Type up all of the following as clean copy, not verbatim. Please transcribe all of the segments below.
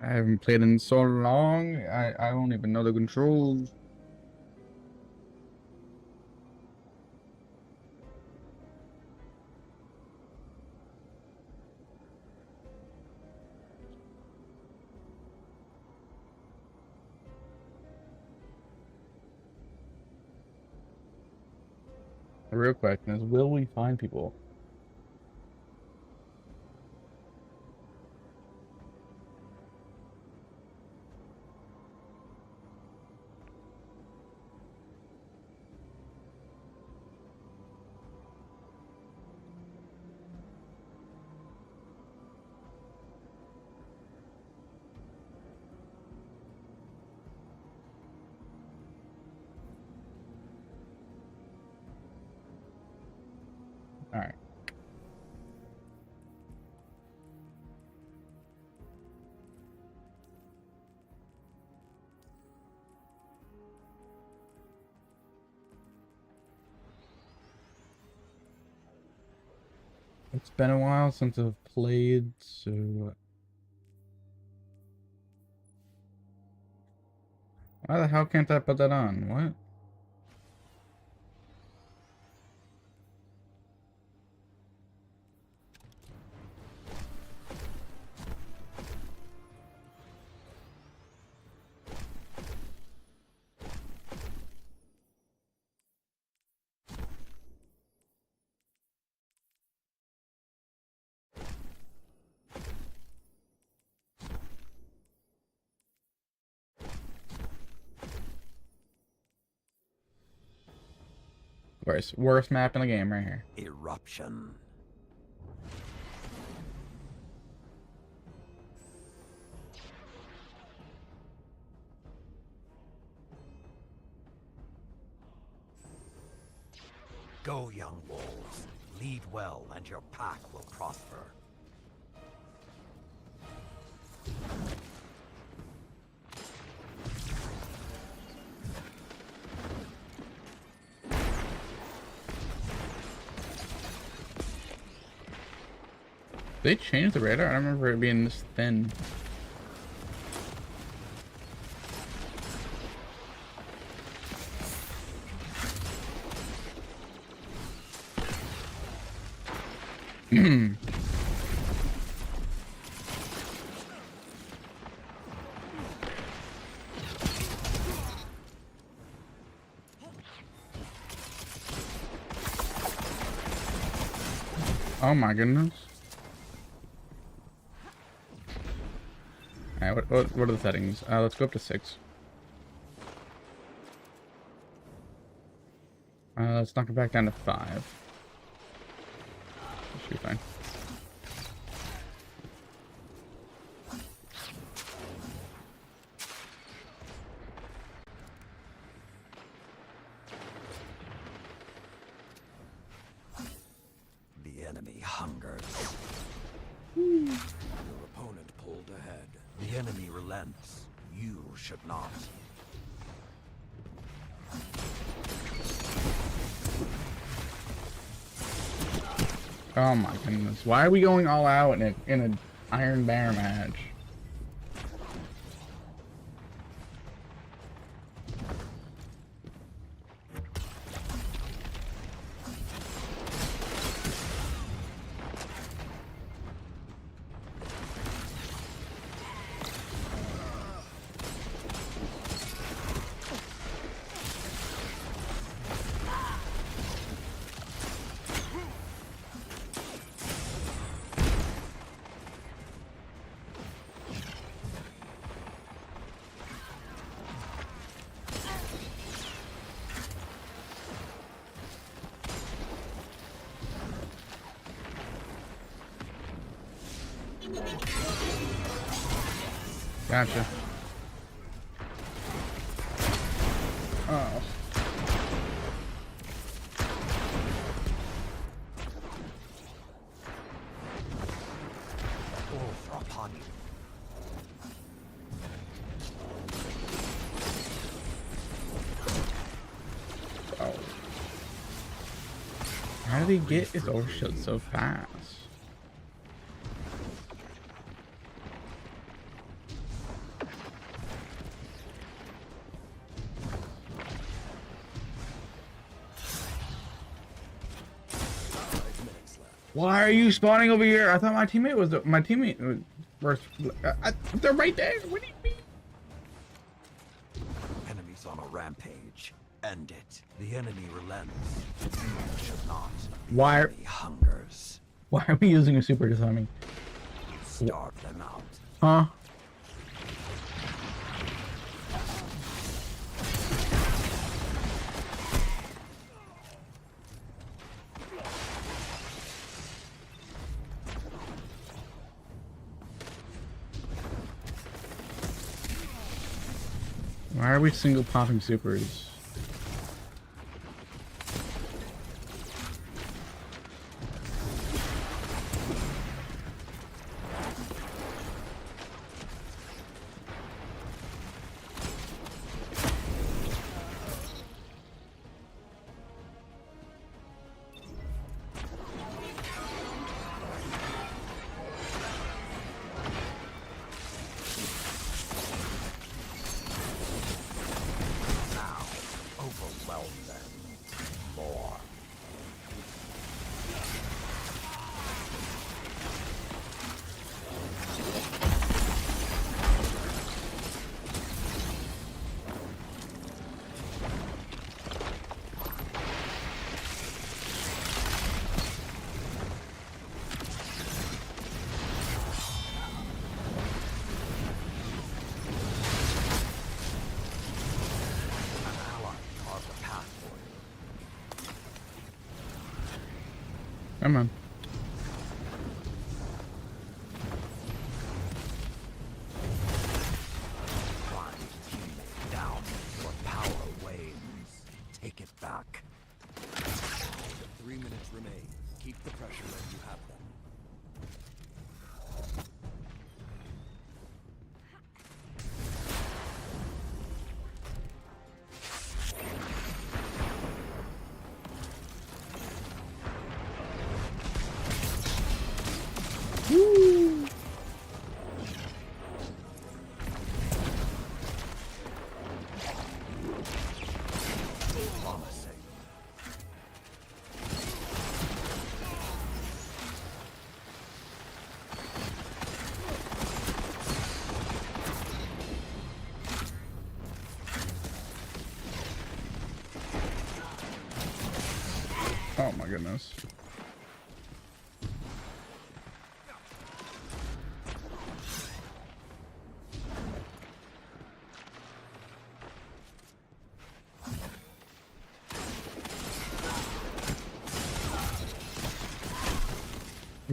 I haven't played in so long. I don't even know the controls. The real question is, will we find people? All right. It's been a while since I've played, so why the hell can't I put that on? What? Worst map in the game right here. Eruption. Go, young wolves. Lead well, and your pack will prosper. They changed the radar? I don't remember it being this thin. Oh my goodness. Alright, what are the settings? Let's go up to 6. Let's knock it back down to 5. Should be fine. The enemy hungers. Your opponent pulled ahead. The enemy relents. You should not. Oh my goodness. Why are we going all out in a Iron Bear match? Gotcha. Oh. Wolves are upon you. Oh. How did he get his overshield so fast? Why are you spawning over here? I thought my teammate was they're right there. What do you mean? Enemies on a rampage. End it. The enemy relents. You should not. The Why? enemy hungers. Why are we using a super just on me? Starve them out. Huh? Why are we single popping supers? Overwhelm them. More. Come on. Down. Your power wanes. Take it back. 3 minutes remain. Keep the pressure when you have them. Woo! Promising. Oh my goodness.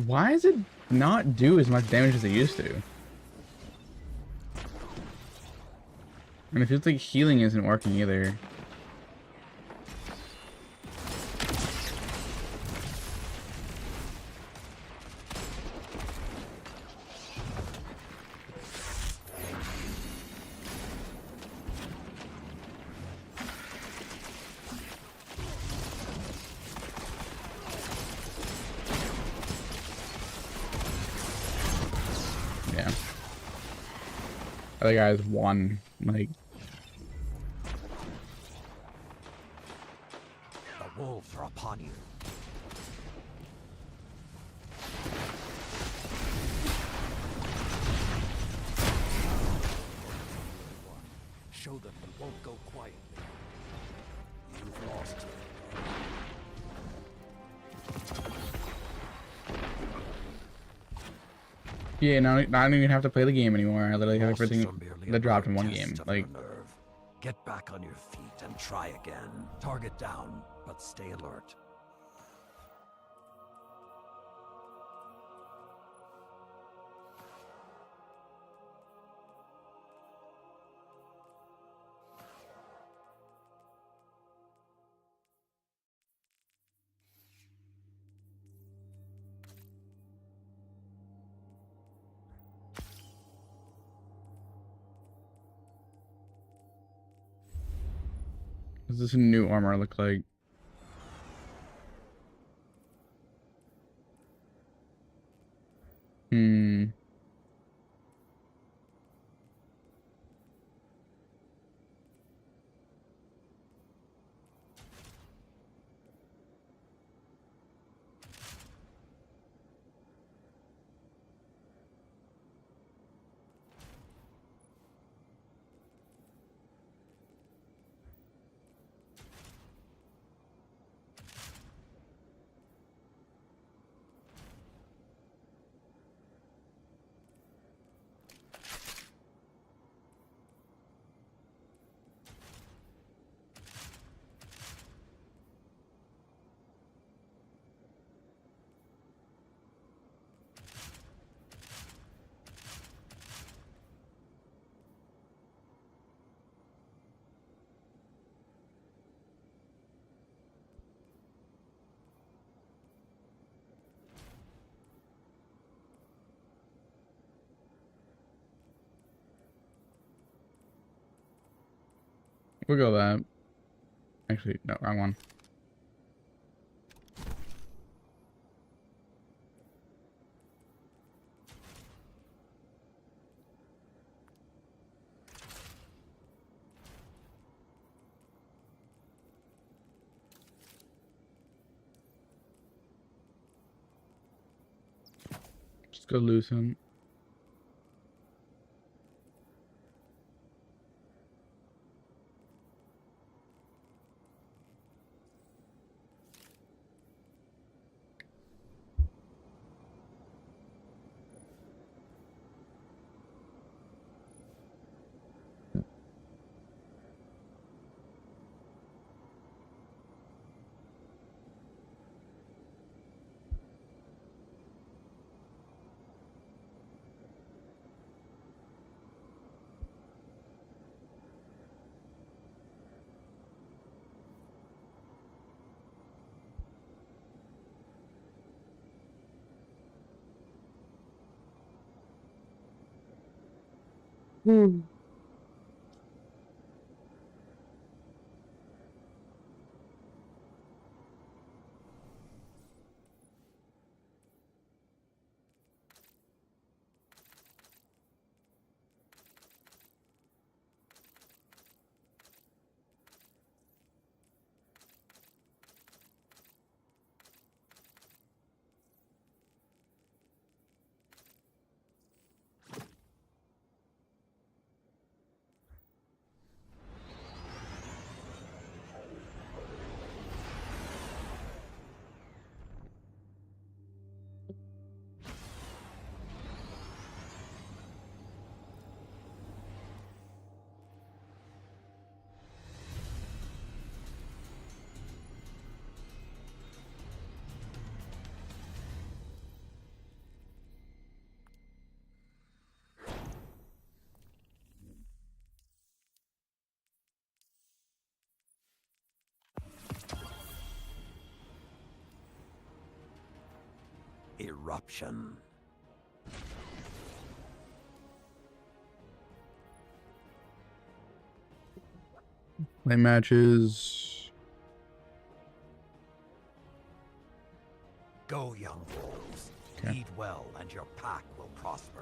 Why does it not do as much damage as it used to? And it feels like healing isn't working either. Yeah. Other guys won, like... The wolves are upon you. Show them you won't go quietly. You've lost. Yeah, now I don't even have to play the game anymore. I literally have Losses are everything merely that dropped in a one test game. of Like, your nerve. Get back on your feet and try again. Target down, but stay alert. what does this new armor look like? Hmm. We'll go that. Actually, no, wrong one. Just go lose him. Eruption. Play matches. Go, young wolves. Okay. Lead well, and your pack will prosper.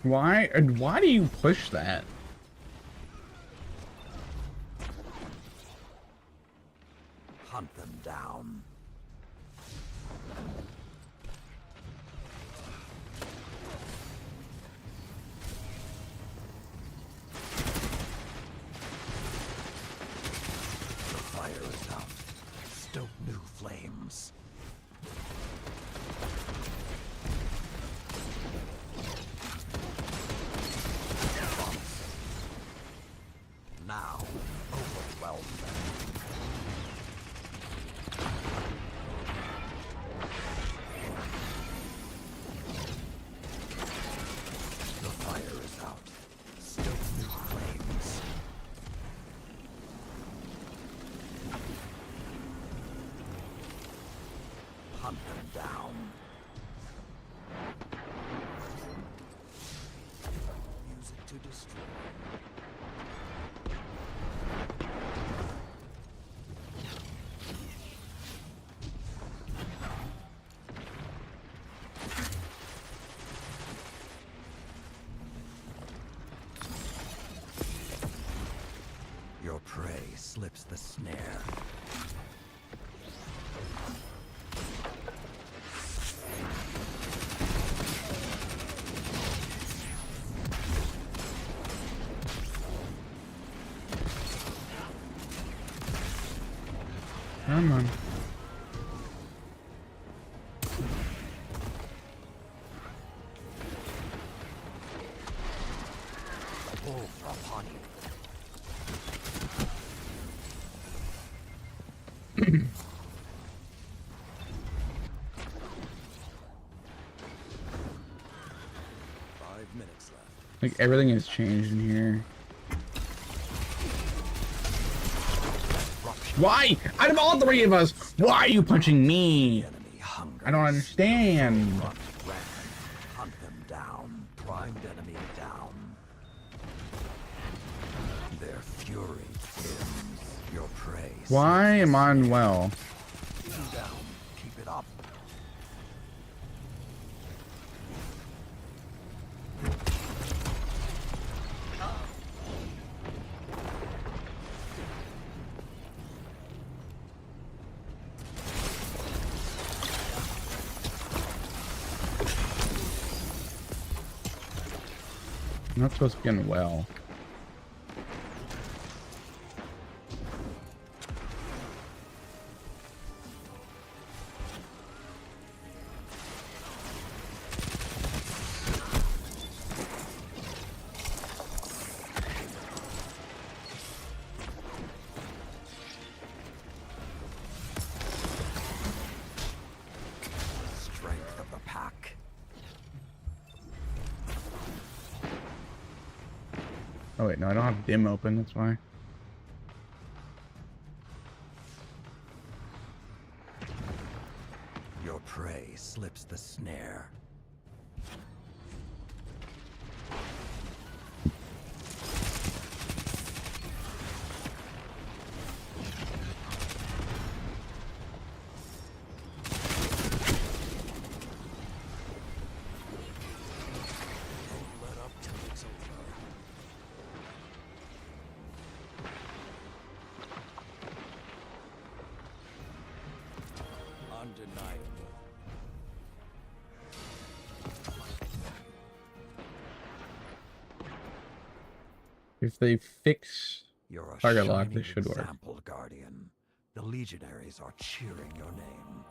Why do you push that? Hunt them down. The fire is out. Stoke new flames. Now, overwhelm them. The fire is out. Stoke new flames. Hunt them down. Use it to destroy. Your prey slips the snare. Come on. Wolf upon you. Minutes left. Like everything has changed in here. Why? Out of all three of us, why are you punching me? I don't understand. Hunt them down. Primed enemy down. Their fury thins. Your prey. Why am I unwell? Down. Keep it up. I'm not supposed to be unwell. Strength of the pack. Oh wait, no, I don't have dim open, that's why. Your prey slips the snare. Don't let up till it's over. Undeniable. If they fix You're a target lock, shining this should work. example, Guardian. The legionaries are cheering your name.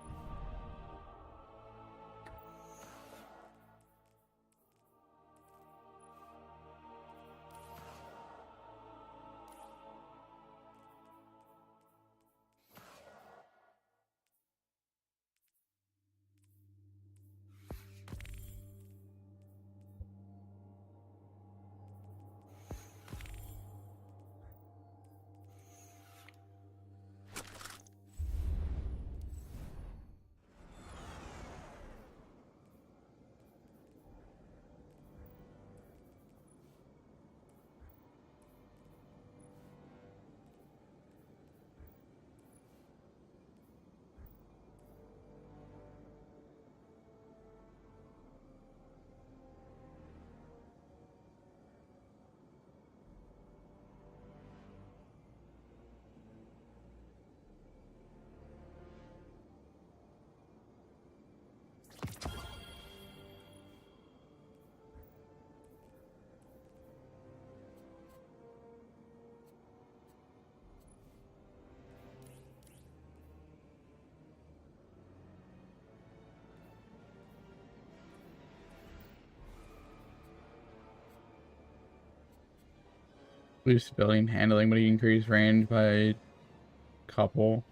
Lose civilian handling, but you increase range by a couple.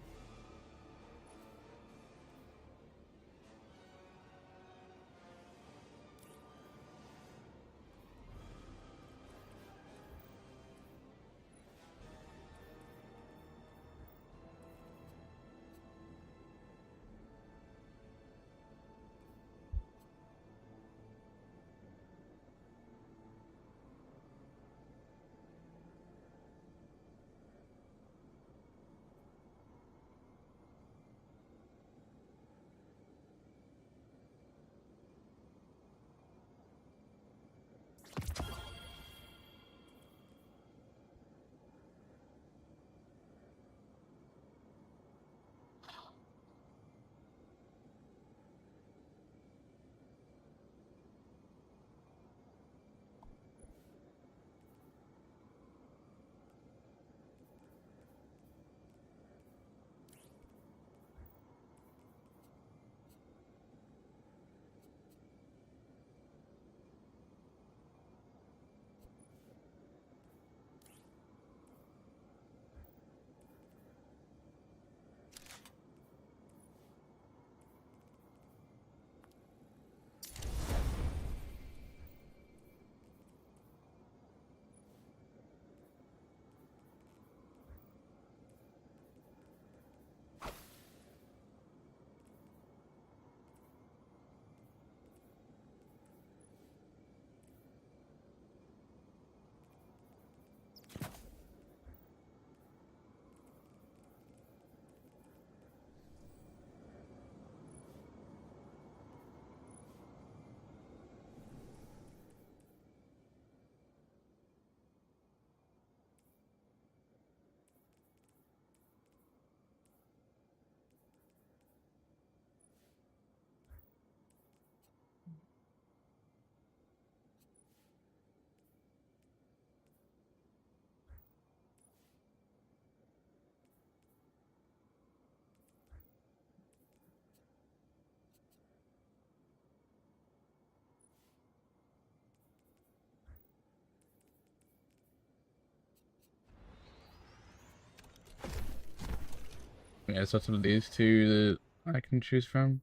Okay, so it's one of these two that I can choose from.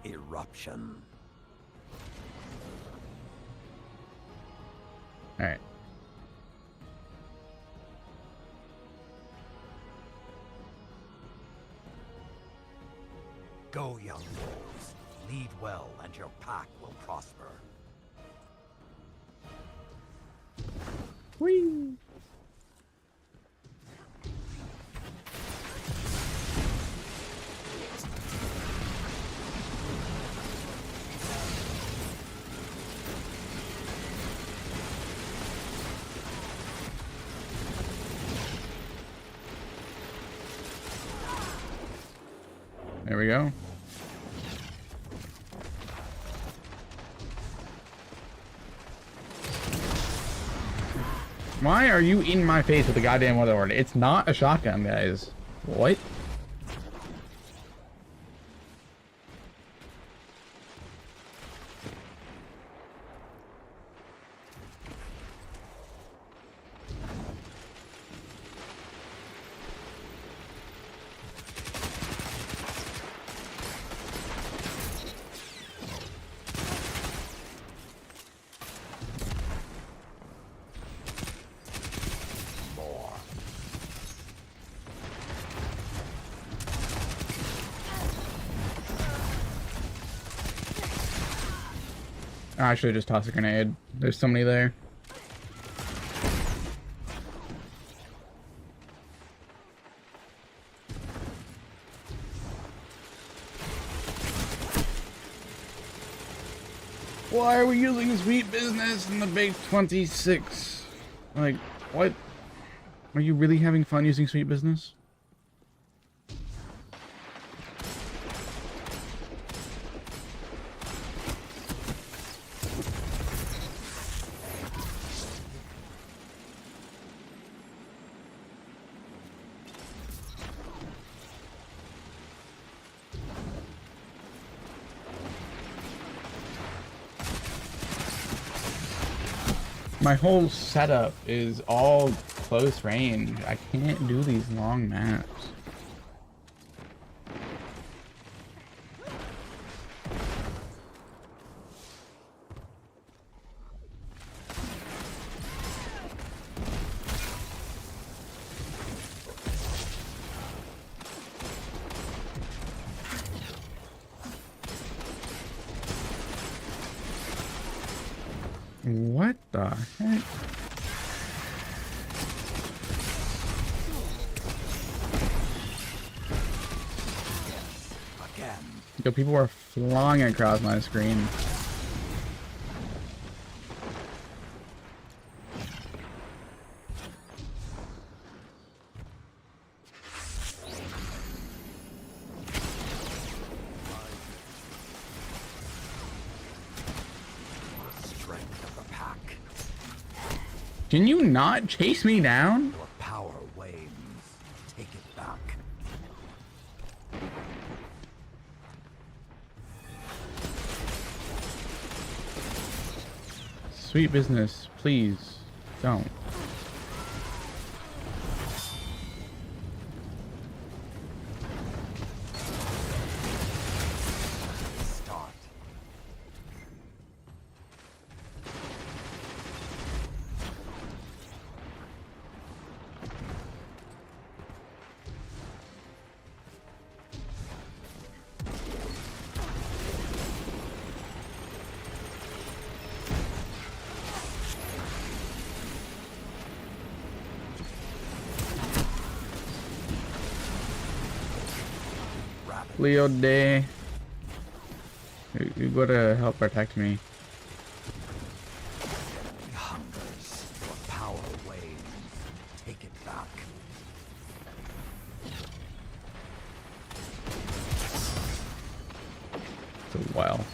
Eruption. All right. Go, young wolves. Lead well, and your pack will prosper. Whee! There we go. Why are you in my face with the goddamn weather order? It's not a shotgun, guys. What? I should have just tossed a grenade. There's so many there. Why are we using sweet business in the big 26? Like, what? Are you really having fun using sweet business? My whole setup is all close range. I can't do these long maps. What the heck? Again. Yo, people are flying across my screen. Can you not chase me down? Your power wanes. Take it back. Sweet business, please don't. Start. Leo Day. You gotta help protect me. while.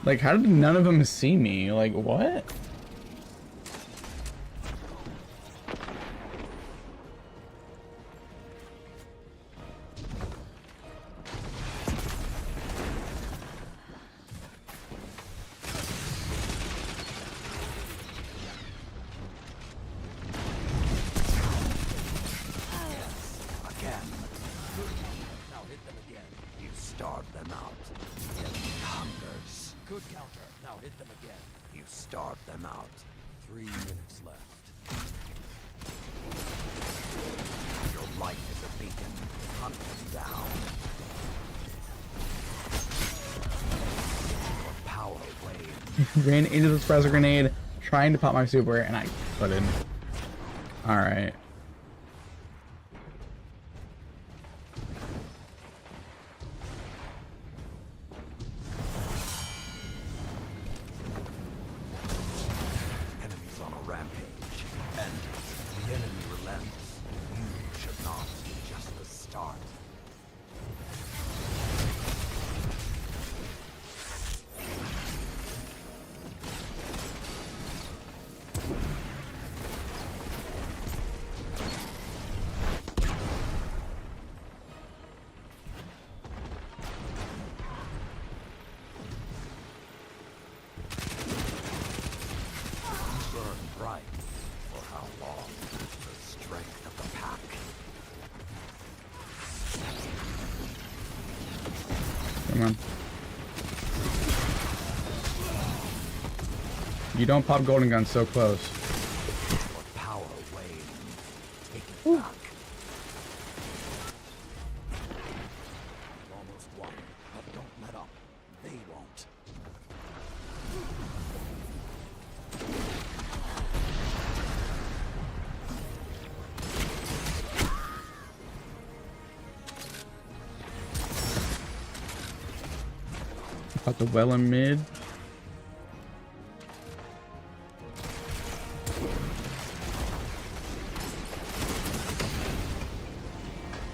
Like, how did none of them see me? Like, what? Again. Now hit them again. You starve them out. Enemy hungers. Good counter. Now hit them again. You starve them out. 3 minutes left. Your life is a beacon. Hunt them down. Your power wave. Ran into the suppressor grenade, trying to pop my super, and I couldn't. Alright. Enemies on a rampage. And the enemy relents. You should not. Just the start. Burn bright. For how long? The strength of the pack. Come on. You don't pop golden guns so close. Your power wave. Take it back. You almost won, but don't let up. They won't. Pop the well in mid.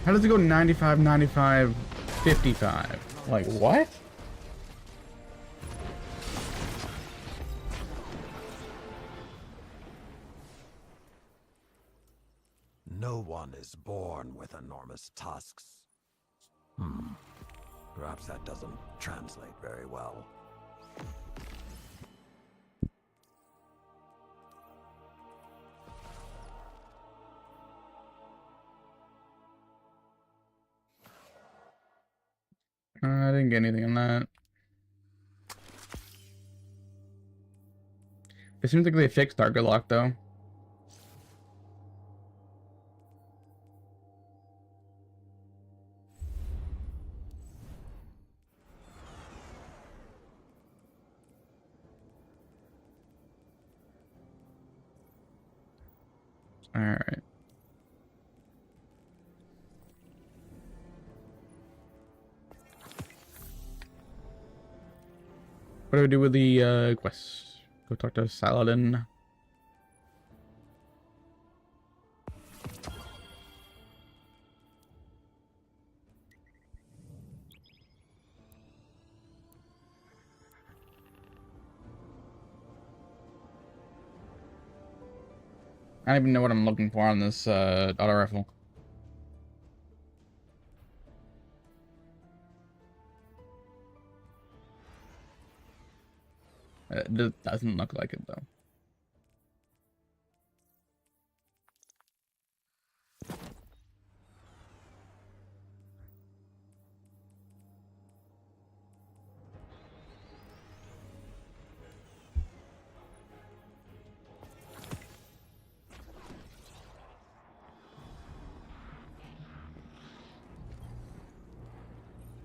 How does it go 95, 95, 55? Like, what? No one is born with enormous tusks. Perhaps that doesn't translate very well. I didn't get anything on that. It seems like they fixed target lock though. All right. What do we do with the quest? Go talk to Saladin. I don't even know what I'm looking for on this auto rifle. It doesn't look like it though.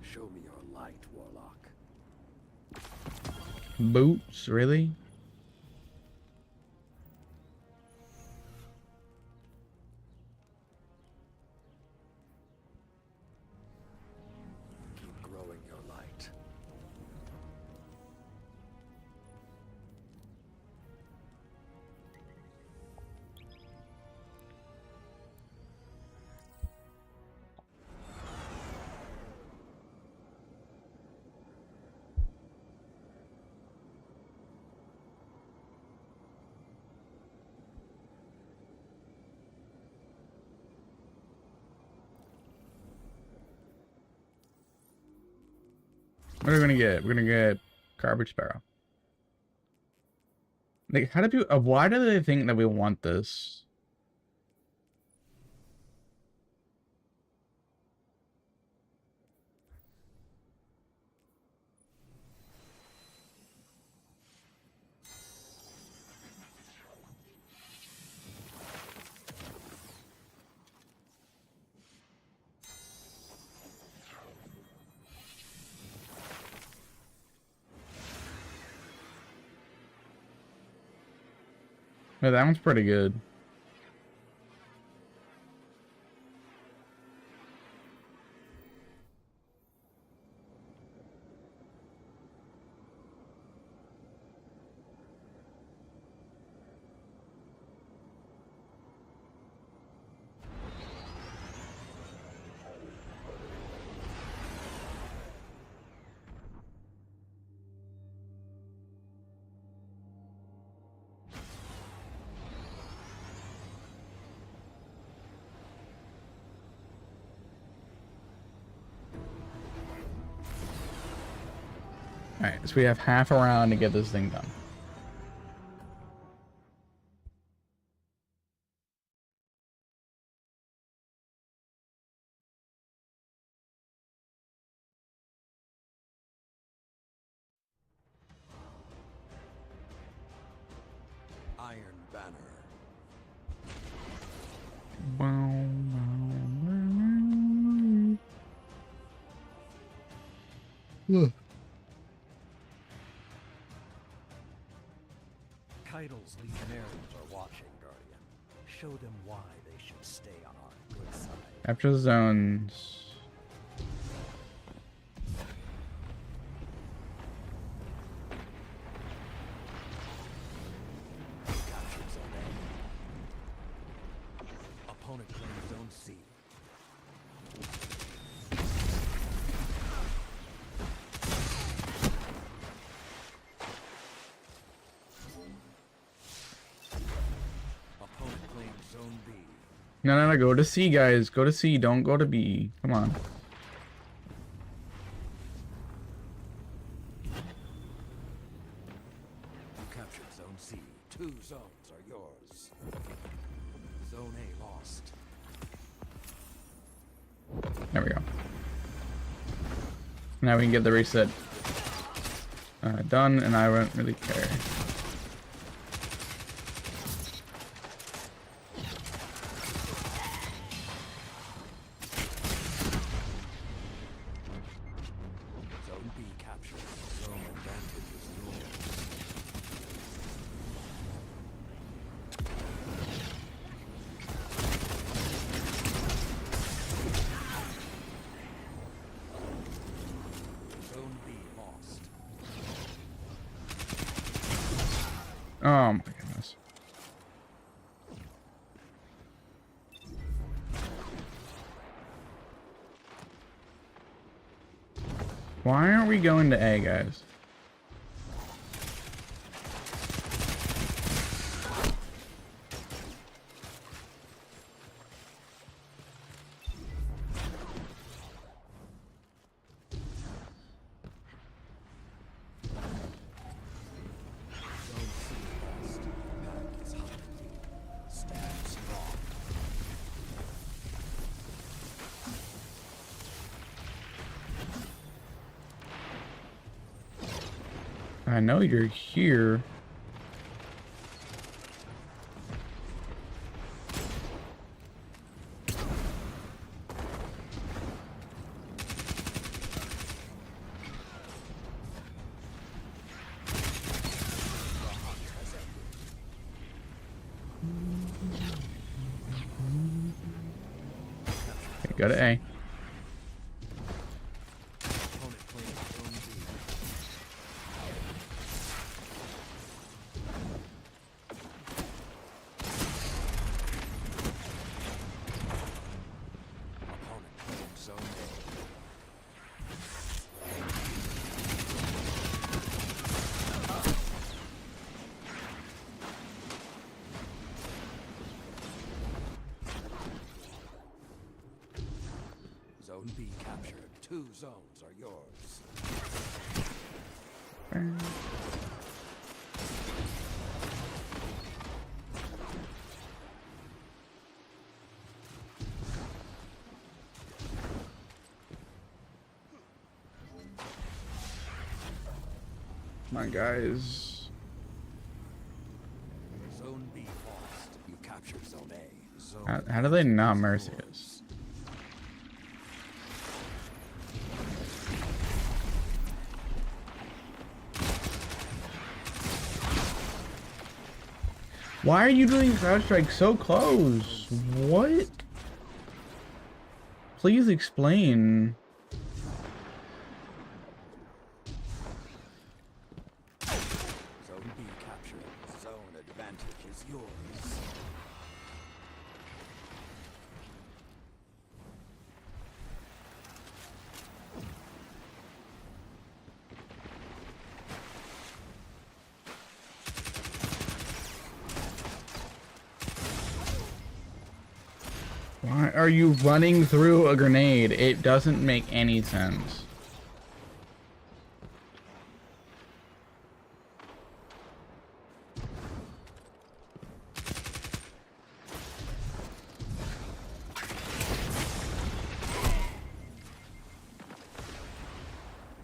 Show me your light, Warlock. Boots, really? Keep growing your light. What are we gonna get? We're gonna get Garbage Sparrow. Like, how do people, why do they think that we want this? Yeah, that one's pretty good. Alright, so we have half a round to get this thing done. Iron Banner. Keitel's legionnaires are watching, Guardian. Show them why they should stay on our good side. Capture zones. Capture Zone A. Opponent claims Zone C. Opponent claims Zone B. No, go to C, guys. Go to C, don't go to B. Come on. You captured Zone C. 2 zones are yours. Zone A lost. There we go. Now we can get the reset done, and I won't really care. Zone B captured. Zone advantage is yours. Zone B lost. Oh my goodness. Why aren't we going to A, guys? Zone C lost. Pack is hungry. Stand strong. I know you're here. Okay, go to A. Opponent claims Zone B. Opponent claims Zone A. Zone B captured. 2 zones are yours. Come on, guys. Zone B lost. You captured Zone A. Zone How do they not is mercy yours. us? Why are you doing Cloud Strike so close? What? Please explain. Zone B captured. Zone advantage is yours. Why are you running through a grenade? It doesn't make any sense.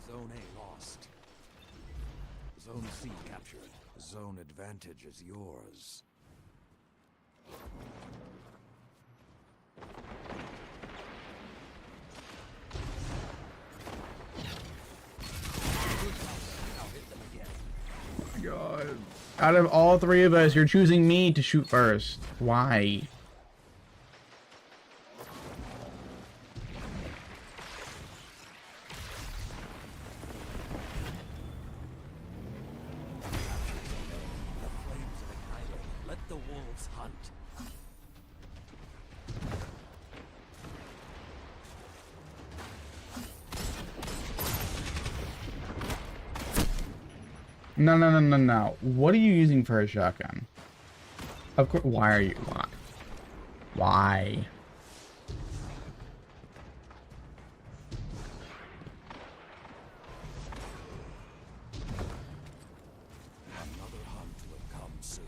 Zone A lost. Zone C captured. Zone advantage is yours. God. Out of all 3 of us, you're choosing me to shoot first. Why? The flames have ignited. Let the wolves hunt. No, no, no, no, no. What are you using for a shotgun? Of course. Why are you? Why? Why? Another hunt will come soon.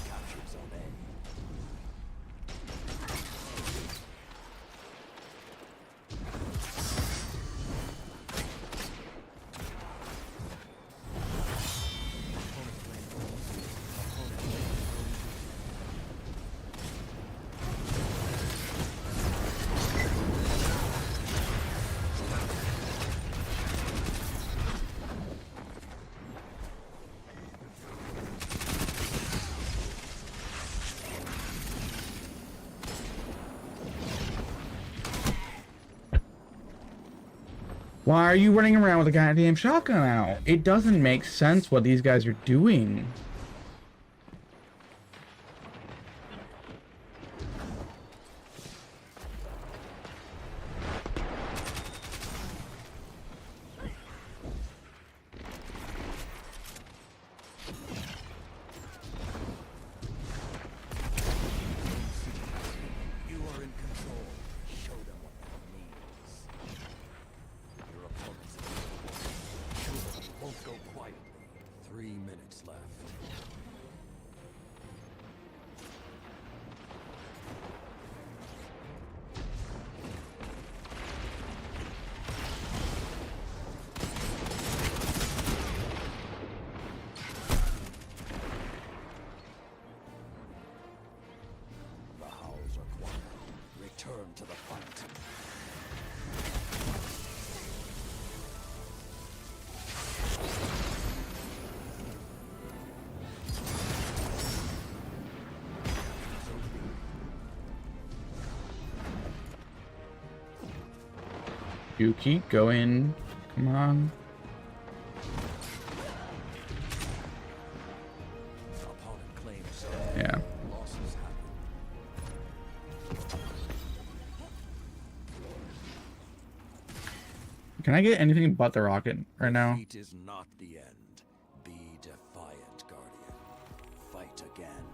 Captured Zone A. Why are you running around with a goddamn shotgun out? It doesn't make sense what these guys are doing. You are in control. Show them what that means. Your opponents show them you won't go quietly. 3 minutes left. The howls are quiet. Return to the fight. You keep going. Come on. Opponent claims Yeah. losses happen. Can I get anything but the rocket right now? Defeat is not the end. Be defiant, Guardian. Fight again.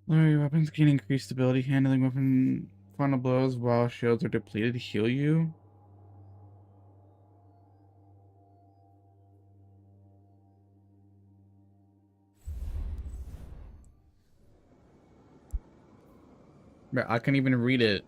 Your weapons gain increased stability, handling weapon final blows while shields are depleted. Heal you. But I can't even read it.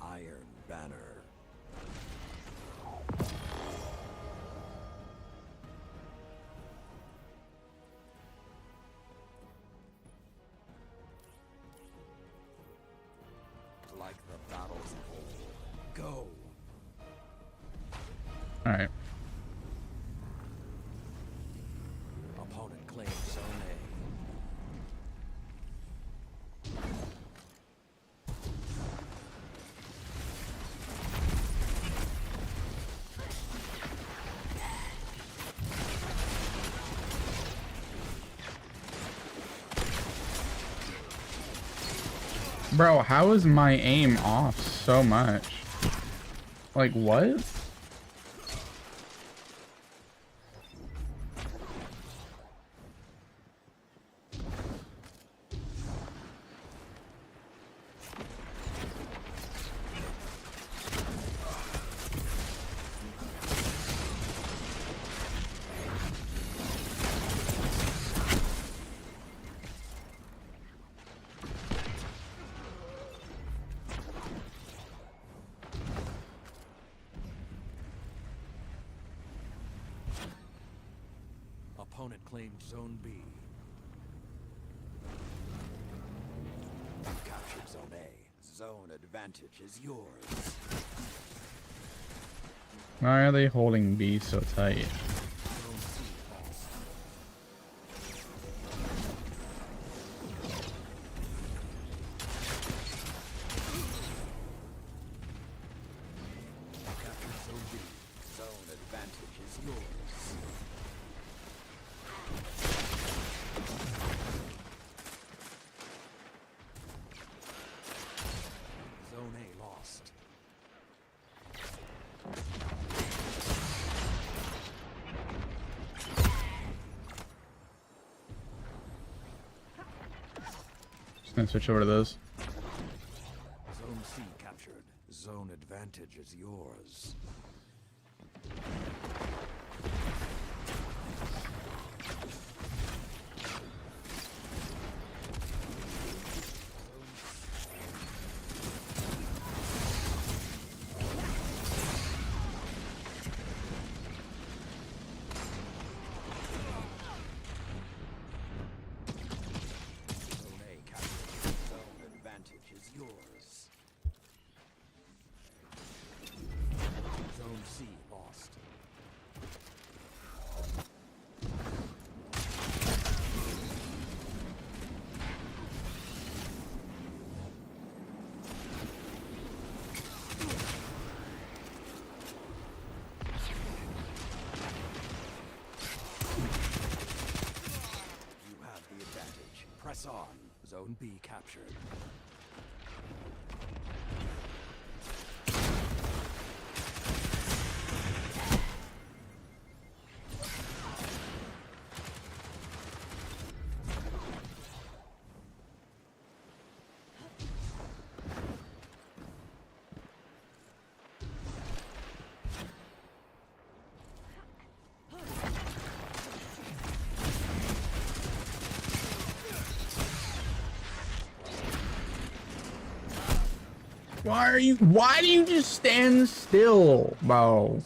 Iron Banner. Like the battles of old. Go. All right. Opponent claims zone A. Bro, how is my aim off so much? Like, what? Opponent claimed Zone B. You've captured Zone A. Zone advantage is yours. Why are they holding B so tight? Zone C lost. You've captured Zone B. Zone advantage is yours. Zone A lost. Just gonna switch over to those. Zone C captured. Zone advantage is yours. Zone B captured. Why do you just stand still, bro?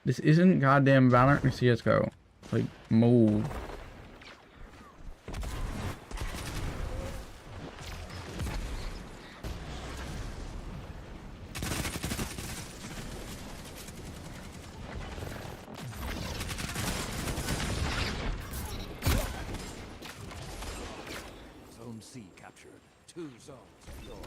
This isn't goddamn Valorant or CSGO. Like, move. Zone C captured. 2 zones are yours.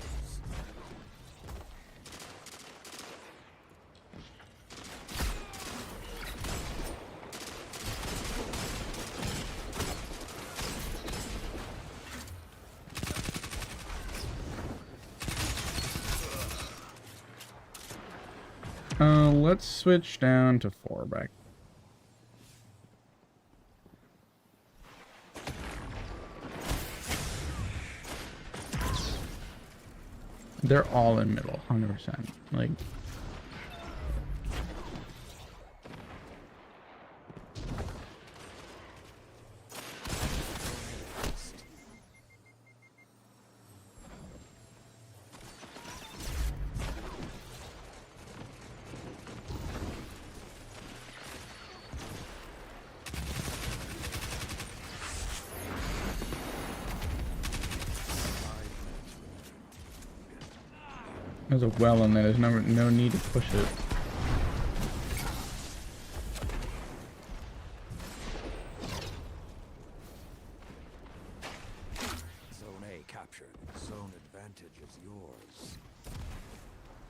Let's switch down to 4 back. They're all in middle, 100%. Like, there's a well in there. There's no need to push it. Zone A captured. Zone advantage is yours.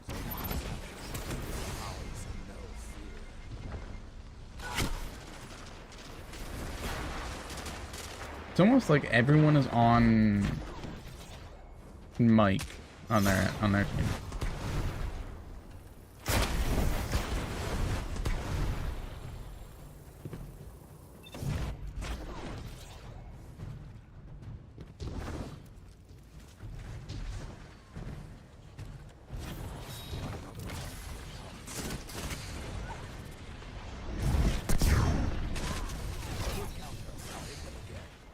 Zone B captured. Powers of no fear. It's almost like everyone is on mic on their team.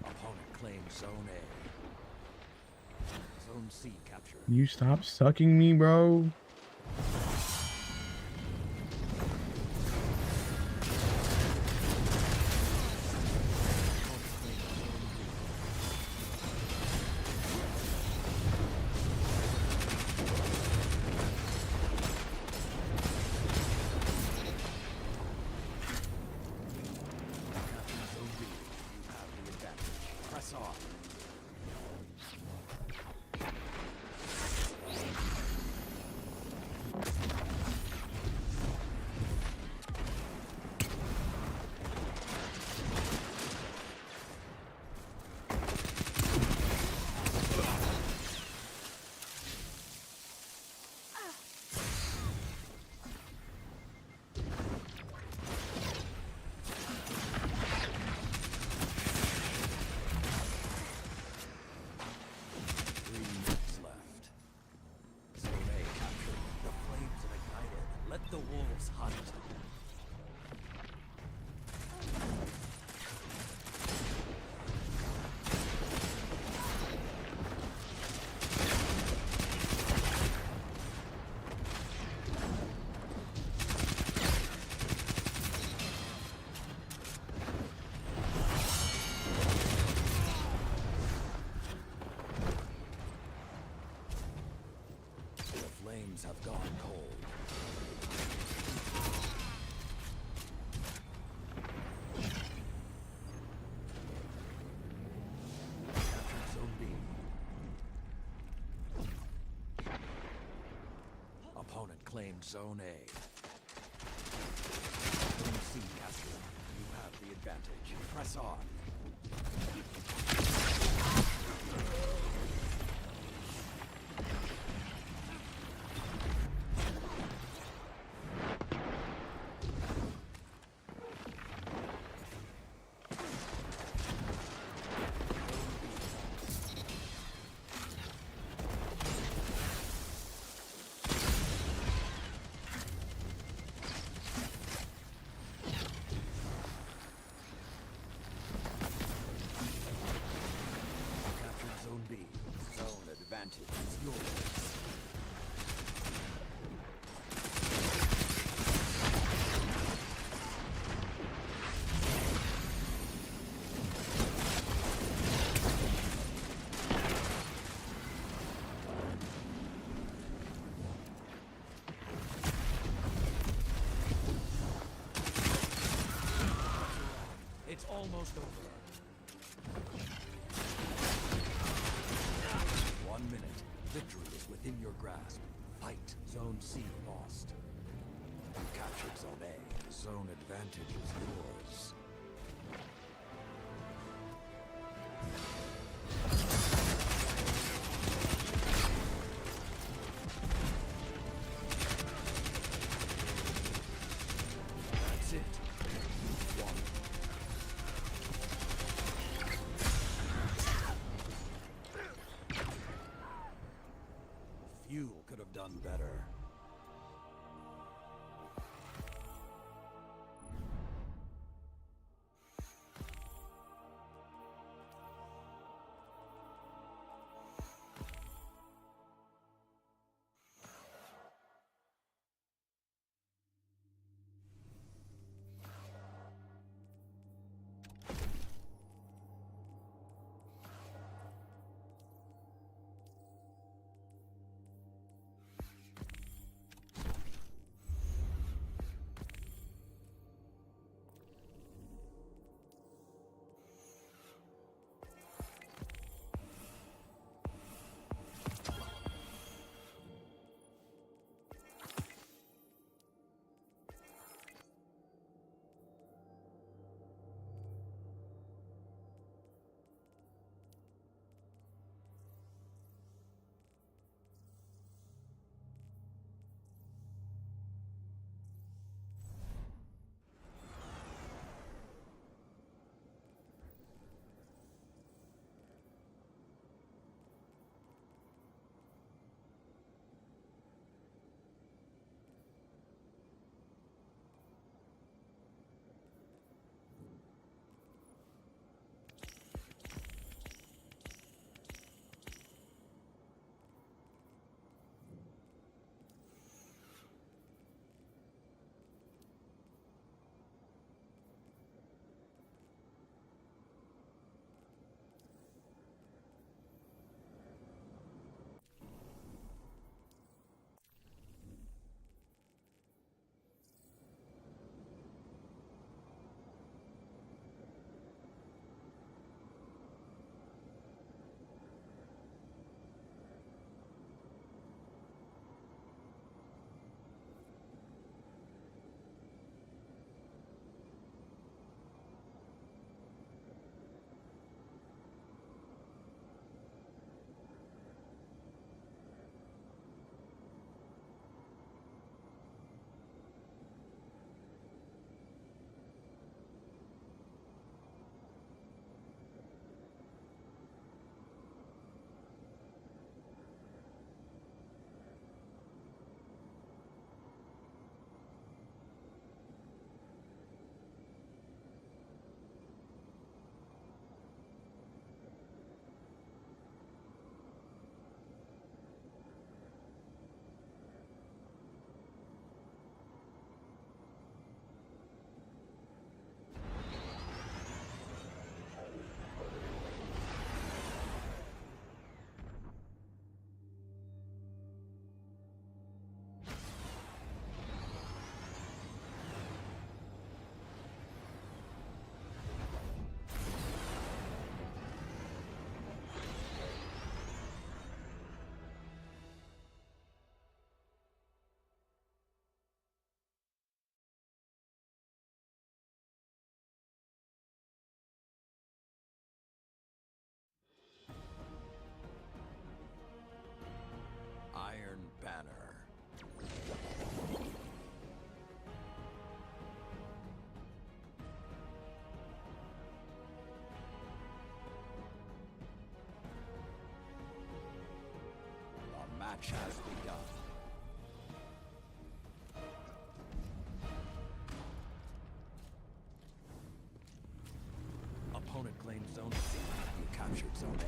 Opponent claims Zone A. Zone C captured. You stop sucking me, bro. Zone B, you have the advantage. Press on. The wolves hunt. The flames have gone cold. Zone B. Opponent claimed Zone A. Zone C captured. You have the advantage. Press on. Captured Zone B. Zone advantage is yours. It's almost over. 1 minute. Victory is within your grasp. Fight. Zone C lost. You captured Zone A. Zone advantage is yours. That's it. One. Few could have done better. match has begun. Opponent claims Zone C. You captured Zone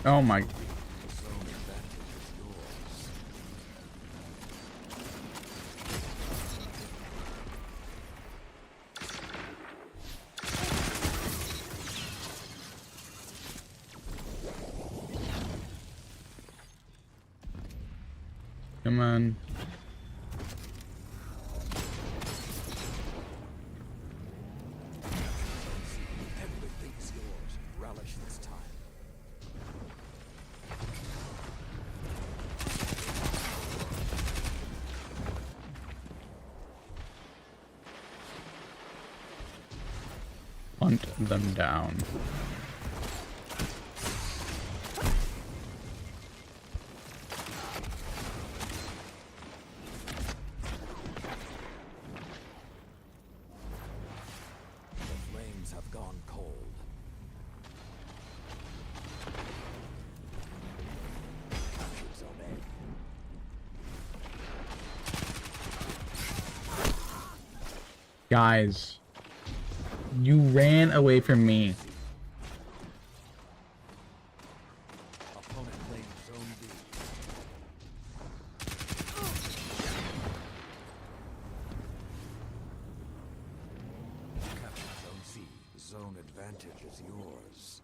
A. Oh my. Zone advantage is yours. Come on. Everything's yours. Relish this time. Hunt them down. The flames have gone cold. Captured Zone A. Guys, you ran away from me. Opponent claims Zone B. Capture Zone C. Zone advantage is yours.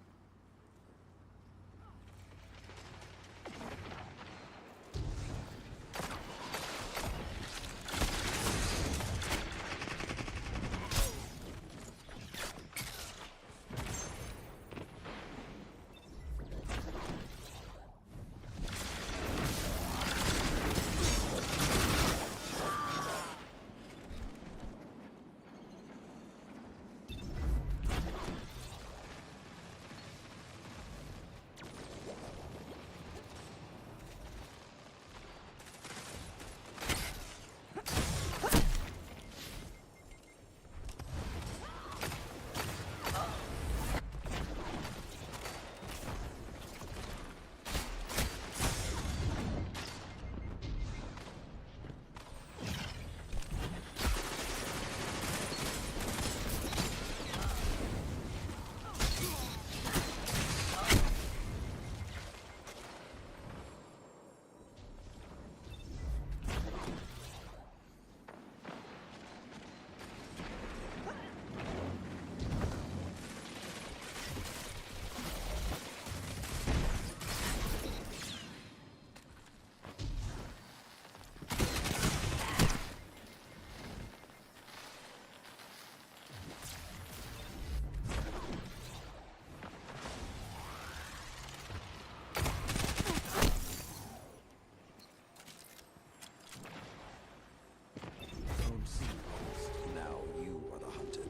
Zone C lost. Now you are the hunted.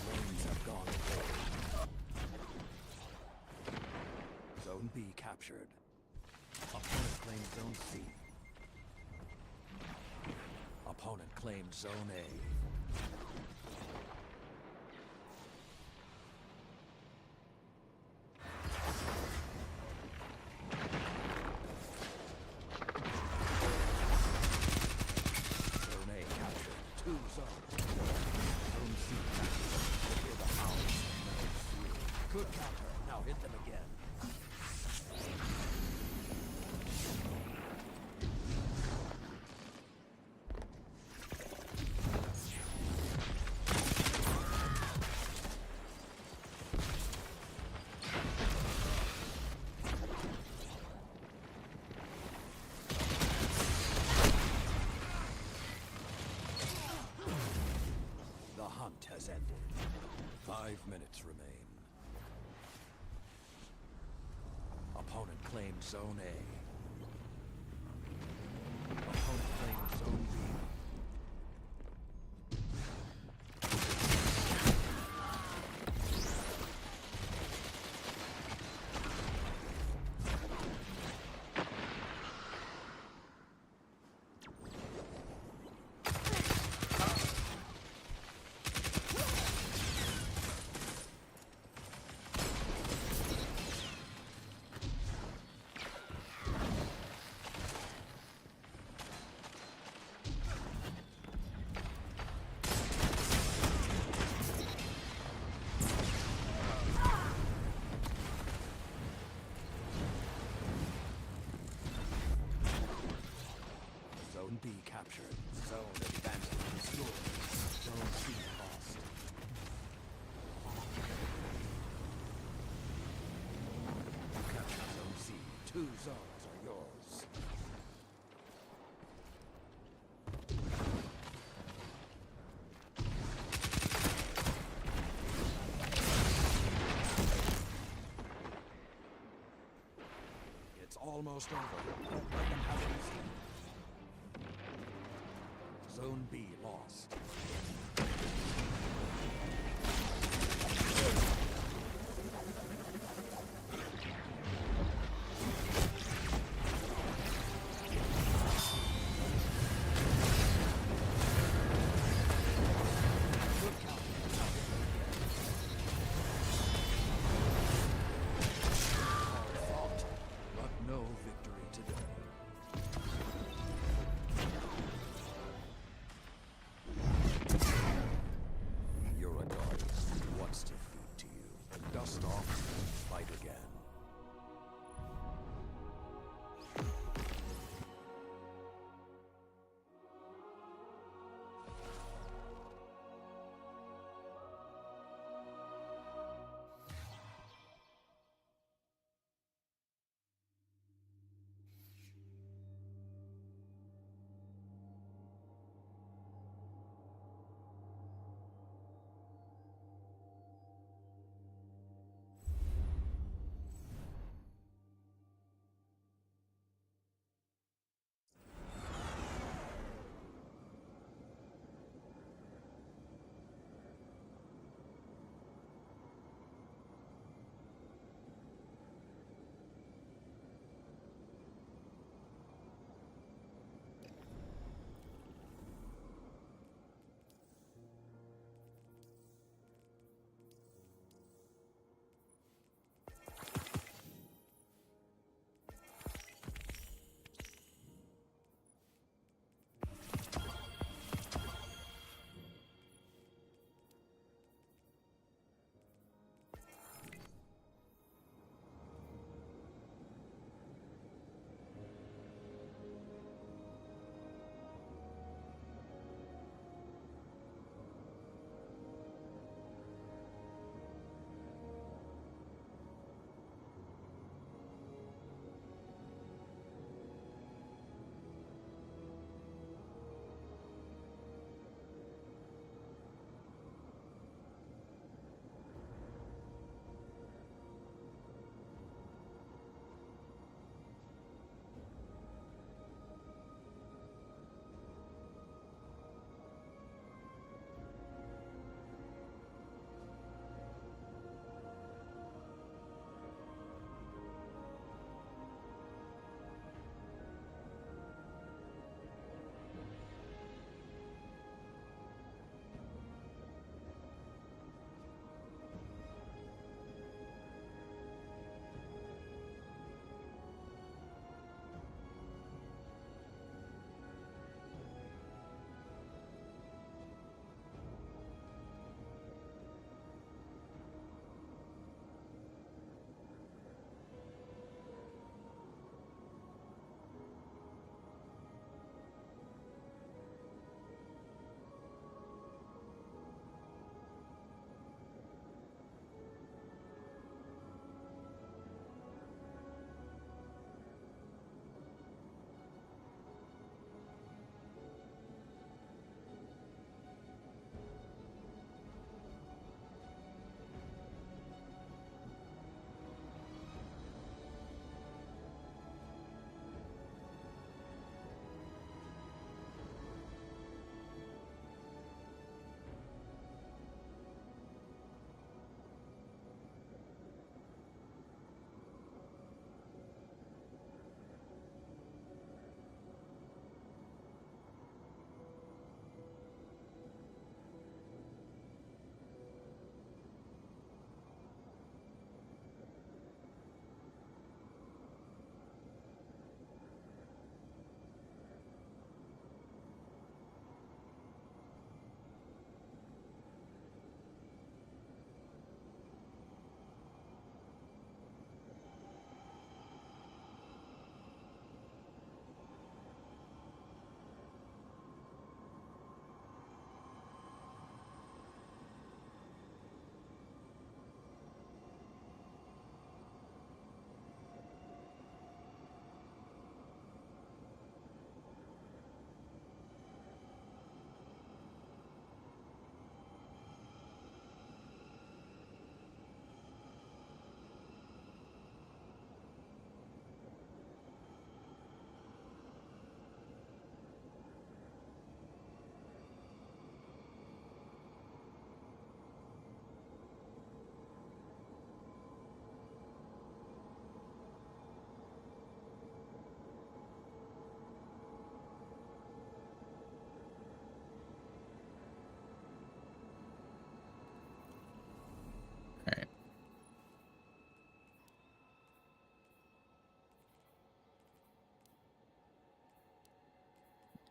Flames have gone cold. Zone B captured. Opponent claims Zone C. Opponent claims Zone A. Zone A captured. Two zones. Zone C captured. Hear the howls. Good counter. Now hit them again. The hunt has ended. 5 minutes remain. Opponent claims Zone A. Opponent claims Zone B. Zone B captured. Zone advanced restored. Zone C lost. Capture Zone C. 2 zones are yours. It's almost over. Don't let them have it easy. Zone B lost. Good count. Hard fought, but no victory today.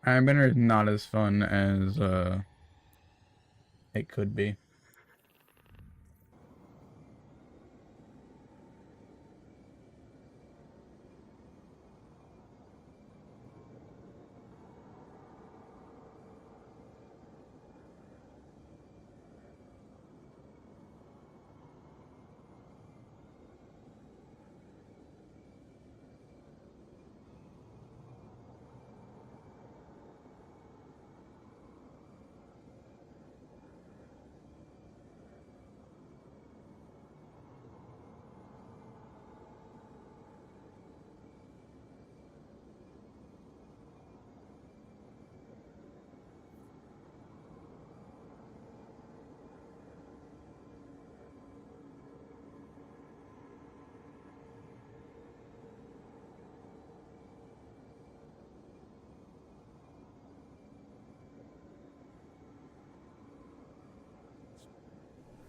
Iron Banner is not as fun as it could be.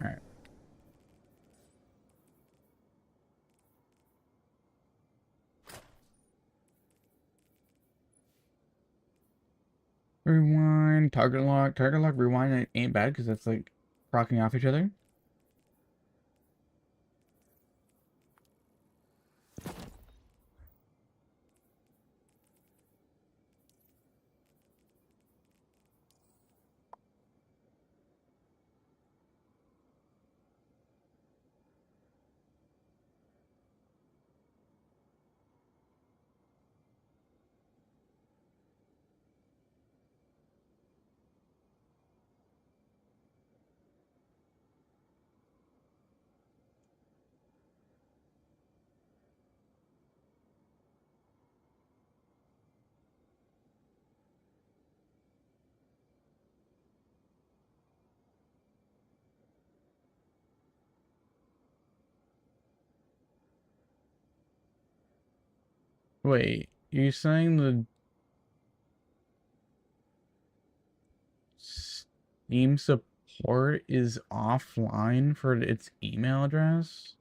All right. Rewind, target lock, rewind ain't bad because that's like rocking off each other. Wait, you're saying the Steam support is offline for its email address?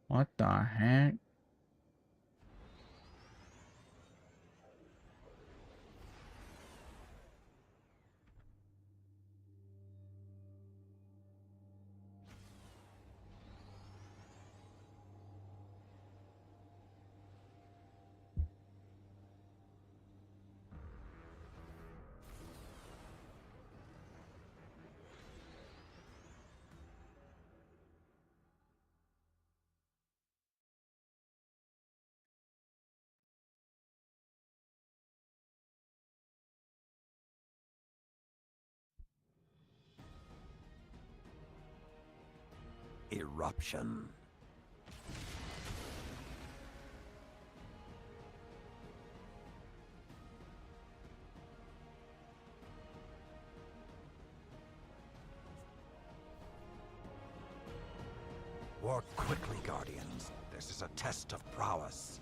What the heck? Eruption. Work quickly, Guardians. This is a test of prowess.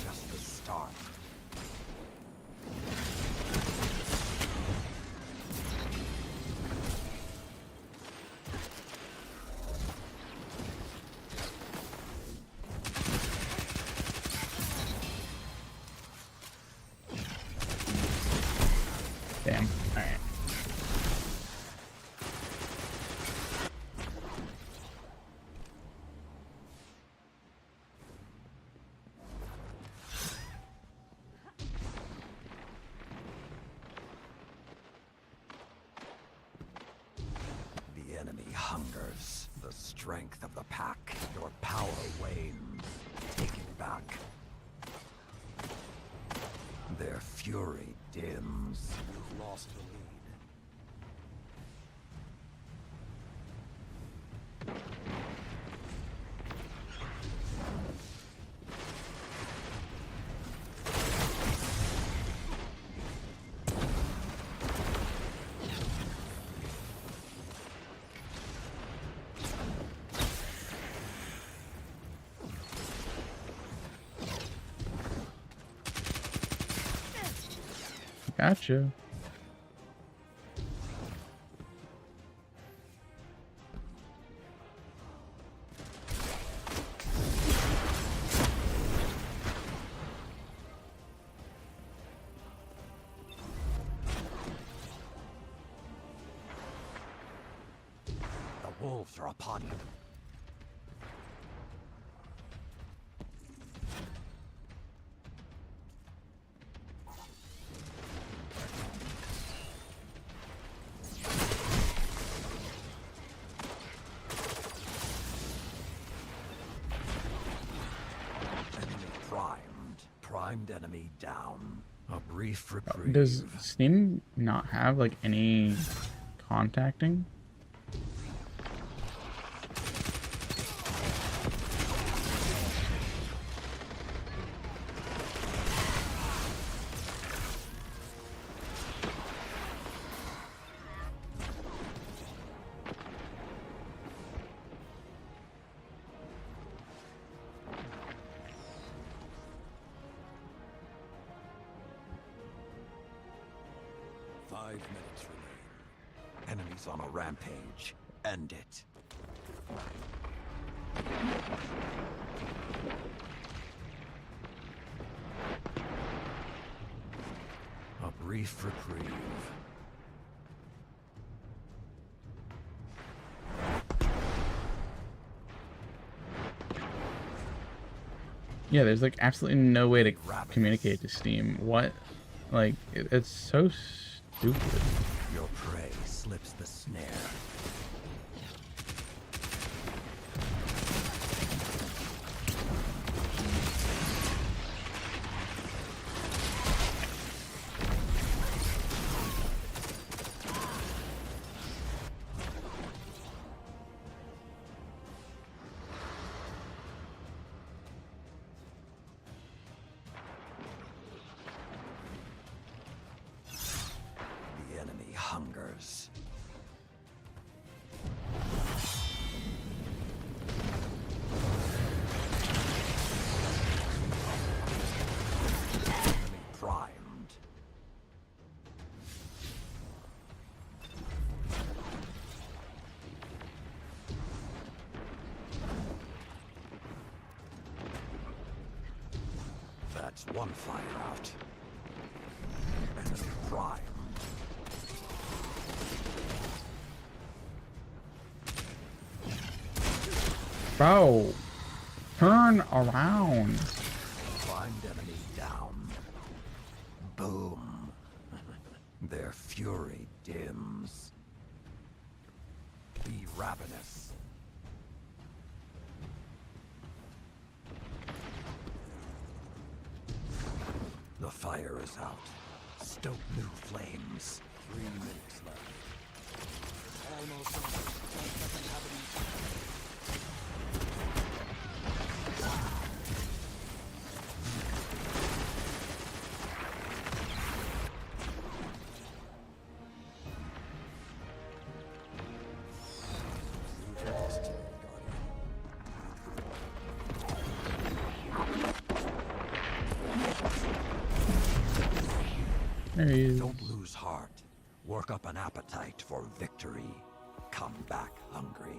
Just the start. Damn. Alright. The enemy hungers. The strength of the pack. Your power wanes. Take it back. Their fury dims. You've lost the lead. Gotcha. The wolves are upon you. Primed enemy down. A brief reprieve. Does Steam not have like any contacting? Enemies on a rampage. End it. A brief reprieve. Yeah, there's like absolutely no way to communicate to Steam. What? Like, it's so stupid. Your prey slips the snare. The enemy hungers. Enemy primed. That's one fire out. Enemy primed. Bro, turn around. Find enemy down. Boom. Their fury dims. Be ravenous. The fire is out. Stoke new flames. 3 minutes left. Almost over. 10 inhabitants. You've lost today, Guardian. There he is. Don't lose heart. Work up an appetite for victory. Come back hungry.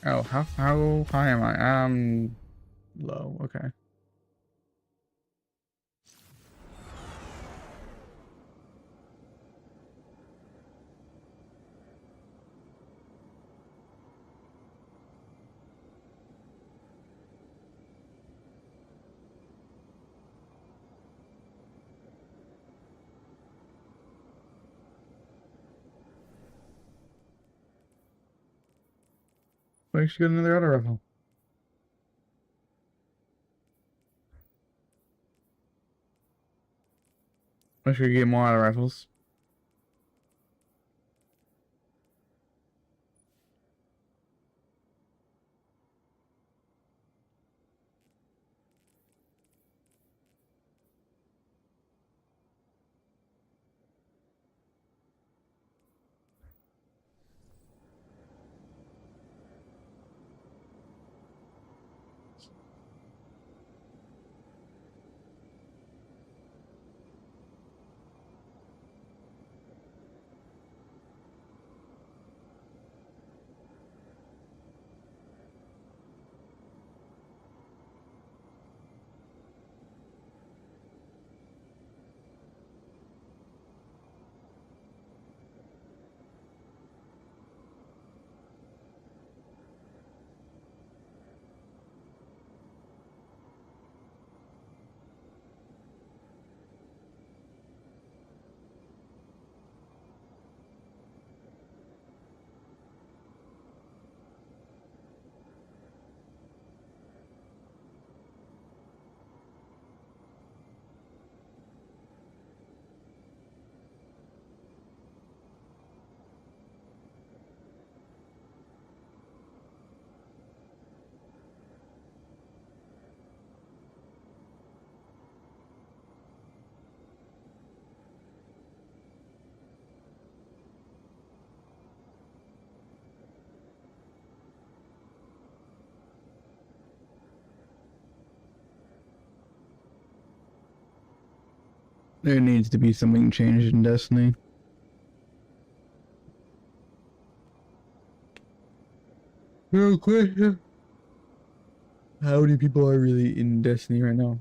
Oh, how high am I? Low. Okay. We should get another auto rifle. I should get more auto rifles. There needs to be something changed in Destiny. Real question. How many people are really in Destiny right now?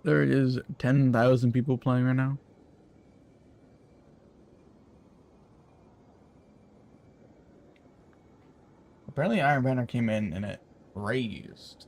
There is 10,000 people playing right now. Apparently Iron Banner came in and it raised.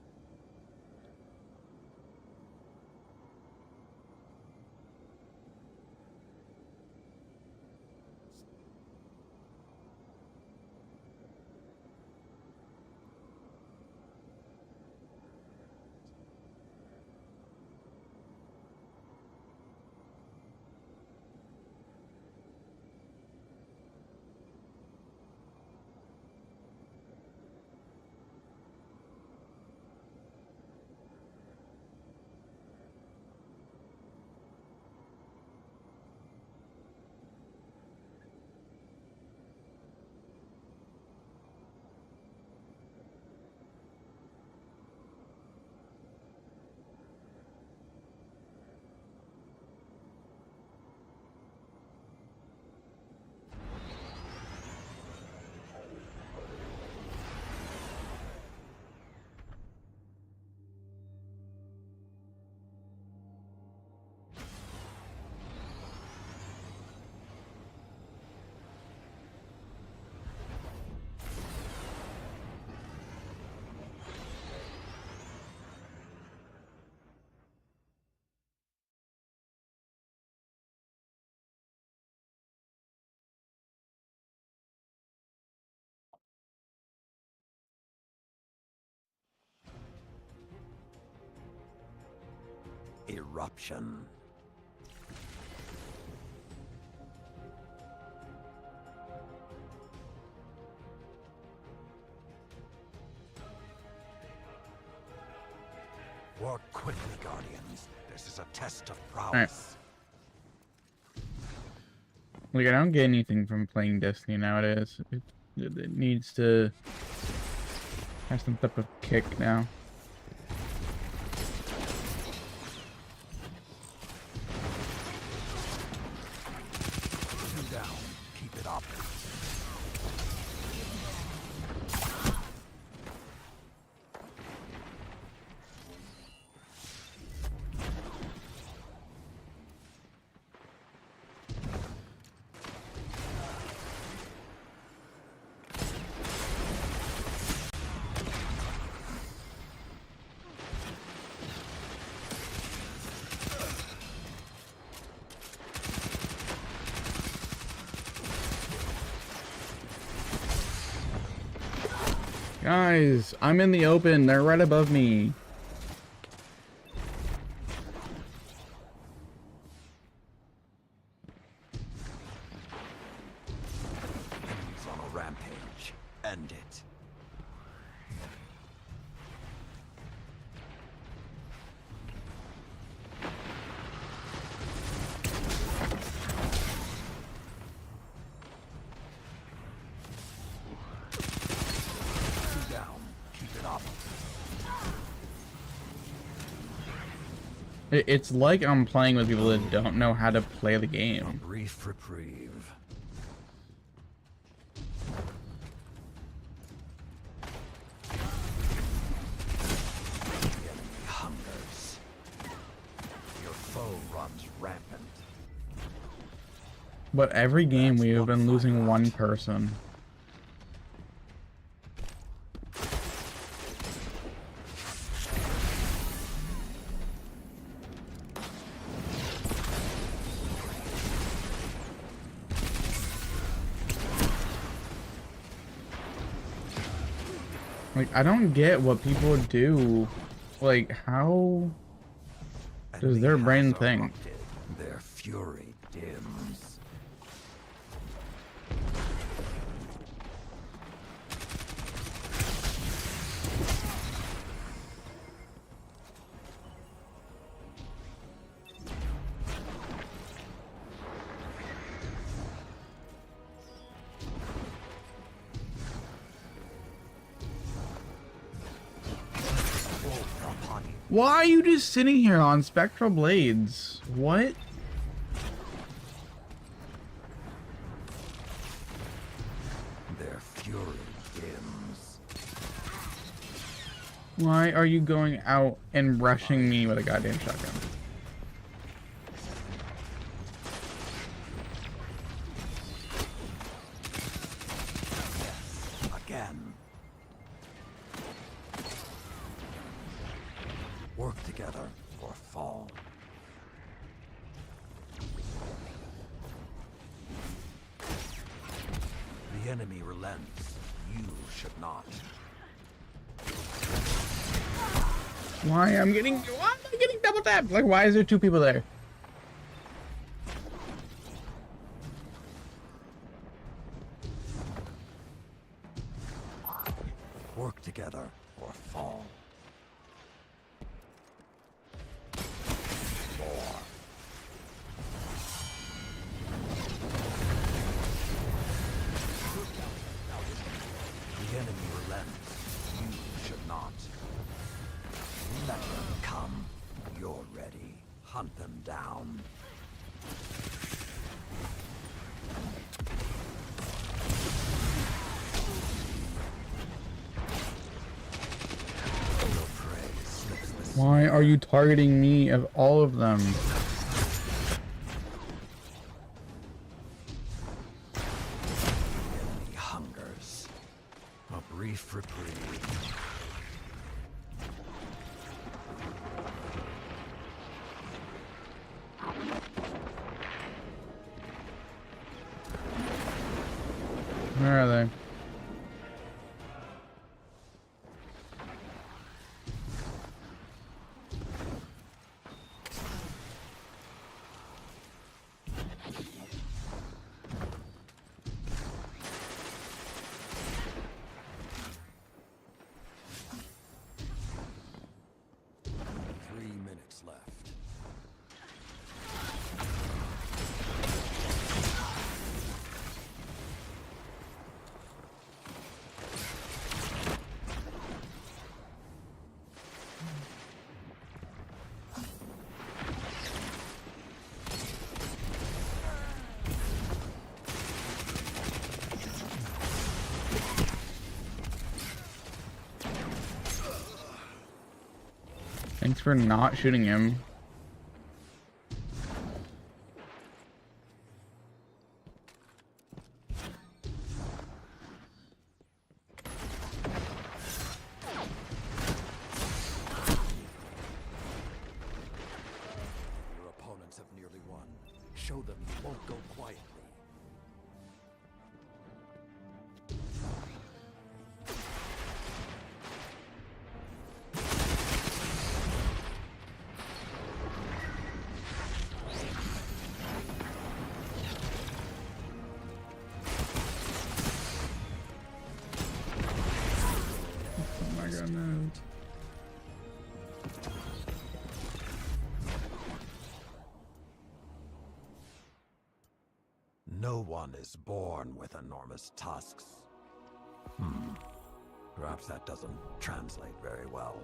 Eruption. Work quickly, Guardians. This is a test of prowess. Like, I don't get anything from playing Destiny nowadays. It needs to have some type of kick now. Two down. Keep it up. Guys, I'm in the open. They're right above me. Enemies on a rampage. End it. Two down. Keep it up. It's like I'm playing with people that don't know how to play the A game. brief reprieve. The enemy hungers. Your foe runs rampant. But every game we have been losing one person. Like, I don't get what people do. Like, how does their brain think? Their fury dims. Why are you just sitting here on spectral blades? What? Their fury dims. Why are you going out and rushing me with a goddamn shotgun? Again. Work together or fall. The enemy relents. You should not. Why am I getting double tapped? Like, why is there two people there? Work together or fall. More. The enemy relents. You should not. Let them come. You're ready. Hunt them down. Your prey slips the Why are you targeting me of all of them? enemy hungers. A brief reprieve. Where are they? Left. Thanks for not shooting him. Your opponents have nearly won. Show them you won't go quietly. Oh my goodness. No one is born with enormous tusks. Perhaps that doesn't translate very well.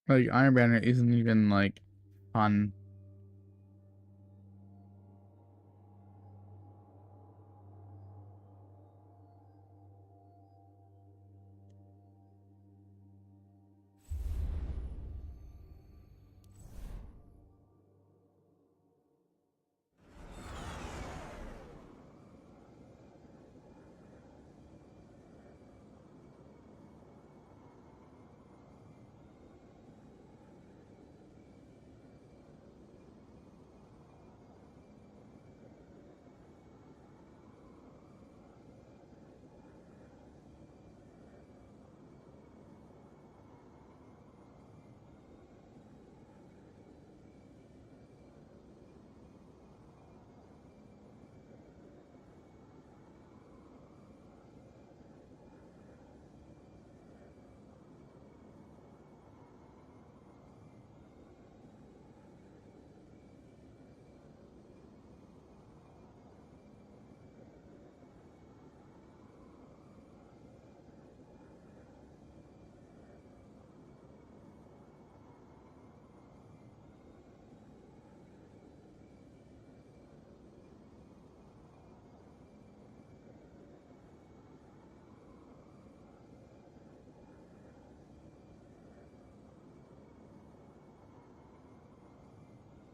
Like, Iron Banner isn't even, like, fun.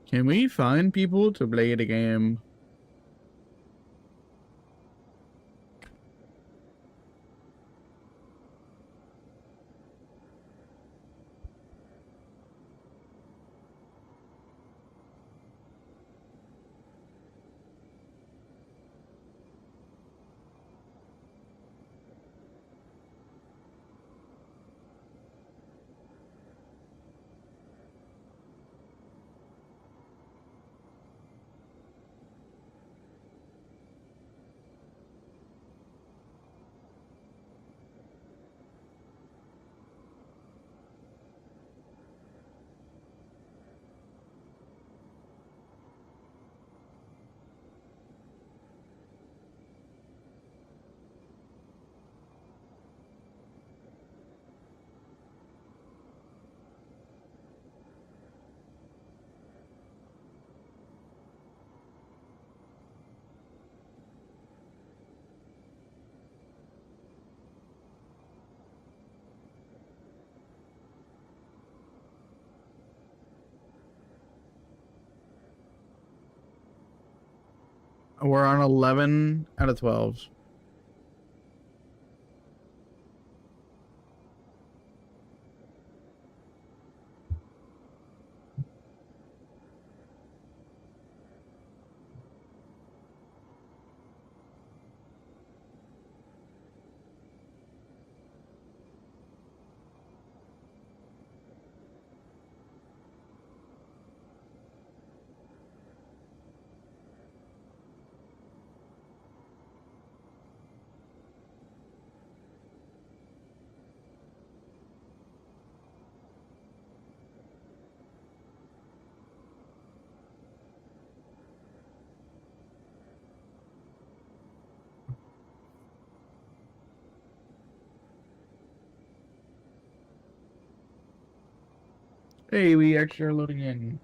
Can we find people to play the game? We're on 11 out of 12. Hey, we actually are loading in.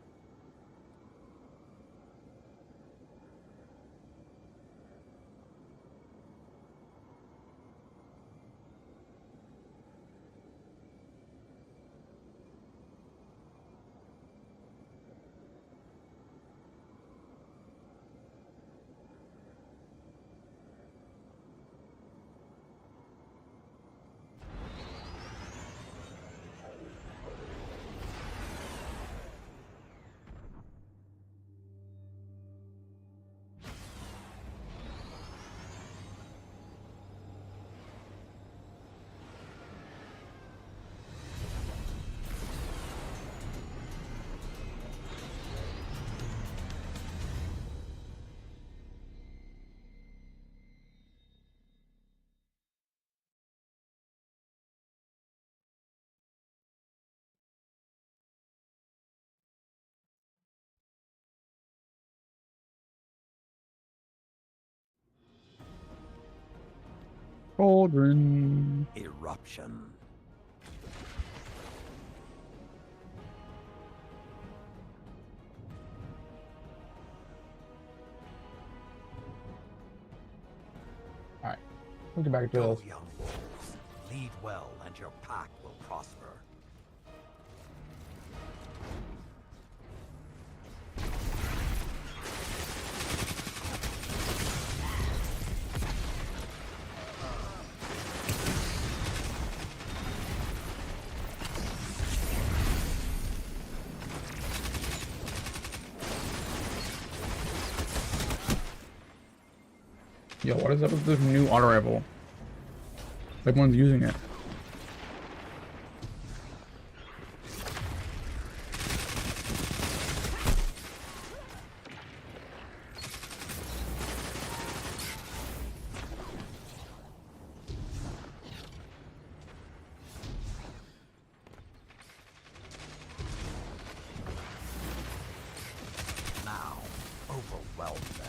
Cauldron. Eruption. Alright. We'll get back to Go, this. young wolves. Lead well, and your pack will prosper. Yo, what is up with this new auto rifle? Everyone's using it. Now, overwhelm them.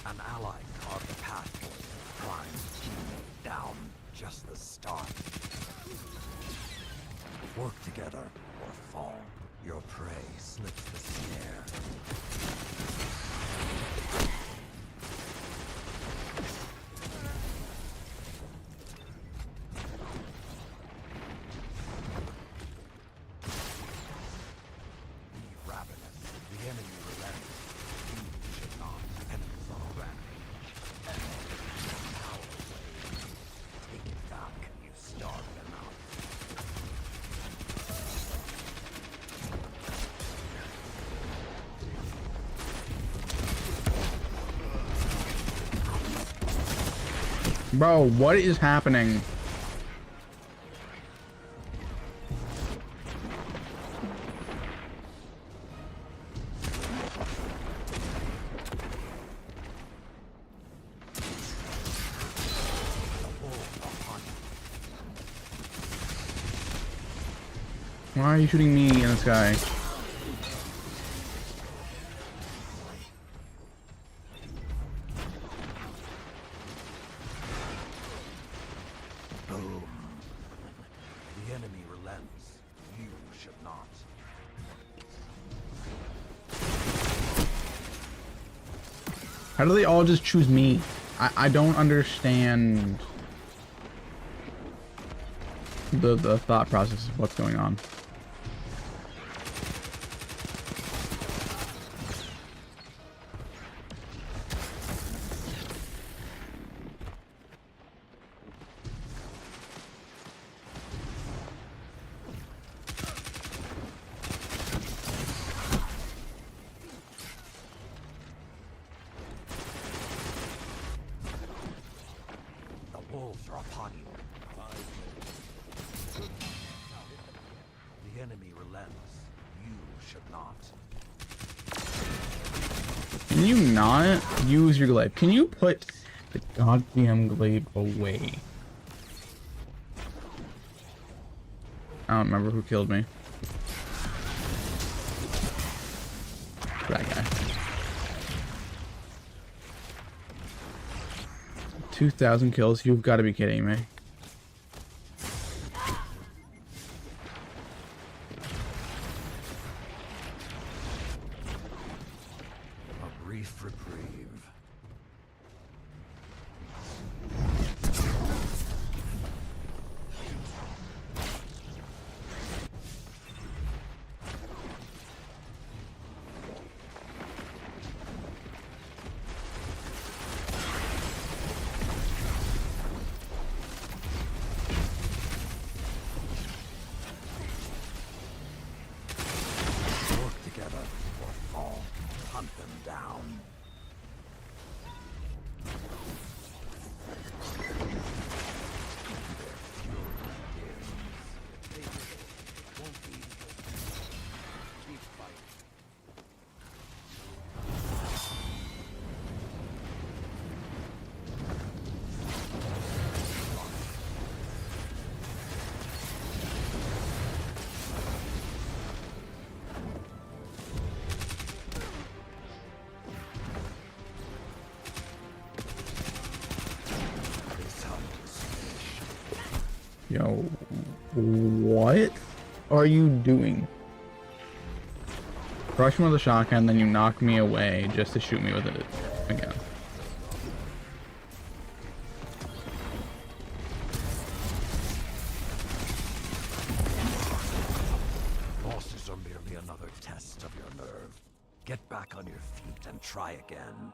An ally carved a path for you. Prime teammate down. Just the start. Work together or fall. Your prey slips the snare. Be ravenous. The enemy Bro, what is happening? Why are you shooting me in the sky? Boom. The enemy relents. You should not. How do they all just choose me? I don't understand the thought process of what's going on. The wolves are upon you. The enemy relents. You should not. Can you not use your glaive? Can you put the goddamn glaive away? I don't remember who killed me. That guy. 2,000 kills? You've got to be kidding me. A brief reprieve. Work together or fall. Hunt them down. Yo, what are you doing? Crush me with a shotgun, then you knock me away just to shoot me with it again. Bosses are merely another test of your nerve. Get back on your feet and try again.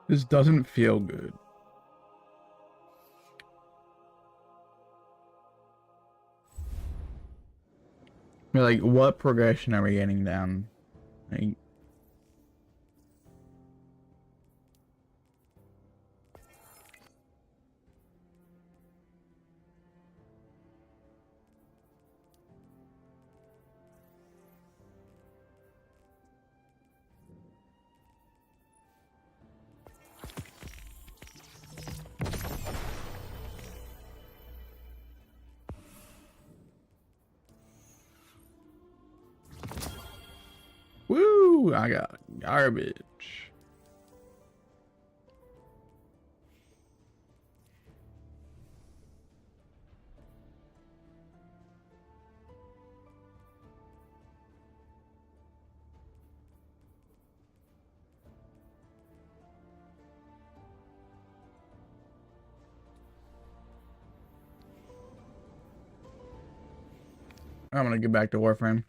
This doesn't feel good. I mean, like, what progression are we getting down? Like, woo! I got garbage. I'm gonna get back to Warframe.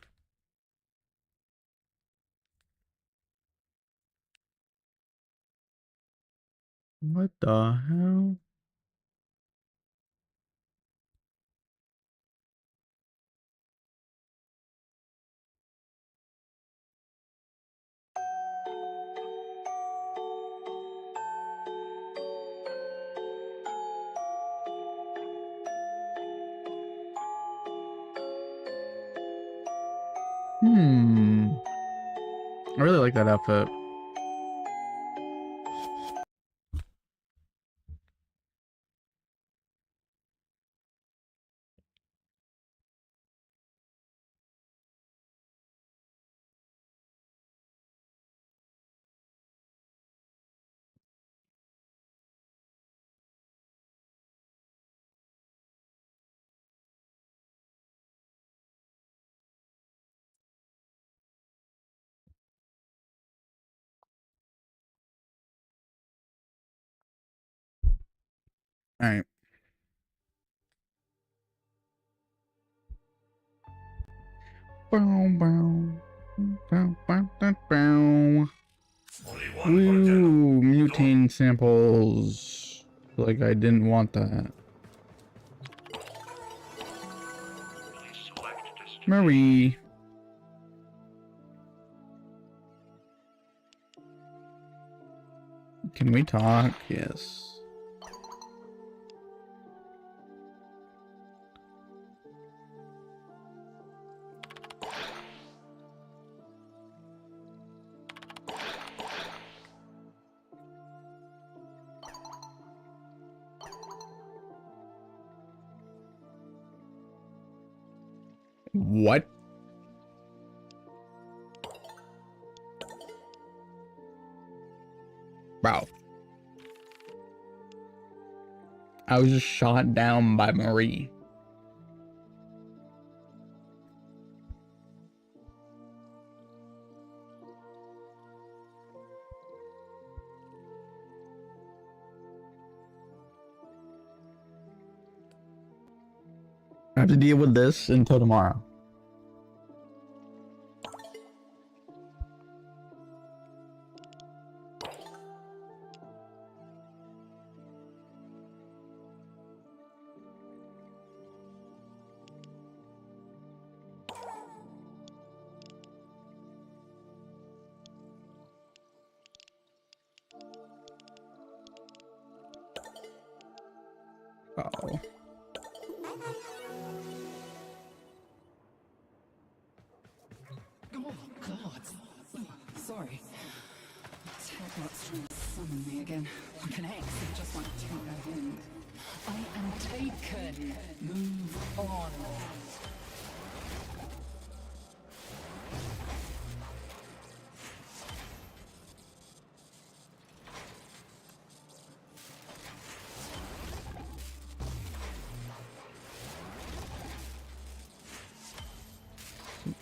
What the hell? Hmm. I really like that outfit. All right. Bow, bow. Bow, bow, bow, bow. Ooh, mutane samples. Like I didn't want that. Marie. Can we talk? Yes. What? Bro. I was just shot down by Marie. I have to deal with this until tomorrow. Oh. Oh, God. Sorry. Technot's trying to summon me again. Connect, I just want to take a hint. I am taken. Move on.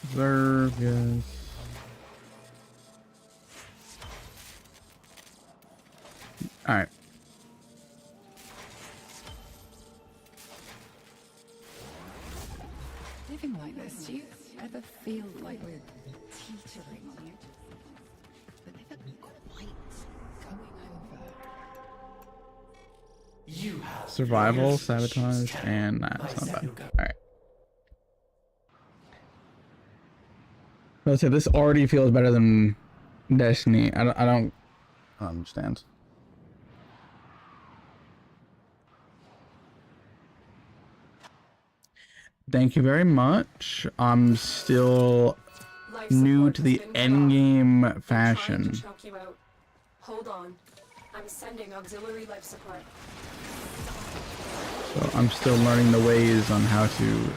Observe, yes. Alright. Living like this, do you ever feel like we're teetering on the edge of something, but never quite going over? You have Survival, sabotage, and that's not bad. Alright. Let's say this already feels better than Destiny. I don't understand. Thank you very much. I'm still new to the endgame fashion. Hold on. I'm sending auxiliary life support. So I'm still learning the ways on how to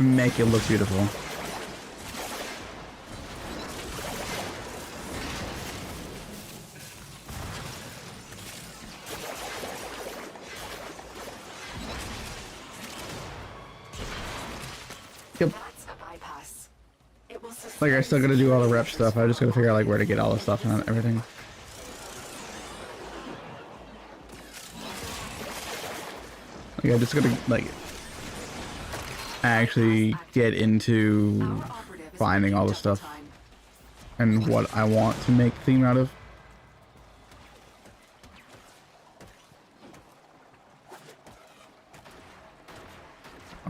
make it look beautiful. Yep. Like I still gotta do all the rep stuff. I just gotta figure out like where to get all the stuff and everything. Like I just gotta like actually get into finding all the stuff and what I want to make theme out of.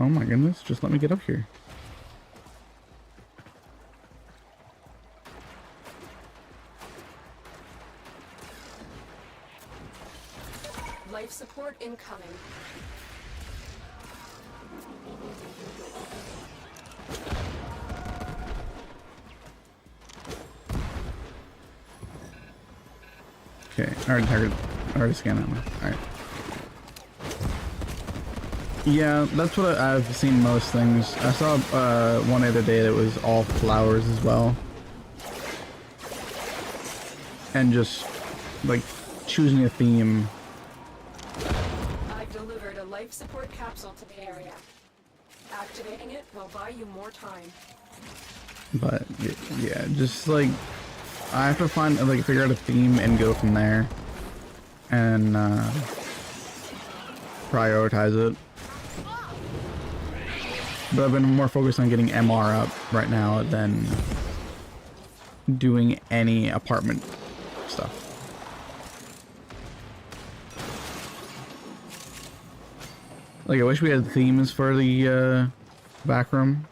Oh my goodness, just let me get up here. Life support incoming. Okay, already scanned that one. Alright. Yeah, that's what I've seen most things. I saw one other day that was all flowers as well. And just, like, choosing a theme. I've delivered a life support capsule to the area. Activating it will buy you more time. But, yeah, just, like, I have to find, like, figure out a theme and go from there. And, prioritize it. But I've been more focused on getting MR up right now than doing any apartment stuff. Like, I wish we had themes for the back room.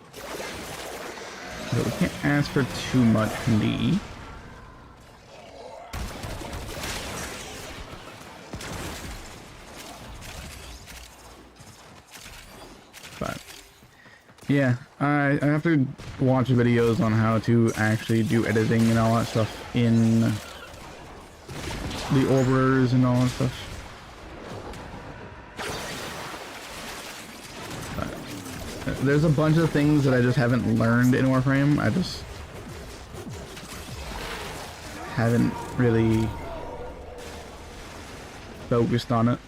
But we can't ask for too much from DE. But yeah, I have to watch videos on how to actually do editing and all that stuff in the orbiters and all that stuff. But there's a bunch of things that I just haven't learned in Warframe. I just haven't really focused on it.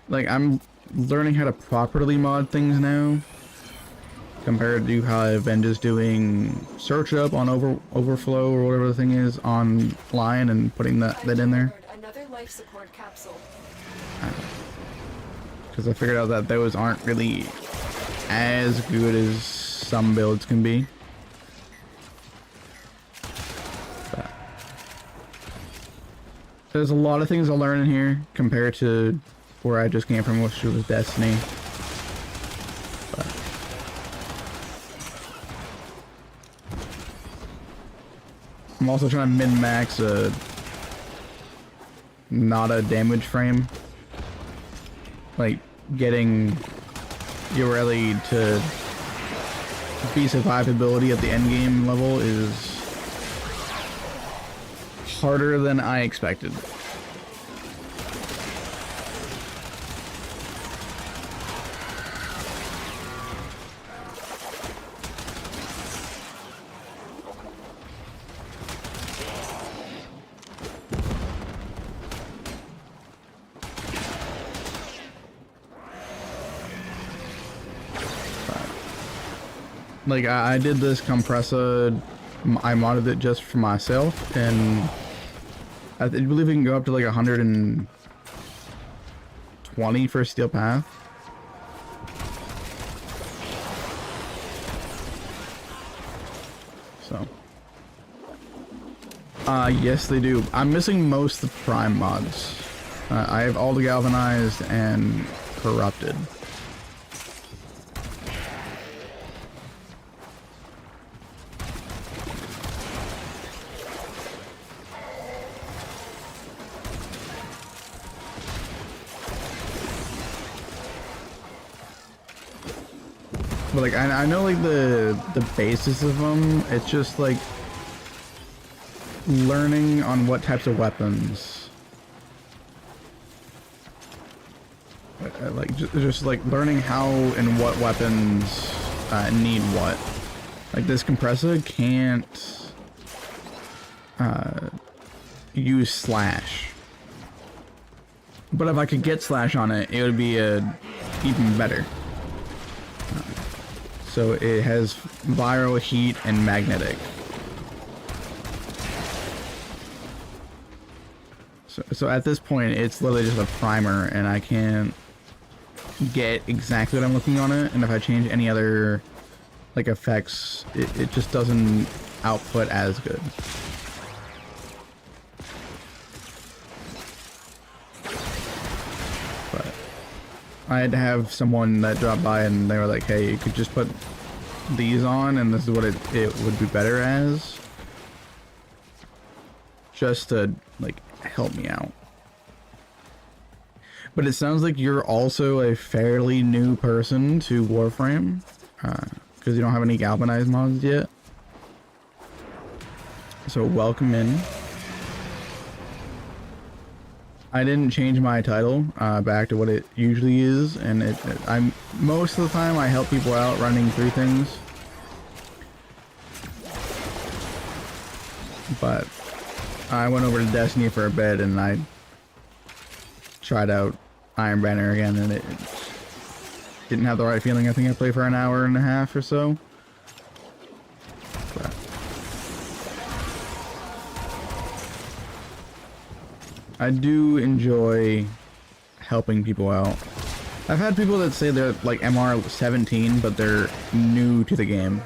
Like, I'm learning how to properly mod things now, compared to how I've been just doing search up on overflow or whatever the thing is online and putting that in there. Another life support capsule. Because I figured out that those aren't really as good as some builds can be. But there's a lot of things to learn in here compared to where I just came from, which was Destiny. But I'm also trying to min-max not a damage frame. Like, getting Ureli to be survivability at the end game level is harder than I expected. Like, I did this compressor, I modded it just for myself, and I believe it can go up to like 120 for Steel Path. So, yes they do. I'm missing most of the Prime mods. I have all the Galvanized and Corrupted. But like, I know like the basis of them. It's just like learning on what types of weapons. Like just like learning how and what weapons need what. Like this compressor can't use slash. But if I could get slash on it, it would be even better. So it has viral, heat, and magnetic. So at this point, it's literally just a primer, and I can't get exactly what I'm looking on it. And if I change any other like effects, it just doesn't output as good. But I had to have someone that dropped by and they were like, hey, you could just put these on and this is what it would be better as. Just to like help me out. But it sounds like you're also a fairly new person to Warframe, because you don't have any galvanized mods yet. So welcome in. I didn't change my title back to what it usually is, and I'm most of the time I help people out running through things. But I went over to Destiny for a bit, and I tried out Iron Banner again, and it didn't have the right feeling. I think I played for an hour and a half or so. But I do enjoy helping people out. I've had people that say they're like MR 17, but they're new to the game.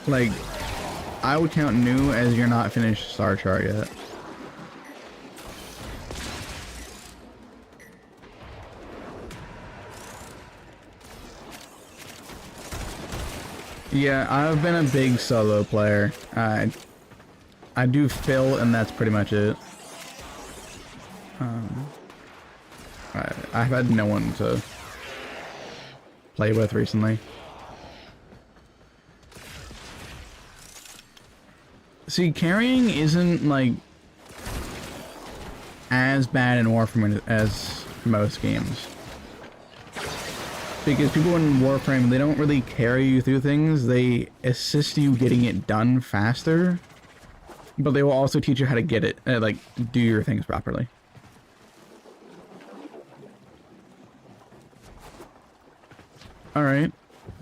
Like, I would count new as you're not finished Star Chart yet. Yeah, I've been a big solo player. I do fill, and that's pretty much it. I've had no one to play with recently. See, carrying isn't like as bad in Warframe as most games. Because people in Warframe, they don't really carry you through things, they assist you getting it done faster. But they will also teach you how to get it, like, do your things properly. Alright.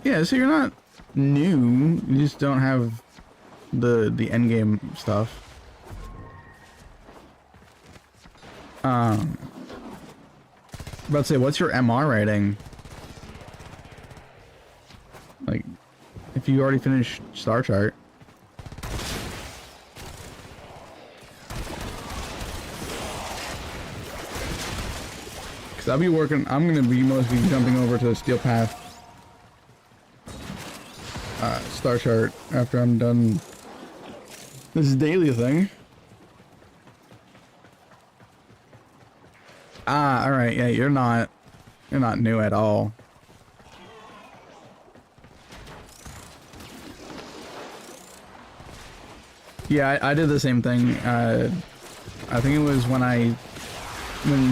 Yeah, so you're not new, you just don't have the end game stuff. About to say, what's your MR rating? Like, if you already finished Star Chart. Cause I'll be working, I'm gonna be mostly jumping over to Steel Path Star Chart after I'm done this daily thing. Ah, alright, yeah, you're not new at all. Yeah, I did the same thing. I think it was when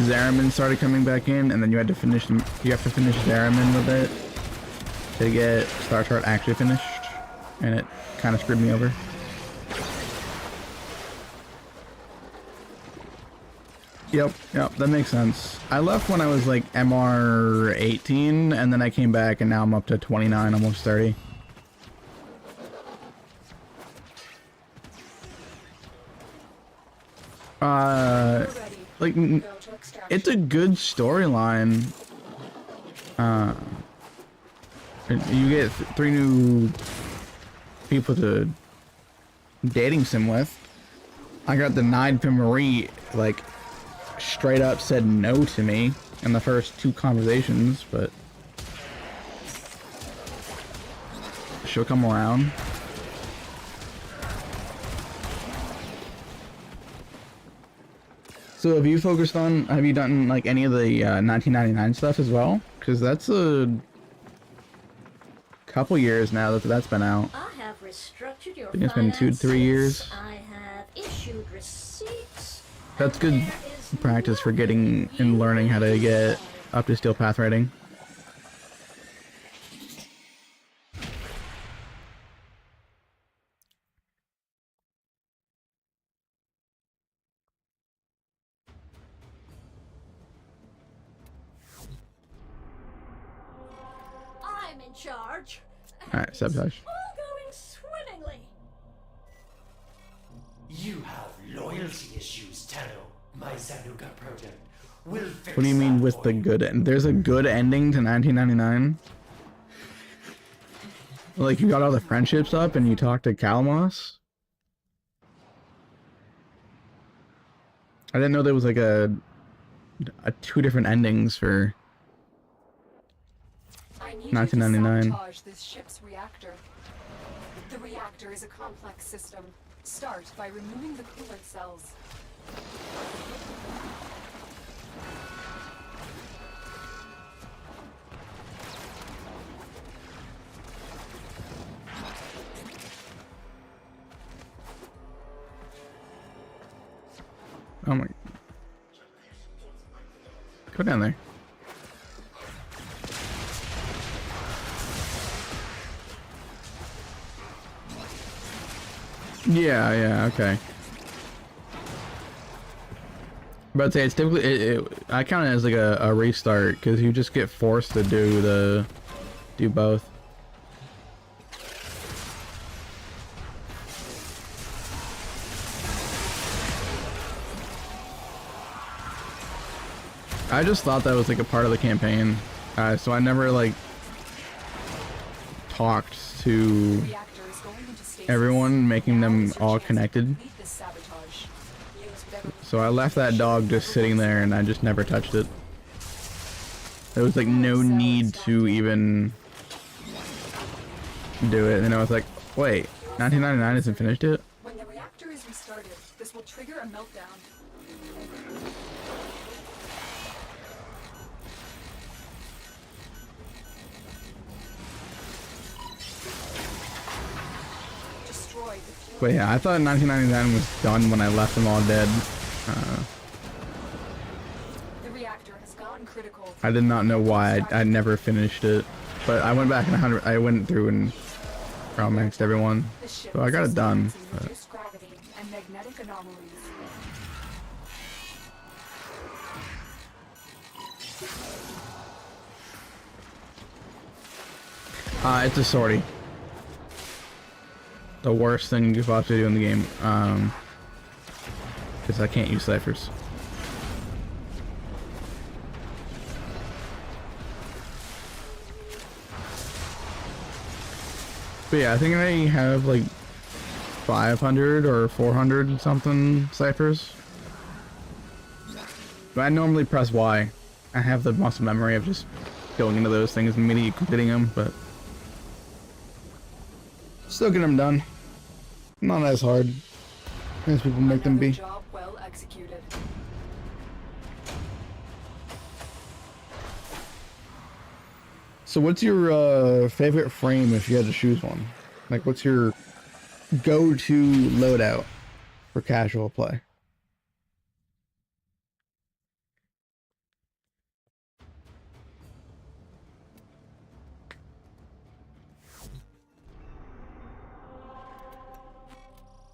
Zariman started coming back in, and then you have to finish Zariman with it to get Star Chart actually finished, and it kind of screwed me over. Yep, that makes sense. I left when I was like MR 18, and then I came back, and now I'm up to 29, almost 30. Like, it's a good storyline. You get 3 new people to dating sim with. I got denied from Marie, like, straight up said no to me in the first 2 conversations, but she'll come around. So have you done like any of the 1999 stuff as well? Because that's a couple years now that that's been out. I have restructured your I think it's been 2 to 3 years. I have issued receipts. That's good practice for getting and learning how to get up to Steel Path rating. I'm in charge. Alright, sabotage. All going swimmingly. You have loyalty issues, Taro. My Zanuka project will fix What do you mean that with for the you. good end? There's a good ending to 1999? Like, you got all the friendships up and you talked to Calamos? I didn't know there was like a 2 different endings for I need 1999. you to sabotage this ship's reactor. The reactor is a complex system. Start by removing the coolant cells. Oh my. Go down there. Yeah, okay. But I'd say it's typically, I count it as like a restart, because you just get forced to do both. I just thought that was like a part of the campaign, so I never like talked to everyone, making them all connected. So I left that dog just sitting there and I just never touched it. There was like no need to even do it, and I was like, wait, 1999 isn't finished yet? When the reactor is restarted, this will trigger a meltdown. But yeah, I thought 1999 was done when I left them all dead. The reactor has gone critical. I did not know why I never finished it, but I went back and I went through and maxed everyone, so I got it done. But. Reduced gravity and magnetic anomalies. It's a sortie. The worst thing you could possibly do in the game, because I can't use ciphers. But yeah, I think I have like 500 or 400 something ciphers. But I normally press Y. I have the muscle memory of just going into those things and immediately completing them, but still get them done. Not as hard as people make them be. Job well executed. So what's your favorite frame if you had to choose one? Like, what's your go-to loadout for casual play?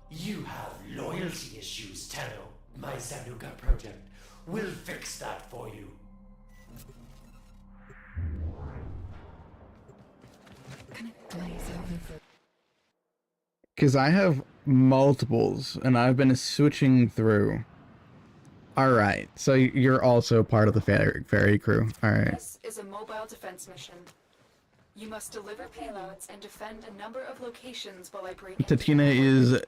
You have loyalty issues, Tano. My Zanuka project will fix that for you. Because I have multiples, and I've been switching through. Alright, so you're also part of the ferry crew. Alright. This is a mobile defense mission. You must deliver payloads and defend a number of locations while I break into Tatina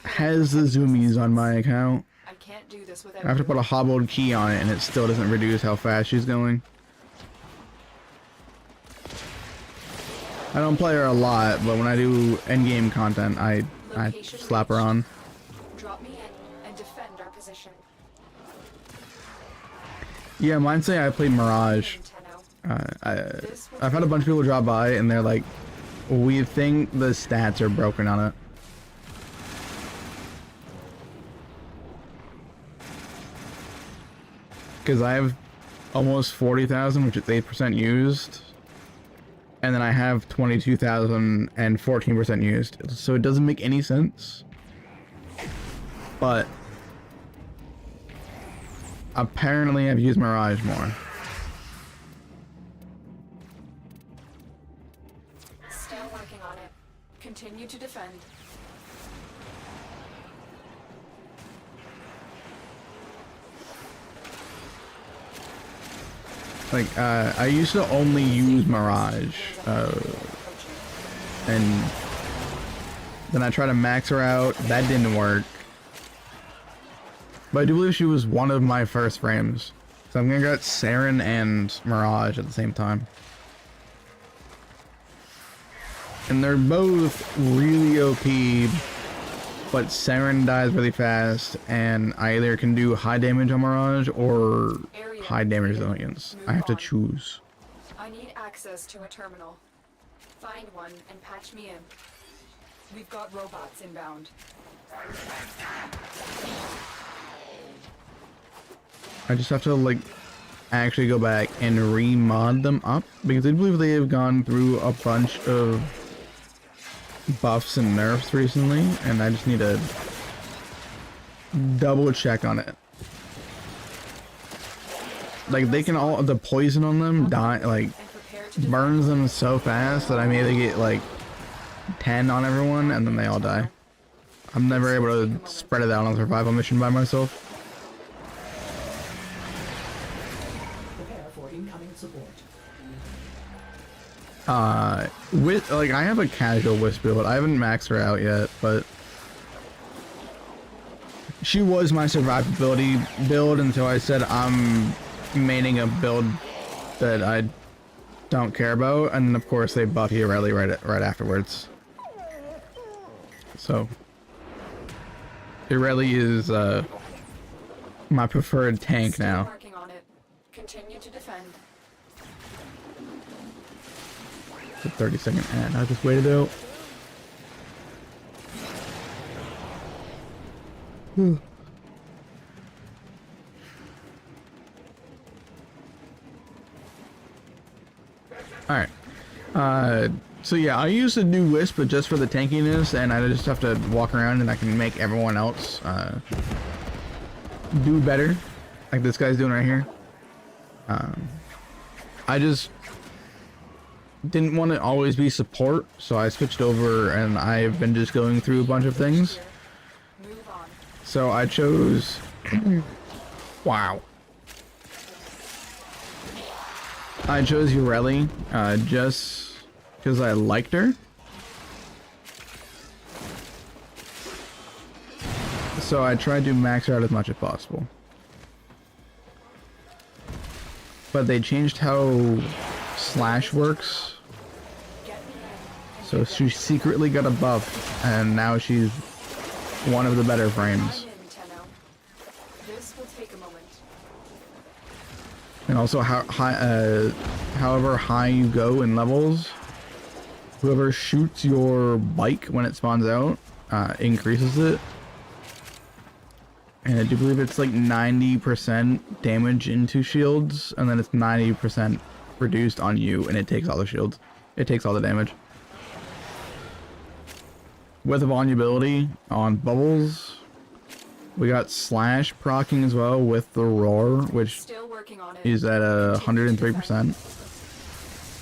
has the zoomies on my account. I can't do this without I have to put a hobbled key on it, and it still doesn't reduce how fast she's going. I don't play her a lot, but when I do endgame content, I slap her on. Drop me in and defend our position. Yeah, mine say I played Mirage. I've had a bunch of people drop by, and they're like, we think the stats are broken on it. Because I have almost 40,000, which is 8% used. And then I have 22,000 and 14% used. So it doesn't make any sense. But apparently I've used Mirage more. Still working on it. Continue to defend. Like, I used to only use Mirage, and then I tried to max her out. That didn't work. But I do believe she was one of my first frames. So I'm gonna get Saren and Mirage at the same time. And they're both really OP, but Siren dies really fast, and I either can do high damage on Mirage or high damage resilience. I have to choose. I need access to a terminal. Find one and patch me in. We've got robots inbound. I just have to like actually go back and remod them up, because I believe they have gone through a bunch of buffs and nerfs recently, and I just need to double check on it. Like they can all, the poison on them die, like burns them so fast that I maybe get like 10 on everyone and then they all die. I'm never able to spread it out on a survival mission by myself. Prepare for incoming support. With like I have a casual Wisp build. I haven't maxed her out yet, but she was my survivability build until I said I'm maining a build that I don't care about, and of course they buff Irelie right afterwards. So Irelie is my preferred tank Still now. working on it. Continue to defend. The 30-second ad. I just waited out. Alright. So yeah, I used to do Wisp, but just for the tankiness, and I just have to walk around and I can make everyone else do better. Like this guy's doing right here. I just didn't want to always be support, so I switched over and I've been just going through a bunch of things. Move on. So I chose wow. I chose Irelie just because I liked her. So I tried to max her out as much as possible. But they changed how Slash works. So she secretly got a buff, and now she's one of the better frames. I'm in, Tenno. This will take a moment. And also, however high you go in levels, whoever shoots your bike when it spawns out increases it. And I do believe it's like 90% damage into shields, and then it's 90% reduced on you, and it takes all the shields. It takes all the damage. With vulnerability on bubbles, we got Slash proccing as well with the Roar, which Still working on it. is at 103%.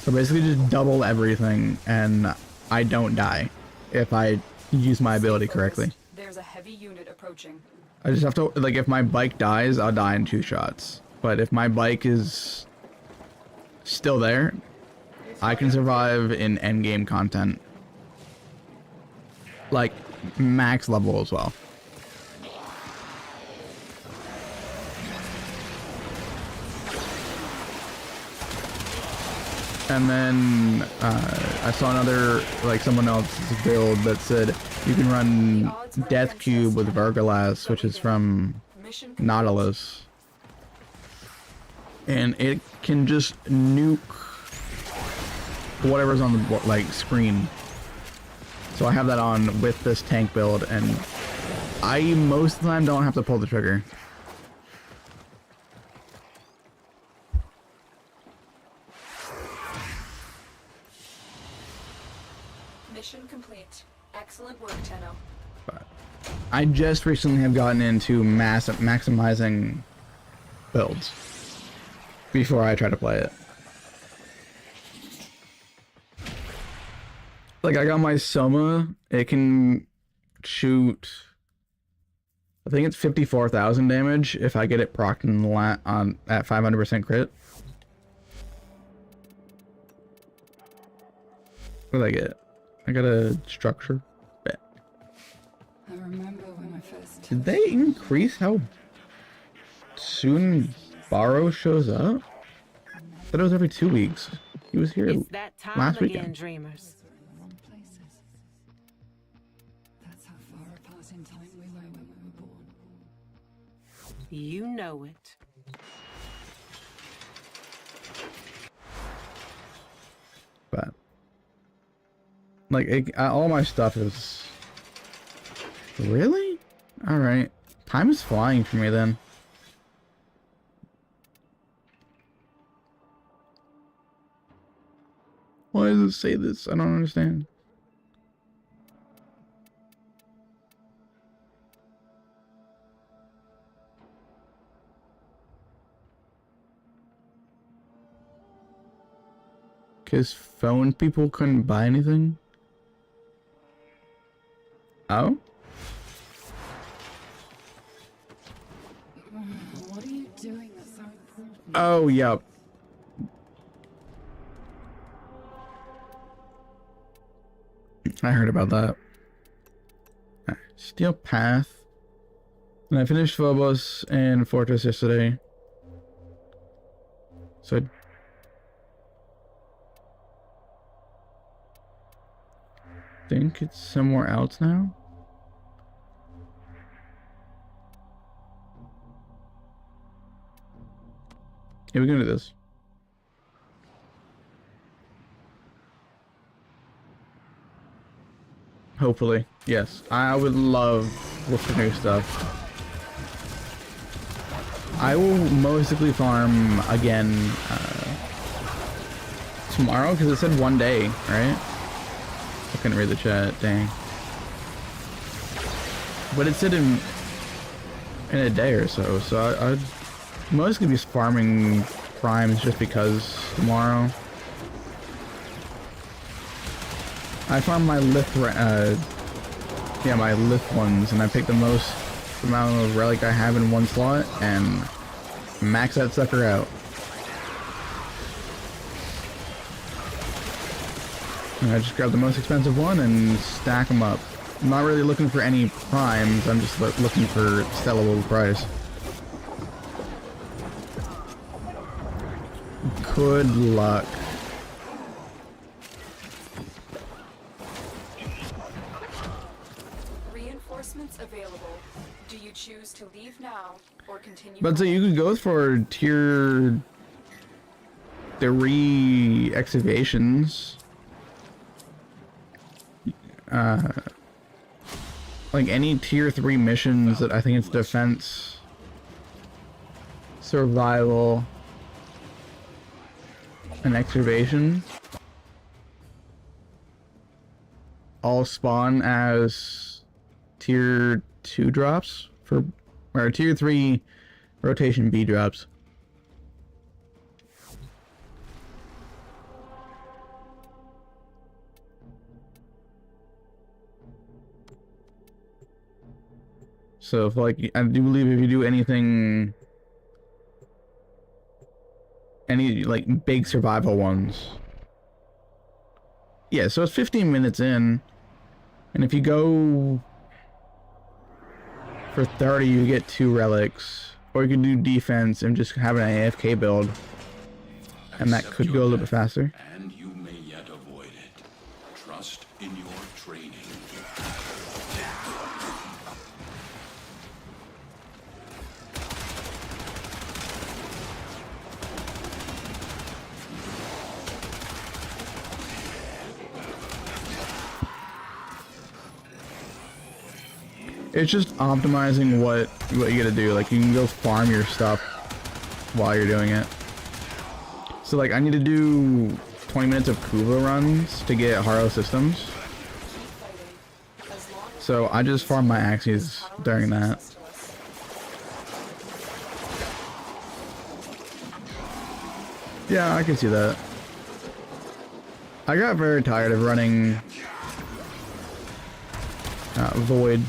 So basically just double everything, and I don't die if I use my ability correctly. There's a heavy unit approaching. I just have to, like, if my bike dies, I'll die in 2 shots. But if my bike is still there, I can survive in endgame content. Like, max level as well. And then I saw another, like, someone else's build that said you can run Death Cube with Vergalas, which is from Nautilus. And it can just nuke whatever's on the, like, screen. So I have that on with this tank build, and I most of the time don't have to pull the trigger. Mission complete. Excellent work, Tenno. But I just recently have gotten into maximizing builds before I try to play it. Like, I got my Soma. It can shoot, I think it's 54,000 damage if I get it procced in the at 500% crit. What did I get? I got a structure. Bet. I remember when I first. Did they increase how soon Barrow shows up? I thought it was every 2 weeks. He was here It's that time last again, weekend. dreamers. that in time we were when we were born. You know it. But like all my stuff is really all right. Time is flying for me then. Why does it say this? I don't understand. Because phone people couldn't buy anything? Oh? What are you doing that's so important? Oh, yep. I heard about that. Steel Path. And I finished Phobos and Fortress yesterday. So I think it's somewhere else now. Yeah, we're gonna do this. Hopefully, yes. I would love with the new stuff. I will mostly farm again tomorrow because it said one day, right? I couldn't read the chat, dang. But it said in a day or so, so I'd mostly be farming primes just because tomorrow. I farmed my lith, my lith ones, and I picked the most amount of relic I have in one slot, and max that sucker out. And I just grab the most expensive one and stack them up. I'm not really looking for any primes, I'm just looking for sellable price. Good luck. Reinforcements available. Do you choose to leave now or continue? But so you could go for tier 3 excavations. Like any tier 3 missions that I think it's defense, survival, and excavation all spawn as tier 2 drops for, or tier 3 rotation B drops. So if like, I do believe if you do anything, any like big survival ones. Yeah, so it's 15 minutes in, and if you go for 30, you get 2 relics, or you can do defense and just have an AFK build, and that could go a little bit faster. And you may yet avoid it. Trust in your training. It's just optimizing what you gotta do. Like, you can go farm your stuff while you're doing it. So like, I need to do 20 minutes of Kuva runs to get Haro systems. So I just farm my axes during that. Yeah, I can see that. I got very tired of running Void.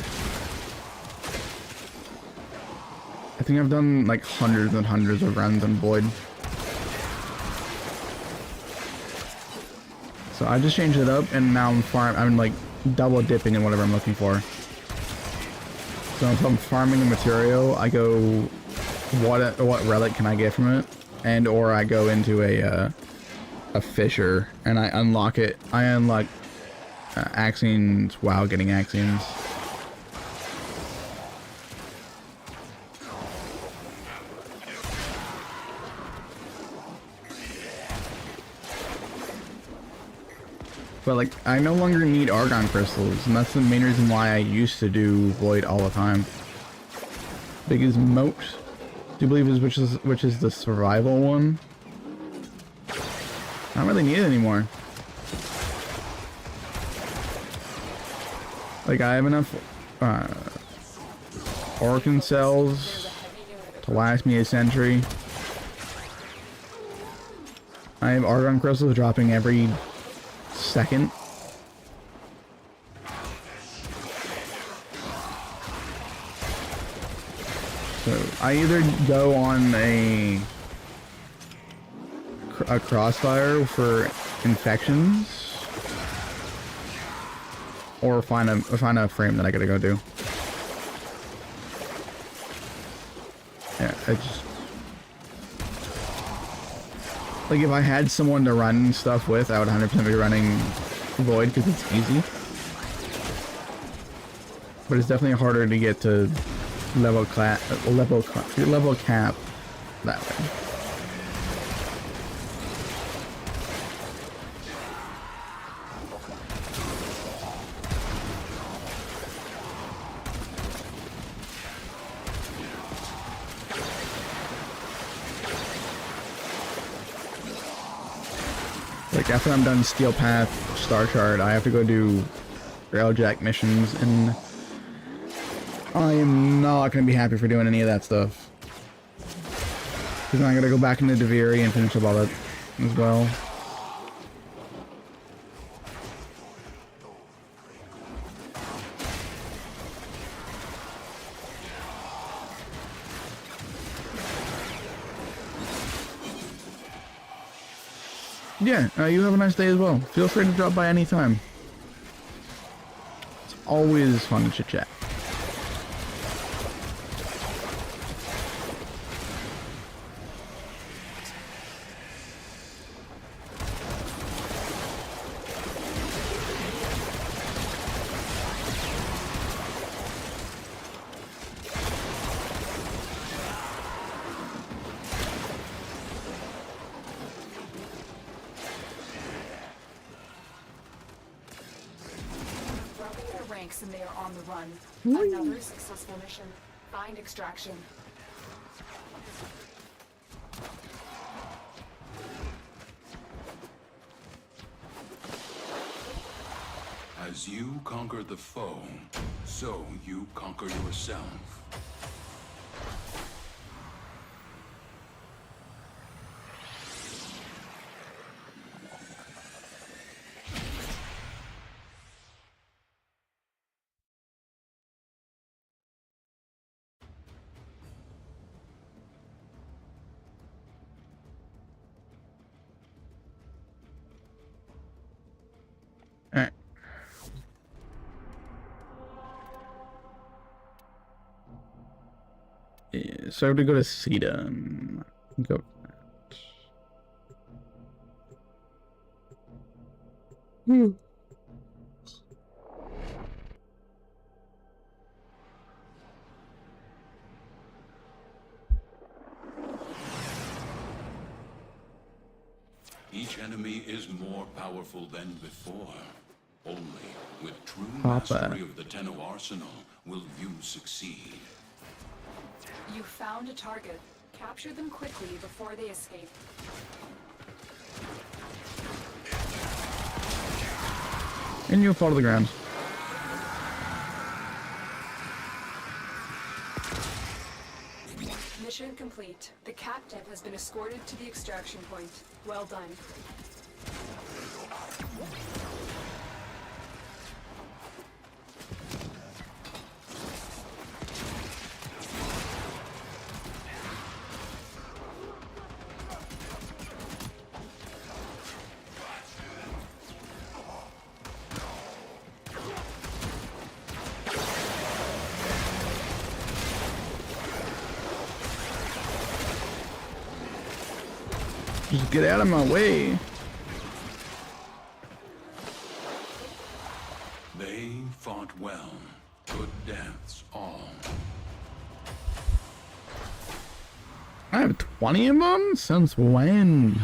I think I've done like hundreds and hundreds of runs on Void. So I just changed it up, and now I'm like double dipping in whatever I'm looking for. So if I'm farming a material, I go what relic can I get from it, and or I go into a fisher and I unlock it. I unlock Axines while getting Axines. But like, I no longer need Argon crystals, and that's the main reason why I used to do Void all the time. Biggest moat, do you believe is which is the survival one? I don't really need it anymore. Like, I have enough Orcan cells to last me a century. I have Argon crystals dropping every second. So I either go on a crossfire for infections, or find a frame that I gotta go do. Yeah, I just like, if I had someone to run stuff with, I would 100% be running Void because it's easy. But it's definitely harder to get to level cap that way. Like, after I'm done Steel Path, Star Chart, I have to go do Railjack missions, and I am not going to be happy for doing any of that stuff. Because then I got to go back into Deviri and finish up all that as well. Yeah, you have a nice day as well. Feel free to drop by anytime. It's always fun to chit-chat. And they are on the run. Another successful mission. Find extraction. As you conquer the foe, so you conquer yourself. Alright. Yeah, so I have to go to Sita and go. Each enemy is more powerful than before. Only with true Papa. mastery of the Tenno arsenal will you succeed. You found a target. Capture them quickly before they escape. And you'll fall to the ground. Mission complete. The captive has been escorted to the extraction point. Well done. Just get out of my way. They fought well. Good deaths all. I have 20 of them? Since when?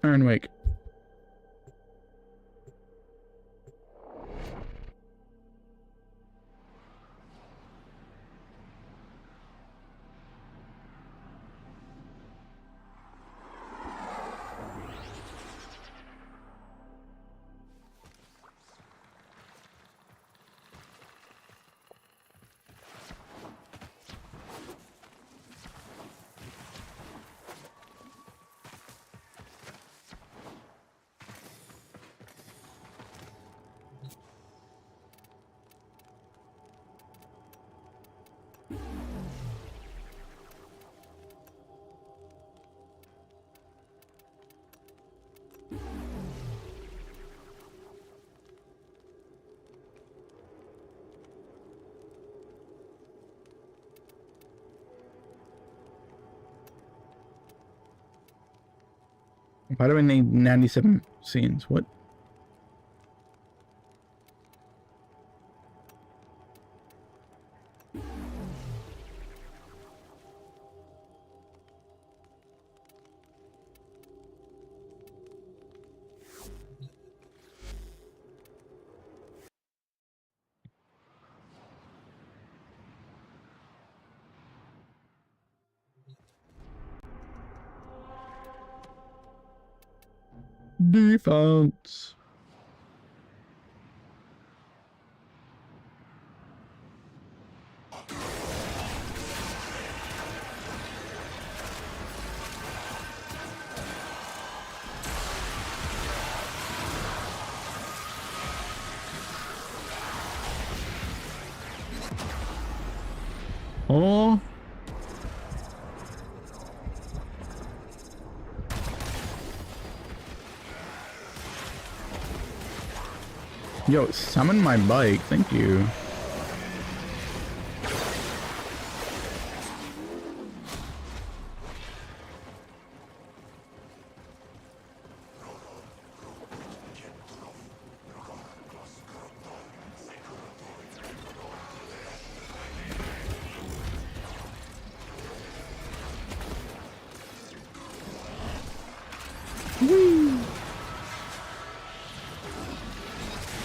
Iron Wake. Why do I need 97 scenes? What? Defense. Oh. Yo, summon my bike, thank you.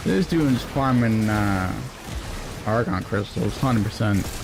This dude's farming Argon crystals, 100%.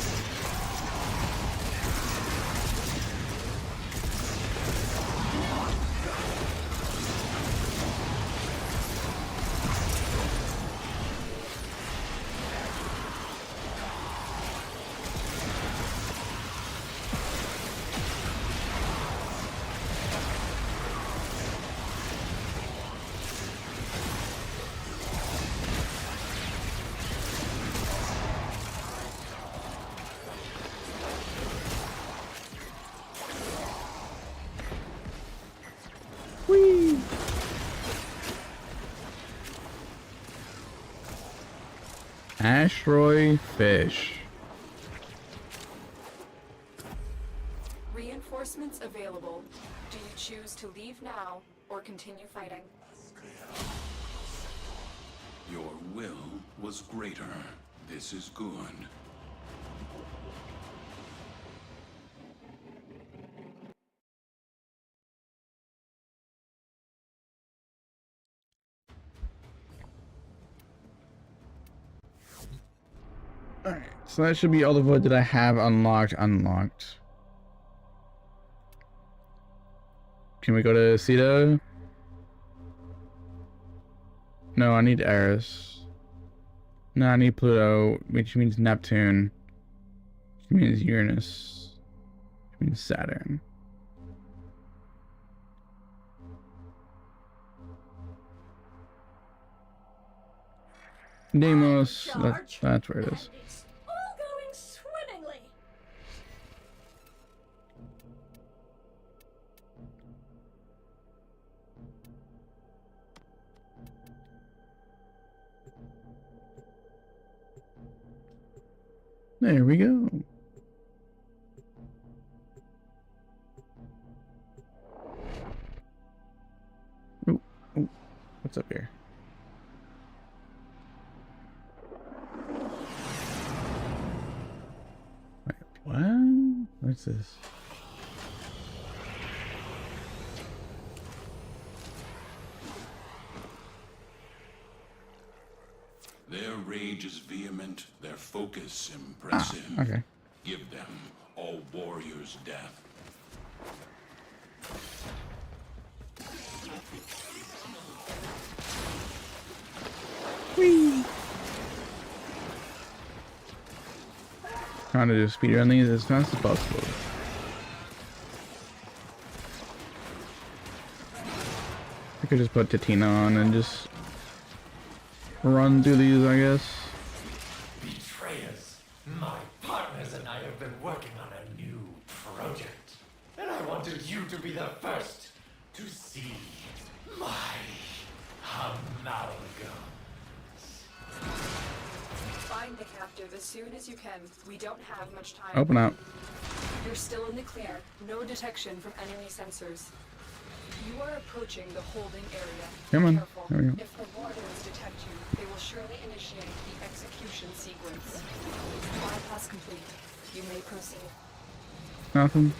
Asteroid fish. Reinforcements available. Do you choose to leave now or continue fighting? Your will was greater. This is good. Alright, so that should be all the void that I have unlocked. Can we go to Cedo? No, I need Eris. No, I need Pluto, which means Neptune. Which means Uranus. Which means Saturn. Deimos, that's where it is. It's all going swimmingly. There we go. Oh, what's up here? Wait, what? What's this? Their rage is vehement, their focus impressive. Okay. Give them a warrior's death. Whee! Trying to do speedrun these as fast as possible. I could just put Tatina on and just run through these, I guess. Betrayers! My partners and I have been working on a new project. And I wanted you to be the first to see my amalgam. Find the captive as soon as you can. We don't have much time. Open up. You're still in the clear. No detection from enemy sensors. You are approaching the holding area. Come on. Careful. There we go. If the wardens detect you, they will surely initiate the execution sequence. Bypass complete. You may proceed. Nothing.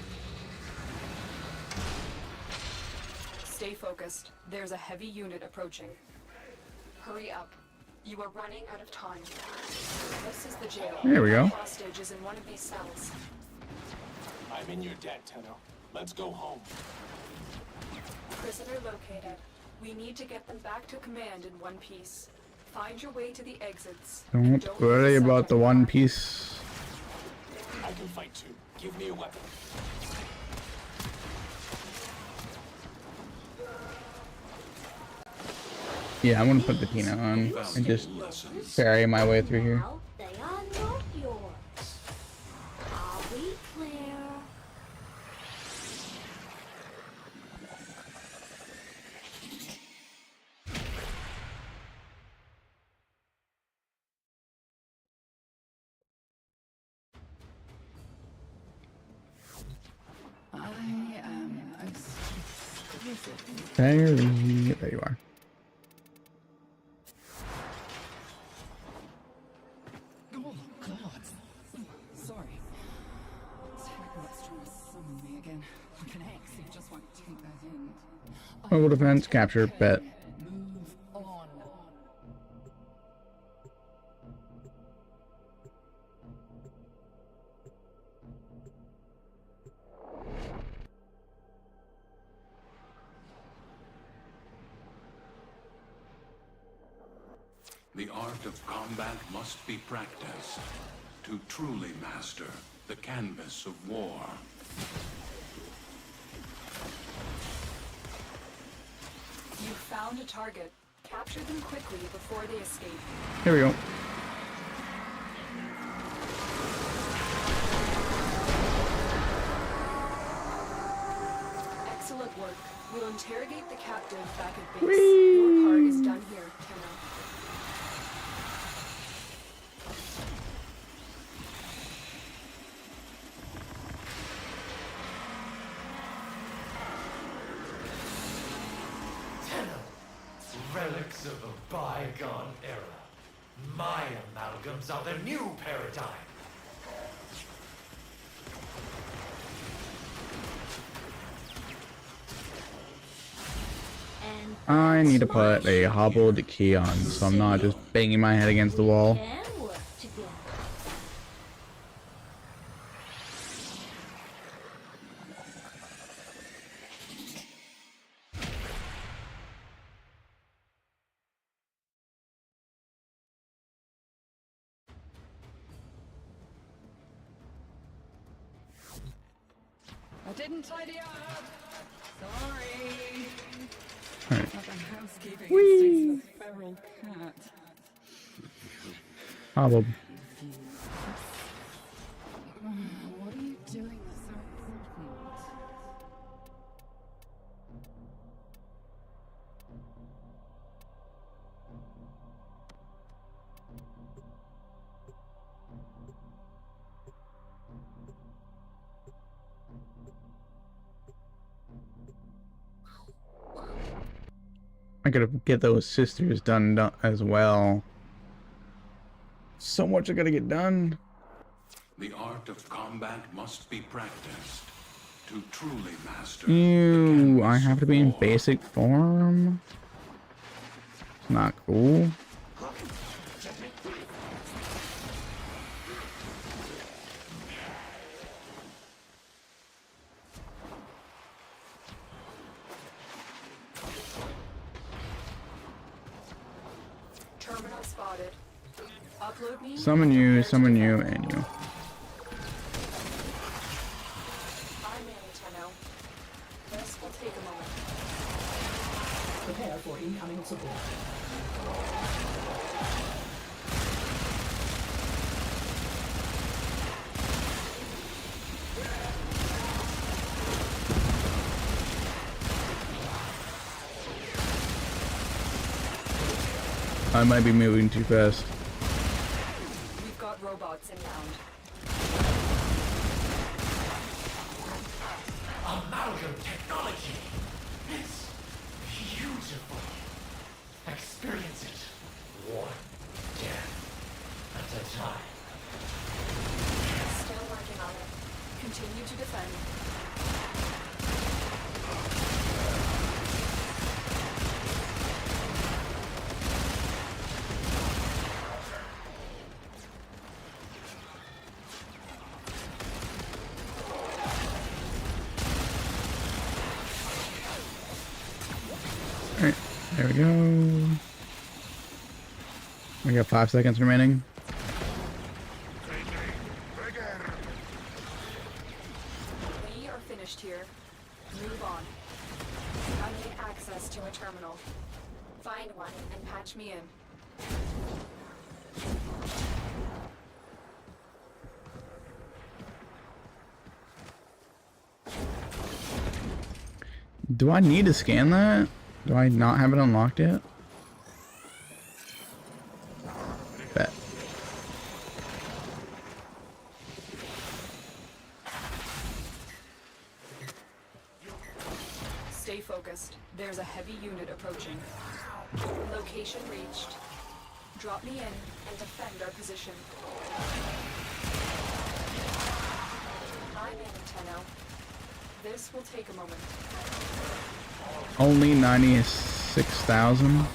Stay focused. There's a heavy unit approaching. Hurry up. You are running out of time. This is the jail. There we go. The hostage is in one of these cells. I'm in your debt, Tenno. Let's go home. Prisoner located. We need to get them back to command in one piece. Find your way to the exits. and Don't lose worry sight about of the your One mark. Piece. I can fight too. Give me a weapon. Yeah, I'm gonna put Tatina on and just ferry my way through here. Now they are not yours. Are we clear? I am exquisitely There you are. Oh, God. Sorry. Technot's trying to summon me again. Like an ex who just won't take that hint. Mobile defense, capture, bet. Move on. The art of combat must be practiced to truly master the canvas of war. You found a target. Capture them quickly before they escape. Here we go. Excellent work. We'll interrogate the captive back at base. Whee! Your part is done here, Tenno. Tenno, relics of a bygone era. My amalgams are the new paradigm. And I need to that's why put a hobbled key on so I'm not just banging my head against the wall. we can work together. I didn't tidy up. Sorry. Alright. Not the housekeeping instincts of a feral cat. Hobbled. What are you doing that's so important? I gotta get those sisters done as well. So much I gotta get done. The art of combat must be practiced to truly master Ew, the I canvas have to of be in war. basic form. It's not cool. Terminal spotted. Upload me. Summon you, and you. I'm Antenno. This will take a moment. Prepare for incoming support. I might be moving too fast. We've got robots inbound. Amalgam technology. It's beautiful. Experience it. One death at a time. Still working on it. Continue to defend. Alright, there we go. We got 5 seconds remaining. We are finished here. Move on. I need access to a terminal. Find one and patch me in. Do I need to scan that? Do I not have it unlocked yet? Bet. Stay focused. There's a heavy unit approaching. Location reached. Drop me in and defend our position. I'm Antenno. This will take a moment. Only 96,000.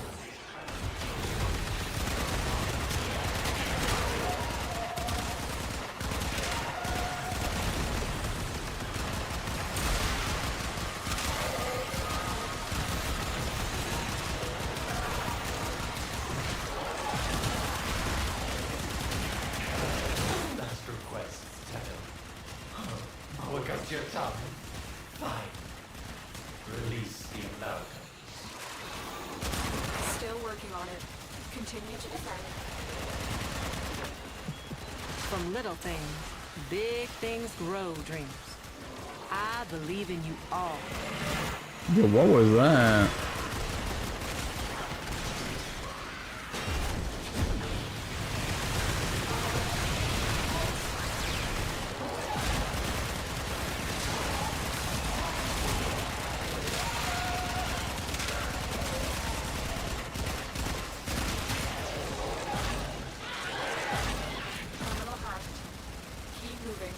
Last request, Tenno. Work out your tongue. Fine. Release the amalgam. Still working on it. Continue to defend. From little things, big things grow, dreams. I believe in you all. Yo, what was that? Terminal hacked. Keep moving.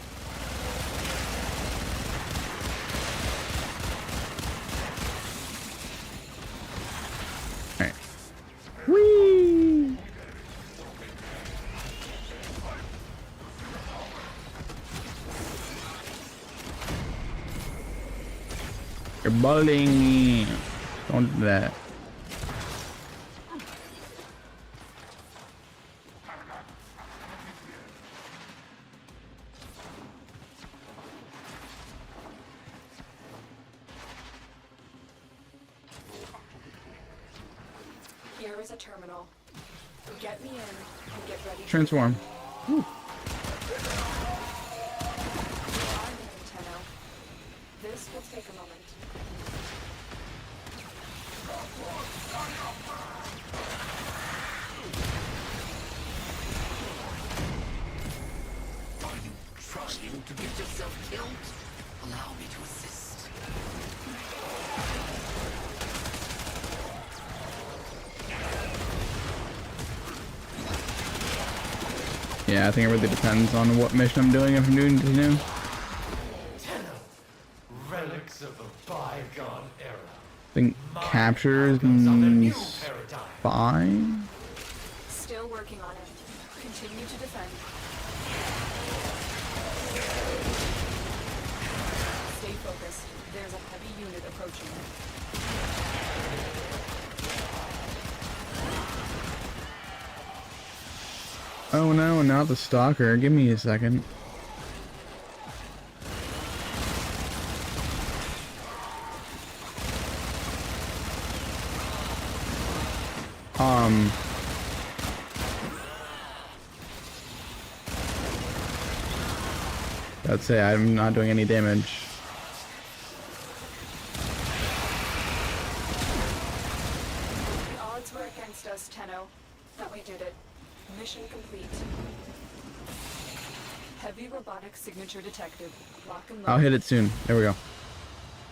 Alright. Whee! You're bullying me. Don't do that. Here is a terminal. Get me in and get ready. Transform. Whew. I'm Antenno. This will take a moment. Trying to get yourself killed? Allow me to assist. Yeah, I think it really depends on what mission I'm doing. If I'm doing, you know. Tenno. Relics of a bygone era. I think capture Amalgams of the new is paradigm. fine. Still working working on it. Continue to defend. Stay focused. There's a heavy unit approaching. Oh no, not the stalker. Give me a second. That's it. I'm not doing any damage. The odds were against us, Tenno, but we did it. Mission complete. Heavy robotic signature detected. Lock and load. I'll hit it soon. There we go.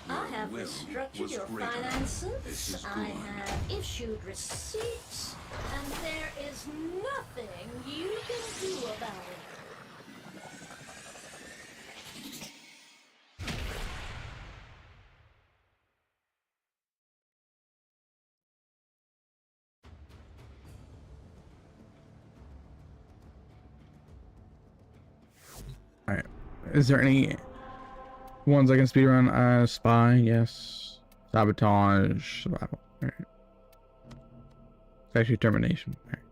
I have will restructured was your greater. This finances. is I good. have issued receipts, and there is nothing you can do about it. Alright. Is there any ones I can speedrun? Spy, yes. Sabotage, survival. Alright. It's actually termination. Alright.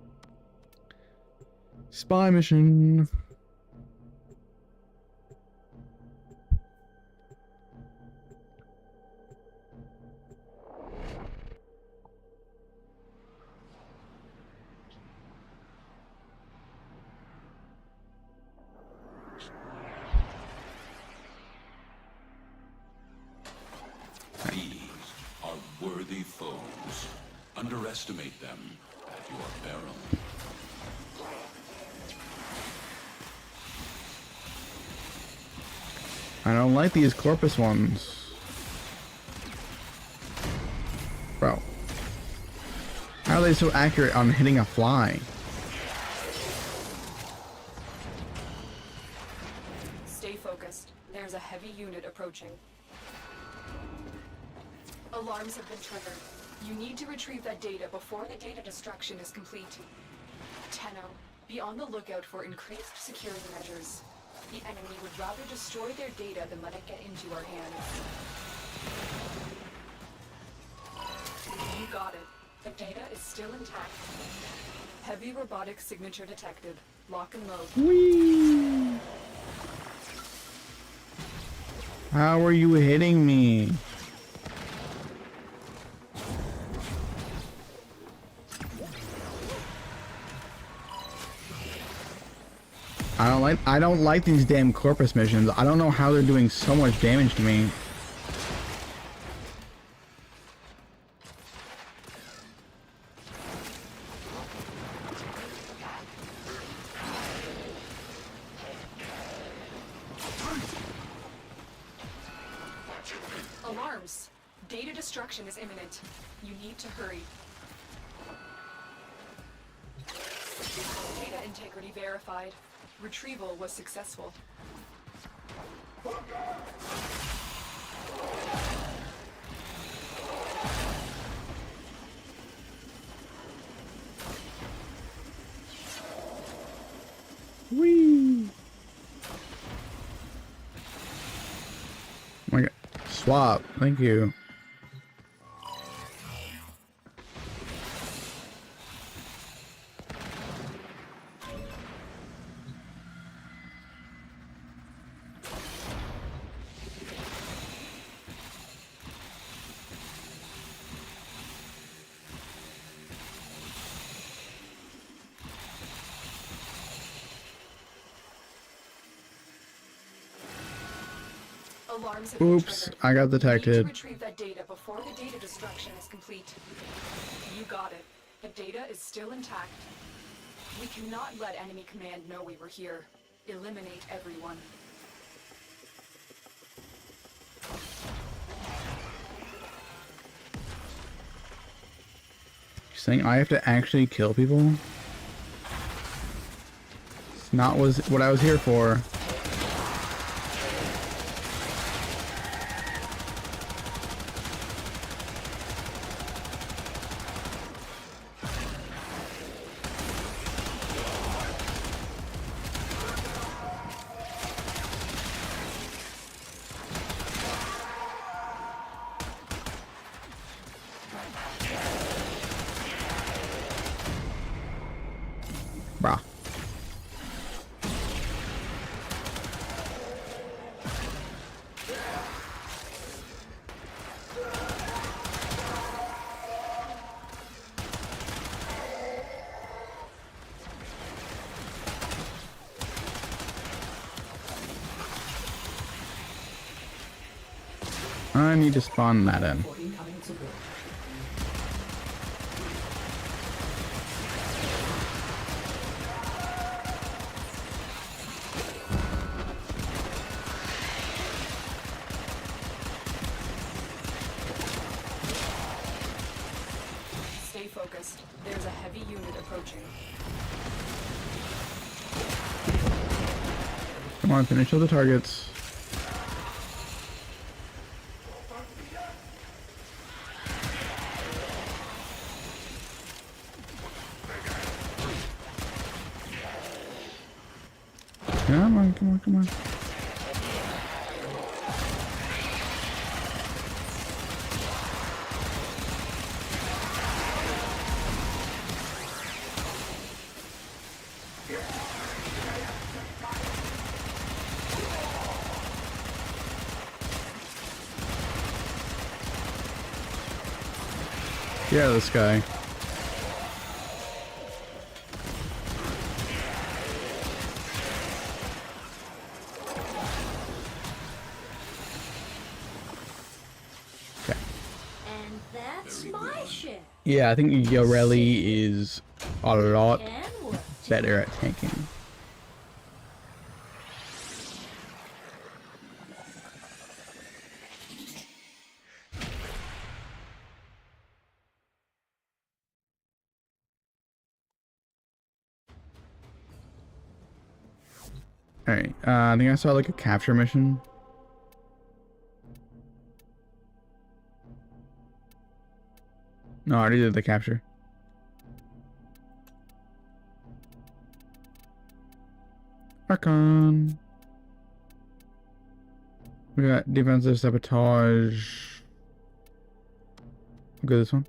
Spy mission. These are worthy foes. Underestimate them at your peril. I don't like these corpus ones. Bro. How are they so accurate on hitting a fly? Stay focused. There's a heavy unit approaching. Alarms have been triggered. You need to retrieve that data before the data destruction is complete. Tenno, be on the lookout for increased security measures. The enemy would rather destroy their data than let it get into our hands. You got it. The data is still intact. Heavy robotic signature detected. Lock and load. Whee! How are you hitting me? I don't like these damn corpus missions. I don't know how they're doing so much damage to me. Alarms. Data destruction is imminent. You need to hurry. Data integrity verified. Retrieval was successful. Whee! Oh my god. Swap. Thank you. Alarms have been Oops, triggered. I got You need detected. to retrieve that data before the data destruction is complete. You got it. The data is still intact. We cannot let enemy command know we were here. Eliminate everyone. You're saying I have to actually kill people? It's not what I was here for. Bruh. I need to spawn that in. Stay focused. There's a heavy unit approaching. Come on, finish all the targets. Come on, come on, come on. Get out of the sky. And that's my share. Yeah, I think Yoreli is a lot Can work. better at tanking. Alright, I think I saw like a capture mission. No, I already did the capture. Archon. We got defensive sabotage. Look at this one.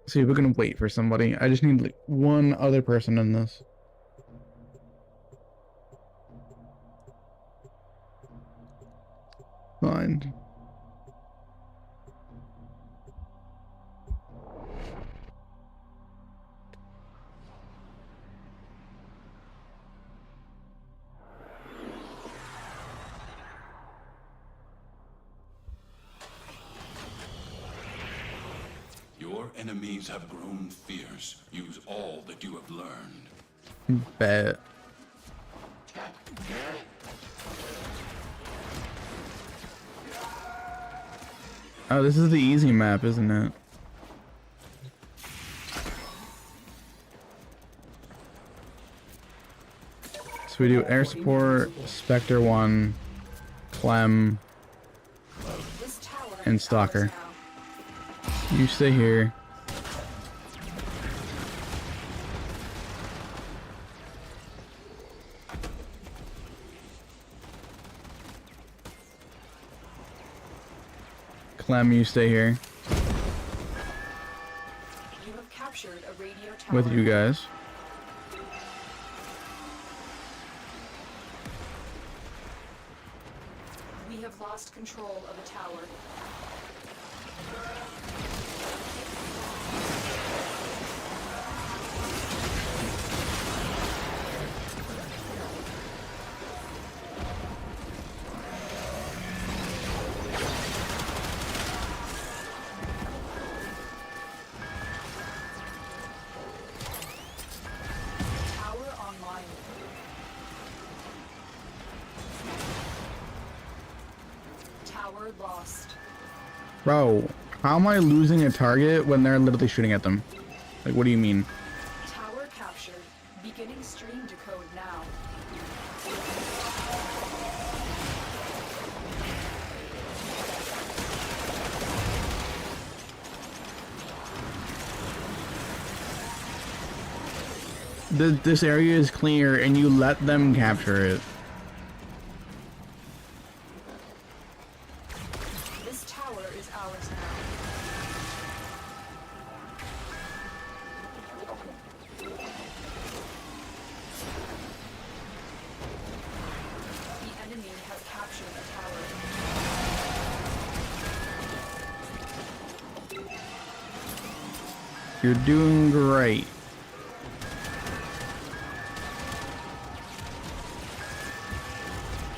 See, we're gonna wait for somebody. I just need like one other person in this. Fine. Your enemies have grown fierce. Use all that you have learned. Bet. Oh, this is the easy map, isn't it? So we do air support, Spectre 1, Clem, This tower and Stalker. You stay here. Clem, you stay here You have captured a radio tower. with you guys. We have lost control of a tower. Tower online. Tower lost. Bro, how am I losing a target when they're literally shooting at them? Like, what do you mean? Tower captured. Beginning stream decode now. This area is clear and you let them capture it. This tower is ours now. You're doing great.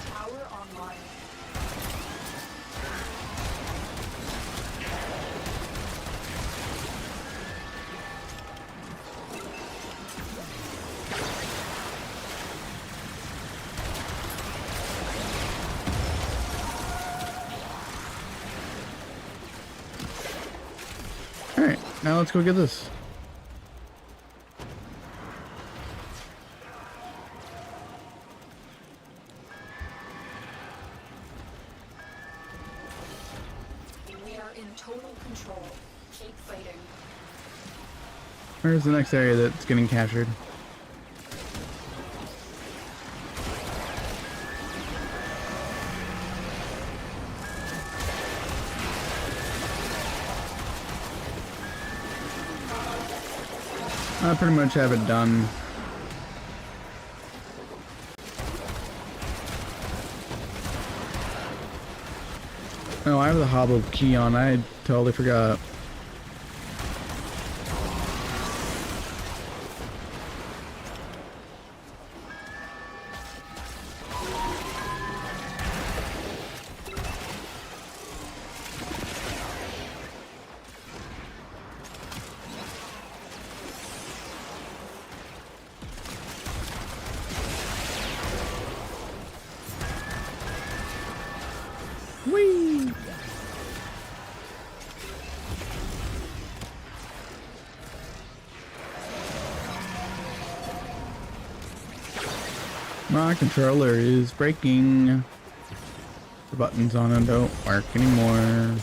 Tower online. Alright, now let's go get this. We are in total control. Keep fighting. Where's the next area that's getting captured? I pretty much have it done. Oh, I have the hobble key on. I totally forgot. Whee! My controller is breaking. The buttons on it don't work anymore.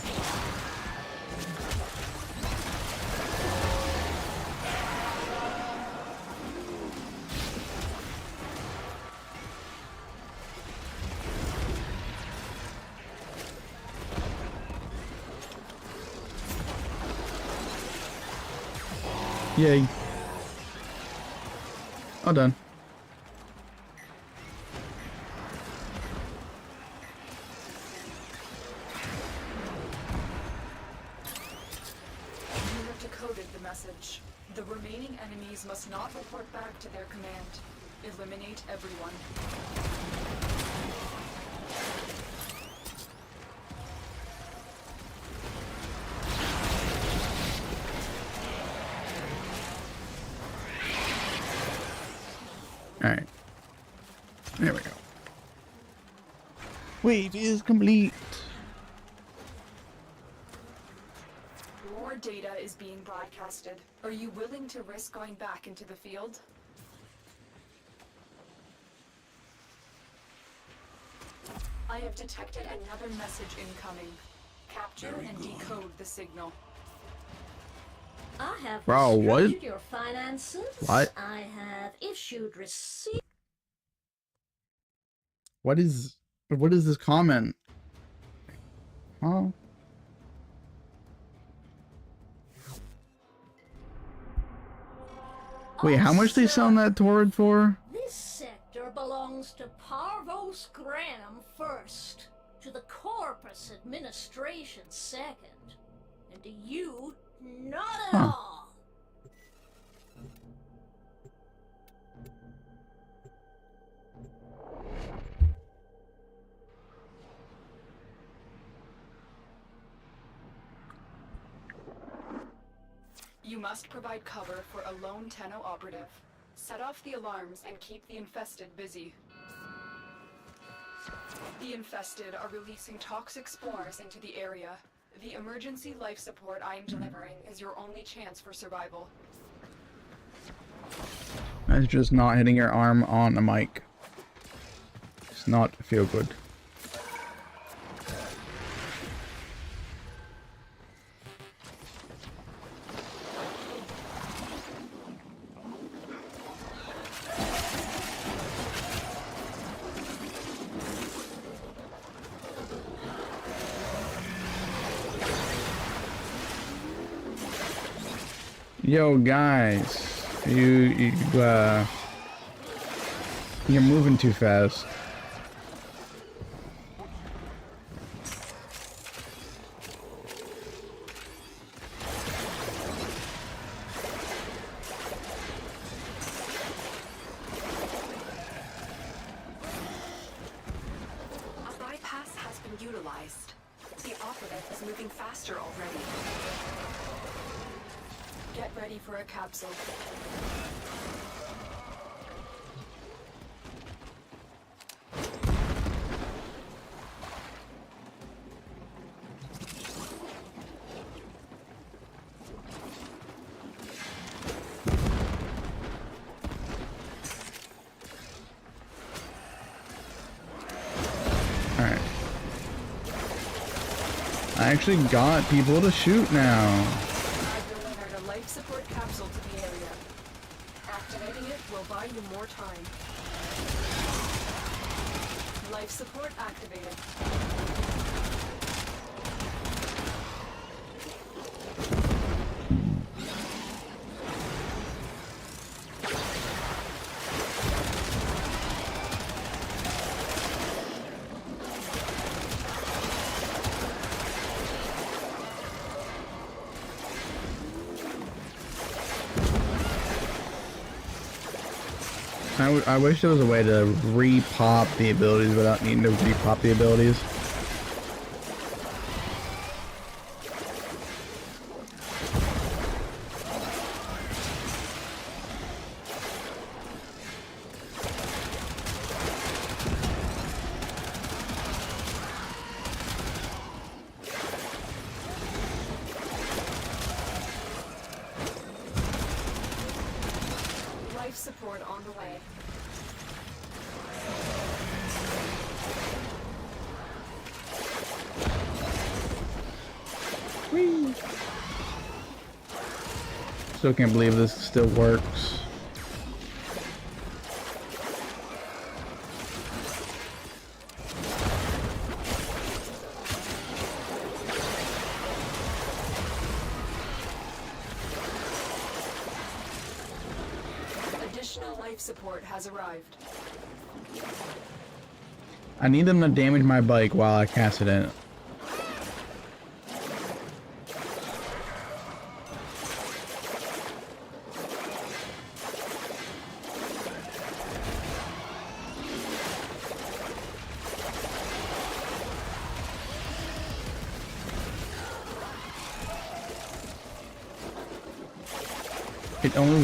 Yay. All done. You have decoded the message. The remaining enemies must not report back to their command. Eliminate everyone. Alright. There we go. Wave is complete. More data is being broadcasted. Are you willing to risk going back into the field? I have detected another message incoming. Capture Very and good. decode the signal. I have Bro, what? restricted your finances. What? I have issued receipts. What is this comment? Huh? Wait, how much they selling that Torrid for? This sector belongs to Parvos Graham first, to the Corpus Administration second, and to you, not at Huh. all. You must provide cover for a lone Tenno operative. Set off the alarms and keep the infested busy. The infested are releasing toxic spores into the area. The emergency life support I am delivering is your only chance for survival. That's just not hitting your arm on a mic. It's not feel good. Yo, guys, you're moving too fast. moving faster already. Get ready for a capsule. Alright. I actually got people to shoot now. I've delivered a life support capsule to the area. Activating it will buy you more time. Life support activated. I wish there was a way to re-pop the abilities without needing to re-pop the abilities. Life support on the way. Still can't believe this still works. Additional life support has arrived. I need them to damage my bike while I cast it in. It only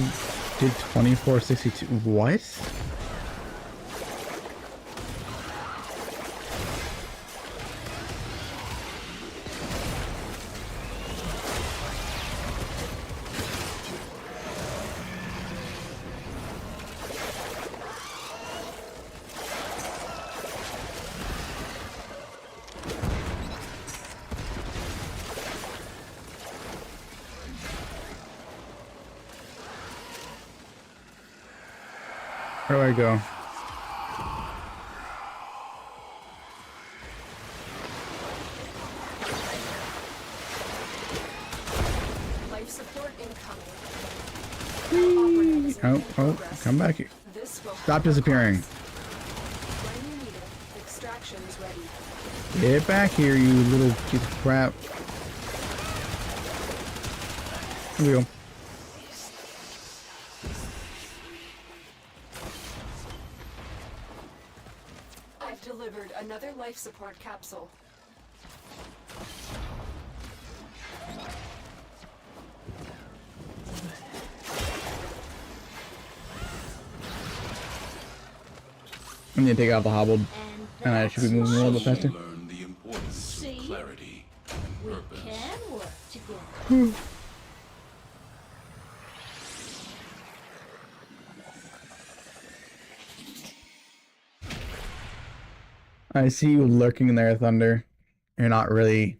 did 2462. What? Where do I go? Life support incoming. Oh, come back here. This will Stop disappearing. when you need it. Extraction is ready. Get back here, you little piece of crap. Here we go. I've delivered another life support capsule. I need to take out the hobbled, and I should be moving a little bit faster. Learn the importance of clarity and purpose. Can work together. I see you lurking in there, Thunder. You're not really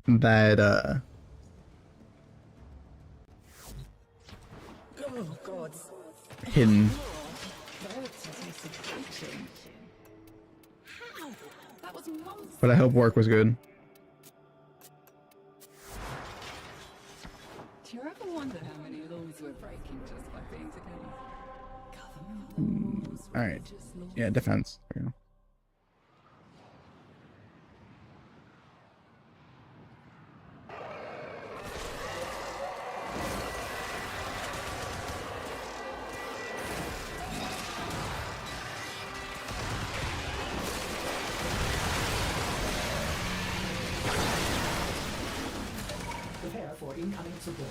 that Oh, God. hidden. How? That was months. But I hope work was good. Do you ever wonder how many laws we're breaking just by being together? Government laws, Alright. religious laws. Yeah, defense. There we go. for incoming support.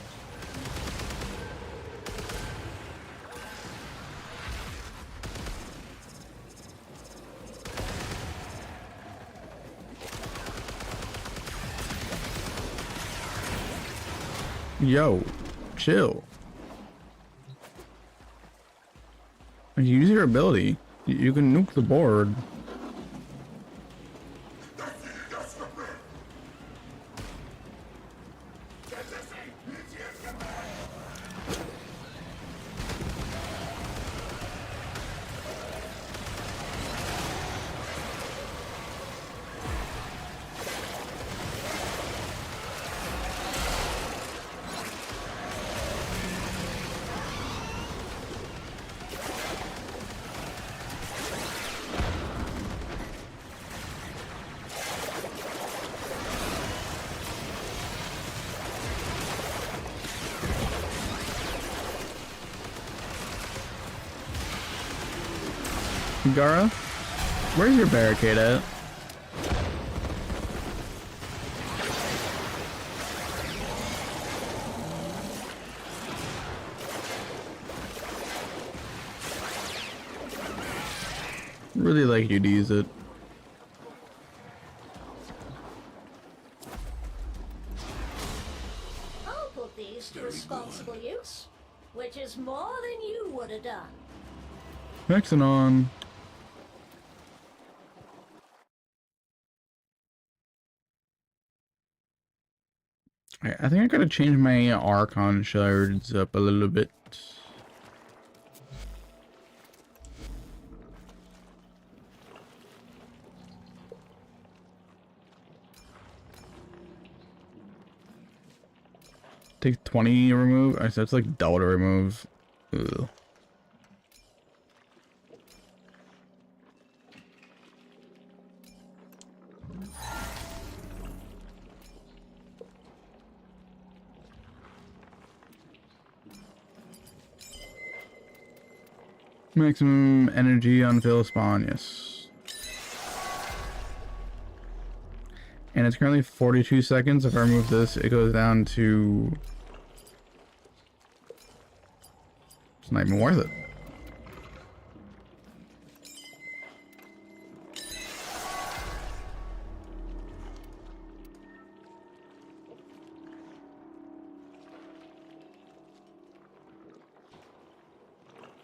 Yo, chill. Use your ability. You can nuke the board. Gara, where's your barricade at? Really like you to use it. I'll put these to responsible use, which is more than you would have done. Hexanon. I think I gotta change my Archon shards up a little bit. Take 20 to remove. I said it's like double to remove. Ugh. Maximum energy on fill spawn, yes. And it's currently 42 seconds. If I remove this, it goes down to... It's not even worth it.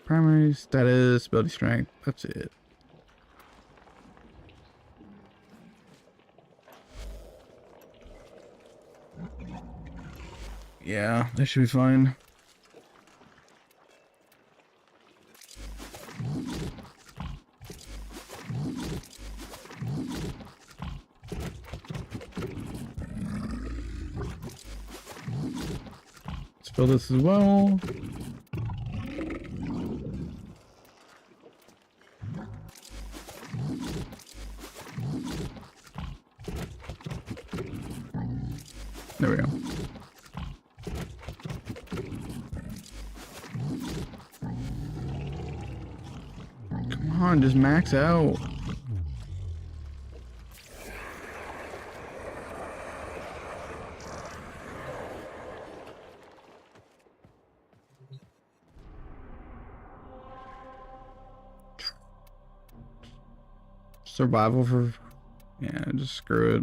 Primary status, ability strength, that's it. Yeah, that should be fine. Let's build this as well. There we go. Come on, just max out. Survival for... Yeah, just screw it.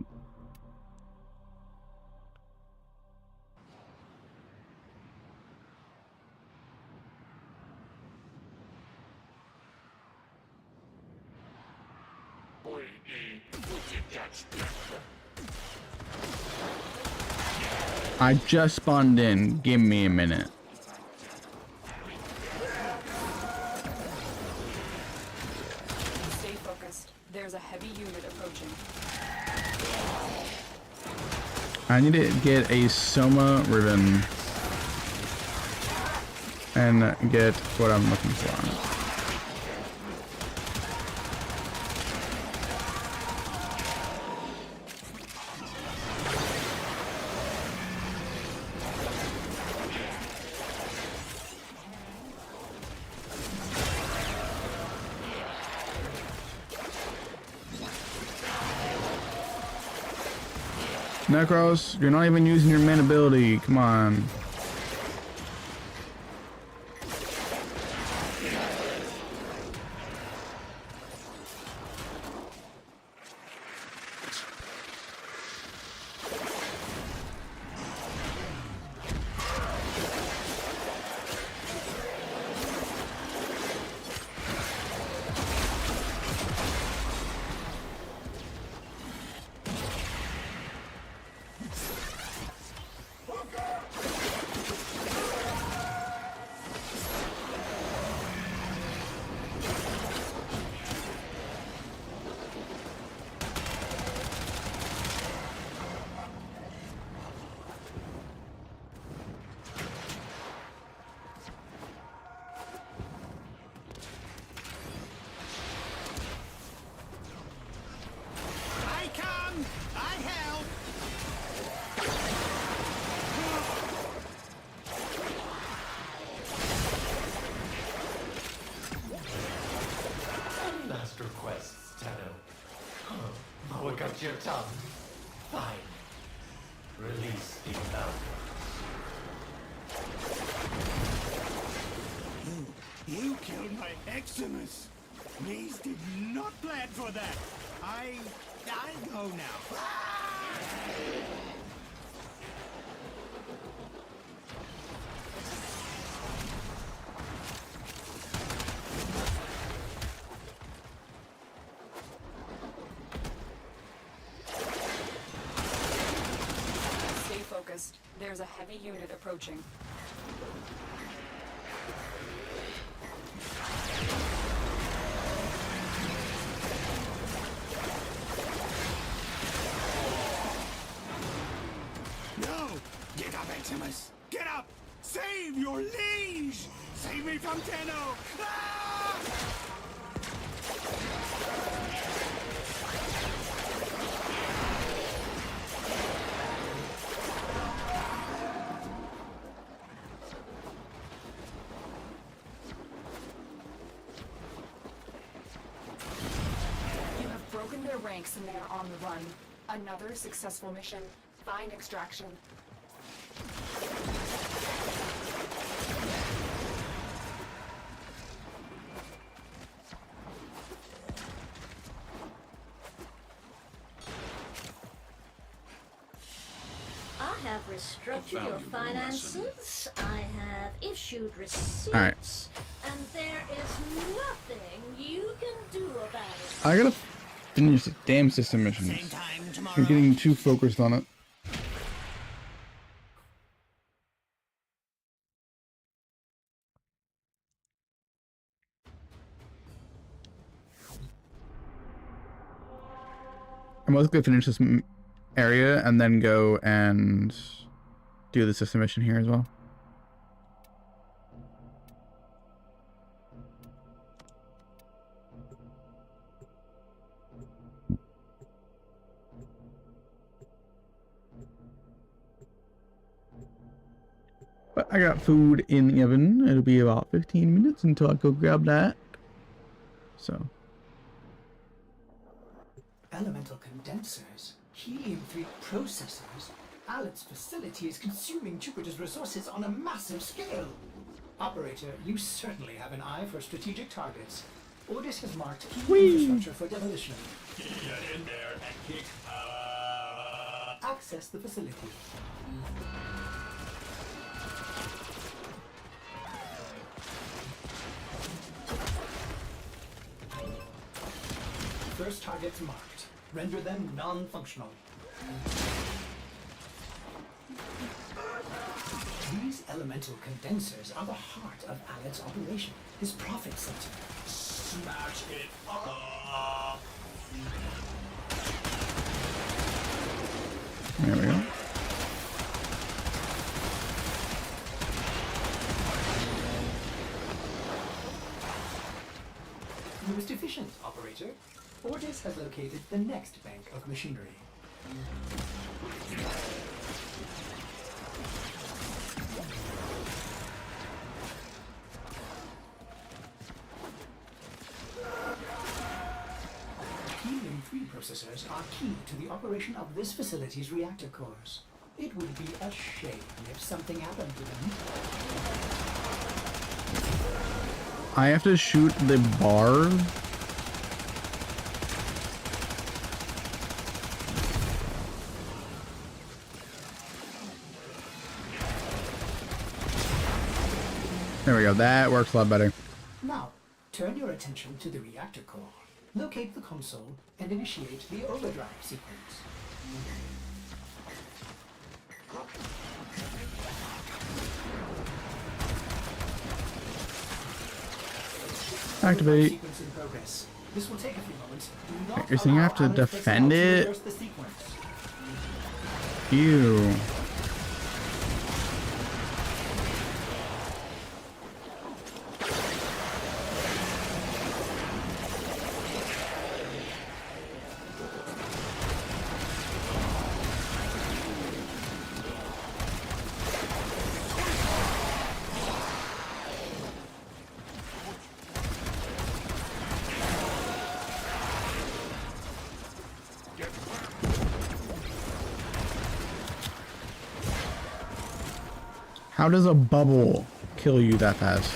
I just spawned in. Give me a minute. Stay focused. There's a heavy unit approaching. I need to get a Soma ribbon and get what I'm looking for. Necros, you're not even using your main ability. Come on. Last requests, Tenno. Look at your tongue. Fine. Release the Falcon. You killed my Eximus! Maze did not plan for that! I go now. Stay focused. There's a heavy unit approaching. No! Get up, Eximus! Get up! Save your liege! Save me from Tenno! Ah! You have broken their ranks and they are on the run. Another successful mission. Find extraction. I have restructured your valuable finances. I have issued receipts. Alright. And there is nothing you can do about it. I gotta finish the damn system missions. Same time tomorrow. I'm getting too focused on it. I'm also gonna finish this area and then go and do the system mission here as well. But I got food in the oven. It'll be about 15 minutes until I go grab that. So. Elemental condensers, helium-3 processors. Alet's facility is consuming Jupiter's resources on a massive scale. Operator, you certainly have an eye for strategic targets. Ordis has marked key infrastructure for demolition. Get in there and kick Access the facility. First targets marked. Render them non-functional. These elemental condensers are the heart of Alet's operation, his profit center. smash it up. There we go. Most efficient, operator. Ordis has located the next bank of machinery. Helium-3 processors are key to the operation of this facility's reactor cores. It would be a shame if something happened to them. I have to shoot the bar. There we go. That works a lot better. Now, turn your attention to the reactor core. Locate the console and initiate the overdrive sequence. Activate. Sequence in progress. This will take a few moments. Do not You're saying you have to allow Alex defend personnel to it? reverse the sequence. Ew. How does a bubble kill you that fast?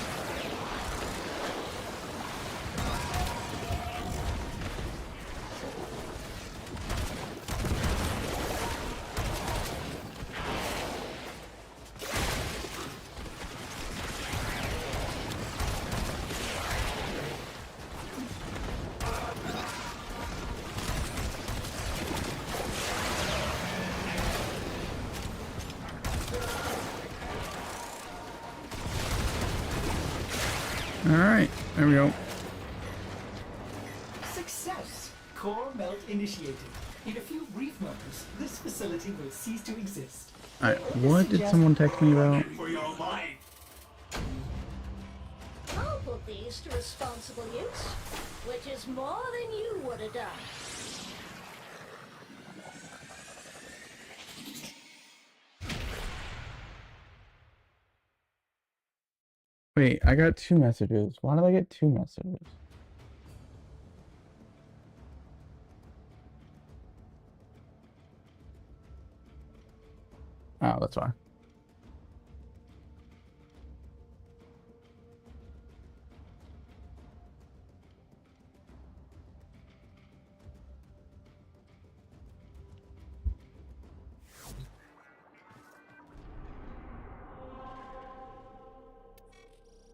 Alright, there we go. Success! Core melt initiated. In a few brief moments, this facility will cease to exist. Alright, what did someone text me about? For your life. I'll put these to responsible use, which is more than you would have done. Wait, I got 2 messages. Why did I get 2 messages? Oh, that's why.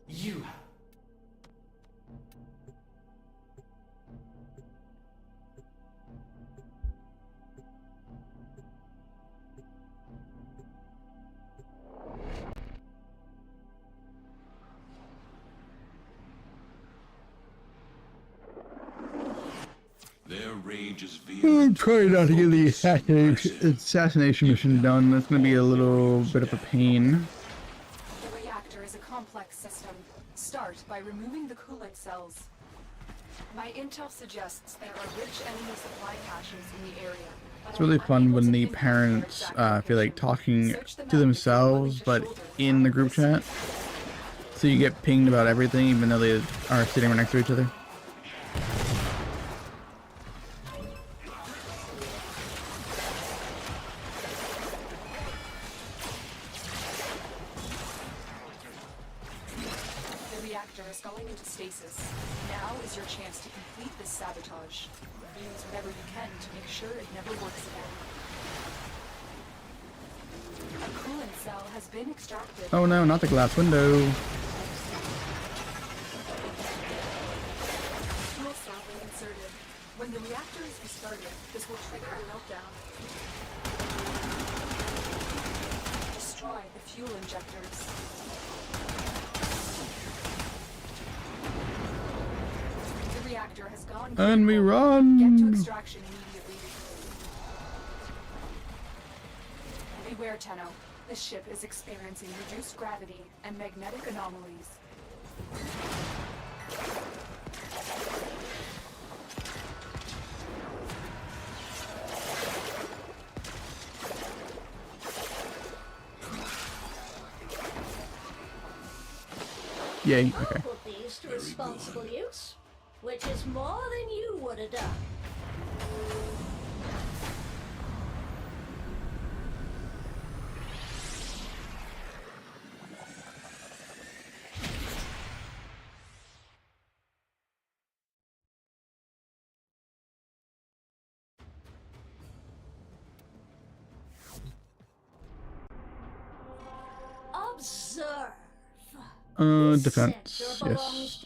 You have. Their rage is I'm vehement. trying not to get the assassination mission done. That's going to be a little bit of a pain. The reactor is a complex system. Start by removing the coolant cells. My intel suggests there are rich enemy supply caches in the area. It's really fun when the parents feel like talking to themselves, but in the group chat. So you get pinged about everything, even though they are sitting right next to each other. The reactor is going into stasis. Now is your chance to complete this sabotage. Use whatever you can to make sure it never works again. A coolant cell has been extracted. Oh no, not the glass window. Fuel cell being inserted. When the reactor is restarted, this will trigger a meltdown. Destroy the fuel injectors. The reactor has gone And we critical. run. Get to extraction immediately. Beware, Tenno. This ship is experiencing reduced gravity and magnetic anomalies. Yay, I'll okay. put these to responsible use, which is more than you would have done. Observe. Defense, Sector belongs yes.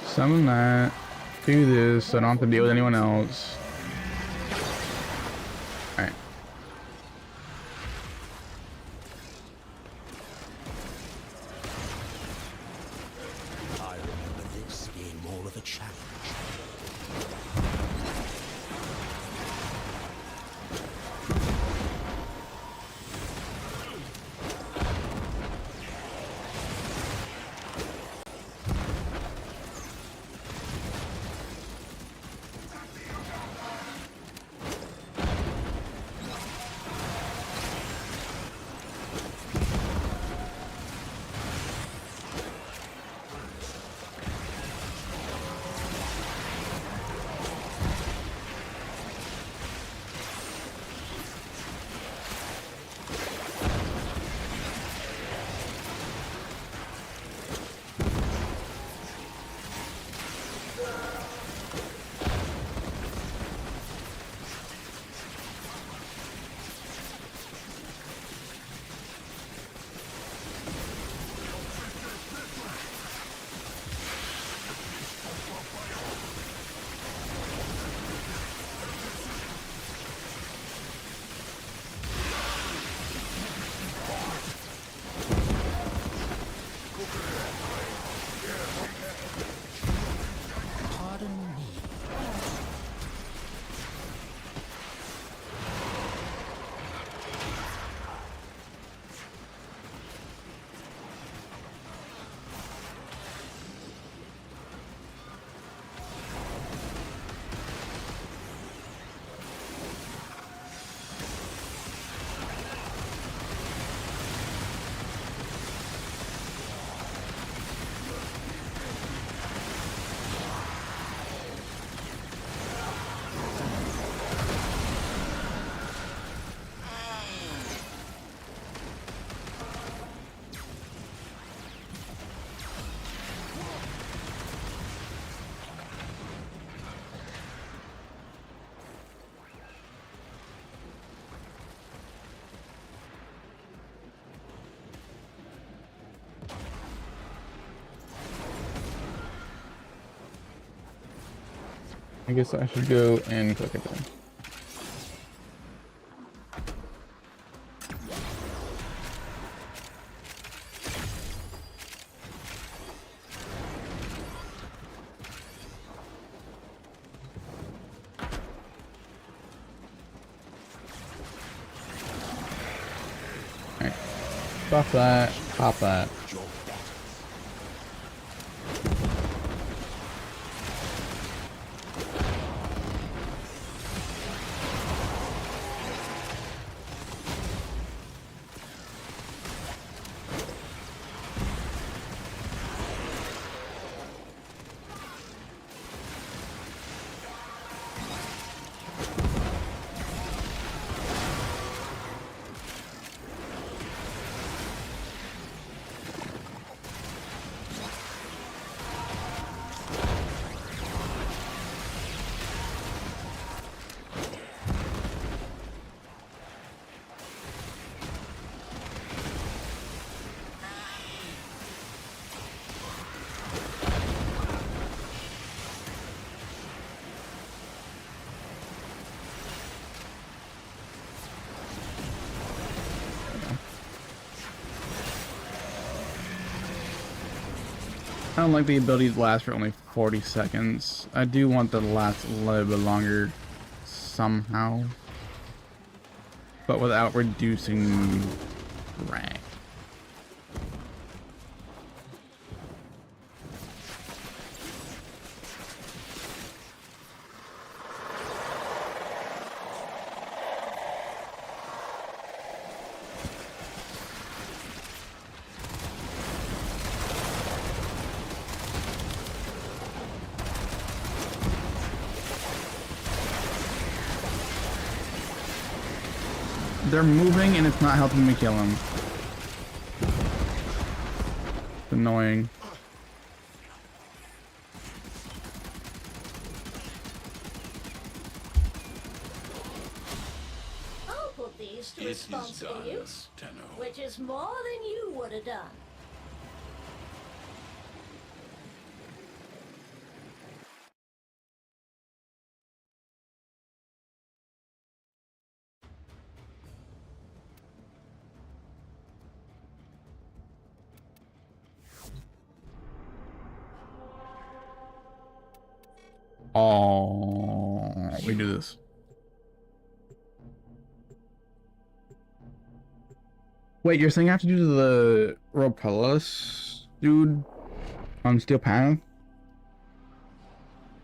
Summon that. Do this so I don't have to deal with anyone else. Alright. I remember this being more of a challenge. I guess I should go and click it then. Alright. Buff that, pop that. I don't like the ability to last for only 40 seconds. I do want the to last a little bit longer somehow, but without reducing rank. they're moving and it's not helping me kill them. It's annoying. I'll put these to It is responsible done, use, Tenno. which is more than you would have done. Oh, we do this. Wait, you're saying I have to do the Ropelus dude on Steel Path?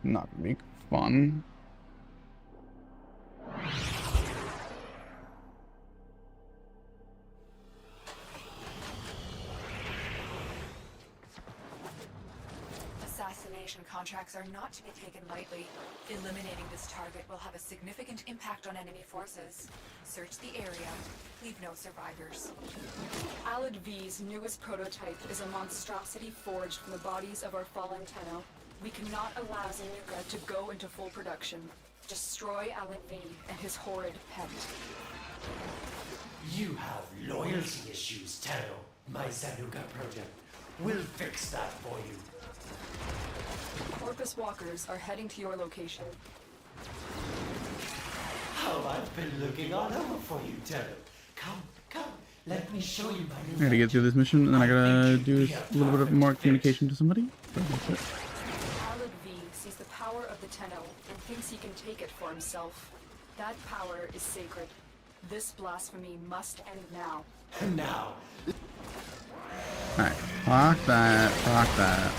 Not gonna be fun. Assassination contracts are not to be taken lightly. Eliminating this target will have a significant impact on enemy forces. Search the area. Leave no survivors. Alad V's newest prototype is a monstrosity forged from the bodies of our fallen Tenno. We cannot allow Zanuka to go into full production. Destroy Alad V and his horrid pet. You have loyalty issues, Tenno. My Zanuka project will fix that for you. Corpus walkers are heading to your location. How I've been looking all over for you, Tenno. Come, let me show you my new I gotta get through this mission, and then I gotta do a little bit of more communication to somebody. That's it. Alad V sees the power of the Tenno and thinks he can take it for himself. That power is sacred. This blasphemy must end now. Now. Alright, fuck that, fuck that.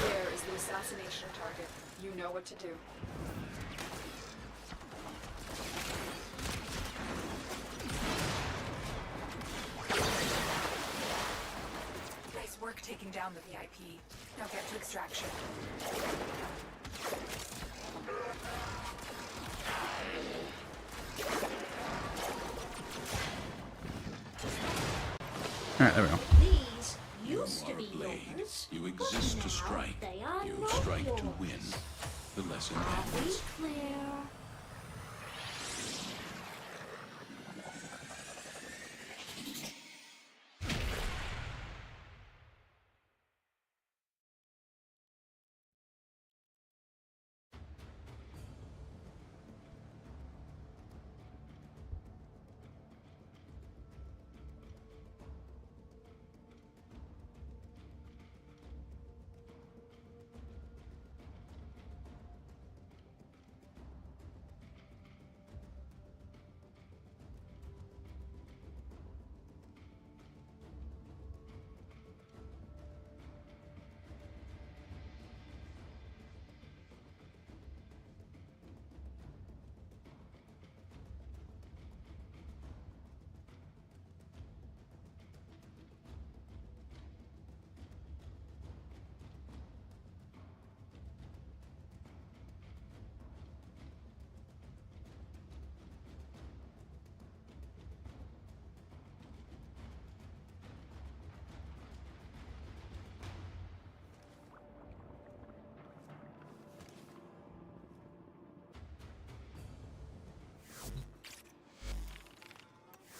There is the assassination target. You know what to do. Nice work taking down the VIP. Now get to extraction. Alright, there we go. These used to be Blade. yours, You but exist to now strike. they are You not strike to yours. win. The lesson Are we ends. clear?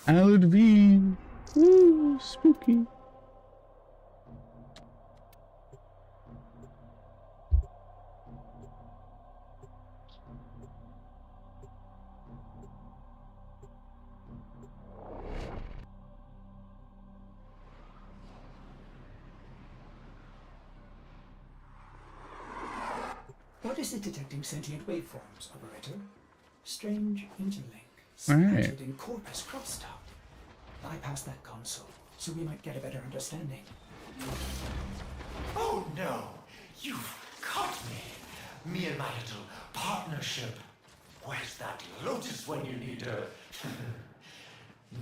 Alad V. Woo, spooky. What is it detecting sentient waveforms, operator? Strange interlink. Alright. Splattered in corpus crosstalk. Bypass that console, so we might get a better understanding. Oh no! You've caught me! Me and my little partnership. Where's that lotus when you need her?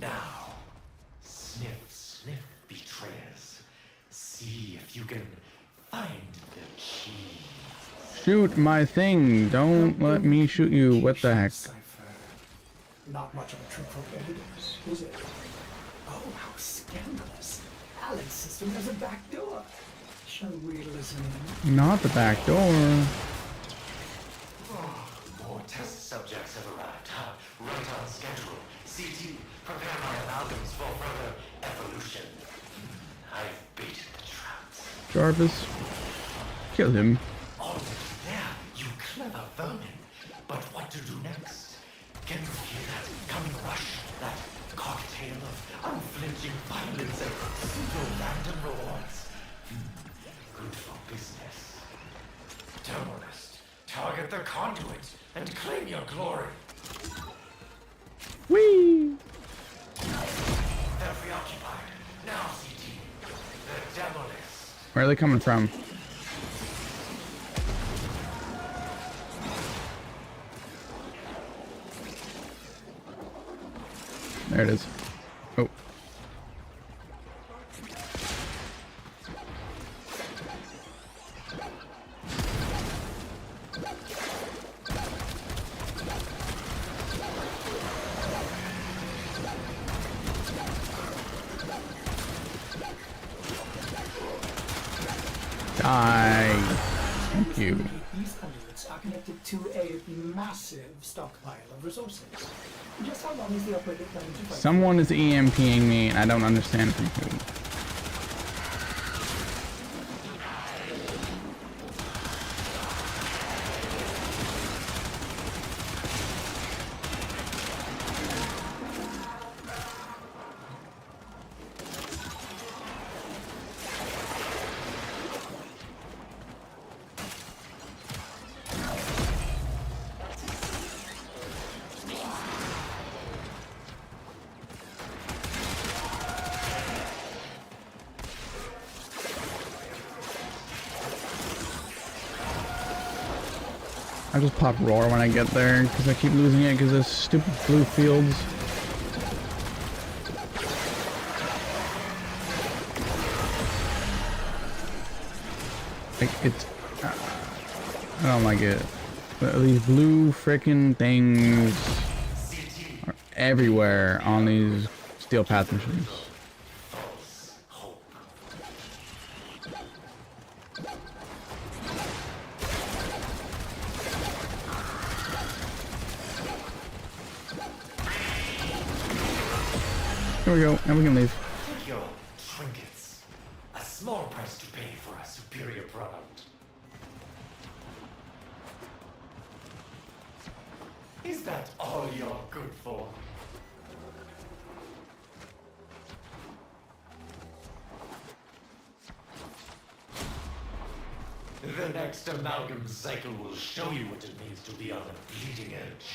Now, sniff, sniff, betrayers. See if you can find the key. shoot my thing. Don't let me shoot you. What the heck? Cipher. Not much of a trick for editors, is it? Oh, how scandalous. Alan's system has a back door. Shall we listen in? Not the back door. More test subjects have arrived. Right on schedule. CT, prepare my amalgams for further evolution. I've baited the traps. Jarvis. Kill him. Already there, you clever vermin. But what to do next? Can you hear that coming rush? That cocktail of unflinching violence and pseudo-random rewards? Good for business. Terrorist, target the conduit and claim your glory. Whee! They're preoccupied. Now, CT. The Demolist. Where are they coming from? There it is. Oh. Die. Thank you. These conduits are connected to a massive stockpile of resources. Just how long is the operator planning to fight? Someone is EMPing me, and I don't understand from who. I just pop roar when I get there because I keep losing it because of stupid blue fields. Like it's, I don't like it. But these blue frickin' things are everywhere on these steel path missions. Here we go, and we can leave. Take your trinkets. A small price to pay for a superior product. Is that all you're good for? The next amalgam cycle will show you what it means to be on the bleeding edge.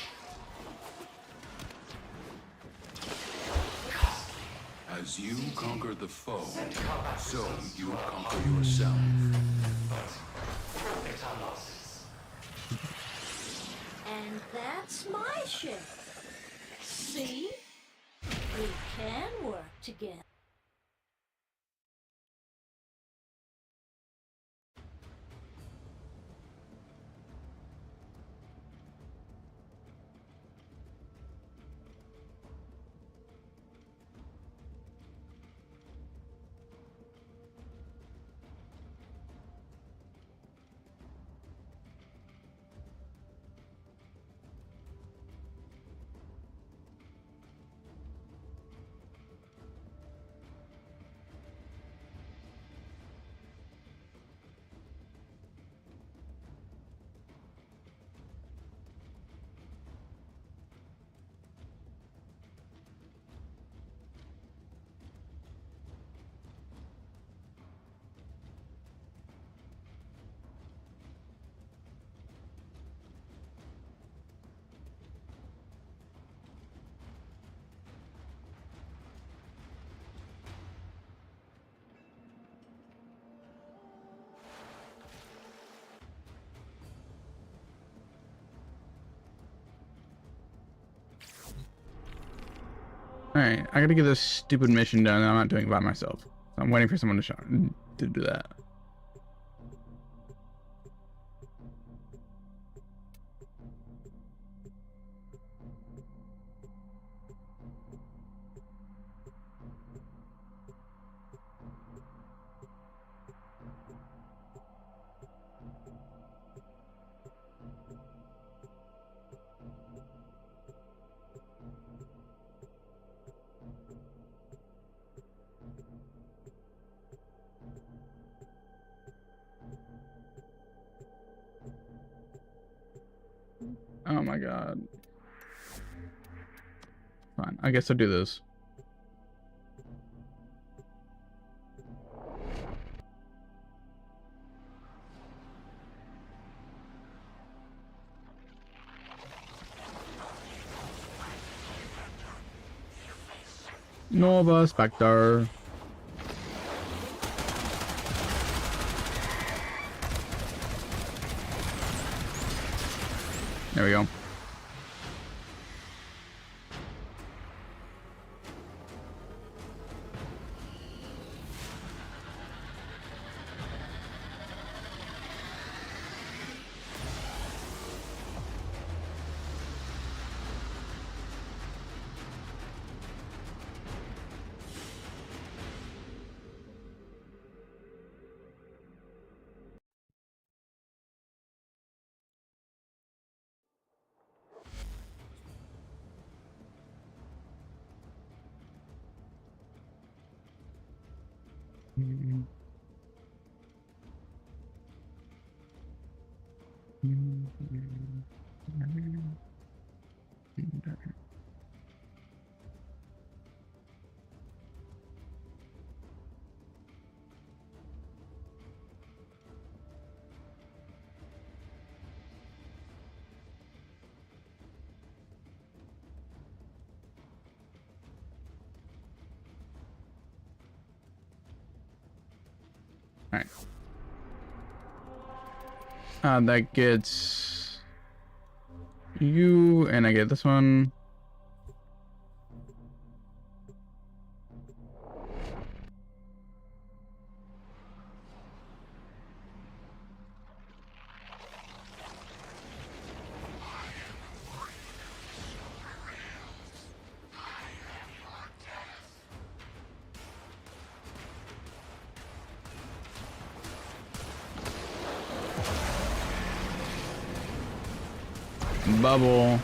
As you conquer the foe, so you conquer yourself. But forfeit our losses. And that's my ship. See? We can work together. Alright, I gotta get this stupid mission done and I'm not doing it by myself. So I'm waiting for someone to do that. my god. Fine, I guess I'll do this. Nova Spectre. There we go. Alright. That gets you, and I get this one. Bubble.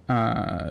Uh,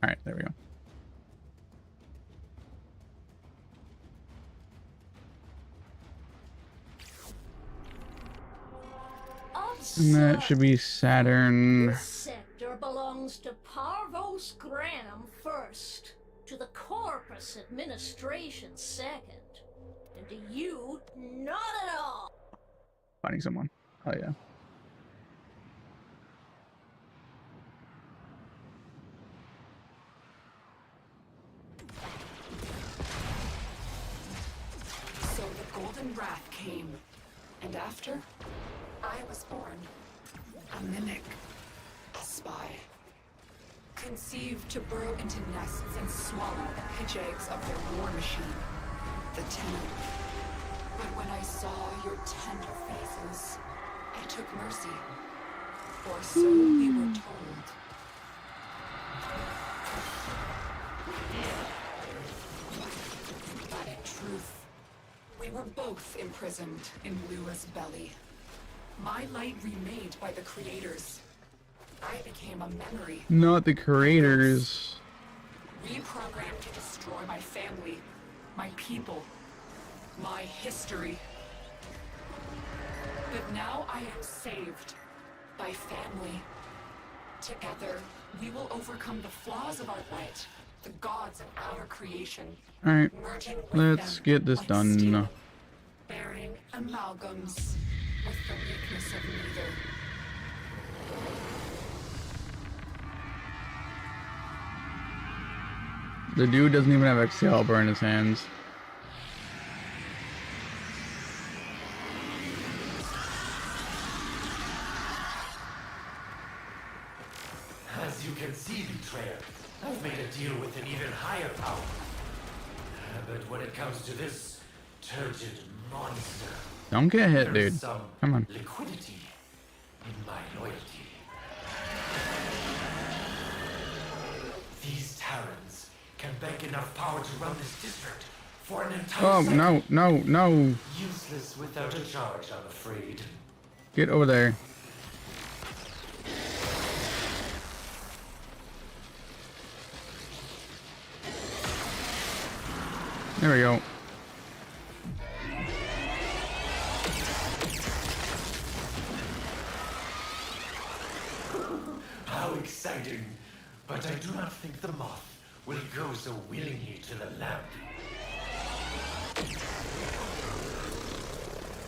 Alright, there we go. And that should be Saturn. This sector belongs to Parvos Granum first, to the Corpus Administration second, and to you, not at all. Finding someone. Oh yeah. So the Golden Wrath came, and after, I was born. A mimic. A spy. Conceived to burrow into nests and swallow the pitch eggs of their war machine, the Tenno. But when I saw your tender faces, I took mercy. Or so we were told. But in truth, we were both imprisoned in Lua's belly. My light remade by the creators. I became a memory. Not the creators. Reprogrammed to destroy my family, my people, my history. But now I am saved by family. Together, we will overcome the flaws of our light, the gods of our creation. Alright, Merging with let's them get this like done. steel, bearing amalgams with the weakness of neither. The dude doesn't even have Excalibur in his hands. As you can see, Betrayer, I've made a deal with an even higher power. But when it comes to this turgid monster, Don't get hit, there is dude. some Come on. liquidity in my loyalty. These Terrans can bank enough power to run this district for an entire Oh, second. no, no, no. Useless without a charge, I'm afraid. Get over there. There we go. How exciting! But I do not think the moth will go so willingly to the lamp.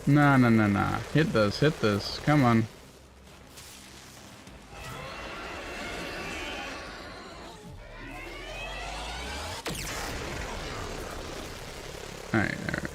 Nah, nah, nah, nah. Hit this, hit this. Come on. Alright, alright.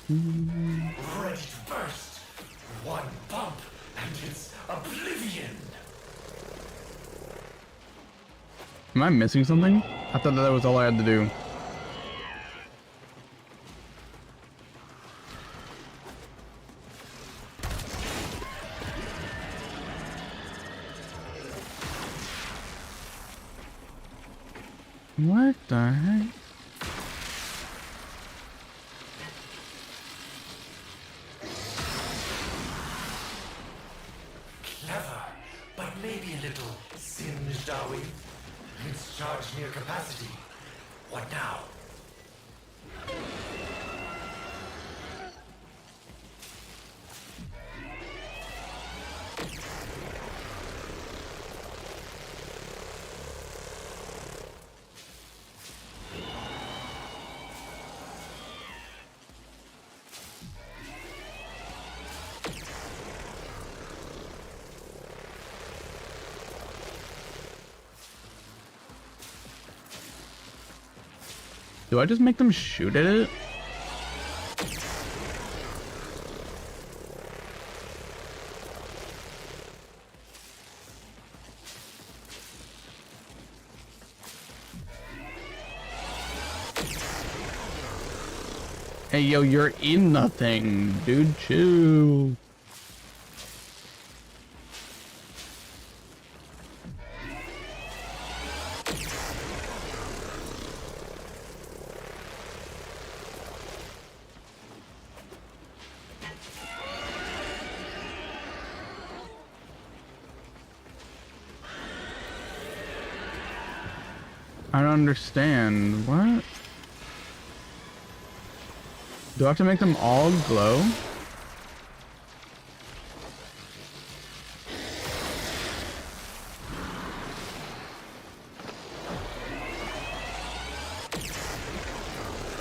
Ready to burst! One bump, and it's oblivion! Am I missing something? I thought that was all I had to do. What the heck? Clever, but maybe a little singed, are we? It's charged near capacity. What now? Do I just make them shoot at it? Hey, yo, you're in the thing, dude. Chill. I don't understand. What? Do I have to make them all glow?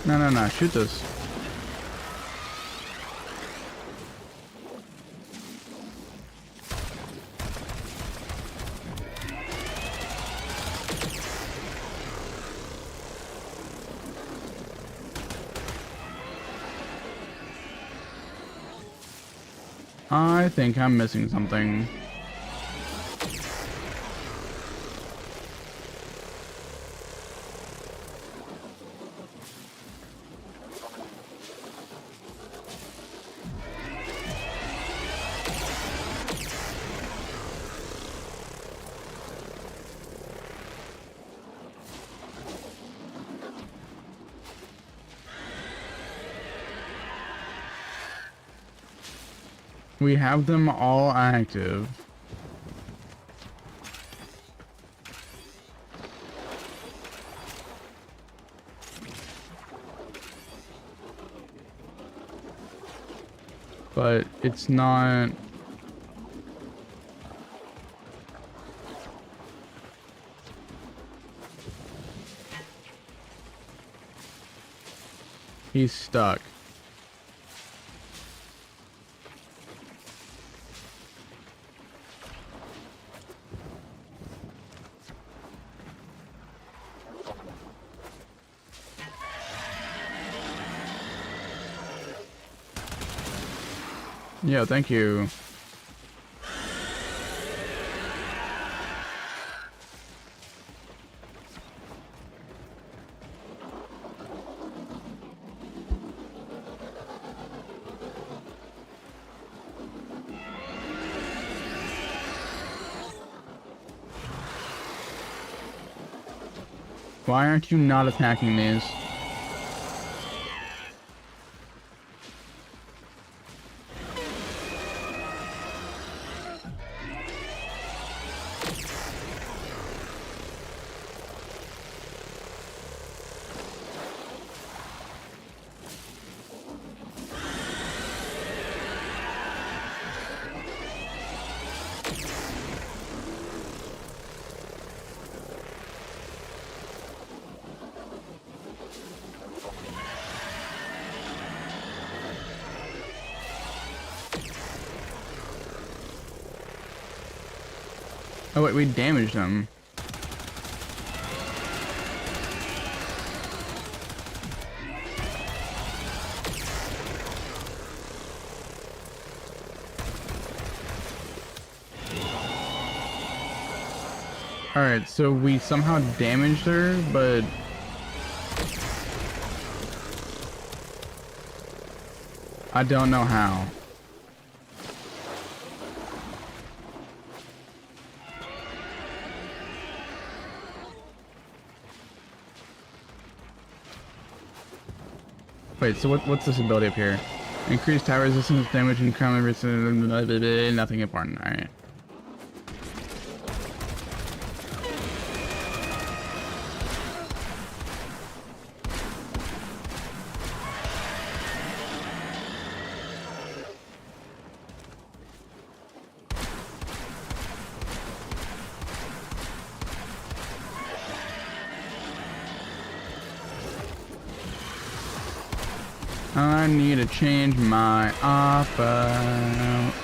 No, shoot this. I think I'm missing something. We have them all active. But it's not... He's stuck. Yeah, thank you. Why aren't you not attacking these? Oh wait, we damaged them. Alright, so we somehow damaged her, but... I don't know how. Wait, so what's this ability up here? Increased tower resistance, damage, and crown resistance, nothing important, alright. I need to change my op-out.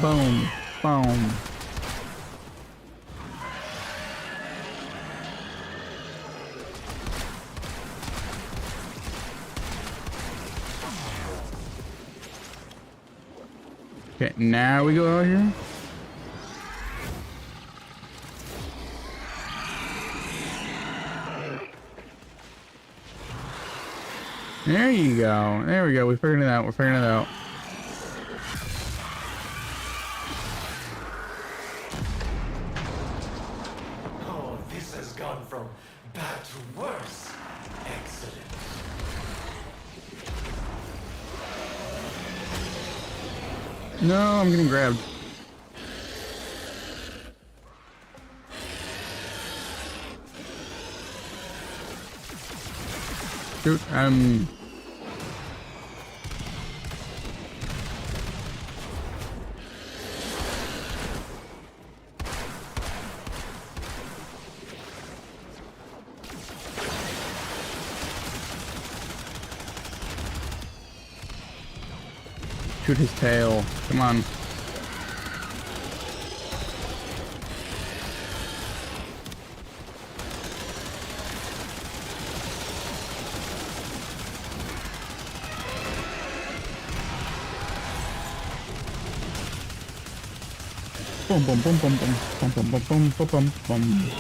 Boom, boom. Okay, now we go out here. There you go. There we go. We figured it out. We're figuring it out. No, I'm getting grabbed. Shoot, shoot his tail. Come on. Boom, boom, boom, boom, boom, boom, boom, boom, boom, boom, boom, boom.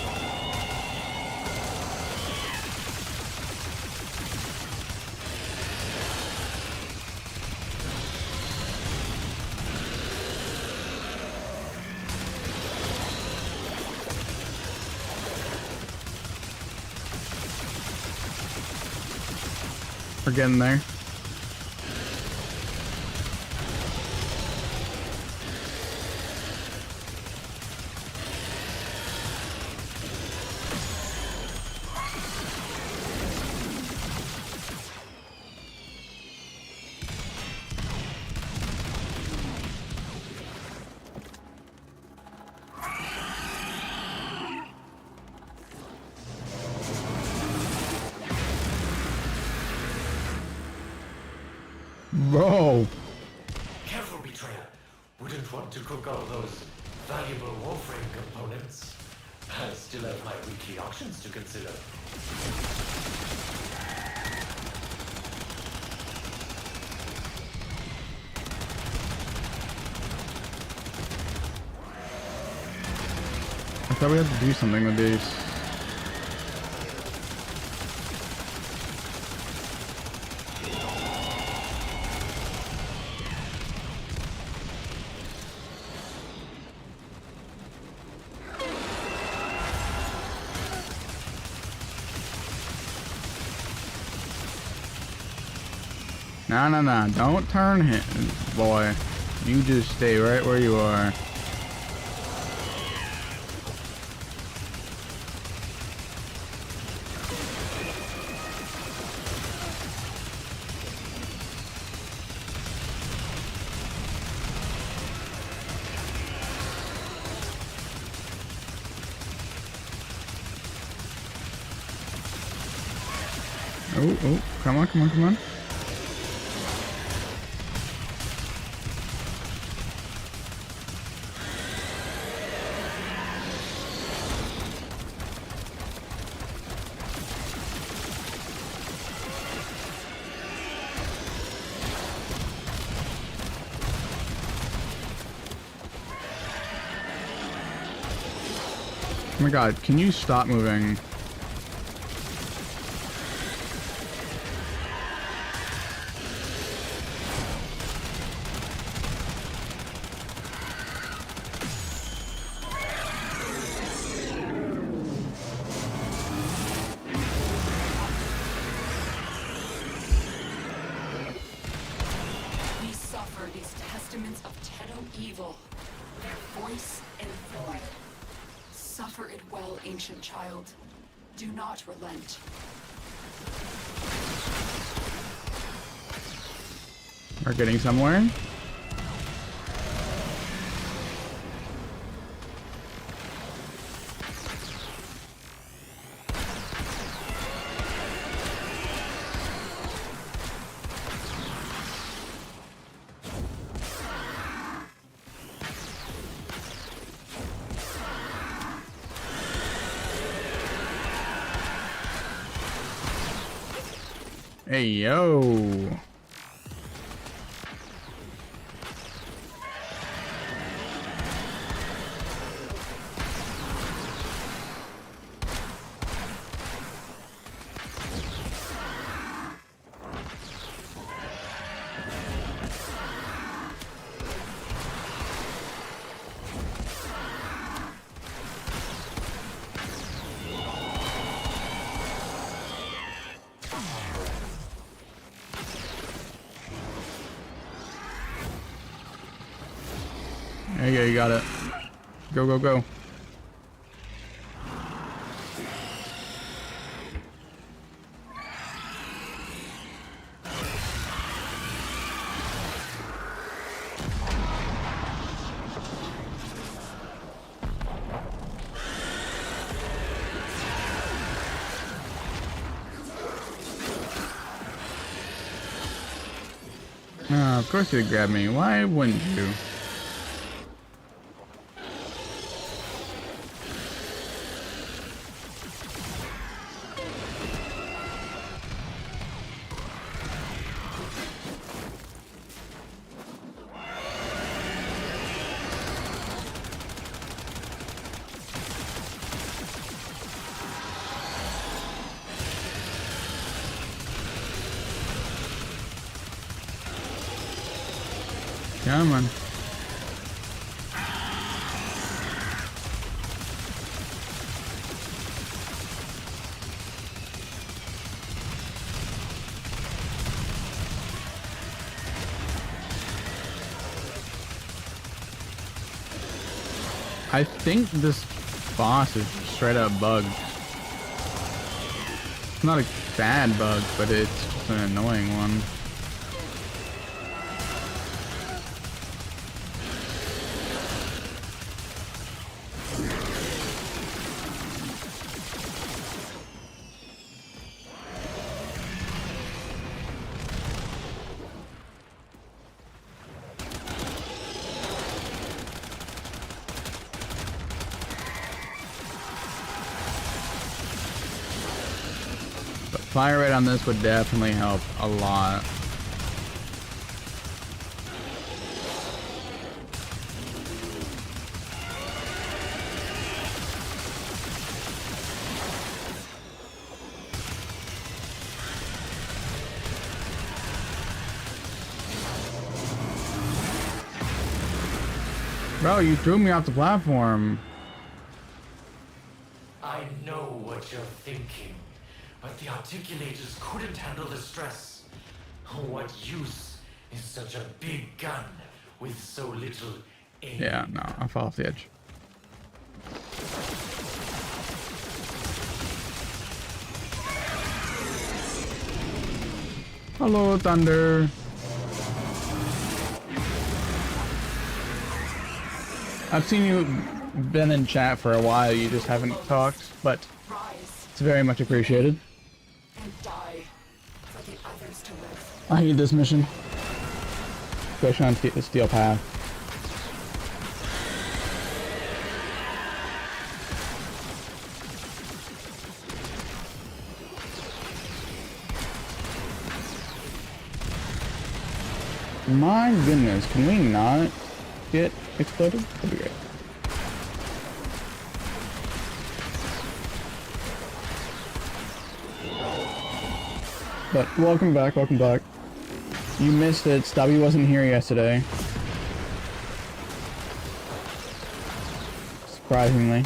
We're getting there. Bro. Careful, betrayer. Wouldn't want to cook all those valuable Warframe components. I still have my weekly auctions to consider. I thought we had to do something with these. No, don't turn him, boy. You just stay right where you are. Oh, come on. Oh my god, can you stop moving? We suffer these testaments of Tenno evil, their voice and void. Suffer it well, ancient child. Do not relent. We're getting somewhere. Hey, yo. There you go, you got it. Go, go, go. Of course you'd grab me. Why wouldn't you? Come on. I think this boss is straight up bugged. It's not a bad bug, but it's just an annoying one. Fire rate on this would definitely help a lot. Bro, you threw me off the platform. I know what you're thinking. But the articulators couldn't handle the stress. What use is such a big gun with so little aim? Yeah, no, I fall off the edge. Hello, Thunder. I've seen you been in chat for a while, you just haven't talked, but it's very much appreciated. I need this mission. Especially on the Steel Path. My goodness, can we not get exploded? That'd be great. But welcome back, welcome back. You missed it. Stubby wasn't here yesterday. Surprisingly.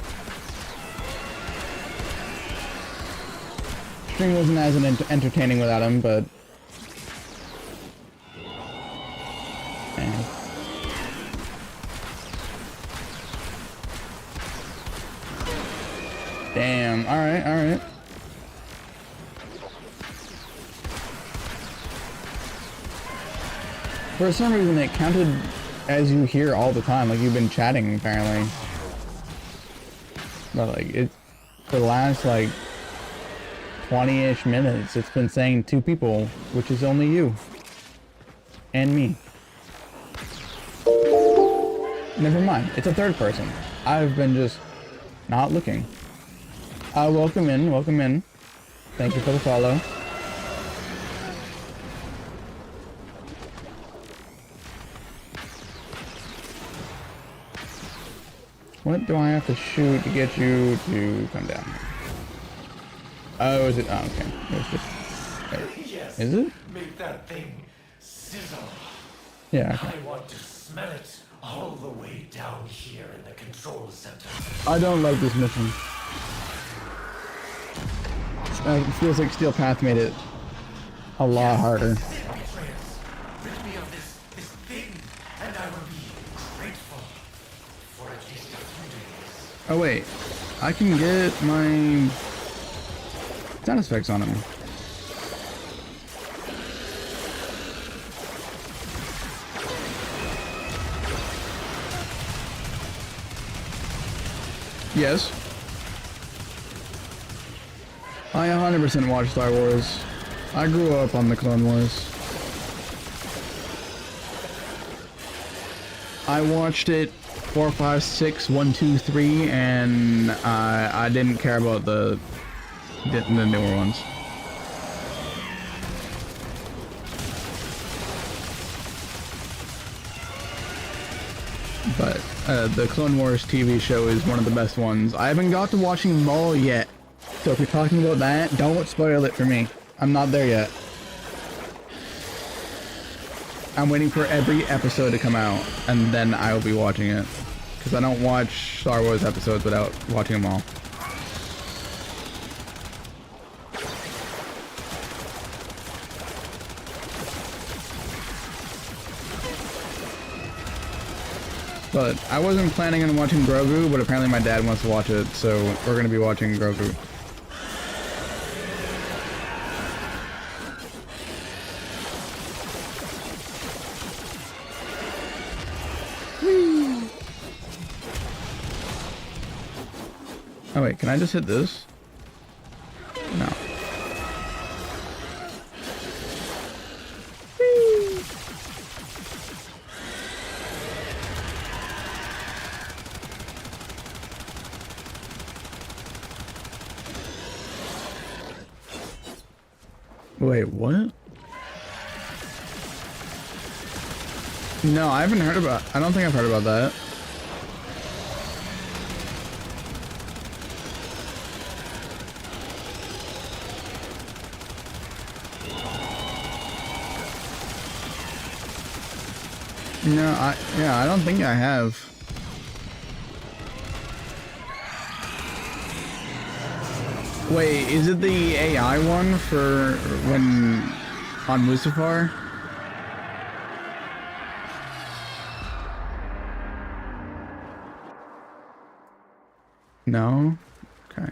Stream wasn't as entertaining without him, but... Damn, alright, alright. For some reason it counted as you hear all the time, like you've been chatting apparently. But like it, for the last like 20-ish minutes, it's been saying 2 people, which is only you. And me. Never mind, it's a 3rd person. I've been just not looking. Welcome in, welcome in. Thank you for the follow. What do I have to shoot to get you to come down? Oh, is it? Oh, okay. It was just... Yes. Is it? Make that thing sizzle. Yeah, okay. I want to smell it all the way down here in the control center. I don't like this mission. It feels like Steel Path made it a lot harder. Rid me of this thing, and I will be grateful. Oh wait, I can get my sound effects on him. Yes. I 100% watched Star Wars. I grew up on the Clone Wars. I watched it 4, 5, 6, 1, 2, 3, and I didn't care about the newer ones. But the Clone Wars TV show is one of the best ones. I haven't got to watching them all yet, so if you're talking about that, don't spoil it for me. I'm not there yet. I'm waiting for every episode to come out, and then I will be watching it. Because I don't watch Star Wars episodes without watching them all. But I wasn't planning on watching Grogu, but apparently my dad wants to watch it, so we're going to be watching Grogu. Oh wait, can I just hit this? No. Wait, what? No, I haven't heard about... I don't think I've heard about that. No, I don't think I have. Wait, is it the AI one for when on Mustafar? No? Okay.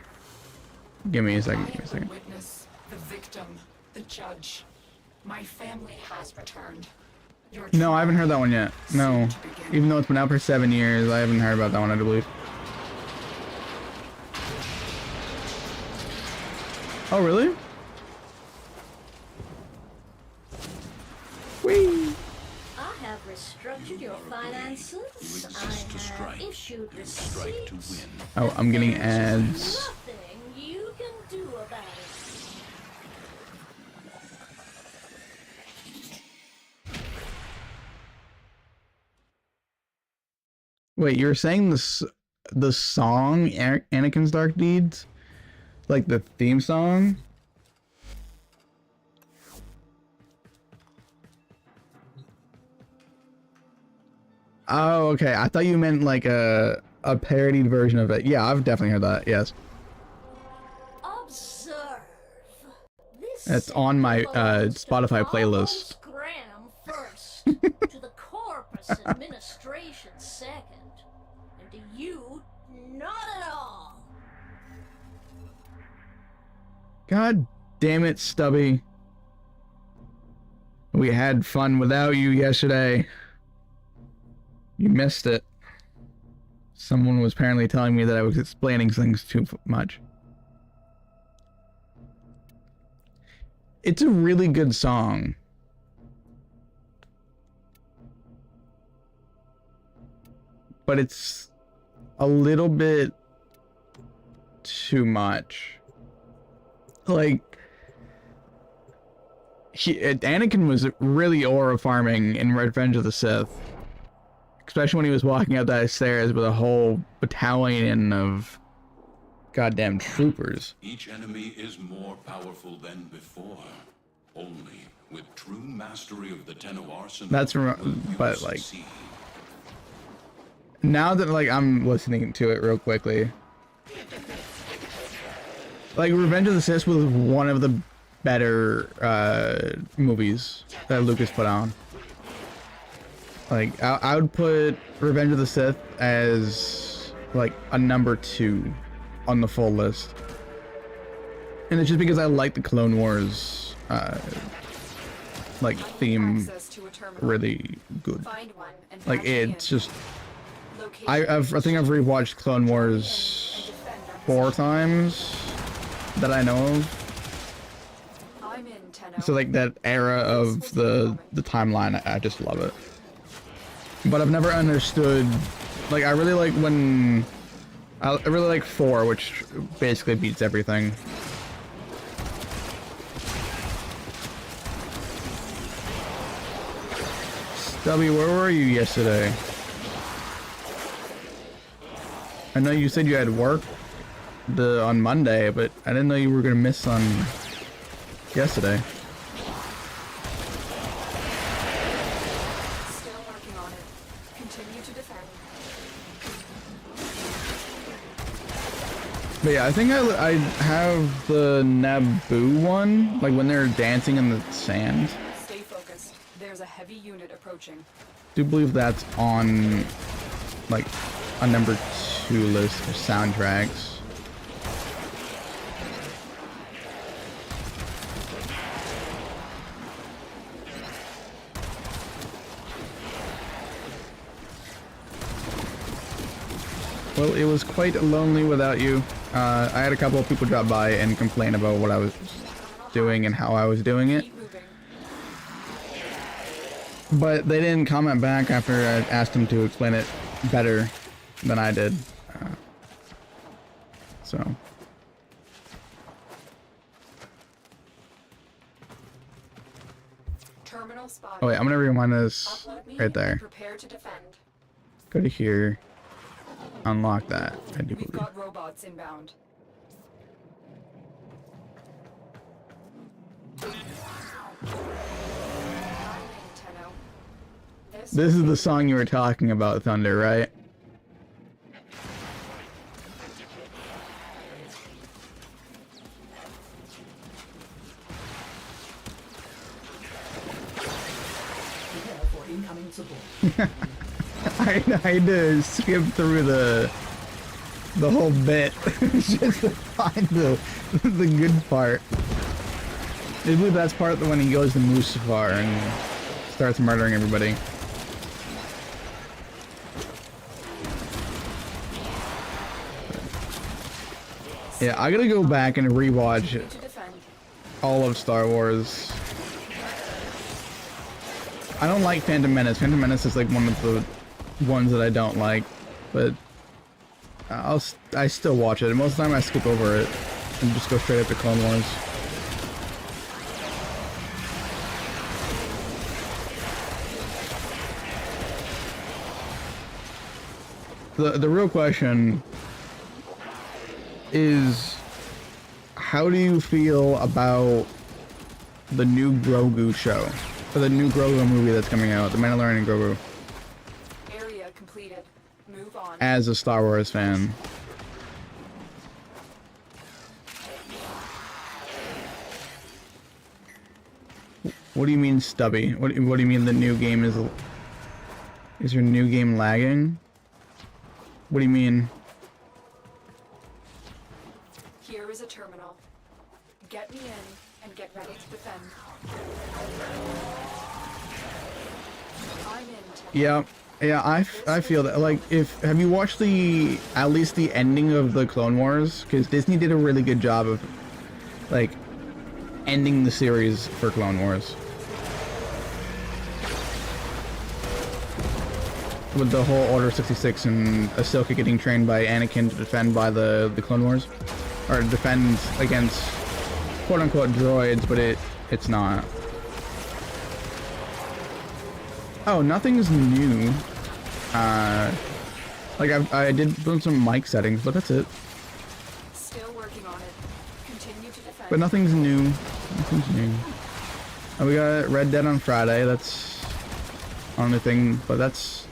Give me a second, give me a second. Witness, the victim, the judge. My family has returned. No, I haven't heard that one yet. No. Even though it's been out for 7 years, I haven't heard about that one, I do believe. Oh, really? Whee! I have restructured your finances. I have issued receipts. Oh, I'm getting ads. Nothing you can do about it. Wait, you're saying the song Anakin's Dark Deeds? Like the theme song? Oh, okay. I thought you meant like a parodied version of it. Yeah, I've definitely heard that. Yes. Observe. It's on my Spotify playlist. First, to the Corpus Administration second, and to you, not at all. God damn it, Stubby. We had fun without you yesterday. You missed it. Someone was apparently telling me that I was explaining things too much. It's a really good song. But it's a little bit too much. Like, Anakin was really aura farming in Revenge of the Sith. Especially when he was walking up that stairs with a whole battalion of goddamn troopers. Each enemy is more powerful than before. Only with true mastery of the Tenno arsenal. That's but like now that like I'm listening to it real quickly. Like Revenge of the Sith was one of the better movies that Lucas put on. Like I would put Revenge of the Sith as like a number 2 on the full list. And it's just because I like the Clone Wars like theme really good. Like it's just I think I've rewatched Clone Wars 4 times that I know of. So like that era of the timeline, I just love it. But I've never understood, like I really like when I really like 4, which basically beats everything. Stubby, where were you yesterday? I know you said you had work on Monday, but I didn't know you were gonna miss on yesterday. Still working on it. Continue to defend. But yeah, I think I have the Naboo one, like when they're dancing in the sand. Stay focused. There's a heavy unit approaching. I do believe that's on like a number 2 list for soundtracks. Well, it was quite lonely without you. I had a couple of people drop by and complain about what I was doing and how I was doing it. But they didn't comment back after I asked them to explain it better than I did. So. Terminal spot. Oh wait, I'm gonna rewind this right there. Prepare to defend. Go to here. Unlock that. I do We've believe. got robots inbound. This is the song you were talking about, Thunder, right? Prepare for incoming support. I had to skip through the whole bit just to find the good part. I believe that's part when he goes to Mustafar and starts murdering everybody. Yeah, I gotta go back and rewatch all of Star Wars. I don't like Phantom Menace. Phantom Menace is like one of the ones that I don't like, but I still watch it. Most of the time I skip over it and just go straight up to Clone Wars. The real question is, how do you feel about the new Grogu show? Or the new Grogu movie that's coming out, The Mandalorian and Grogu? Area completed. Move on. As a Star Wars fan. What do you mean, Stubby? What do you mean the new game is... Is your new game lagging? What do you mean? Here is a terminal. Get me in and get ready to defend. I'm in. Yeah, I feel that. Like, have you watched at least the ending of the Clone Wars? Because Disney did a really good job of, like, ending the series for Clone Wars. With the whole Order 66 and Ahsoka getting trained by Anakin to defend by the Clone Wars. Or defend against quote-unquote droids, but it's not. Oh, nothing's new. Like I did build some mic settings, but that's it. Still working on it. Continue to defend. But nothing's new. Nothing's new. Oh, we got Red Dead on Friday. That's only thing, but that's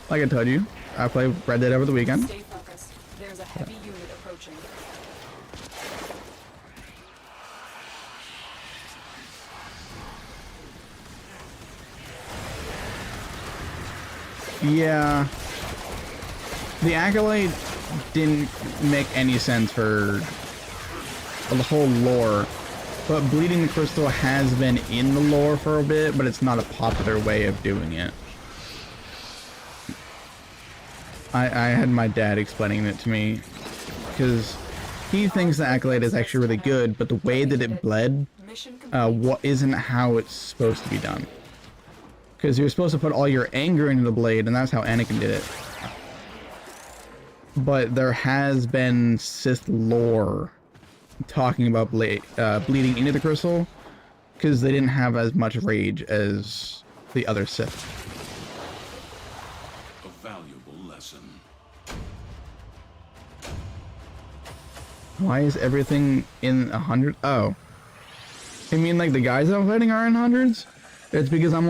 like I told you. I play Red Dead over the weekend. Stay focused. There's a heavy unit approaching. Yeah. the Acolyte didn't make any sense for the whole lore, but bleeding the crystal has been in the lore for a bit, but it's not a popular way of doing it. I had my dad explaining it to me, because he thinks the Acolyte is actually really good, but the way that it bled what isn't how it's supposed to be done. Because you're supposed to put all your anger into the blade, and that's how Anakin did it. But there has been Sith lore talking about bleeding into the crystal, because they didn't have as much rage as the other Sith. A valuable lesson. Why is everything in 100? Oh. I mean, like, the guys that I'm fighting are in hundreds? It's because I'm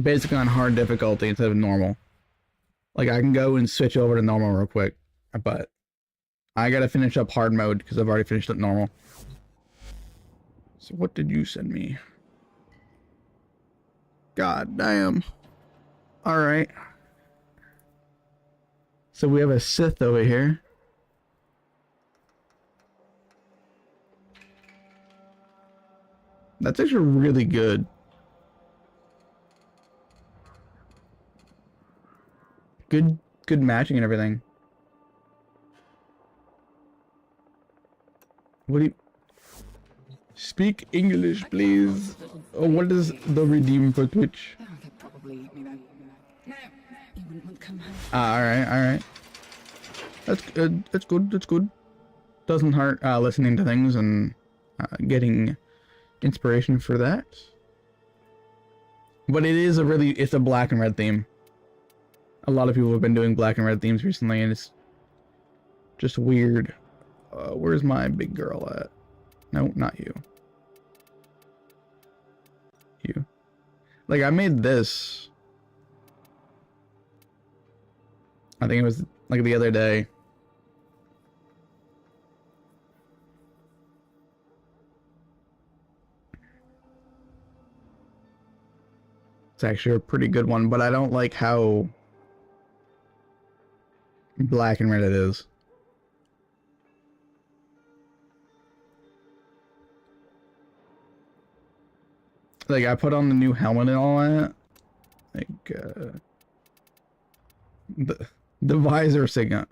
basically on hard difficulty instead of normal. Like, I can go and switch over to normal real quick, but I gotta finish up hard mode because I've already finished up normal. So what did you send me? God damn. Alright. So we have a Sith over here. That's actually really good. Good matching and everything. What do you... Speak English, please. Oh, what is the redeem for Twitch? Oh, they'd probably eat me though. No, you wouldn't want to come home. Alright. That's good, that's good. Doesn't hurt listening to things and getting inspiration for that. But it is it's a black and red theme. A lot of people have been doing black and red themes recently, and it's just weird. Where's my big girl at? No, not you. You. Like, I made this. I think it was like the other day. It's actually a pretty good one, but I don't like how black and red it is. Like, I put on the new helmet and all that. Like, the visor Signa.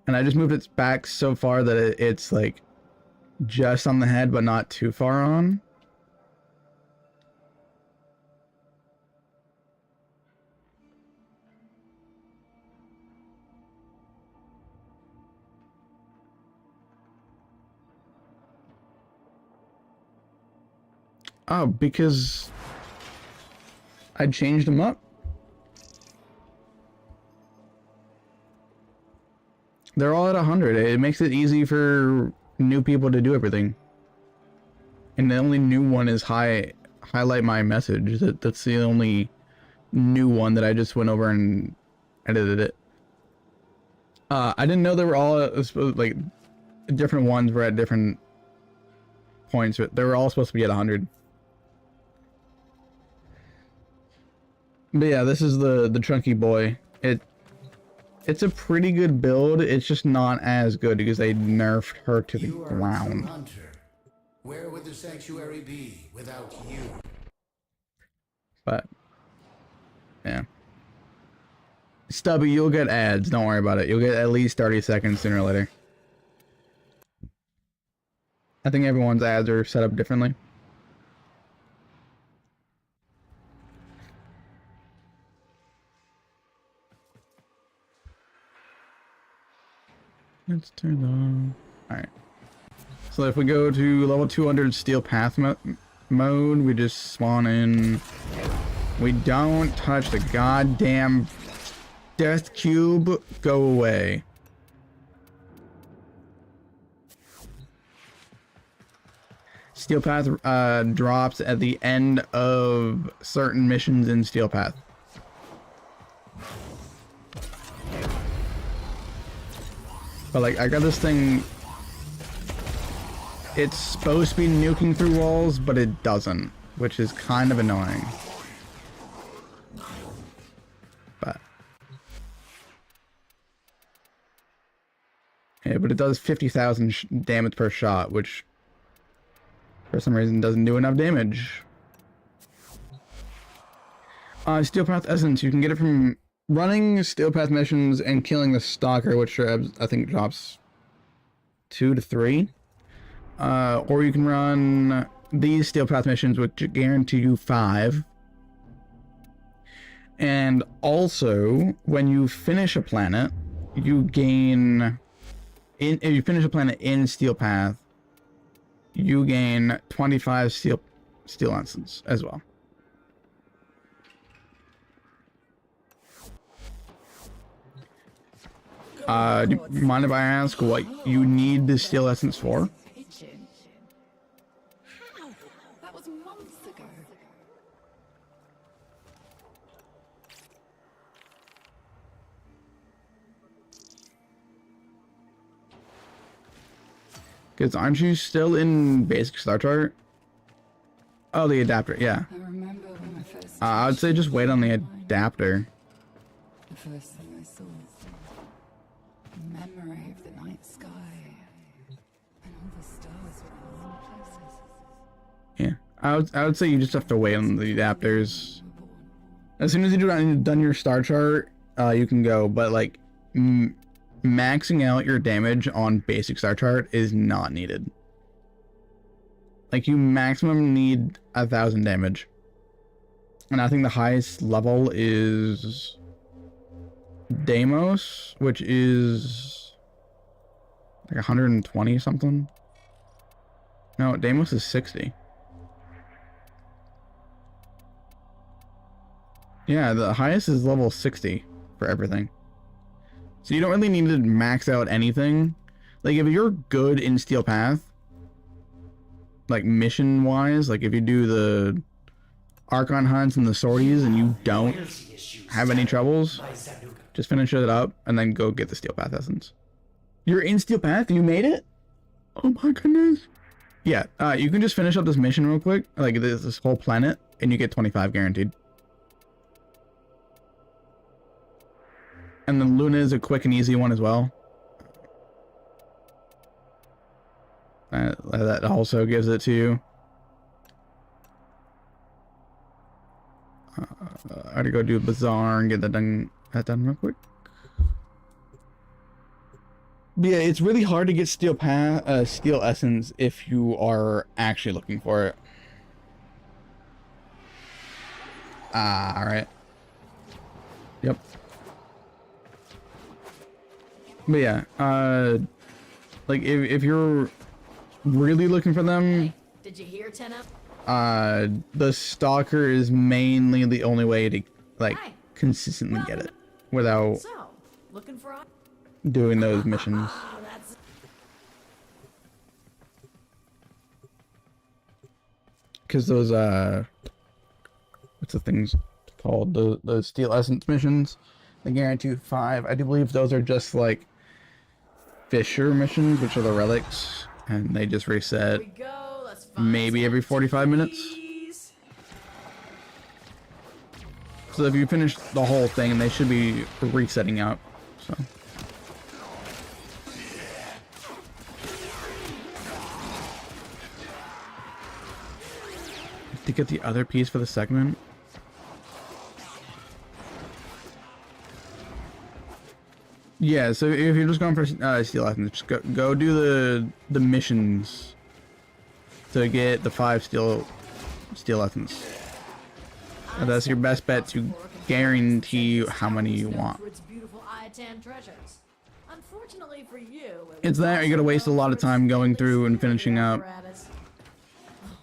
And I just moved its back so far that it's like just on the head, but not too far on. Oh, because I changed them up. They're all at 100. It makes it easy for new people to do everything. And the only new one is highlight my message. That's the only new one that I just went over and edited it. I didn't know they were all like different ones were at different points, but they were all supposed to be at 100. But yeah, this is the chunky boy. It's a pretty good build. It's just not as good because they nerfed her to the ground. Hunter. Where would the sanctuary be without you? But yeah, Stubby, you'll get ads. Don't worry about it. You'll get at least 30 seconds sooner or later. I think everyone's ads are set up differently. Let's turn on. Alright. So if we go to level 200 Steel Path mode, we just spawn in. We don't touch the goddamn death cube. Go away. Steel Path drops at the end of certain missions in Steel Path. But like, I got this thing, it's supposed to be nuking through walls, but it doesn't, which is kind of annoying. But Yeah, but it does 50,000 damage per shot, which for some reason doesn't do enough damage. Steel Path Essence, you can get it from running Steel Path missions and killing the Stalker, which I think drops 2 to 3. Or you can run these Steel Path missions, which guarantee you 5. And also, when you finish a planet, you gain... if you finish a planet in Steel Path, you gain 25 Steel Essence as well. Do you mind if I ask what you need the Steel Essence for? That was months ago. Because aren't you still in basic Star Chart? Oh, the adapter, yeah. I remember when I first I would say just wait on the adapter. the first thing I saw. A memory of the night sky. And all the stars were in all places. Yeah. I would say you just have to wait on the adapters. As soon as you've done your Star Chart, you can go, but like maxing out your damage on basic Star Chart is not needed. Like you maximum need 1,000 damage. And I think the highest level is Deimos, which is like 120 something. No, Deimos is 60. Yeah, the highest is level 60 for everything. So you don't really need to max out anything. Like if you're good in Steel Path, like mission wise, like if you do the Archon hunts and the sorties and you don't have any troubles, just finish it up and then go get the Steel Path Essence. You're in Steel Path? You made it? Oh my goodness. Yeah, you can just finish up this mission real quick, like this whole planet, and you get 25 guaranteed. And then Luna is a quick and easy one as well. That also gives it to you. I gotta go do Bazaar and get that done real quick. But yeah, it's really hard to get Steel Essence if you are actually looking for it. Alright. Yep. But yeah, like if you're really looking for them, Did you hear, Tenno? the Stalker is mainly the only way to like consistently get it without So, looking for doing those missions. that's Because those what's the things called, the Steel Essence missions, they guarantee 5. I do believe those are just like Fisher missions, which are the relics, and they just reset maybe every 45 minutes. So if you finish the whole thing, they should be resetting out. So to get the other piece for the segment. Yeah, so if you're just going for Steel Essence, just go do the missions to get the 5 Steel Essence. And that's your best bet to guarantee how many you want. Unfortunately for you, It's that you're gonna waste a lot of time going through and finishing up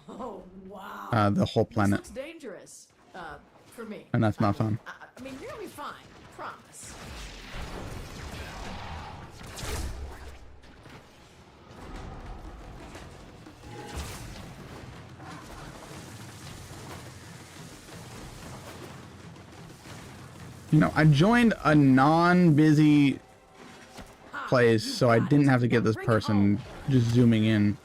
Oh wow. the whole planet, Looks dangerous. For me. and that's not fun. I mean, you'll be fine. Promise. You know, I joined a non-busy place, so I didn't have to get this person just zooming in.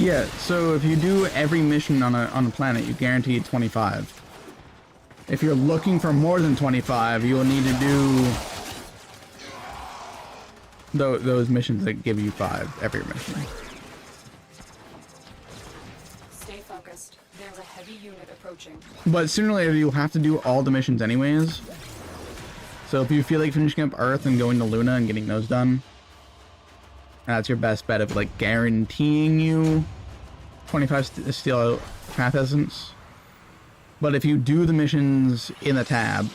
Yeah, so if you do every mission on a planet, you guarantee 25. If you're looking for more than 25, you will need to do those missions that give you 5 every mission. Stay focused. There's a heavy unit approaching. But sooner or later, you'll have to do all the missions anyways. So if you feel like finishing up Earth and going to Luna and getting those done, that's your best bet of like guaranteeing you 25 steel path essence. But if you do the missions in the tab,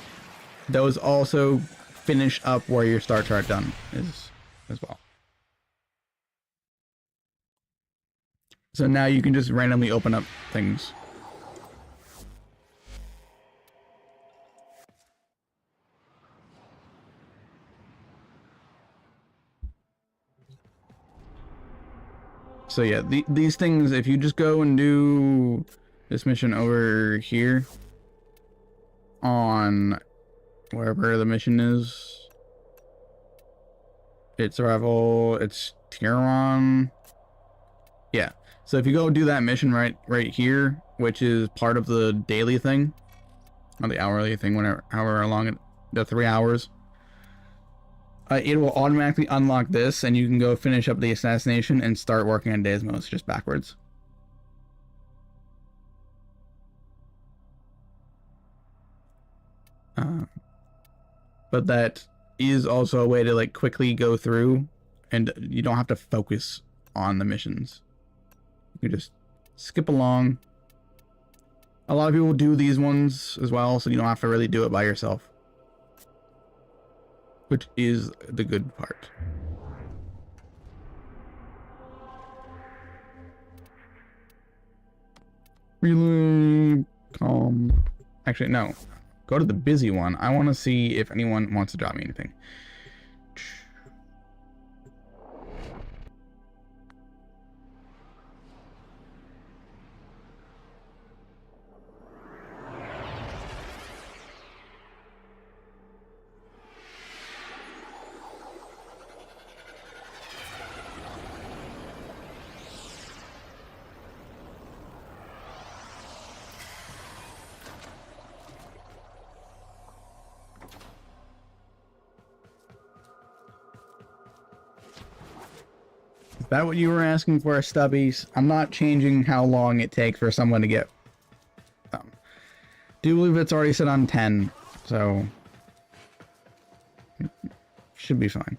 those also finish up where your star chart done is as well. So now you can just randomly open up things. So yeah, these things, if you just go and do this mission over here on wherever the mission is, it's survival, it's Tyron. Yeah, so if you go do that mission right here, which is part of the daily thing, or the hourly thing, whenever, however long the 3 hours, it will automatically unlock this, and you can go finish up the assassination and start working on Desmos just backwards. But that is also a way to like quickly go through, and you don't have to focus on the missions. You can just skip along. A lot of people do these ones as well, so you don't have to really do it by yourself, which is the good part. Really calm. Actually, no. Go to the busy one. I want to see if anyone wants to drop me anything. Is that what you were asking for, Stubbies? I'm not changing how long it takes for someone to get them. Do believe it's already set on 10, so should be fine.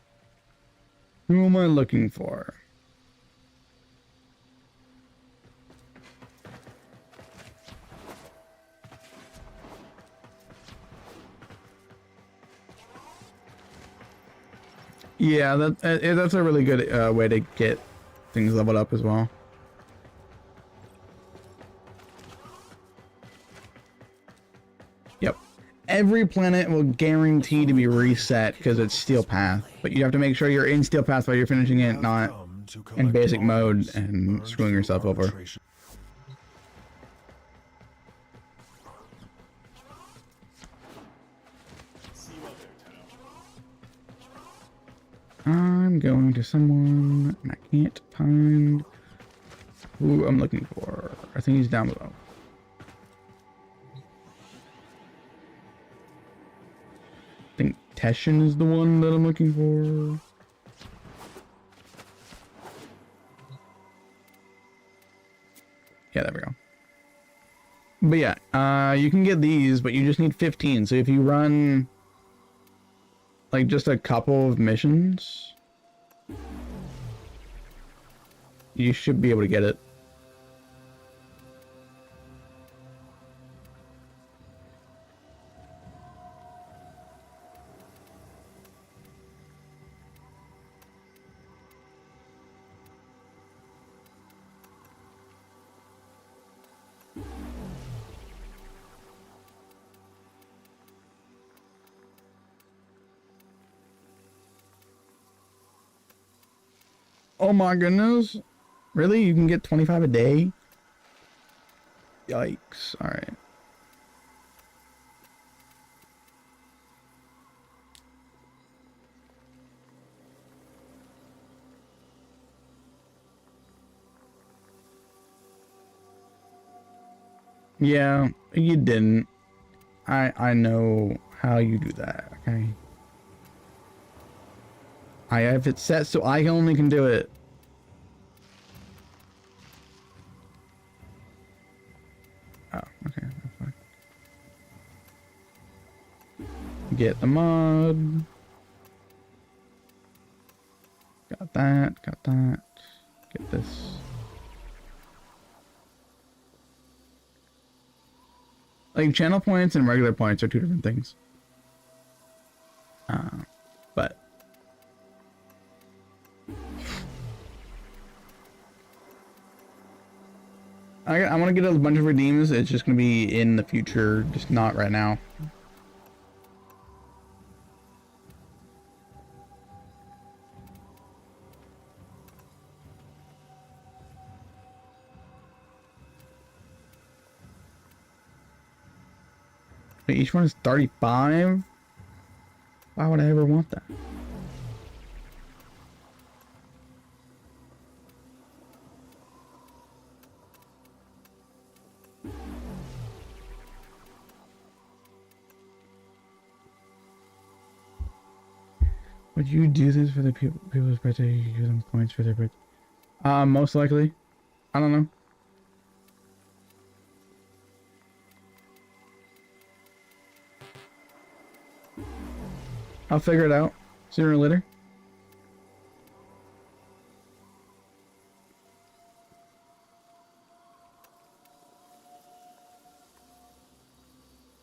Who am I looking for? Yeah, that's a really good way to get things leveled up as well. Yep. Every planet will guarantee to be reset because it's Steel Path, but you have to make sure you're in Steel Path while you're finishing it, not in basic mode and screwing yourself over. I'm going to someone I can't find who I'm looking for. I think he's down below. I think Teshin is the one that I'm looking for. Yeah, there we go. But yeah, you can get these, but you just need 15. So if you run like just a couple of missions, you should be able to get it. Oh my goodness. Really? You can get 25 a day? Yikes. Alright. Yeah, you didn't. I know how you do that, okay? I have it set so I only can do it. Oh, okay, that's fine. Get the mod. Got that, got that. Get this. Like, channel points and regular points are two different things. But I want to get a bunch of redeems. It's just going to be in the future, just not right now. Wait, each one is 35? Why would I ever want that? Would you do this for the people's birthday? You give them points for their birthday? Most likely. I don't know. I'll figure it out sooner or later.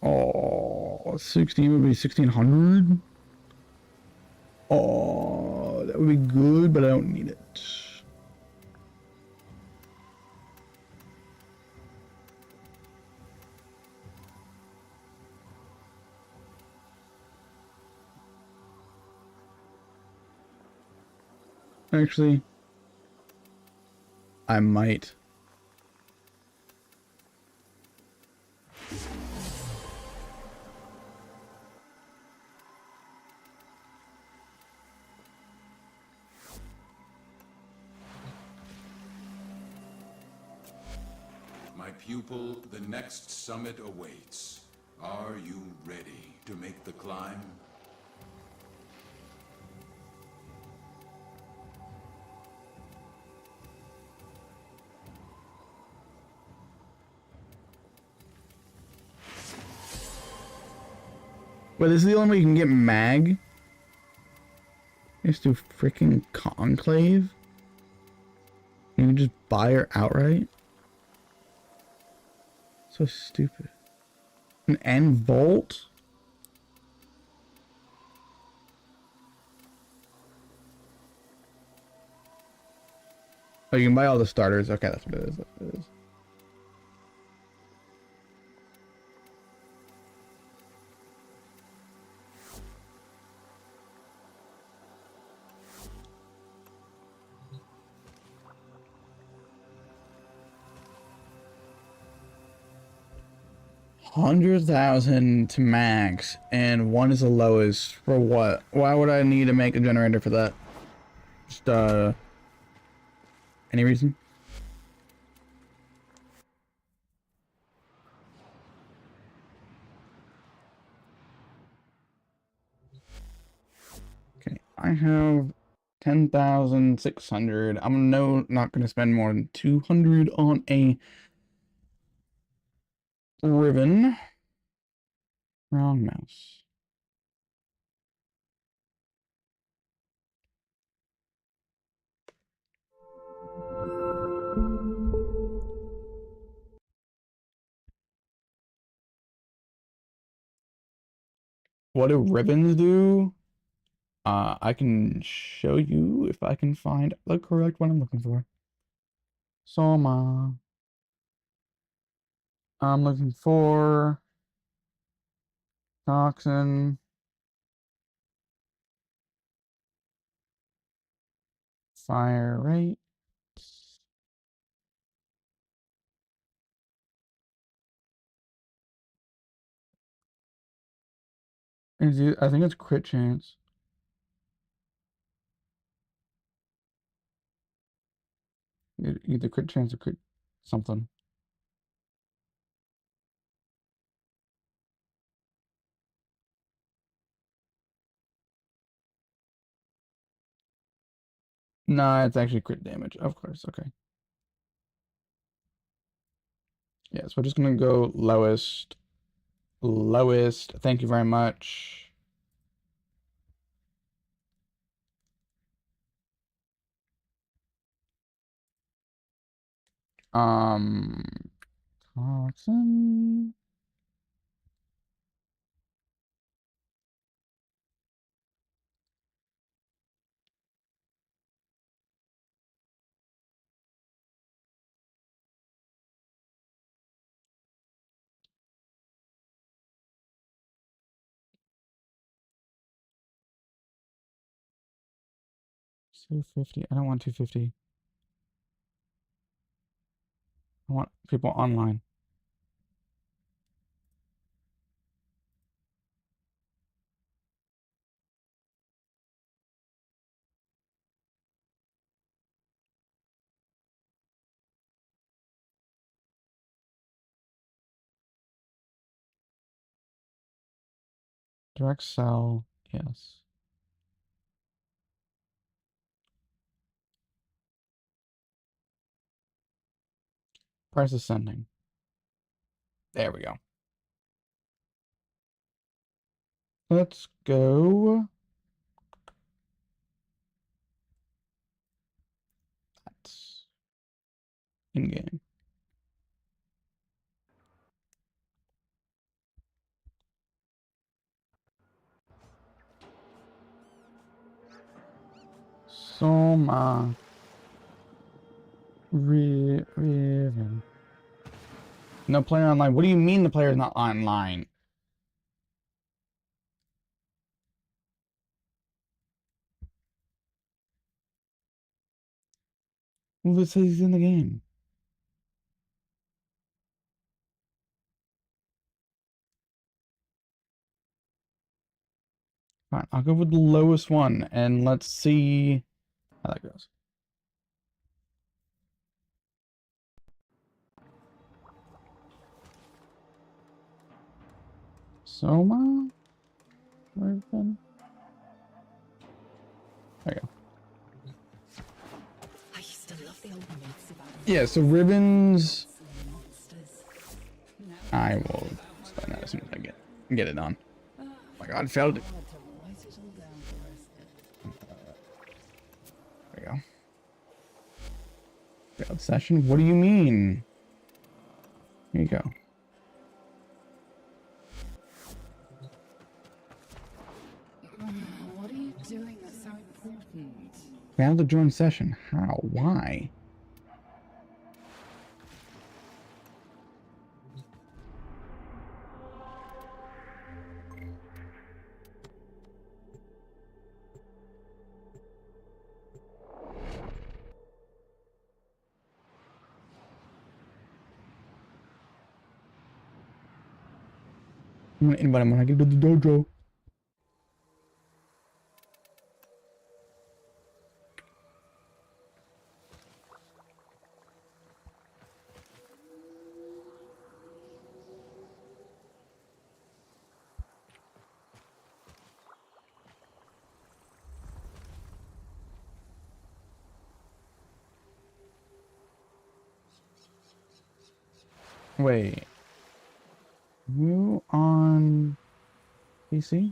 Oh, 16 would be 1600. Oh, that would be good, but I don't need it. Actually, I might. My pupil, the next summit awaits. Are you ready to make the climb? Wait, this is the only way you can get mag? Is to freaking Conclave? You can just buy her outright? So stupid. An N Volt? Oh, you can buy all the starters. Okay, that's what it is. That's what it is. $100,000 to max, and 1 is the lowest. For what? Why would I need to make a generator for that? Just, any reason? Okay, I have 10,600. I'm not gonna spend more than 200 on a ribbon. Wrong mouse. What do ribbons do? I can show you if I can find the correct one I'm looking for. Soma. I'm looking for toxin. Fire rate. I think it's crit chance. Either crit chance or crit something. No, it's actually crit damage. Of course, okay. Yeah, so we're just gonna go lowest. Lowest. Thank you very much. Um, Toxin. $250. I don't want 250. I want people online. Direct sell, yes. Price ascending. There we go. Let's go. That's in game. Soma. Riven. No player online. What do you mean the player is not online? Well, this says he's in the game. Fine, I'll go with the lowest one and let's see how that goes. Soma? Riven? There you go. I used to love the old myths about Yeah, so ribbons. I will explain that as soon as I get it on. Oh my god, it failed. There we go. Failed session? What do you mean? Here you go. What are you doing that's so important? Failed to join session. How? Why? I'm gonna invite him when I get to the dojo. Wait. You on PC?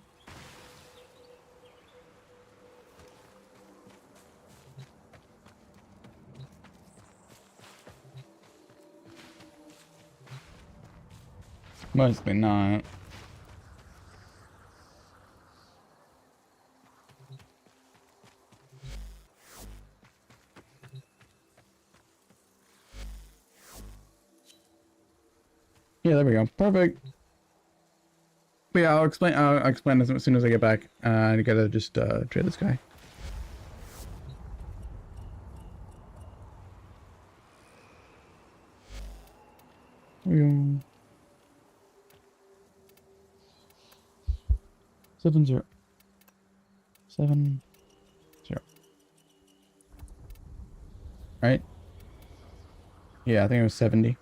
Mostly not. Yeah, there we go. Perfect. But yeah, I'll explain this as soon as I get back. I gotta just trade this guy. We go. 7-0. 7-0. Right? Yeah, I think it was 70.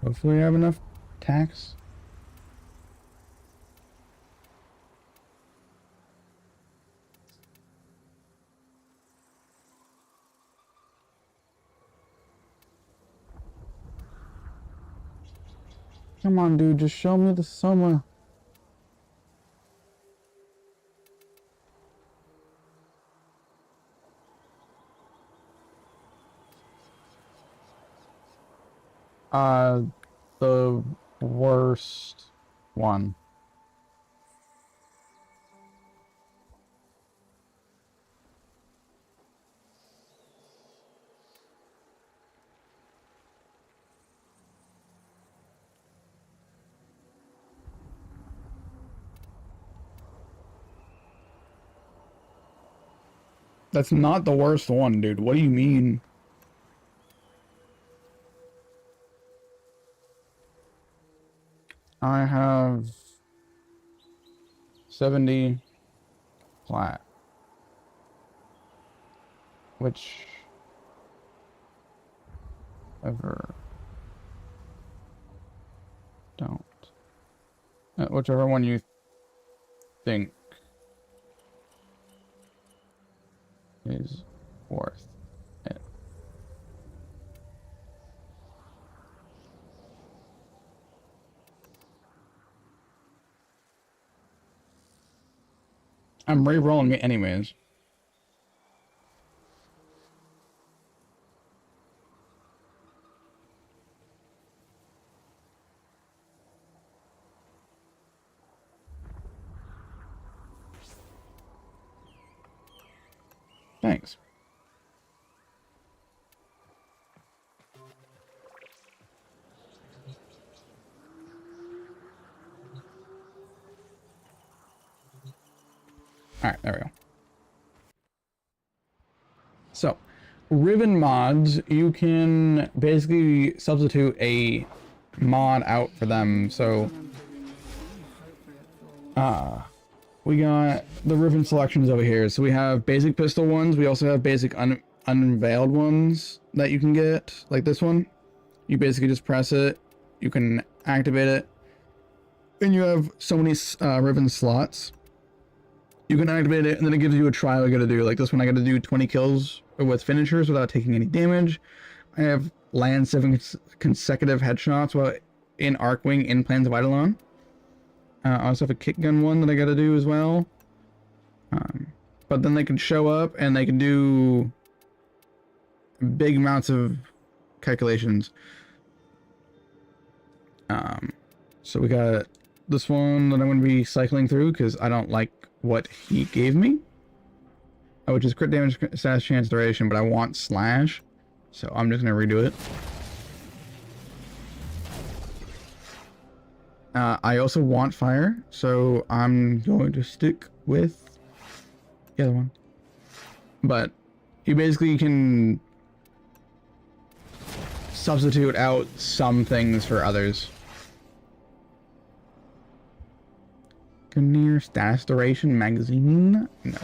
Hopefully I have enough tax. Come on, dude, just show me the summer. The worst one. That's not the worst one, dude. What do you mean? I have 70 flat, which ever don't. Whichever one you think is worth it. I'm re-rolling it anyways. Thanks. Alright, there we go. So, ribbon mods, you can basically substitute a mod out for them. So, we got the ribbon selections over here. So we have basic pistol ones. We also have basic unveiled ones that you can get, like this one. You basically just press it, you can activate it, and you have so many ribbon slots. You can activate it, and then it gives you a trial you gotta do. Like this one, I gotta do 20 kills with finishers without taking any damage. I have land 7 consecutive headshots while in Arcwing in Plans of Eidolon. I also have a kick gun one that I gotta do as well. But then they can show up and they can do big amounts of calculations. So we got this one that I'm going to be cycling through because I don't like what he gave me. Which is crit damage, status, chance, duration, but I want slash. So I'm just going to redo it. I also want fire, so I'm going to stick with the other one. But you basically can substitute out some things for others. Near status duration magazine? No.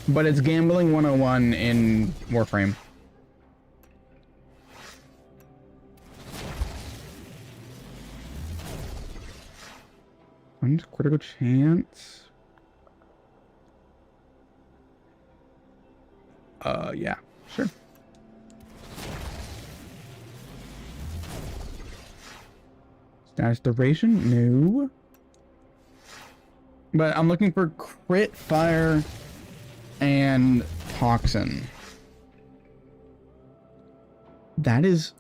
But it's gambling 101 in Warframe. One's critical chance. Yeah, sure. Status duration? No. But I'm looking for crit, fire, and toxin. That is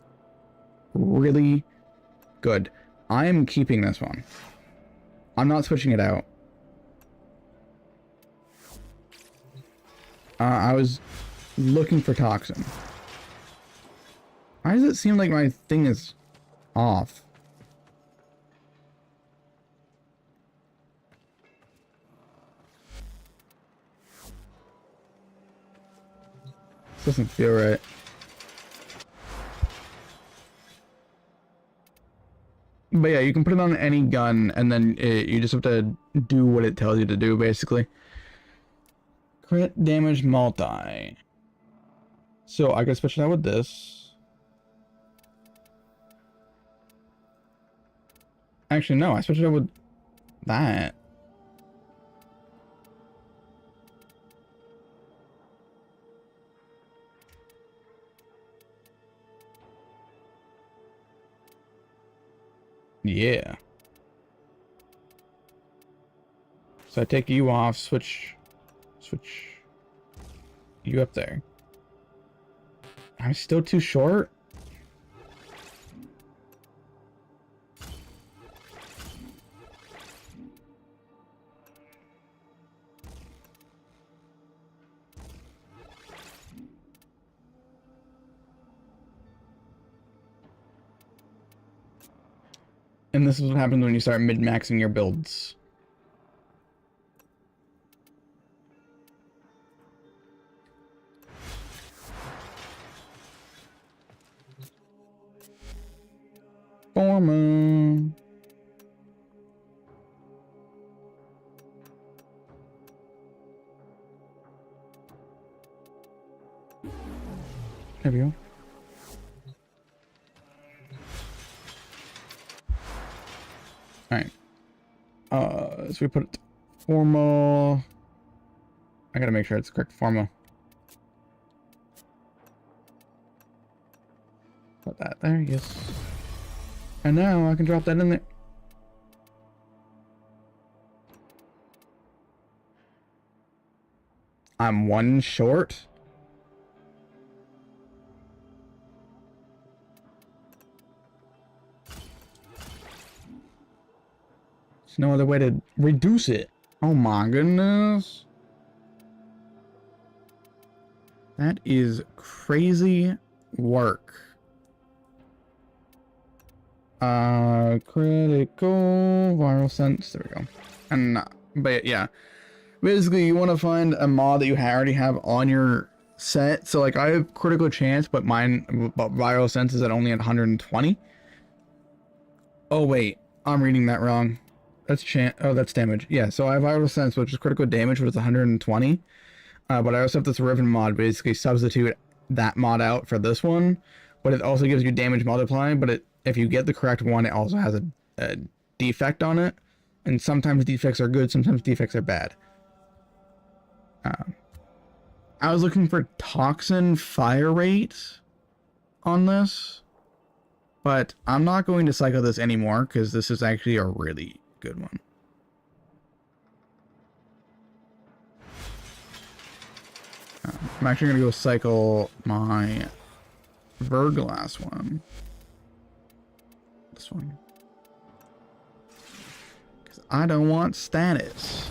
really good. I am keeping this one. I'm not switching it out. I was looking for toxin. Why does it seem like my thing is off? This doesn't feel right. But yeah, you can put it on any gun, and then you just have to do what it tells you to do, basically. Crit damage multi. So I could switch it out with this. Actually, no, I switched it up with that. Yeah. So I take you off, switch you up there. I'm still too short? And this is what happens when you start min-maxing your builds. Forma. There we go. Alright. So we put formal. I gotta make sure it's correct formal. Put that there, yes. And now I can drop that in there. I'm one short. There's no other way to reduce it. Oh my goodness. That is crazy work. Critical viral sense. There we go. And but yeah, basically you want to find a mod that you already have on your set. So like I have critical chance, but viral sense is at only at 120. Oh wait, I'm reading that wrong. That's chance. Oh, that's damage. Yeah. So I have viral sense, which is critical damage, which is 120. But I also have this Riven mod, basically substitute that mod out for this one. But it also gives you damage multiply, but if you get the correct one, it also has a defect on it. And sometimes defects are good, sometimes defects are bad. I was looking for toxin fire rate on this, but I'm not going to cycle this anymore because this is actually a really good one. I'm actually going to go cycle my Verglass one. This one. Because I don't want status.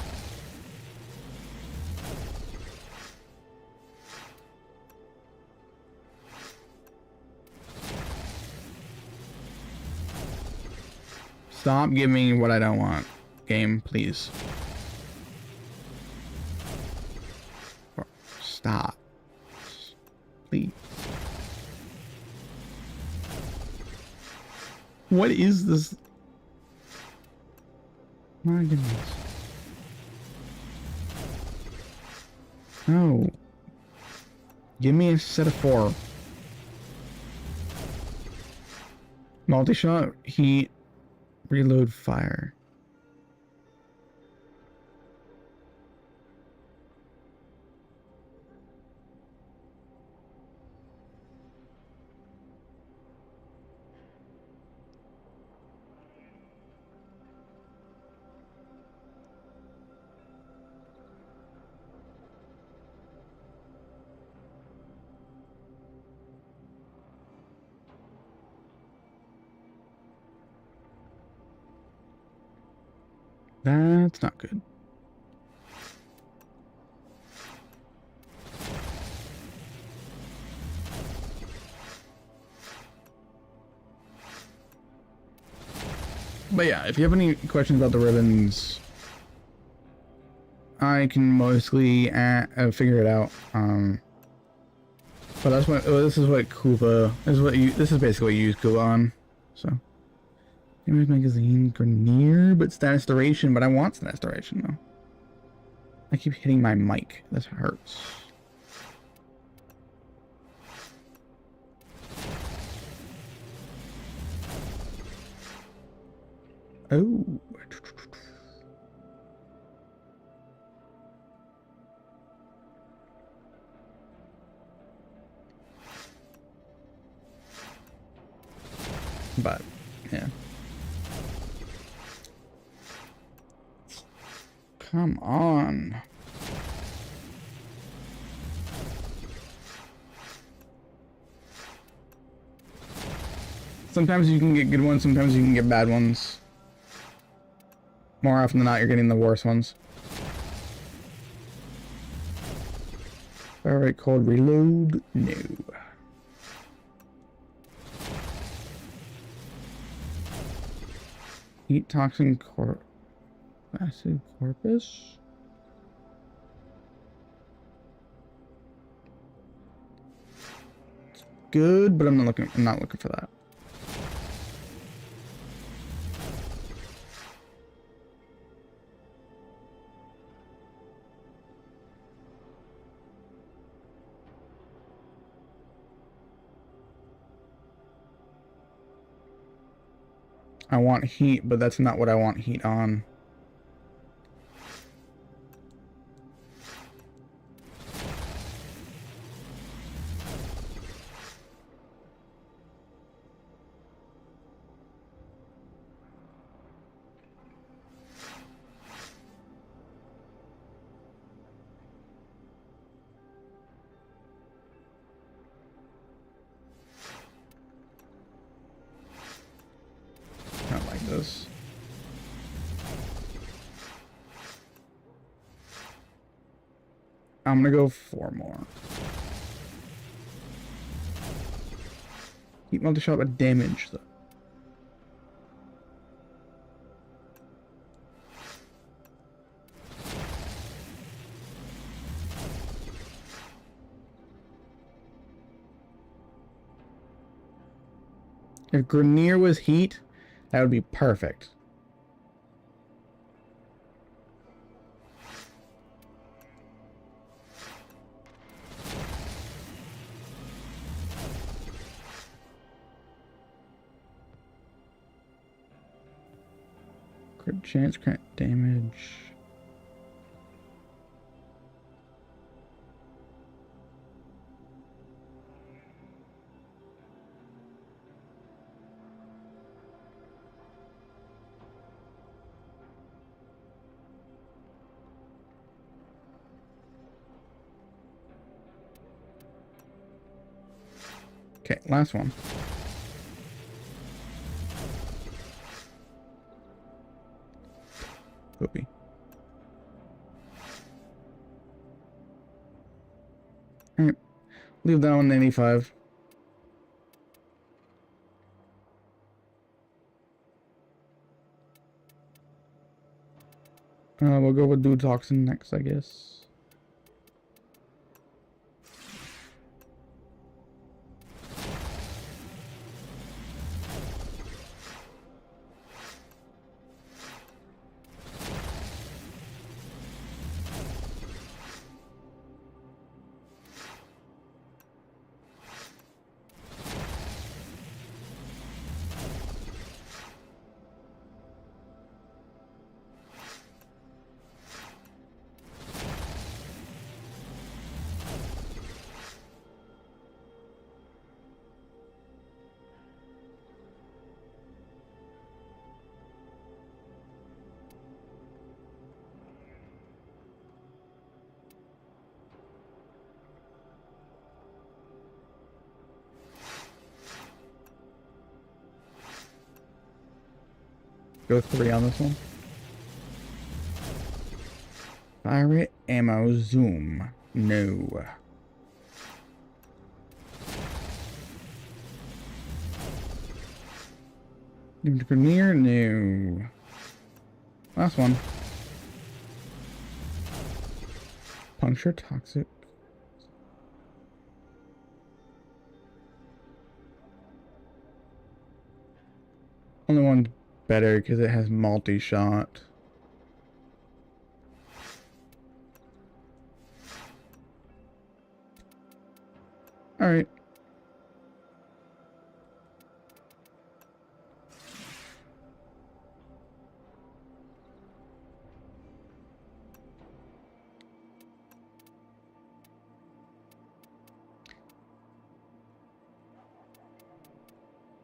Stop giving me what I don't want. Game, please. Stop. Please. What is this? My goodness. No. Give me a set of 4. Multi-shot, heat, reload, fire. That's not good. But yeah, if you have any questions about the ribbons, I can mostly figure it out. But that's what this is what Kuva this is basically what you use Kuva on. So Image magazine Grenier, but status duration. But I want status duration though. I keep hitting my mic. This hurts. Oh. But, yeah. Come on. Sometimes you can get good ones, sometimes you can get bad ones. More often than not, you're getting the worst ones. Alright, cold reload. No. Heat toxin acid corpus. It's good, but I'm not looking for that. I want heat, but that's not what I want heat on. Not like this. I'm gonna go 4 more. Heat multi-shot with damage, though. If Grenier was heat, that would be perfect. Crit chance, crit damage. Okay, last one. Whoopee. Alright. Leave that one 85. We'll go with Dude Toxin next, I guess. Go 3 on this one. Pirate ammo zoom. No. Grenier? No. Last one. Puncture toxic. Only one's better because it has multi-shot. Alright.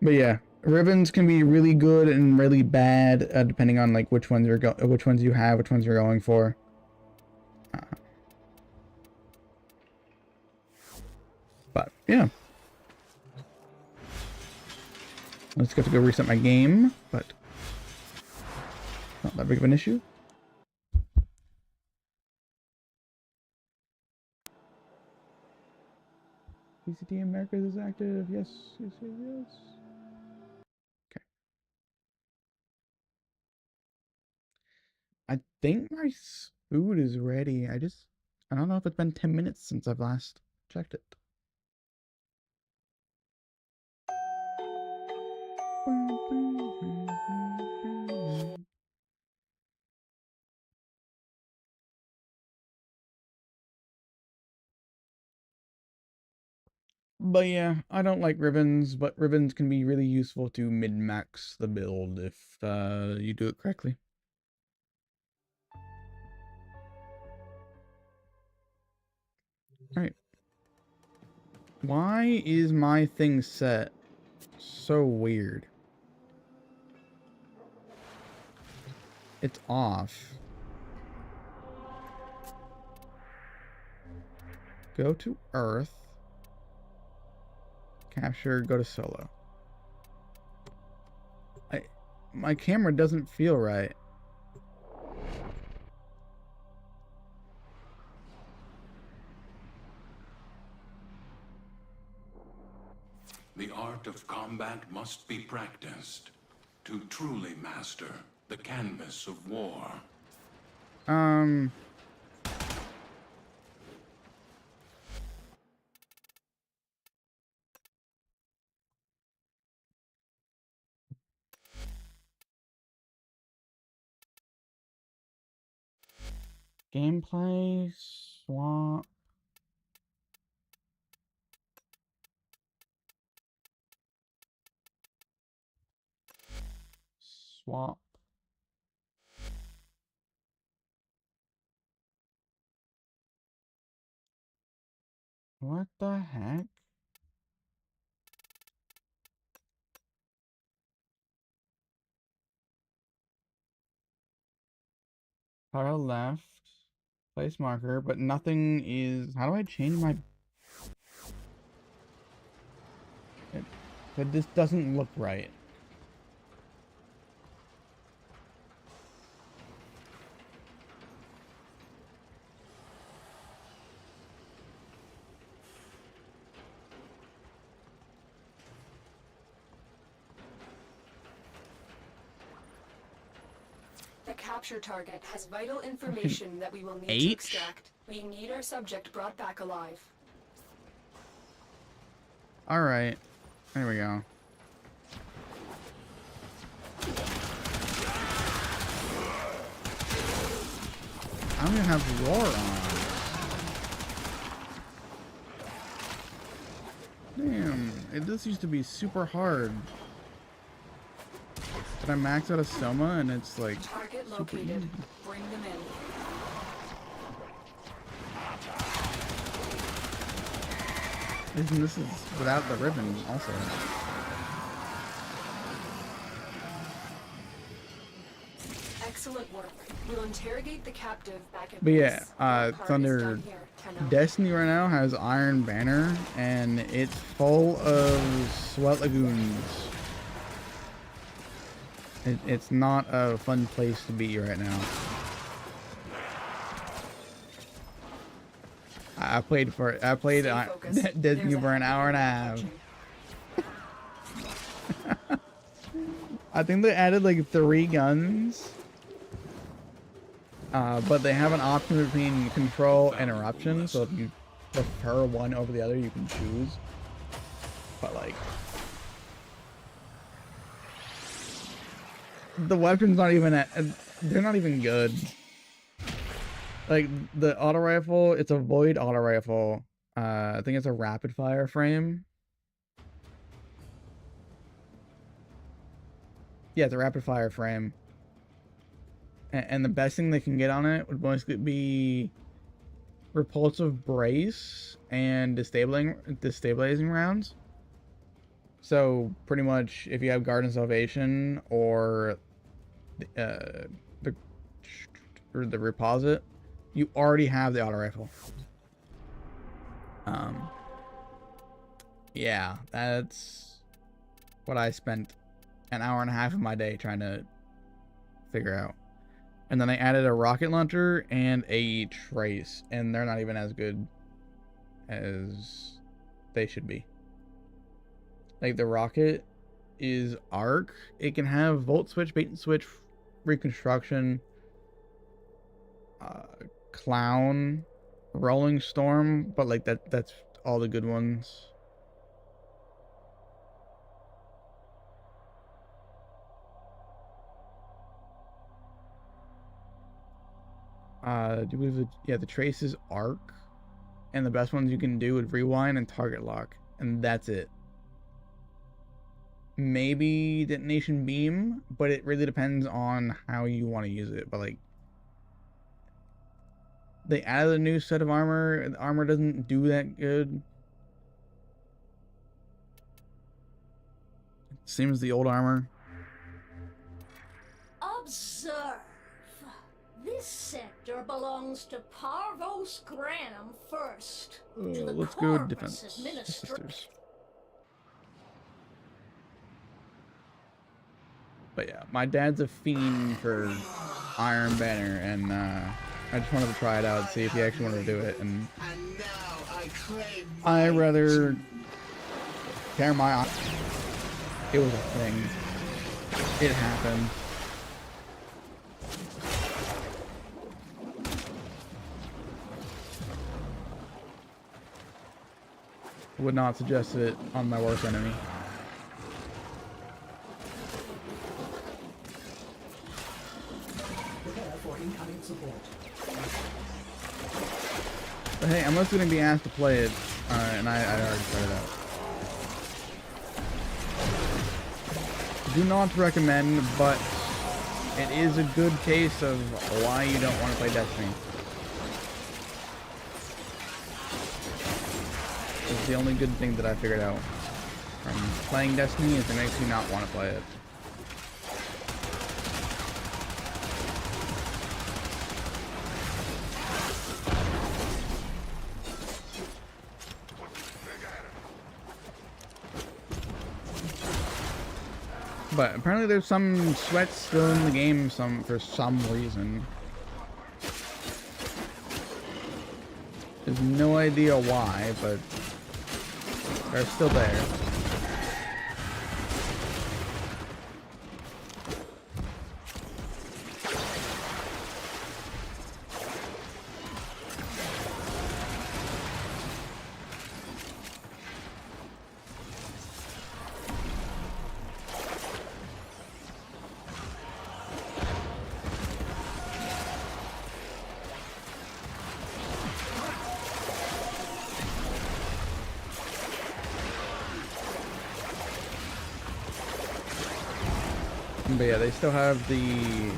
But yeah, ribbons can be really good and really bad, depending on like which ones you have, which ones you're going for. But yeah, let's get to go reset my game, but not that big of an issue. PCT America is active. Yes, yes, yes, yes. Okay. I think my food is ready. I don't know if it's been 10 minutes since I've last checked it. But yeah, I don't like ribbons, but ribbons can be really useful to min-max the build if you do it correctly. Alright. Why is my thing set so weird? It's off. Go to Earth. Capture, go to solo. My camera doesn't feel right. The art of combat must be practiced to truly master the canvas of war. Gameplay, swap. Swap. What the heck? Toggle left. Place marker, but nothing is... How do I change my... This doesn't look right. The capture target has vital information that we will need to extract. We need our subject brought back alive. Alright. There we go. I don't even have roar on. Damn, this used to be super hard. But I maxed out a Soma and it's like Target super located. easy. Bring them in. And this is without the ribbon also. Excellent work. We'll interrogate the captive back at But yeah, base. Thunder Destiny right now has Iron Banner and it's full of sweat lagoons. It's not a fun place to be right now. I played Destiny for an hour and a half. I think they added like 3 guns. But they have an option between control and eruption, so if you prefer one over the other, you can choose. But like, the weapon's not even they're not even good. Like, the auto rifle, it's a void auto rifle. I think it's a rapid fire frame. Yeah, it's a rapid fire frame. And the best thing they can get on it would mostly be repulsive brace and destabilizing rounds. So pretty much, if you have Garden Salvation or the Reposit, you already have the auto rifle. Yeah, that's what I spent an hour and a half of my day trying to figure out. And then I added a rocket launcher and a trace, and they're not even as good as they should be. Like, the rocket is arc. It can have volt switch, bait and switch, reconstruction, clown, rolling storm, but like that's all the good ones. Do we have the trace is arc, and the best ones you can do with rewind and target lock, and that's it. Maybe detonation beam, but it really depends on how you want to use it. But like, they added a new set of armor. The armor doesn't do that good. Same as the old armor. Observe. This sector belongs to Parvos Granum first. To the Let's go Corpus defense. Administration. But yeah, my dad's a fiend for Iron Banner, and I just wanted to try it out, see if he actually wanted to do it, and I rather tear my eye. It was a thing. It happened. Would not suggest it on my worst enemy. But hey, I'm just going to be asked to play it, and I already tried it out. Do not recommend, but it is a good case of why you don't want to play Destiny. It's the only good thing that I figured out from playing Destiny is it makes you not want to play it. But apparently there's some sweat still in the game for some reason. There's no idea why, but they're still there. But yeah, they still have the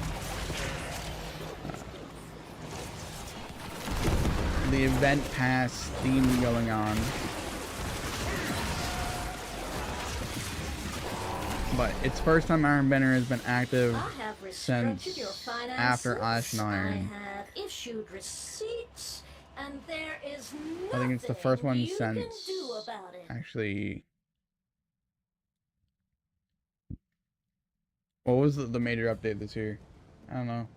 event pass theme going on. But it's first time Iron Banner has been active since after Ash and Iron. I have issued receipts, and there is I think it's the first one you can since do about it. actually. What was the major update this year? I don't know.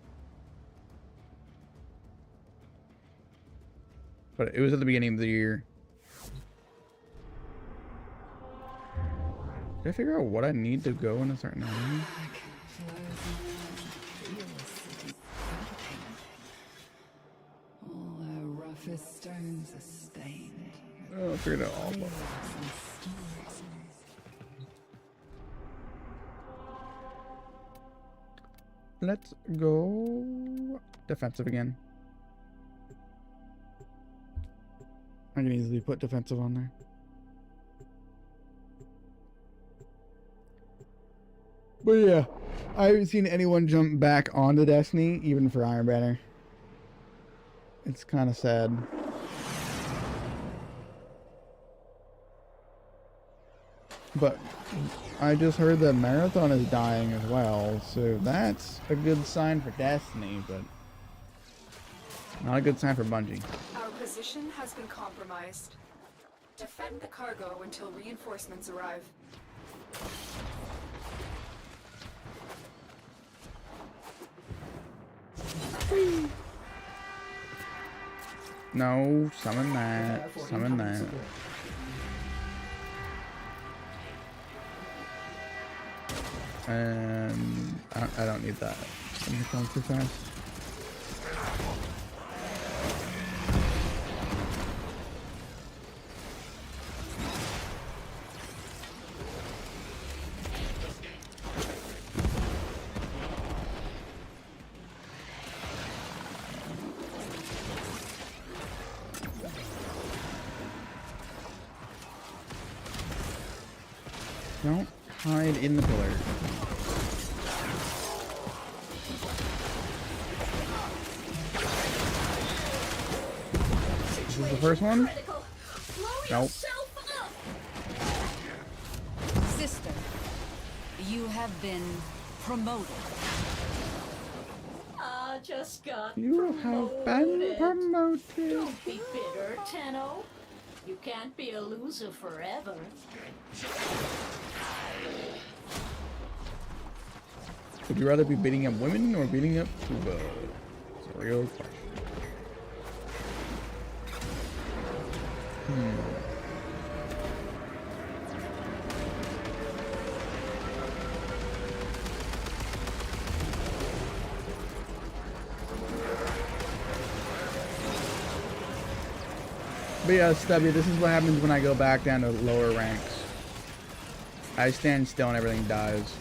But it was at the beginning of the year. Did I figure out what I need to go in a certain area? All the roughest stones are stained. Oh, I figured it all out. Let's go defensive again. I can easily put defensive on there. But yeah, I haven't seen anyone jump back onto Destiny, even for Iron Banner. It's kind of sad. But I just heard that Marathon is dying as well, so that's a good sign for Destiny, but not a good sign for Bungie. Our position has been compromised. Defend the cargo until reinforcements arrive. No, summon that. Summon that. And I don't need that. I'm just going too fast. Don't hide in the pillar. This is the first one? Nope. Sister, you have been promoted. I just got You have been promoted. Don't be bitter, Tenno. You can't be a loser forever. Would you rather be beating up women or beating up Tuba? It's a real question. But yeah, Stubby, this is what happens when I go back down to lower ranks. I stand still and everything dies.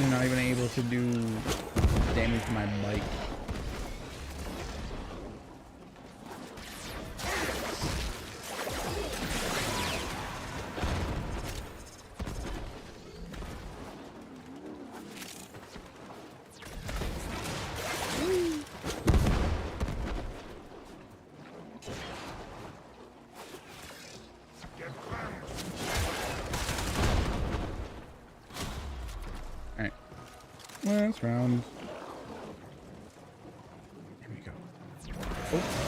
I'm not even able to do damage to my bike. Alright. Last round. Here we go. Oh.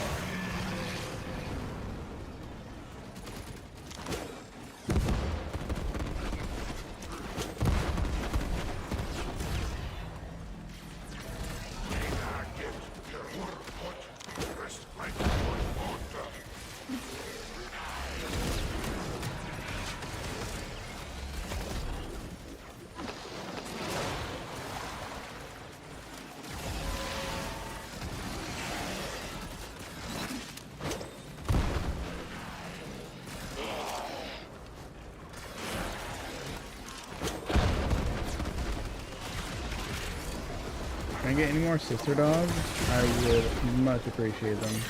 Can I get any more sister dogs? I would much appreciate them.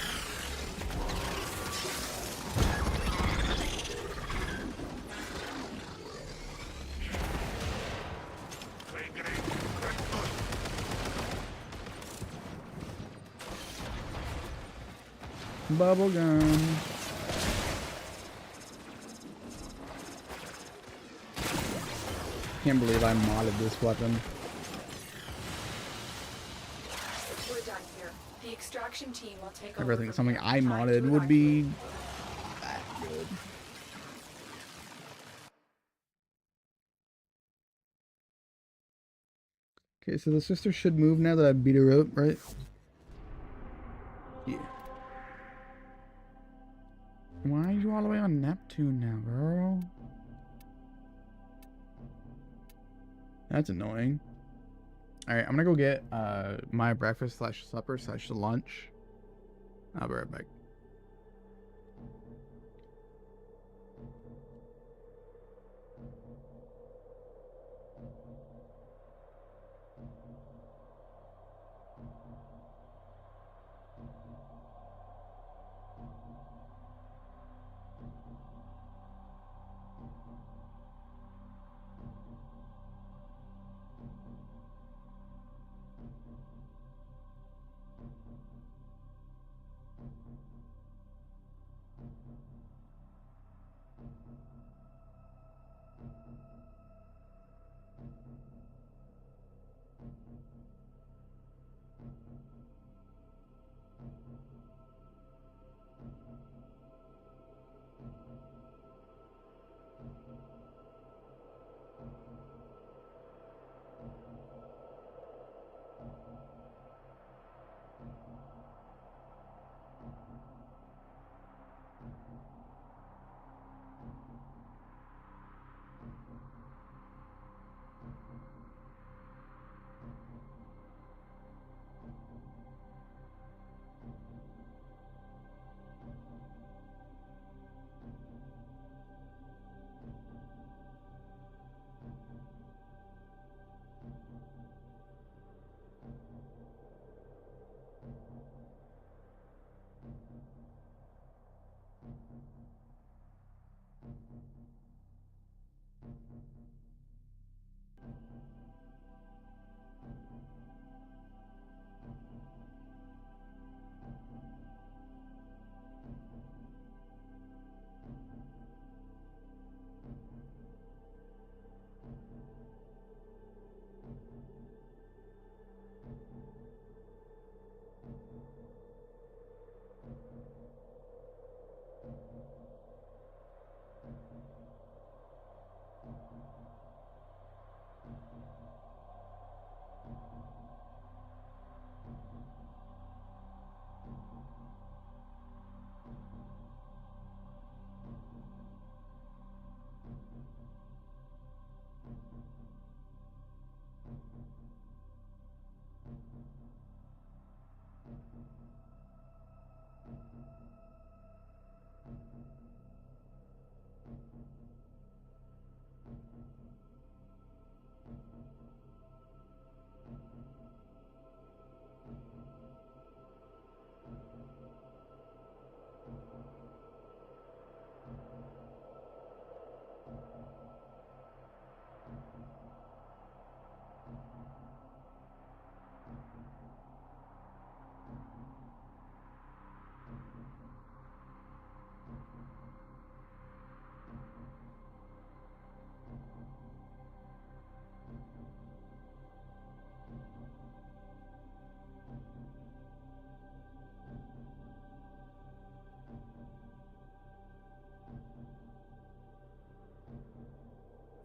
Bubblegum. Can't believe I modded this weapon. We're done here. The extraction team will take over. Everything, from something here. I Time modded to would be evacuate. that good. Okay, so the sister should move now that I beat her up, right? Yeah. Why are you all the way on Neptune now, girl? That's annoying. Alright, I'm gonna go get my breakfast slash supper slash lunch. I'll be right back.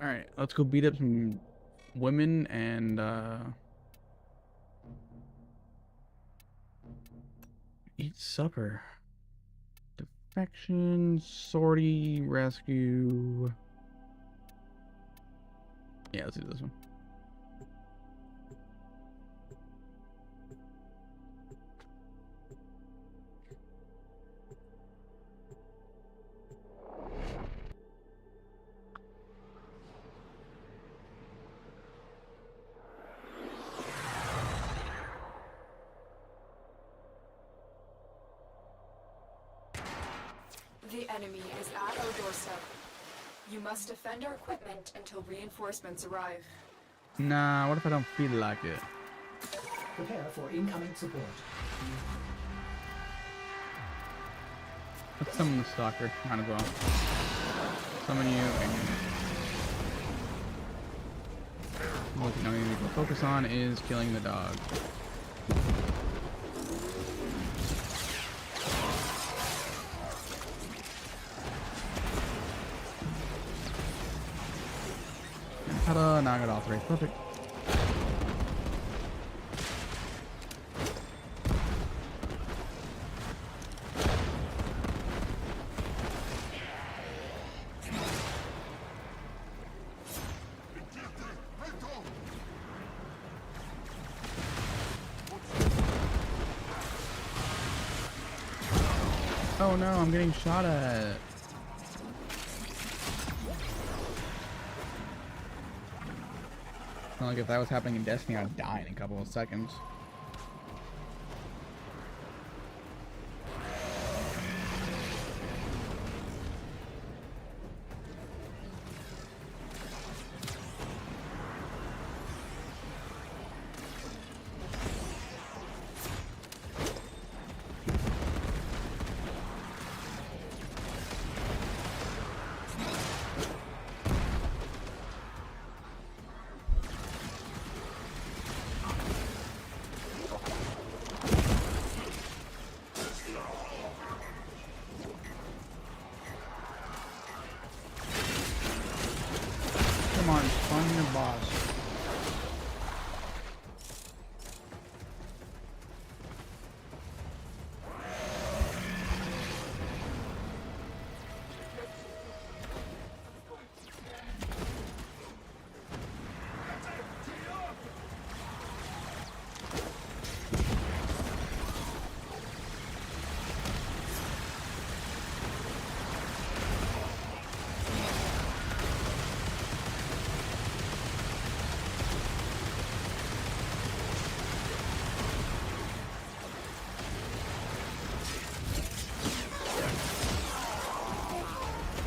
Alright, let's go beat up some women and eat supper. Defection, sortie, rescue. Yeah, let's do this one. The enemy is at our doorstep. You must defend our equipment until reinforcements arrive. Nah, what if I don't feel like it? Prepare for incoming support. Let's summon the stalker. Might as well. Summon you and what you need to focus on is killing the dog. Ta-da! Now I got all three. Perfect. Oh no, I'm getting shot at. Like if that was happening in Destiny, I'd die in a couple of seconds. Come on, spawn your boss.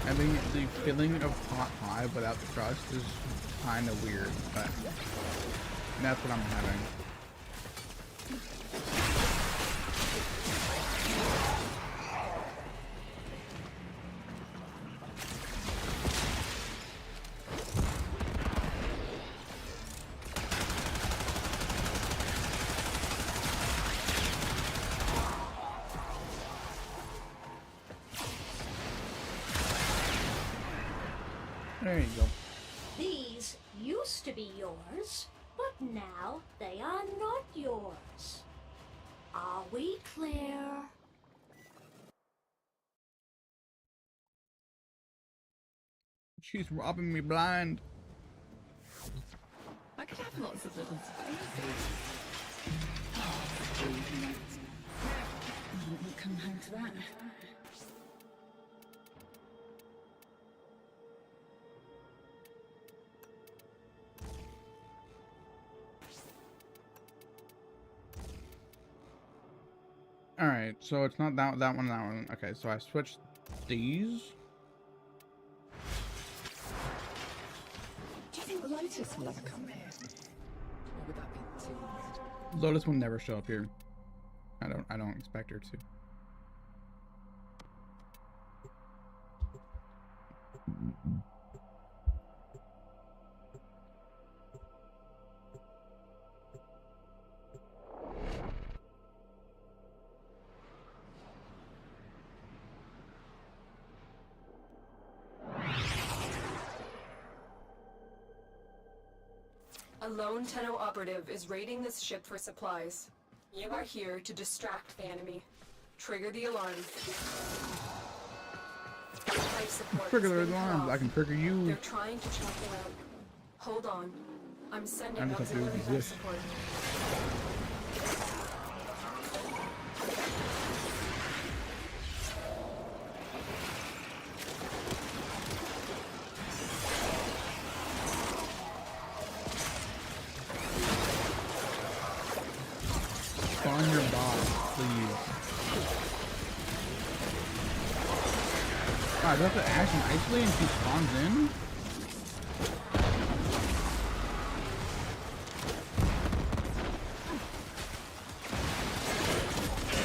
I mean, the feeling of hot pie without the crust is kind of weird, but that's what I'm having. There you go. These used to be yours, but now they are not yours. Are we clear? She's robbing me blind. I could have lots of little spaces. We'll come home to that. All right, so it's not that one. Okay, so I switched these. Do you think Lotus will ever come here? Or would that be too weird? Lotus will never show up here. I don't expect her to. A lone Tenno operative is raiding this ship for supplies. You are here to distract the enemy. Trigger the alarm. Life support Trigger has the been cut alarms. off. I can trigger you. They're trying to track you out. Hold on. I'm sending I just have to auxiliary life exist. support. Spawn your bot, please. God, do I have to action isolate and she spawns in?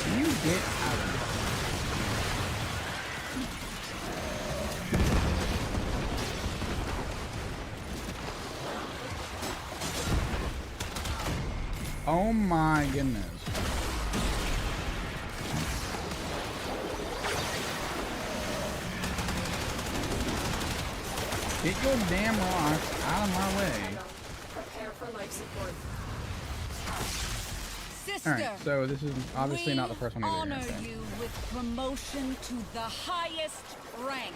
Can you get out of here? Oh my goodness. Get your damn rocks out of my way. Prepare for life support. Sister, Alright, so this is obviously not the first one either. honor okay. you with promotion to the highest rank.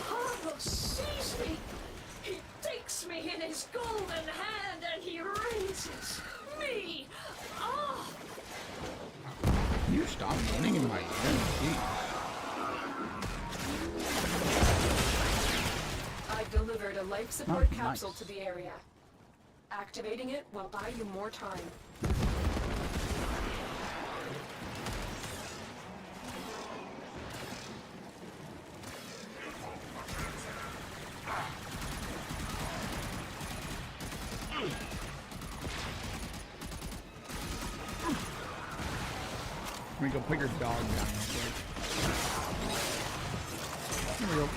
Harlow sees me. He takes me in his golden hand and he raises me. Oh, Can you stop moaning in my ear? Jeez. I've delivered a life support Oh, capsule nice. to the area. Activating it will buy you more time. Let me go put your dog down real quick. Here we go.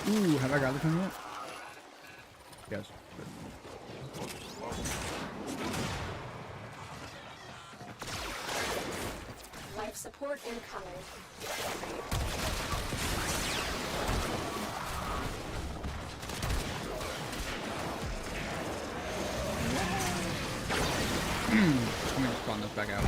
Ooh, have I got this one yet? Yes. Life support incoming. I'm gonna spawn this back out.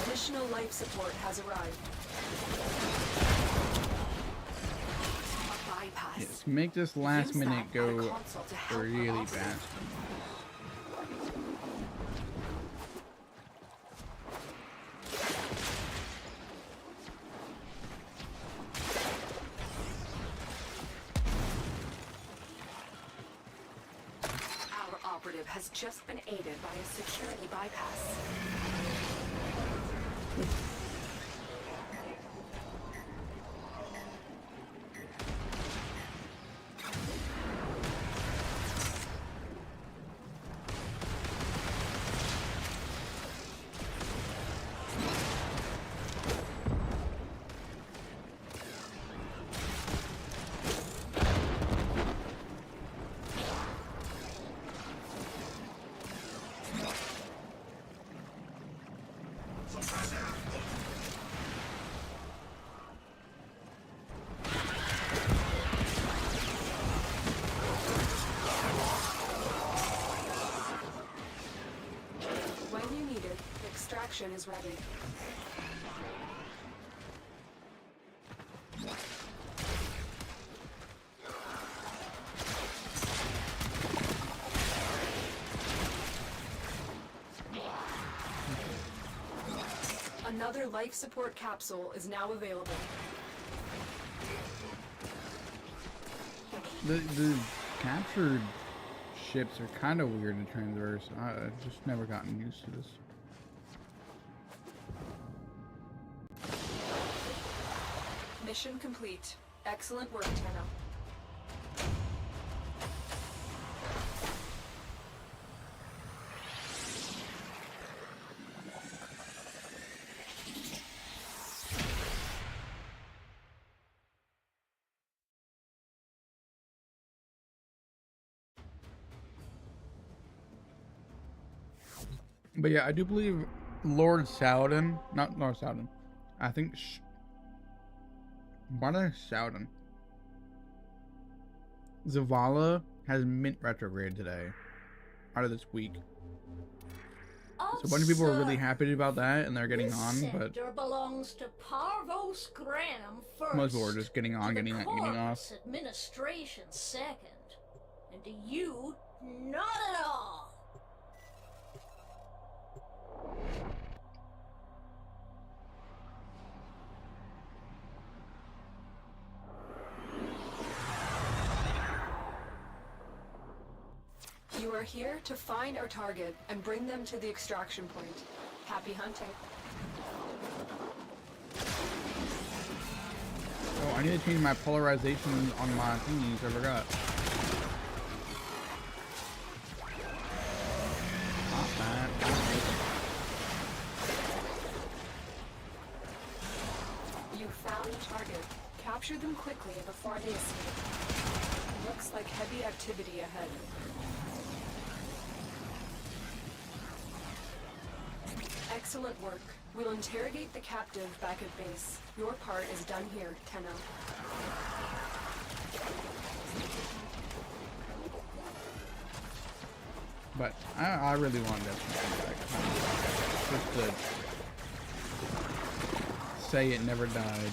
Additional life support has arrived. A bypass. Yes, make this last Use minute that at a go console to help really our fast. Our operative has just been aided by a security bypass. When you need it, extraction is ready. Another life support capsule is now available. The captured ships are kind of weird to transverse. I've just never gotten used to this. Mission complete. Excellent work, Tenno. But yeah, I do believe Lord Saladin, not Lord Saladin, I think, why did I say Saladin? Zavala has mint retrograde today, out of this week. So a bunch of people are really happy about that, and they're getting on, but Sector belongs to Parvos Granum first. most people are just getting on, getting off. Corpus Administration second. And to you, not at all. You are here to find our target and bring them to the extraction point. Happy hunting. Oh, I need to change my polarization on my thingies, I forgot. Not bad. You found the target. Capture them quickly before they escape. Looks like heavy activity ahead. Excellent work. We'll interrogate the captive back at base. Your part is done here, Tenno. But I really want that back. Just to say it never died.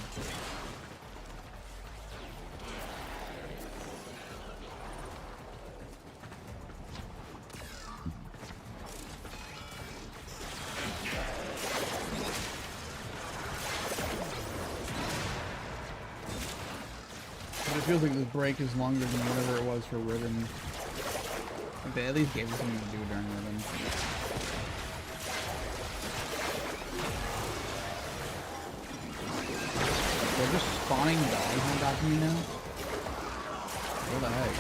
It feels like this break is longer than whatever it was for Ribbon. They at least gave us something to do during Ribbon. They're just spawning dogs on top of me now? What the heck?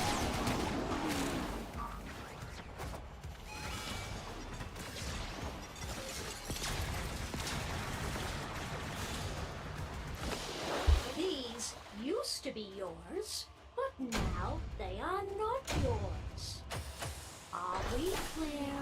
These used to be yours, but now they are not yours. Are we clear?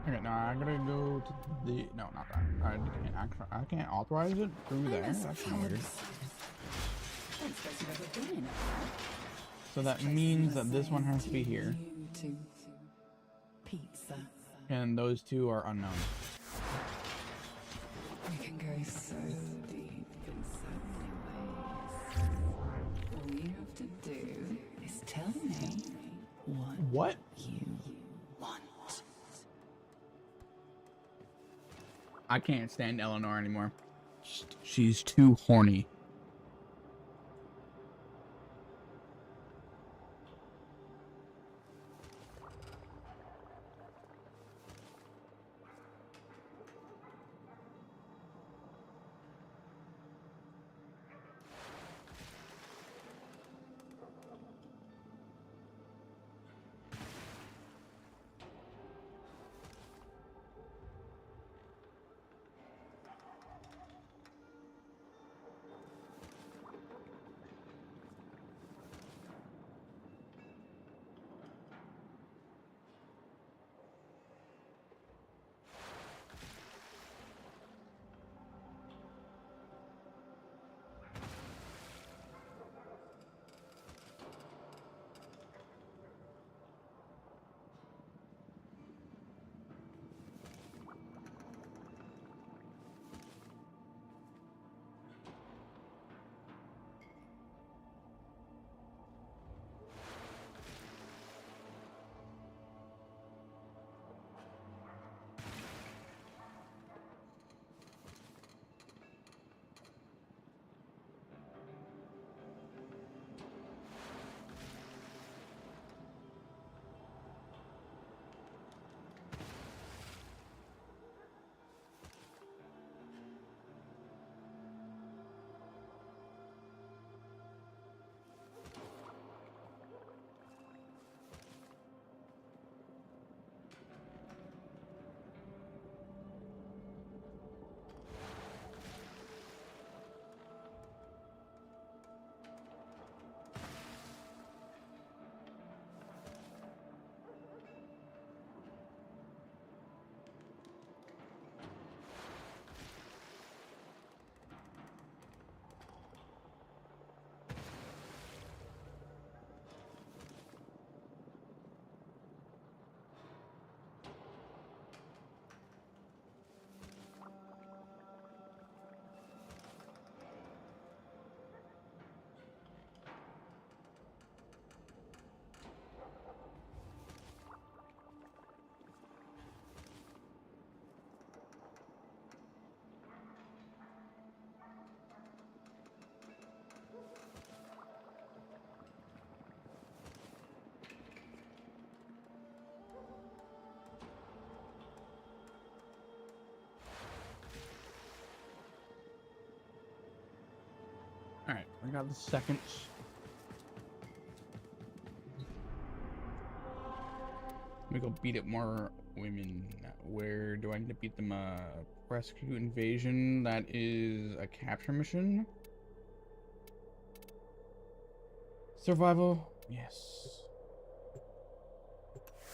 Okay, now I gotta go to the... No, not that. I can't authorize it through there. That's weird. So that means that this one has to be here. Pizza. And those two are unknown. We can go so deep in so many ways. All you have to do is tell me what you want. I can't stand Eleanor anymore. She's too horny. Alright, I got the second. Let me go beat up more women. Where do I need to beat them? Rescue invasion. That is a capture mission. Survival. Yes.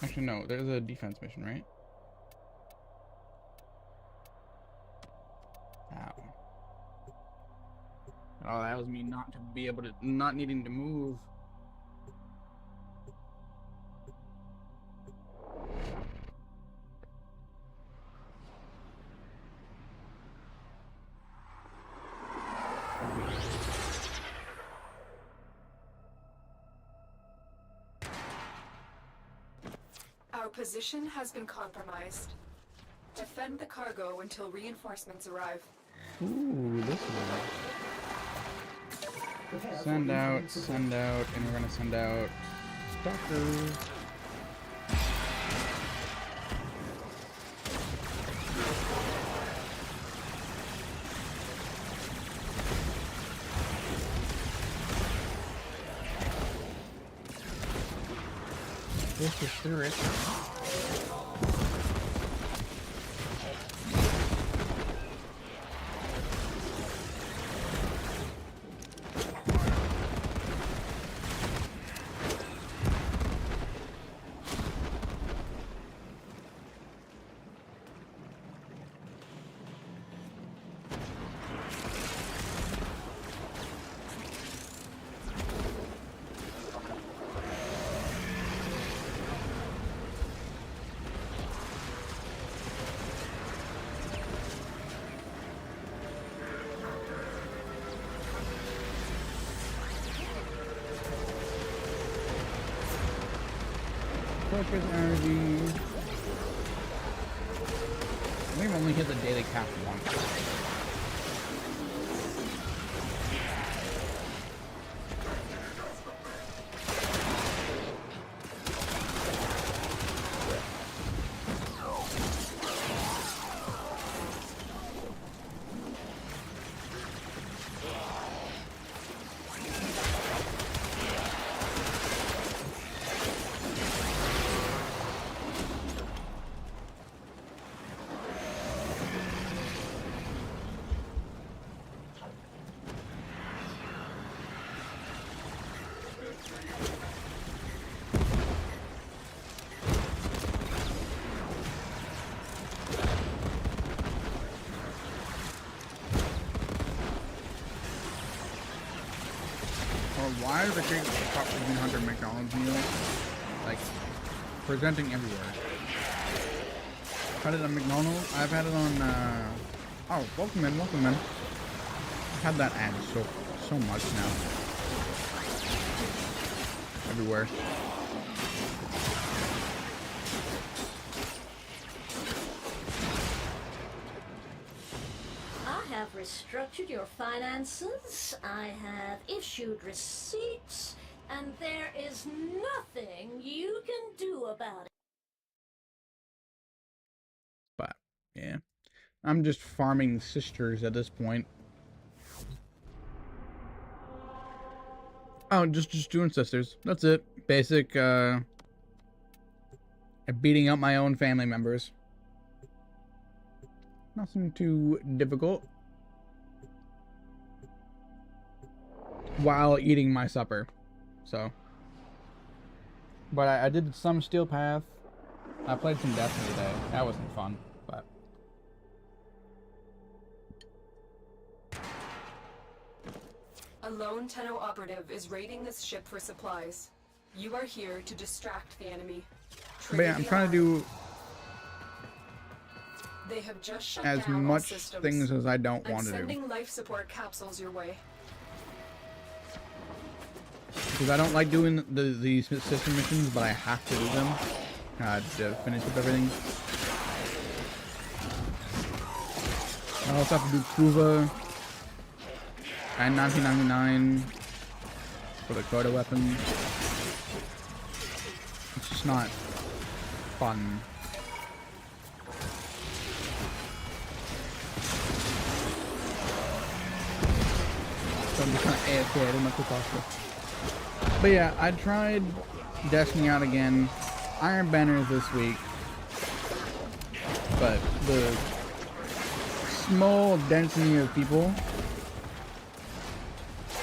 Actually, no. There's a defense mission, right? Ow. Oh, that was me not to be able to, not needing to move. Our position has been compromised. Defend the cargo until reinforcements arrive. Ooh, this one. Send out, and we're gonna send out stalkers. This is serious. Focus energy. We've only hit the daily cap once. Why is the big top 100 McDonald's meal like presenting everywhere? I've had it on McDonald's. I've had it on. Oh, welcome in, welcome in. I've had that ad so much now. Everywhere. I have restructured your finances, I have issued receipts, and there is nothing you can do about it. But, yeah. I'm just farming sisters at this point. Oh, just doing sisters. That's it. Basic, beating up my own family members. Nothing too difficult. While eating my supper. So. But I did some Steel Path. I played some Destiny today. That wasn't fun, but. A lone Tenno operative is raiding this ship for supplies. You are here to distract the enemy. But yeah, I'm trying to do They have just shut as down all much systems. things as I don't I'm want to do. sending life support capsules your way. Because I don't like doing these system missions, but I have to do them to finish up everything. I also have to do Kuva and 1999 for the Coda weapon. It's just not fun. So I'm just kind of AFK. I don't know if possible. But yeah, I tried Destiny out again. Iron Banners this week. But the small density of people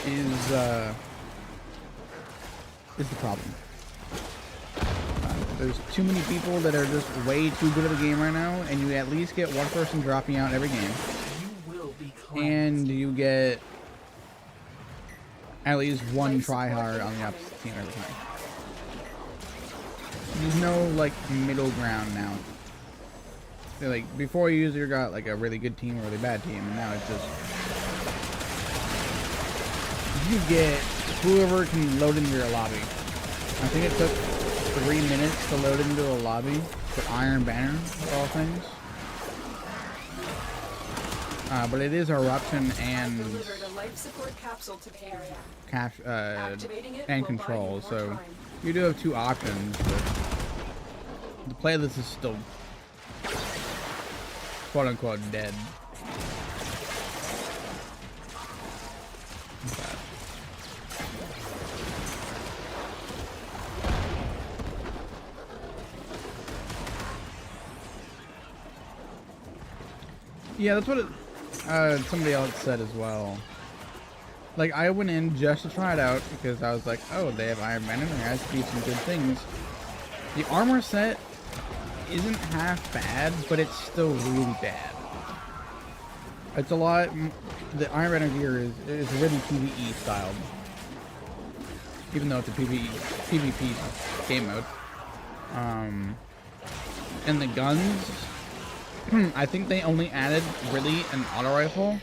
is the problem. There's too many people that are just way too good at the game right now, and you at least get one person dropping out every game. And you get at least one tryhard on the opposite team every time. There's no, like, middle ground now. So, like, before you usually got, like, a really good team or a really bad team, and now it's just... You get whoever can load into your lobby. I think it took 3 minutes to load into a lobby for Iron Banner, of all things. But it is Eruption and and Control, so you do have 2 options, but the playlist is still quote-unquote dead. Yeah, that's what somebody else said as well. Like, I went in just to try it out because I was like, oh, they have Iron Man and there has to be some good things. The armor set isn't half bad, but it's still really bad. It's a lot... The Iron Banner gear is really PvE styled. Even though it's a PvP game mode. And the guns... I think they only added, really, an auto rifle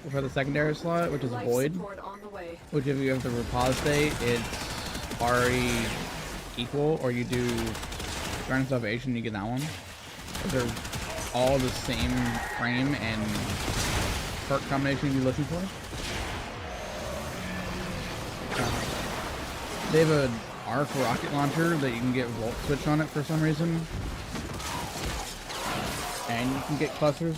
for the secondary slot, which is Void. Which, if you have the repause state, it's already equal, or you do Guardian Salvation, you get that one. They're all the same frame and perk combination you're looking for. They have an arc rocket launcher that you can get Volt Switch on it for some reason. And you can get clusters.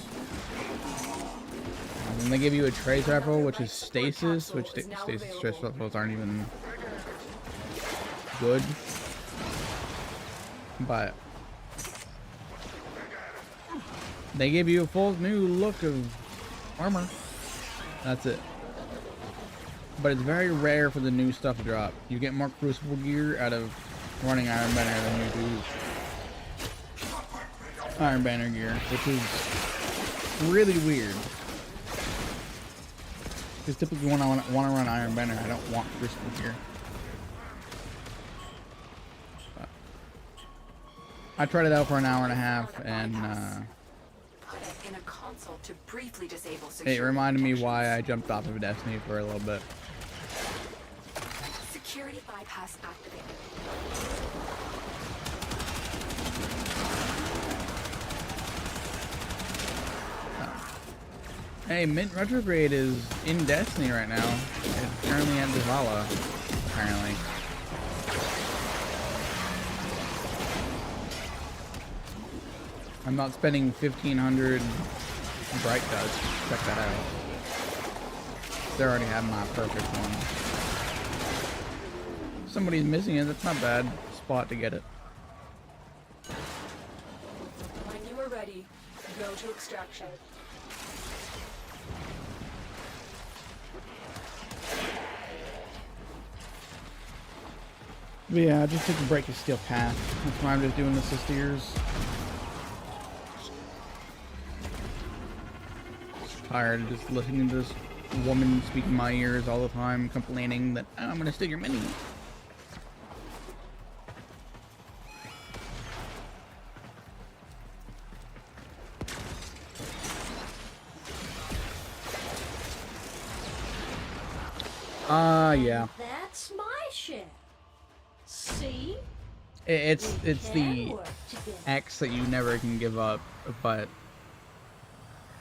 And then they give you a trace rifle, which is stasis, which stasis trace rifles aren't even good. But they give you a full new look of armor. That's it. But it's very rare for the new stuff to drop. You get more Crucible gear out of running Iron Banner than you do Iron Banner gear, which is really weird. Because typically when I want to run Iron Banner, I don't want Crucible gear. But I tried it out for an hour and a half, and it reminded me why I jumped off of Destiny for a little bit. Security bypass activated. Hey, Mint Retrograde is in Destiny right now. It's currently at Zavala, apparently. I'm not spending 1,500 bright dust. Check that out. They already have my perfect one. Somebody's missing it. That's not bad. Spot to get it. When you are ready, go to extraction. But yeah, I just took a break to Steel Path. That's why I'm just doing the Sisters. Tired of just listening to this woman speak in my ears all the time, complaining that, oh, I'm gonna steal your mini. Yeah. That's my share. See? It's the X that you never can give up, but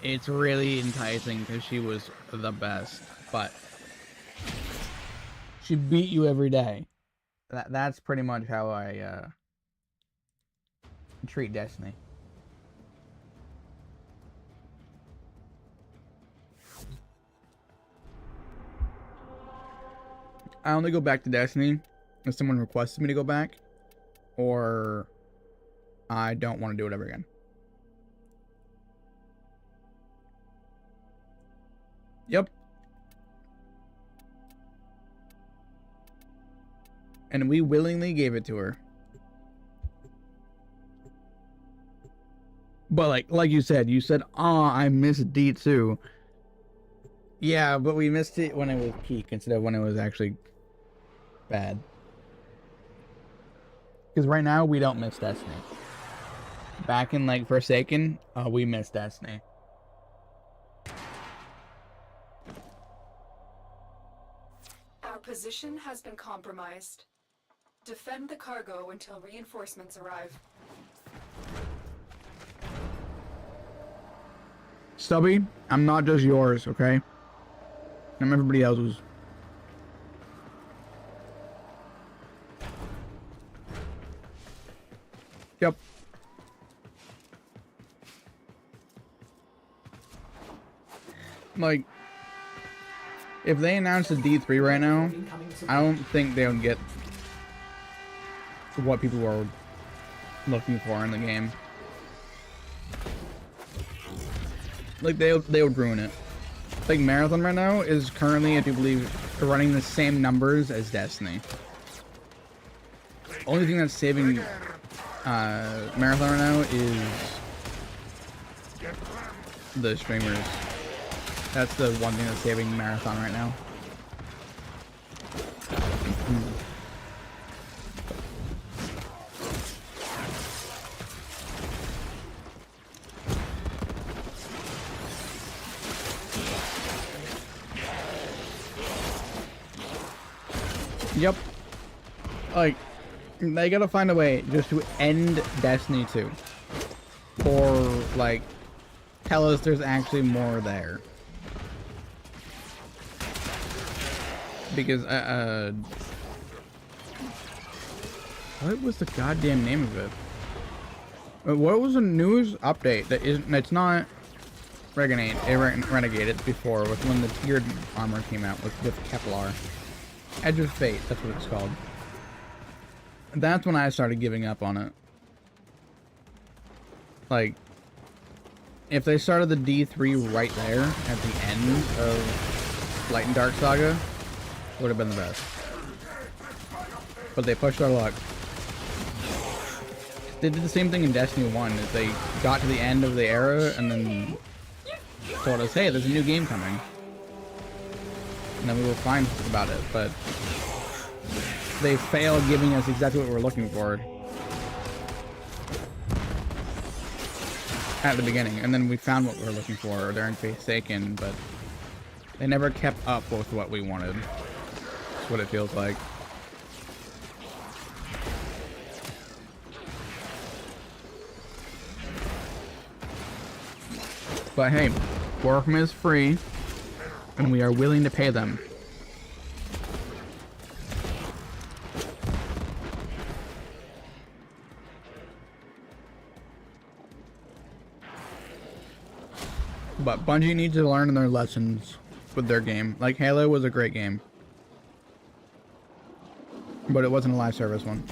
it's really enticing because she was the best, but she beat you every day. That's pretty much how I treat Destiny. I only go back to Destiny if someone requested me to go back, or I don't want to do it ever again. Yep. And we willingly gave it to her. But like you said, I miss D2. Yeah, but we missed it when it was peak instead of when it was actually bad. Because right now, we don't miss Destiny. Back in, like, Forsaken, we missed Destiny. Our position has been compromised. Defend the cargo until reinforcements arrive. Stubby, I'm not just yours, okay? I'm everybody else's. Yep. Like, if they announced a D3 right now, I don't think they would get what people are looking for in the game. Like, they would ruin it. Like, Marathon right now is currently, I do believe, running the same numbers as Destiny. Only thing that's saving Marathon right now is the streamers. That's the one thing that's saving Marathon right now. Yep. Like, they gotta find a way just to end Destiny 2. Or, like, tell us there's actually more there. Because, what was the goddamn name of it? What was the news update that isn't, it's not Renegade, it's before, with when the tiered armor came out with Kevlar. Edge of Fate, that's what it's called. That's when I started giving up on it. Like, if they started the D3 right there at the end of Light and Dark Saga, would have been the best. But they pushed our luck. They did the same thing in Destiny 1, is they got to the end of the era and then told us, hey, there's a new game coming. And then we were fine about it, but they failed giving us exactly what we were looking for at the beginning. And then we found what we were looking for during Forsaken, but they never kept up with what we wanted. That's what it feels like. But hey, Warframe is free, and we are willing to pay them. But Bungie needs to learn their lessons with their game. Like, Halo was a great game, but it wasn't a live service one.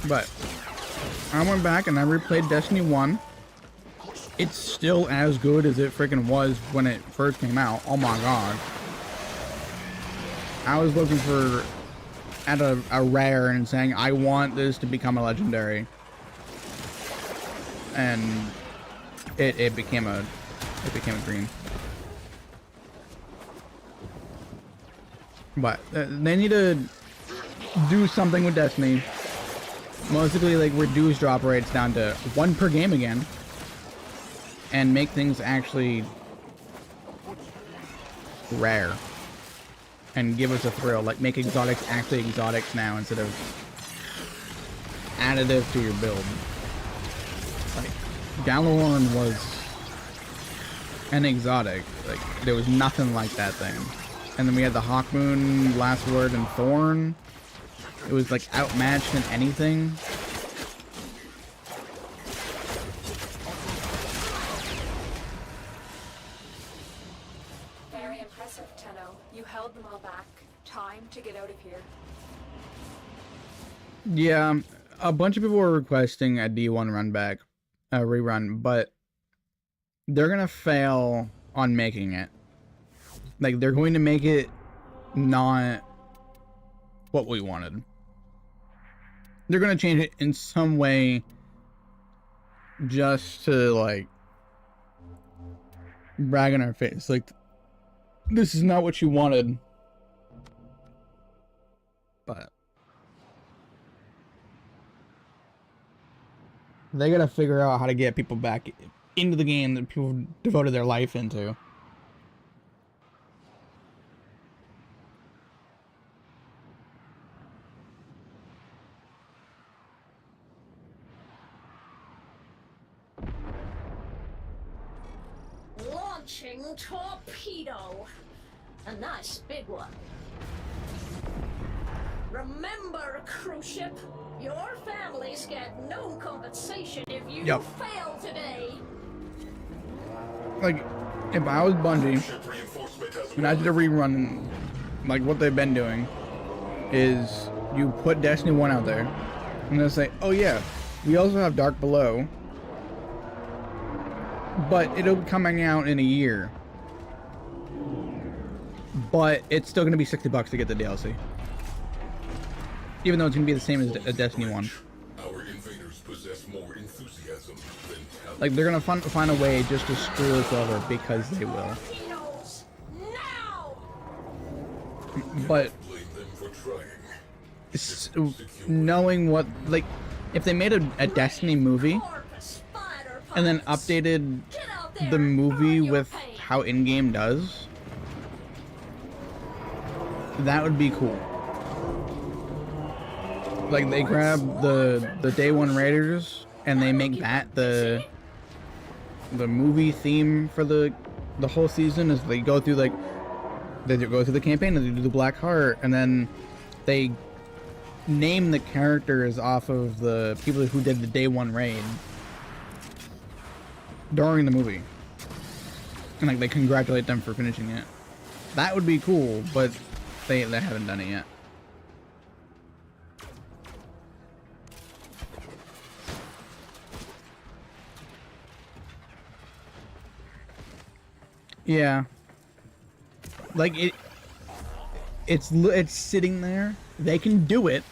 But I went back and I replayed Destiny 1. It's still as good as it freaking was when it first came out. Oh my god. I was looking for at a rare and saying I want this to become a legendary. And it became a green. But they need to do something with Destiny. Mostly, like, reduce drop rates down to 1 per game again. And make things actually rare. And give us a thrill. Like, make exotics actually exotics now instead of additive to your build. Like, Gjallarhorn was an exotic. Like, there was nothing like that thing. And then we had the Hawkmoon, Last Word, and Thorn. It was like outmatched in anything. Yeah, a bunch of people were requesting a D1 rerun, but they're gonna fail on making it. Like, they're going to make it not what we wanted. They're gonna change it in some way just to, like, brag in our face. Like, this is not what you wanted. But they gotta figure out how to get people back into the game that people devoted their life into. Launching torpedo. A nice big one. Remember, cruise ship, your families get no compensation if you fail today. Like, if I was Bungie and I did a rerun, like what they've been doing, is you put Destiny 1 out there and they'll say, oh yeah, we also have Dark Below, but it'll be coming out in a year. But it's still going to be $60 to get the DLC. Even though it's going to be the same as Destiny 1. Our invaders possess more enthusiasm than talent. Like, they're going to find a way just to screw us over because they will. But knowing what, like, if they made a Destiny movie and then updated the movie with how in-game does, that would be cool. Like, they grab the Day 1 Raiders and they make that the movie theme for the whole season. As they go through, like, they go through the campaign and they do the Black Heart, and then they name the characters off of the people who did the Day 1 raid during the movie, and like they congratulate them for finishing it. That would be cool, but they haven't done it yet. Yeah, like it's sitting there. They can do it.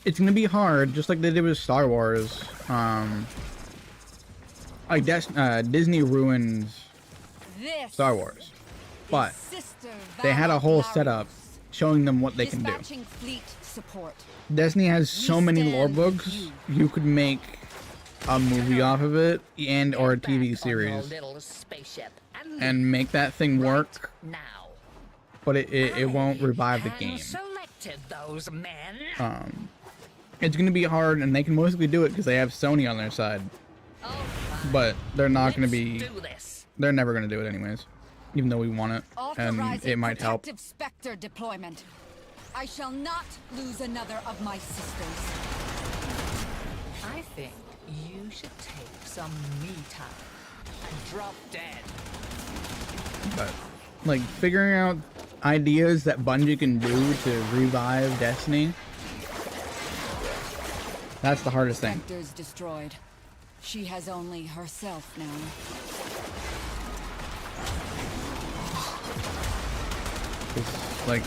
It's gonna be hard, just like they did with Star Wars. Like Disney ruined Star Wars, but they had a whole setup showing them what they can do. Destiny has so many lore books, you could make a movie off of it and or a TV series and make that thing work, but it won't revive the game. It's gonna be hard, and they can mostly do it because they have Sony on their side, but they're not gonna be, they're never gonna do it anyways, even though we want it, and it might help. Spectre deployment. I shall not lose another of my sisters. I think you should take some me time and drop dead. But like figuring out ideas that Bungie can do to revive Destiny, that's the hardest thing. Spectre's destroyed. She has only herself now. It's like,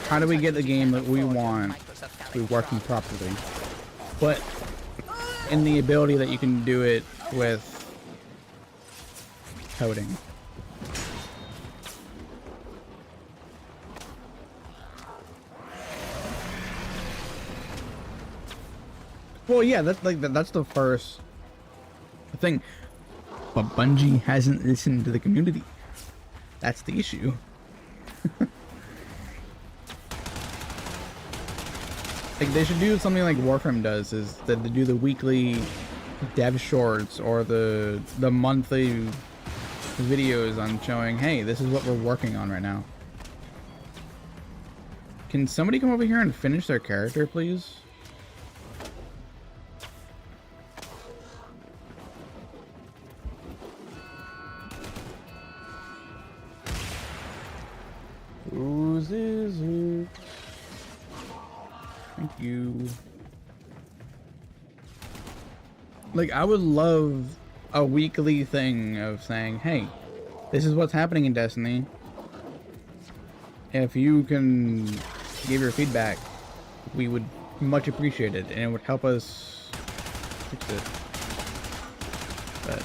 how do we get the game that we want to be working properly, but in the ability that you can do it with coding? Well, yeah, that's the first thing, but Bungie hasn't listened to the community. That's the issue. Like, they should do something like Warframe does, is that they do the weekly dev shorts or the monthly videos on showing, hey, this is what we're working on right now. Can somebody come over here and finish their character, please? Whose is it? Thank you... Like, I would love a weekly thing of saying, hey, this is what's happening in Destiny. If you can give your feedback, we would much appreciate it, and it would help us fix it. But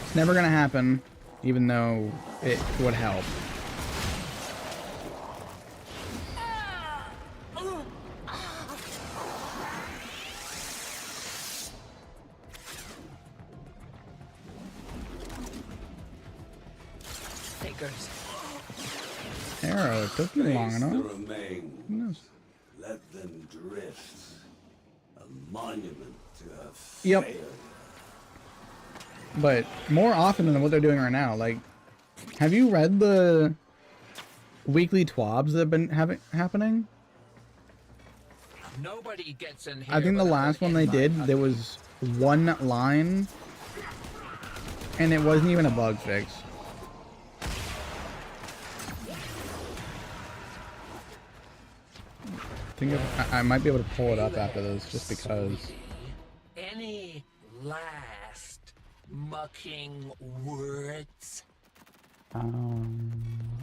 it's never gonna happen, even though it would help. Takers. Arrow, it took me long Face enough. the remains. Who knows? Let them drift. A monument to her Yep. failure. But more often than what they're doing right now, like, have you read the weekly twabs that have been happening? Nobody gets in here. I think the without last an one they did, invite. there was one line, and it wasn't even a bug fix. I think I might be able to pull it up after this, just because. Any last mucking words?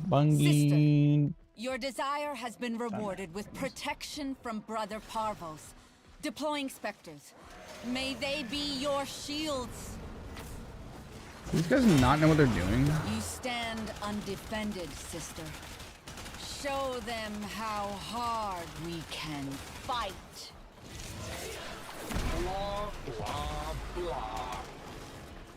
Bungie. Your desire has been rewarded with protection from Brother Parvos. Deploying specters. May they be your shields. These guys do not know what they're doing. You stand undefended, sister. Show them how hard we can fight. Blah, blah, blah.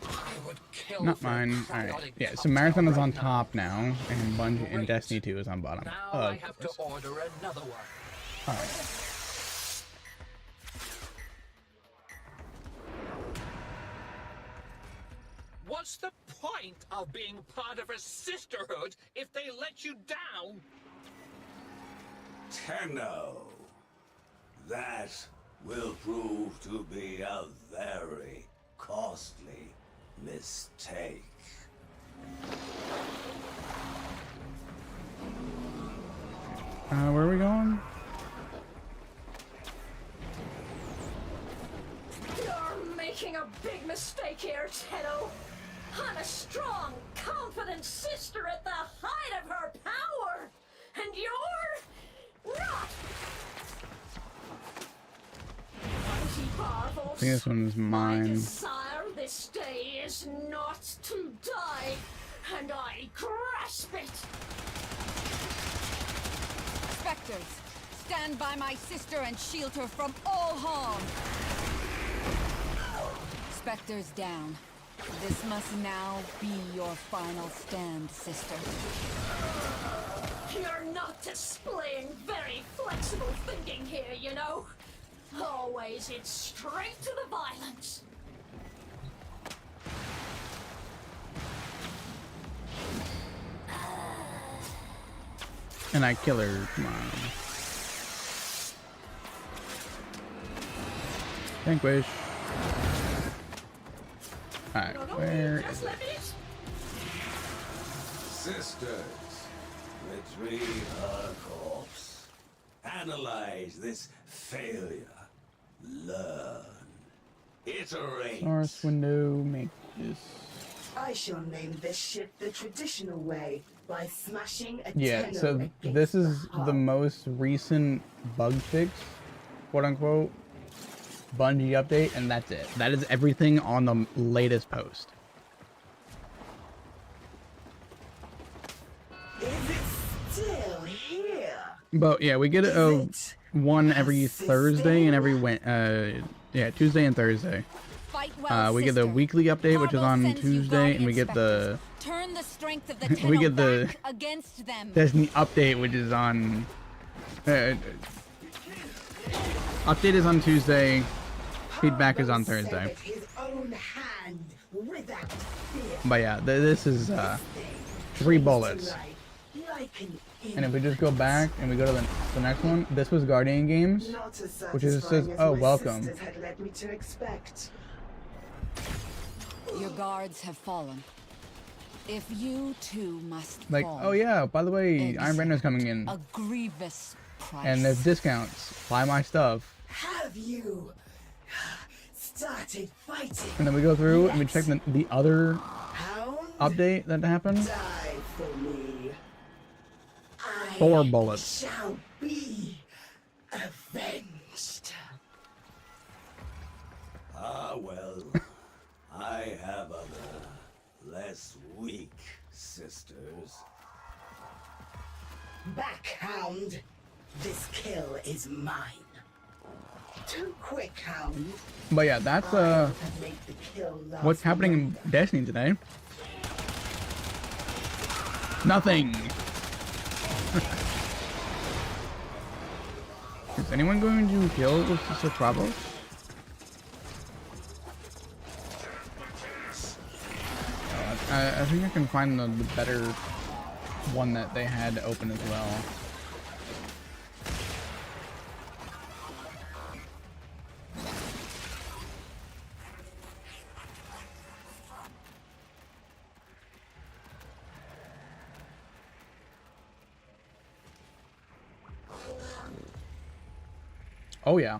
I would kill Not for a mine. Alright. chaotic Yeah, so cocktail Marathon is right on now. top now, and Bungie and Great. Destiny 2 is on bottom. Now Oh, I of have to course. order another one. Alright. What's the point of being part of a sisterhood if they let you down? Tenno. That will prove to be a very costly mistake. Where are we going? You're making a big mistake here, Tenno. I'm a strong, confident sister at the height of her power, and you're not. I think this one is My mine. desire this day is not to die, and I grasp it. Specters, stand by my sister and shield her from all harm. Specters down. This must now be your final stand, sister. You're not displaying very flexible thinking here, you know. Always it's straight to the violence. And I kill her. Come on. Vanquish. Alright, where is it? Sisters, retrieve her corpse. Analyze this failure. Learn. Iterate. Source window, make this. I shall name this ship the traditional way by smashing a Yeah, Tenno so against this is the hull. the most recent bug fix, quote unquote, Bungie update, and that's it. That is everything on the latest post. Is it still here? But yeah, we get one every Thursday and every Tuesday and Thursday. Fight well, We get the sister. weekly update, which is Parvo on sends you Tuesday, and we guardian get the Turn the strength of the we Tenno get the back against them. Destiny update, which is on update is on Tuesday. Feedback is on Thursday. With his own hand, without fear. But yeah, this is 3 bullets. Like an And if we just go back and we go to the next one, this was Guardian Games, Not as which is says, satisfying as "Oh, my welcome." sisters had led me to expect. Your guards have fallen. If you too must Like, fall, oh yeah, by the way, Iron Banner's coming in. a grievous price. And there's discounts. Buy my stuff. Have you started fighting? And then we go through and we check the other Hound, update that happened. die for me. 4 bullets. Shall be avenged. Ah, well. I have other, less weak sisters. Back, Hound. This kill is mine. Too quick, Hound. But yeah, that's Make the kill last what's happening in Destiny today. Nothing. Is anyone going to kill the Sister Pravos? I think I can find the better one that they had open as well. Oh yeah.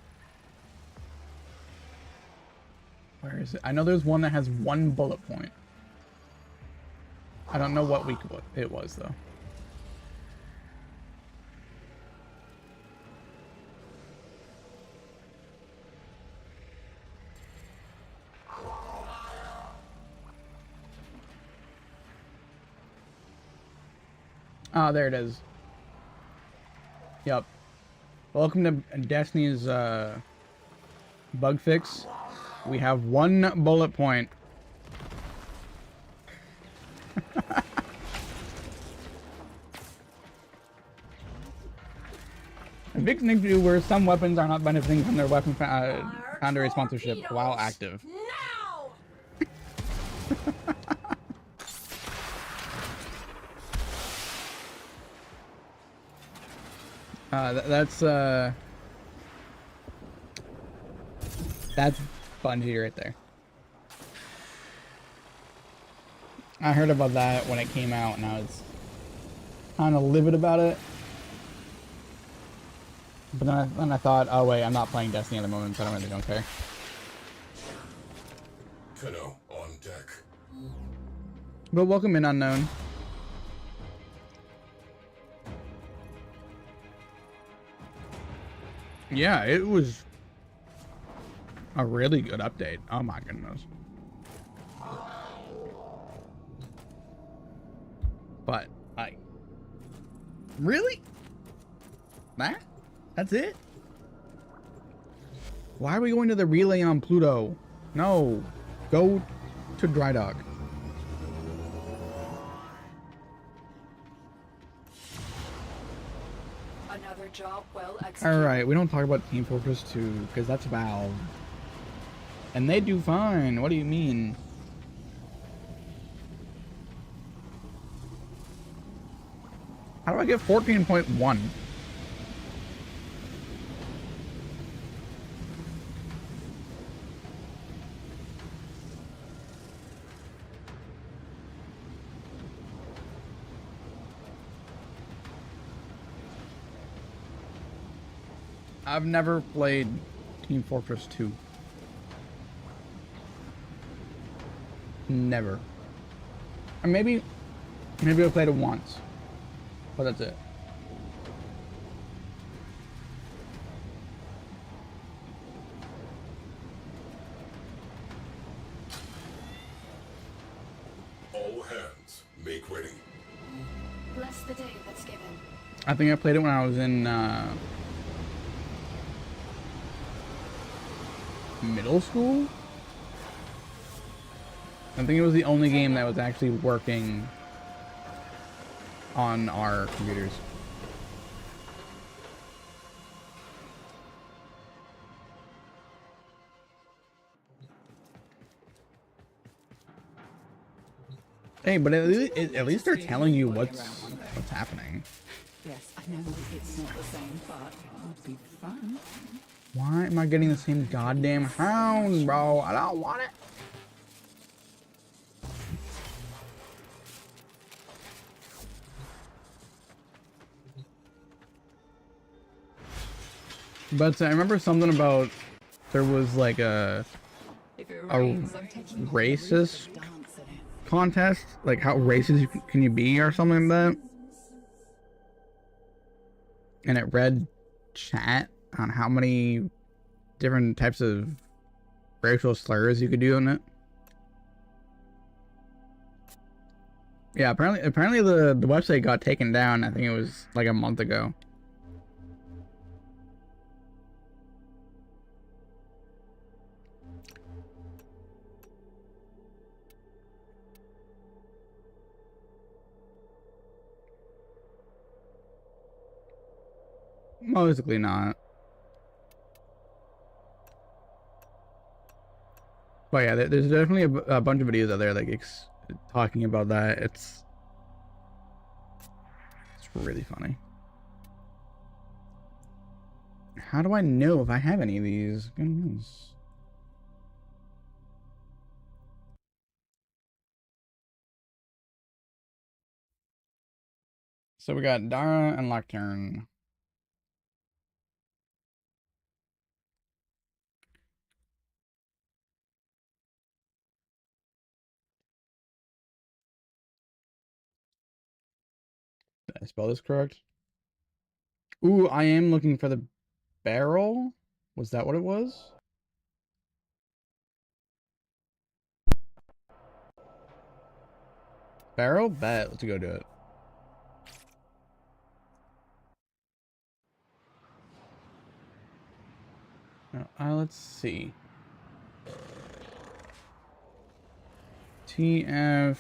Where is it? I know there's one that has 1 bullet point. I don't know what week it was though. Ah, there it is. Yep. Welcome to Destiny's bug fix. We have 1 bullet point. A big thing to do where some weapons are not benefiting from their weapon foundry sponsorship while active. That's Bungie right there. I heard about that when it came out, and I was kind of livid about it. But then I thought, oh wait, I'm not playing Destiny at the moment, so I don't care. Tenno on deck. But welcome in, Unknown. Yeah, it was a really good update. Oh my goodness. But, like, really? That's it? Why are we going to the relay on Pluto? No. Go to Dry Dock. Another job well executed. Alright, we don't talk about Team Fortress 2, because that's Valve. And they do fine. What do you mean? How do I get 14.1? I've never played Team Fortress 2. Never. Or maybe I played it once. But that's it. All hands, make ready. Bless the day that's given. I think I played it when I was in middle school. I think it was the only game that was actually working on our computers. Hey, but at least they're telling you what's happening. Yes, I know it's not the same, but it would be fun. Why am I getting the same goddamn hound, bro? I don't want it. But I remember something about there was like a racist contest, like how racist can you be or something like that. And it read chat on how many different types of racial slurs you could do on it. Yeah, apparently the website got taken down. I think it was like a month ago. Mostly not. But yeah, there's definitely a bunch of videos out there like talking about that. It's really funny. How do I know if I have any of these? Goodness. So we got Dara and Nocturne. Did I spell this correct? Ooh, I am looking for the barrel. Was that what it was? Barrel? Bet. Let's go do it. Let's see. TF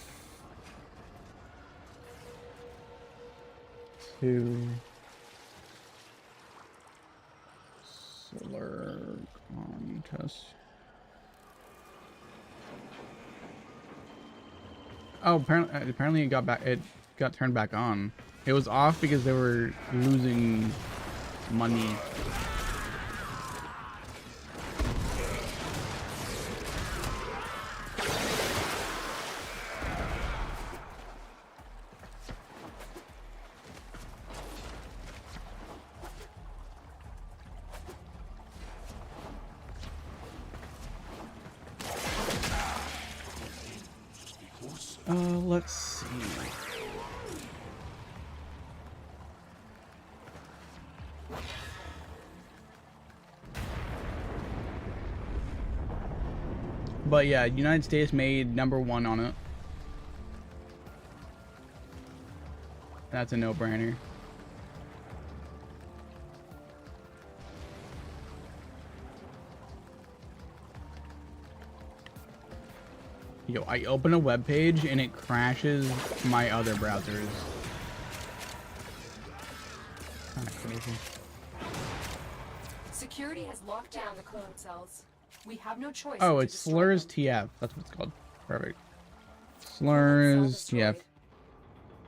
2 Solar Contest. Oh, apparently it got turned back on. It was off because they were losing money. Let's see. But yeah, United States made #1 on it. That's a no-brainer. Yo, I open a web page and it crashes my other browsers. Kind of crazy. Security has locked down the clone cells. We have no choice. Oh, it's Slurs TF. That's what it's called. Perfect. Slurs TF.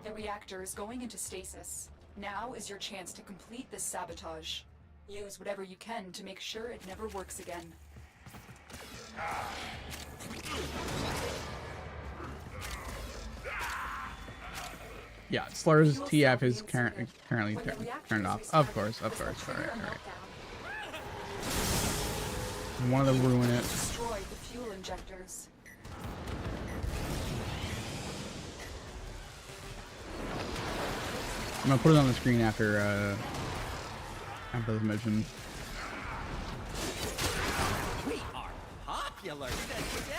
The reactor is going into stasis. Now is your chance to complete this sabotage. Use whatever you can to make sure it never works again. Yeah, Slurs TF is currently turned off. Of course. All right. One of them ruin it. Destroy the fuel injectors. I'm gonna put it on the screen after this mission. We are popular today.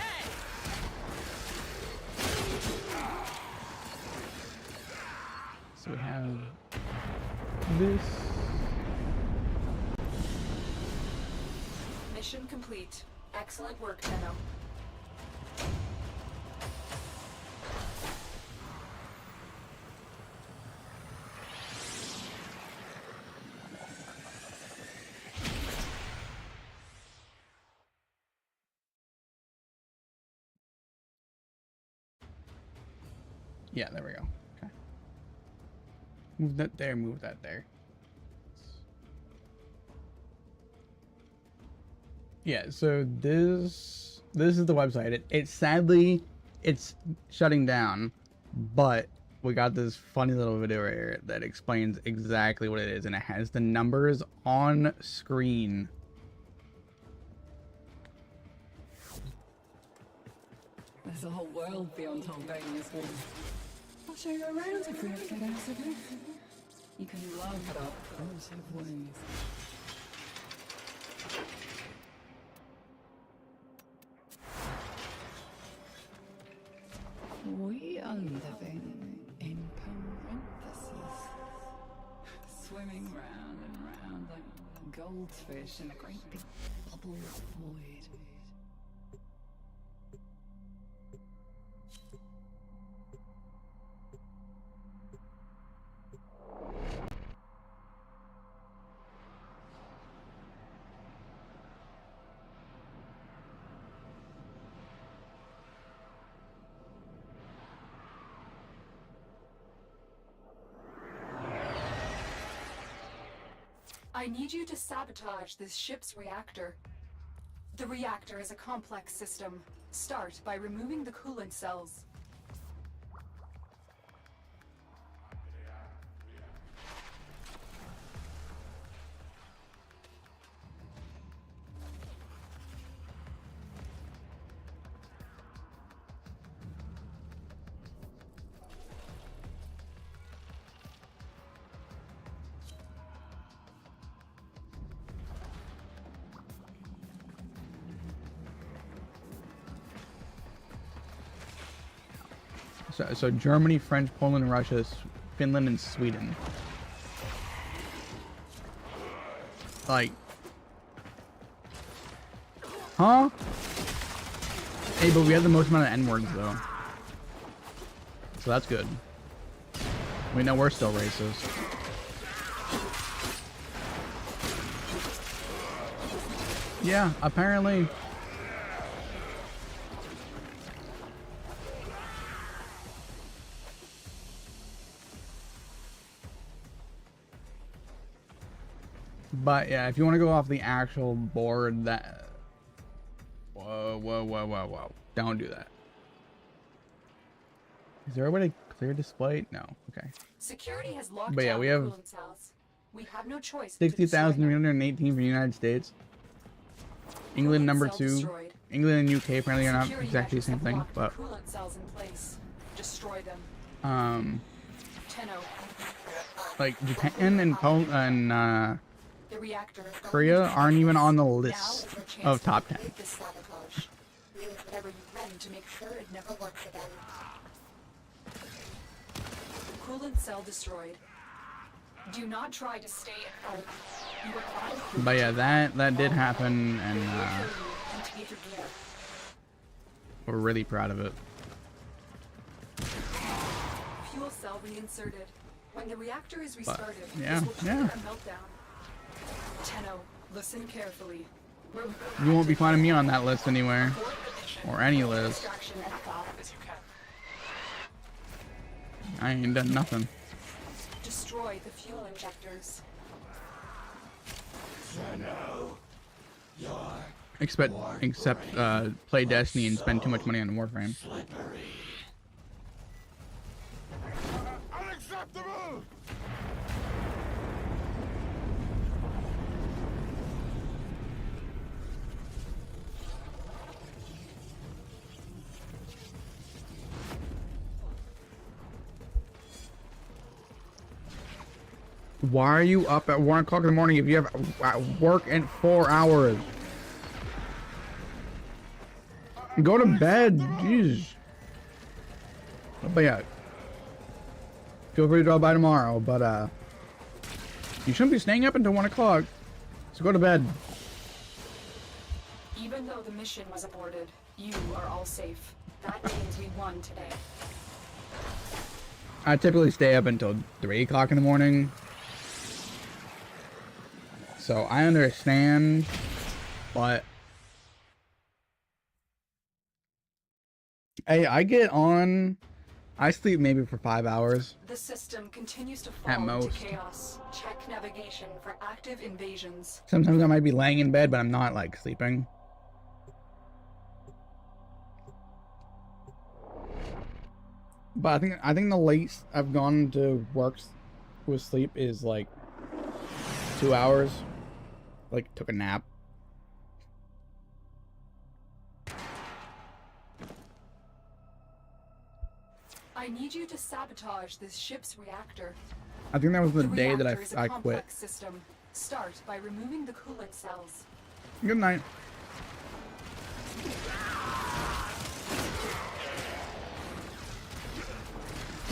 So we have this. Mission complete. Excellent work, Tenno. Yeah, there we go. Okay. Move that there, move that there. Yeah, so this is the website. It sadly it's shutting down, but we got this funny little video right here that explains exactly what it is, and it has the numbers on screen. There's a whole world beyond Holbania's walls. I'll show you around if we ever get out of it. You can laugh at our primitive ways. We are living in parentheses. Swimming round and round like a goldfish in a great big bubble void. I need you to sabotage this ship's reactor. The reactor is a complex system. Start by removing the coolant cells. So Germany, French, Poland, Russia, Finland, and Sweden. Like, huh? Hey, but we have the most amount of N-words though, so that's good. We know we're still racist. Yeah, apparently. But yeah, if you want to go off the actual board, that... Whoa. Don't do that. Is there a way to clear display? No. Okay. Security has locked But yeah, down we the have coolant cells. We have no choice but to destroy 60,318 for the United States. England number 2. England and UK apparently are not Security exactly the same measures thing, have but locked the coolant cells in place. Destroy them. Tenno. Like Japan and The reactor Korea aren't even on the list of top 10. this sabotage. Whatever you can to make sure it never works again. Coolant cell destroyed. Do not try to stay at home. You are But yeah, that did happen, and we're really proud of it. Fuel cell reinserted. When the reactor is But restarted, yeah, this will trigger yeah. a meltdown. Tenno, listen carefully. You won't be finding me on that list anywhere, or any list. Extraction as fast as you can. I ain't done nothing. Destroy the fuel injectors. Except play Destiny and spend too much money on Warframe. Unacceptable! Why are you up at 1 o'clock in the morning if you have work in 4 hours? Go to bed, jeez. But yeah, feel free to drop by tomorrow, but you shouldn't be staying up until 1 o'clock, so go to bed. Even though the mission was aborted, you are all safe. That means we won today. I typically stay up until 3 o'clock in the morning, so I understand, but hey, I sleep maybe for 5 hours. The system continues to At fall into most. chaos. Check navigation for active invasions. Sometimes I might be laying in bed, but I'm not like sleeping. But I think the latest I've gone to work with sleep is like 2 hours. Like took a nap. I need you to sabotage this ship's reactor. I think that was the day that reactor is a I quit. complex system. Start by removing the coolant cells. Good night.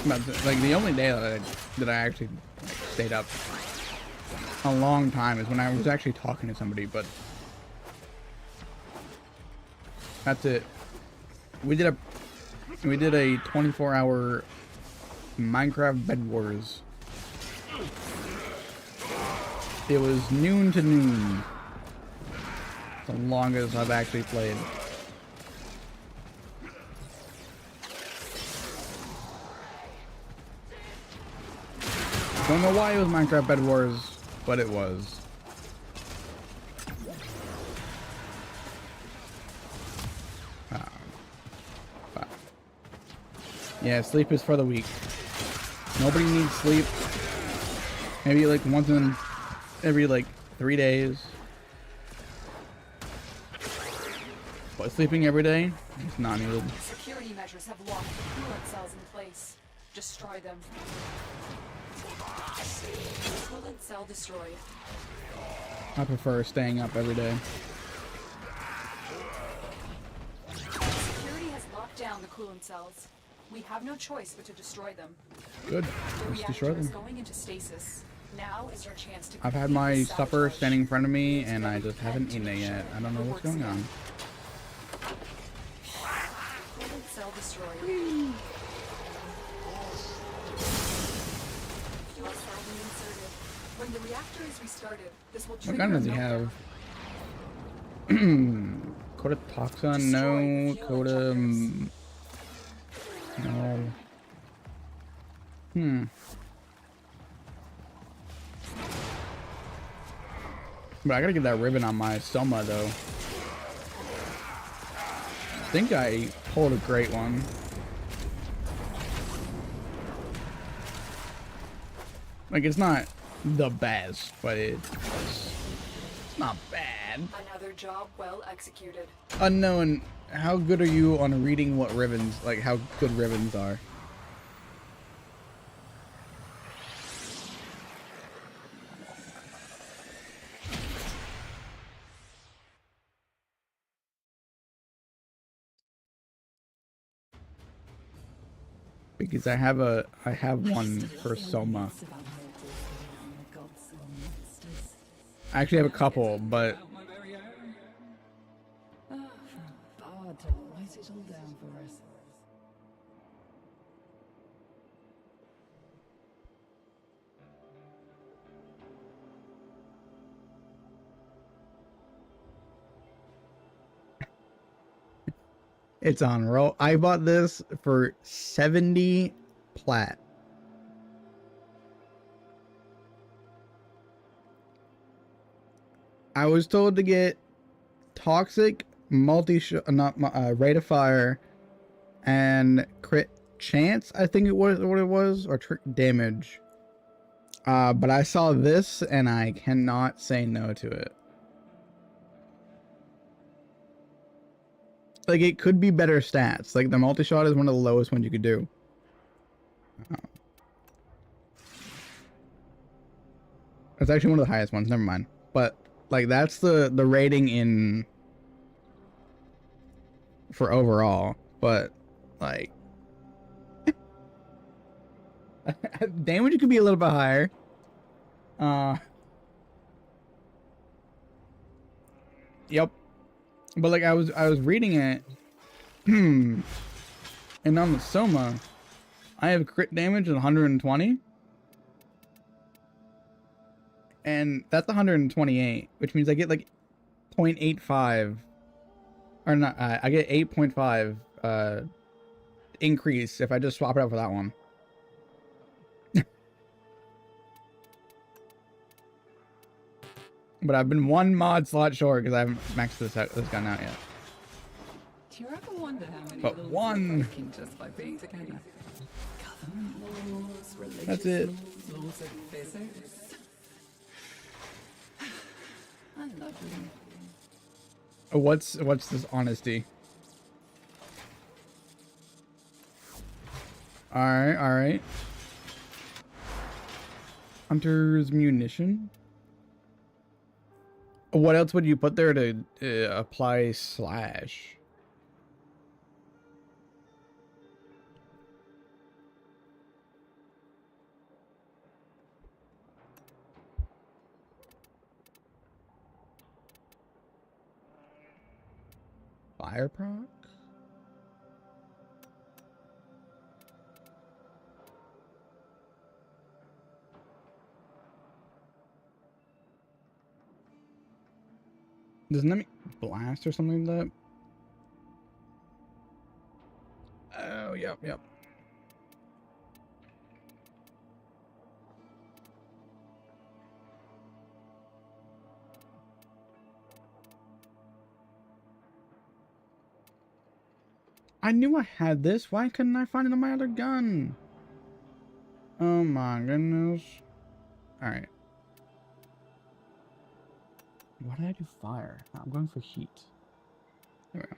But like the only day that I actually stayed up a long time is when I was actually talking to somebody, but that's it. We did a 24-hour Minecraft Bed Wars. It was noon to noon. The longest I've actually played. Don't know why it was Minecraft Bed Wars, but it was. Yeah, sleep is for the weak. Nobody needs sleep. Maybe like once in every like 3 days. But sleeping every day is not needed. Security measures have locked the coolant cells in place. Destroy them. Coolant cell destroyed. I prefer staying up every day. Security has locked down the coolant cells. We have no choice but to destroy them. Good. The Let's reactor destroy is them. going into stasis. Now is your chance to I've had complete my the supper sabotage. standing in front of me and I just haven't eaten it yet. I don't know what's going on. Coolant cell destroyed. Fuel cell reinserted. When the reactor is restarted, this will What trigger gun does he a have? meltdown. Coda Toxon? No. Coda... No. But I gotta get that ribbon on my Soma though. I think I pulled a great one. Like, it's not the best, but it's not bad. Another job well executed. Unknown, how good are you on reading what ribbons, like how good ribbons are? Because I have one for Soma. I actually have a couple, but Bard to write it all down for us. it's on roll. I bought this for 70 plat. I was told to get toxic, rate of fire, and crit chance. I think it was what it was, or trick damage. But I saw this and I cannot say no to it. Like, it could be better stats. Like, the multi-shot is one of the lowest ones you could do. It's actually one of the highest ones. Never mind. But like, that's the rating in for overall. But like, damage could be a little bit higher. Yep. But like, I was reading it, and on the Soma, I have crit damage of 120, and that's 128, which means I get like 0.85, or not. I get 8.5 increase if I just swap it out for that one. But I've been one mod slot short because I haven't maxed this gun out yet. Do you ever wonder how many But laws one. we're breaking just by being together? Government laws, religious That's it. laws of physics. I love you. What's this honesty? All right. Hunter's munition. What else would you put there to apply slash? Fire proc? Doesn't that mean blast or something like that? Oh, yep. I knew I had this. Why couldn't I find it on my other gun? Oh my goodness. Alright. Why did I do fire? I'm going for heat. There we go.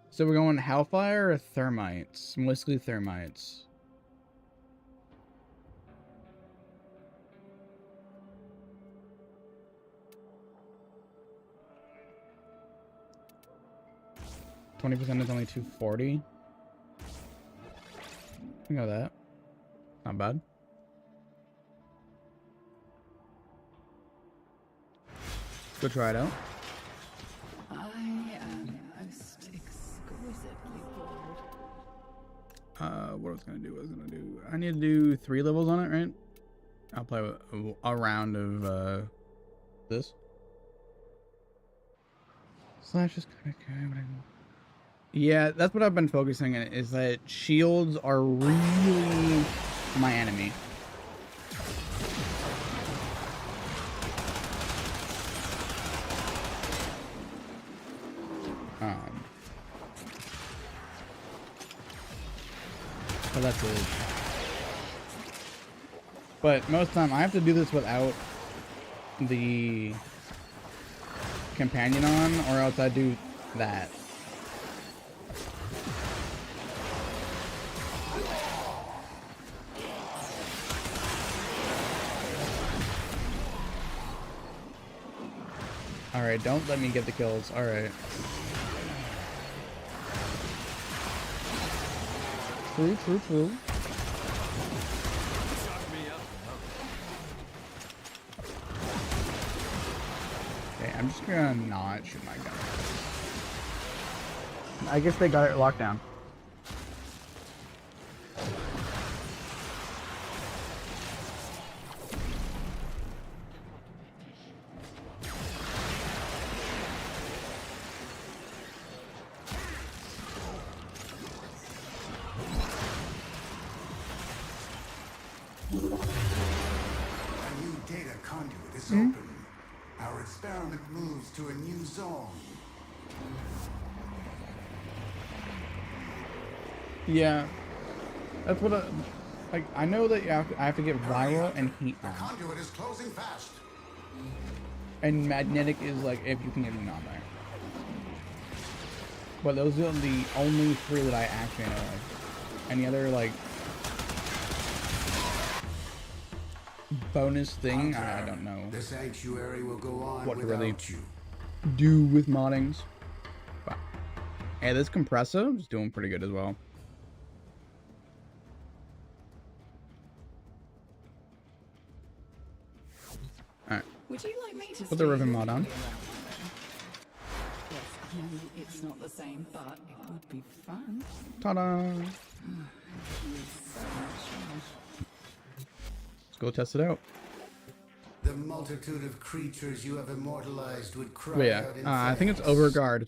So we're going hellfire or thermites? Mostly thermites. $20% is only $240. I know that. Not bad. Let's go try it out. I am most exquisitely bored. What I was gonna do, I need to do 3 levels on it, right? I'll play with a round of this. Slash is kind of good. But yeah, that's what I've been focusing on, is that shields are really my enemy. So that's it. But most of the time I have to do this without the companion on, or else I do that. Alright, don't let me get the kills. Alright. True. Okay, I'm just gonna not shoot my gun. I guess they got it locked down. Open. Our experiment moves to a new zone. Yeah, that's what I know that I have to get viral and heat on. The conduit is closing fast. And magnetic is like if you can get it on there. But those are the only 3 that I actually know of. Any other like bonus thing, I don't know. The sanctuary will go on what to without really you. Do with moddings. But hey, this compressor is doing pretty good as well. Alright. Would you like me to Put the ribbon mod on. Yes, I know it's not the same, but it would be fun. Ta-da! Let's go test it out. The multitude of creatures you have immortalized would cry But yeah, out in I think it's thanks. Overguard.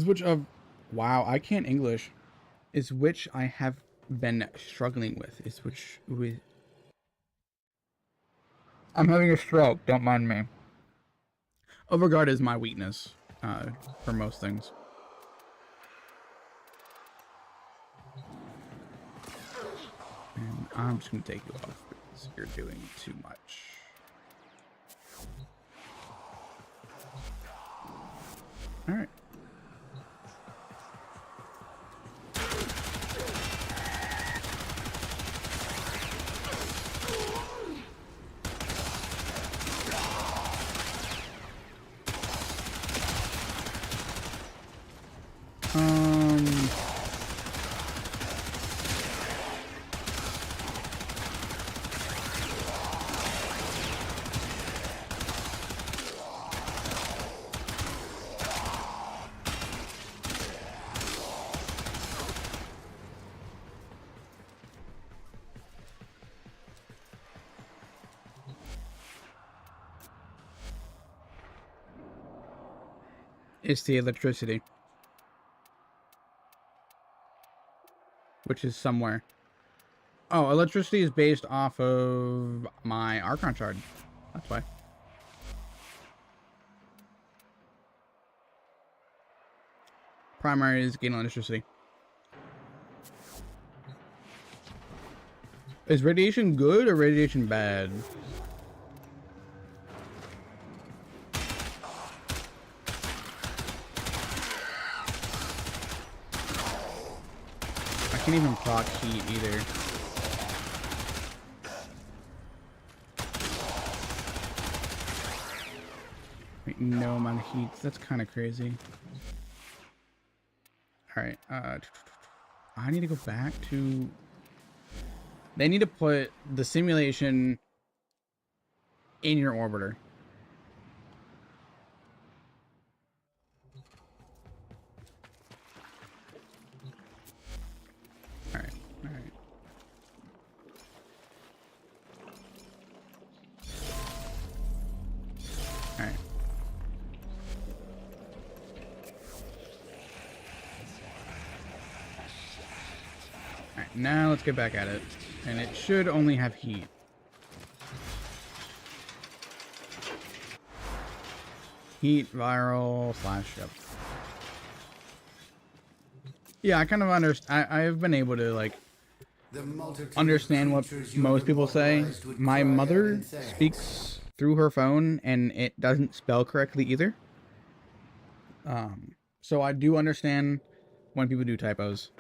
Which of wow, I can't English. Is which I have been struggling with. Is which with I'm having a stroke. Don't mind me. Overguard is my weakness for most things. And I'm just going to take you off because you're doing too much. All right. It's the electricity. Which is somewhere. Oh, electricity is based off of my Archon shard. That's why. Primary is gain electricity. Is radiation good or radiation bad? I can't even proc heat either. Wait, no amount of heat. That's kind of crazy. Alright, I need to go back to... They need to put the simulation in your orbiter. Alright, alright. Alright. Alright, now let's get back at it. And it should only have heat. Heat, viral, / yep. Yeah, I kind of understand. I've been able to, like, understand what most people say. My mother speaks through her phone, and it doesn't spell correctly either. So I do understand when people do typos.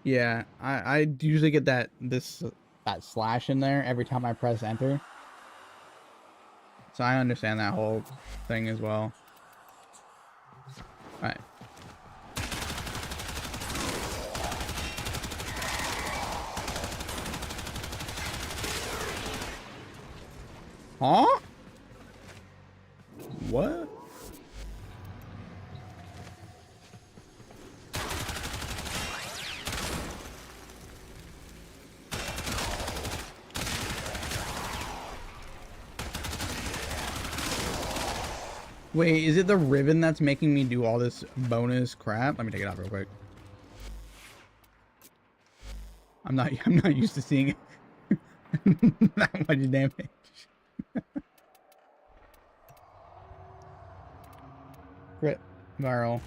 Yeah, I usually get that slash in there every time I press enter. So I understand that whole thing as well. Alright. Huh? What? Wait, is it the ribbon that's making me do all this bonus crap? Let me take it off real quick. I'm not used to seeing it that much damage. Crit. Viral.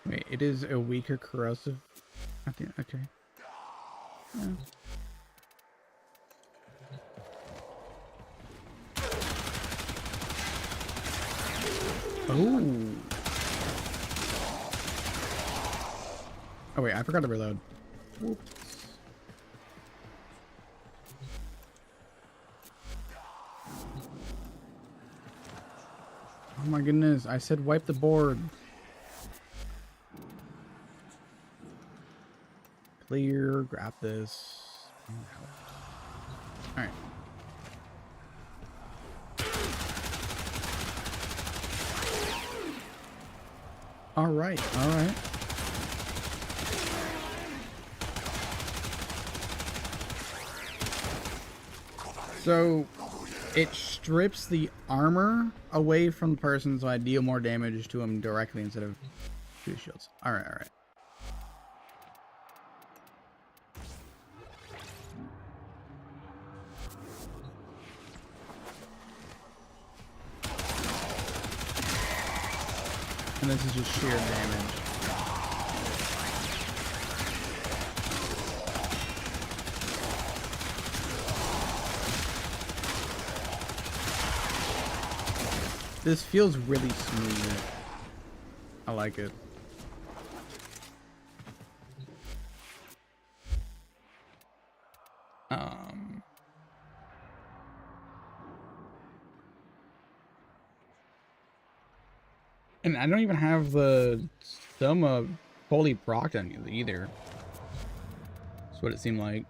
Wait, it is a weaker corrosive. Okay. Yeah. Oh. Oh wait, I forgot to reload. Whoops. Oh my goodness, I said wipe the board. clear. Grab this. All right. All right. All right. So it strips the armor away from the person, so I deal more damage to him directly instead of through shields. All right. All right. And this is just sheer damage. This feels really smooth. I like it. And I don't even have the Soma fully procced on you either. That's what it seemed like.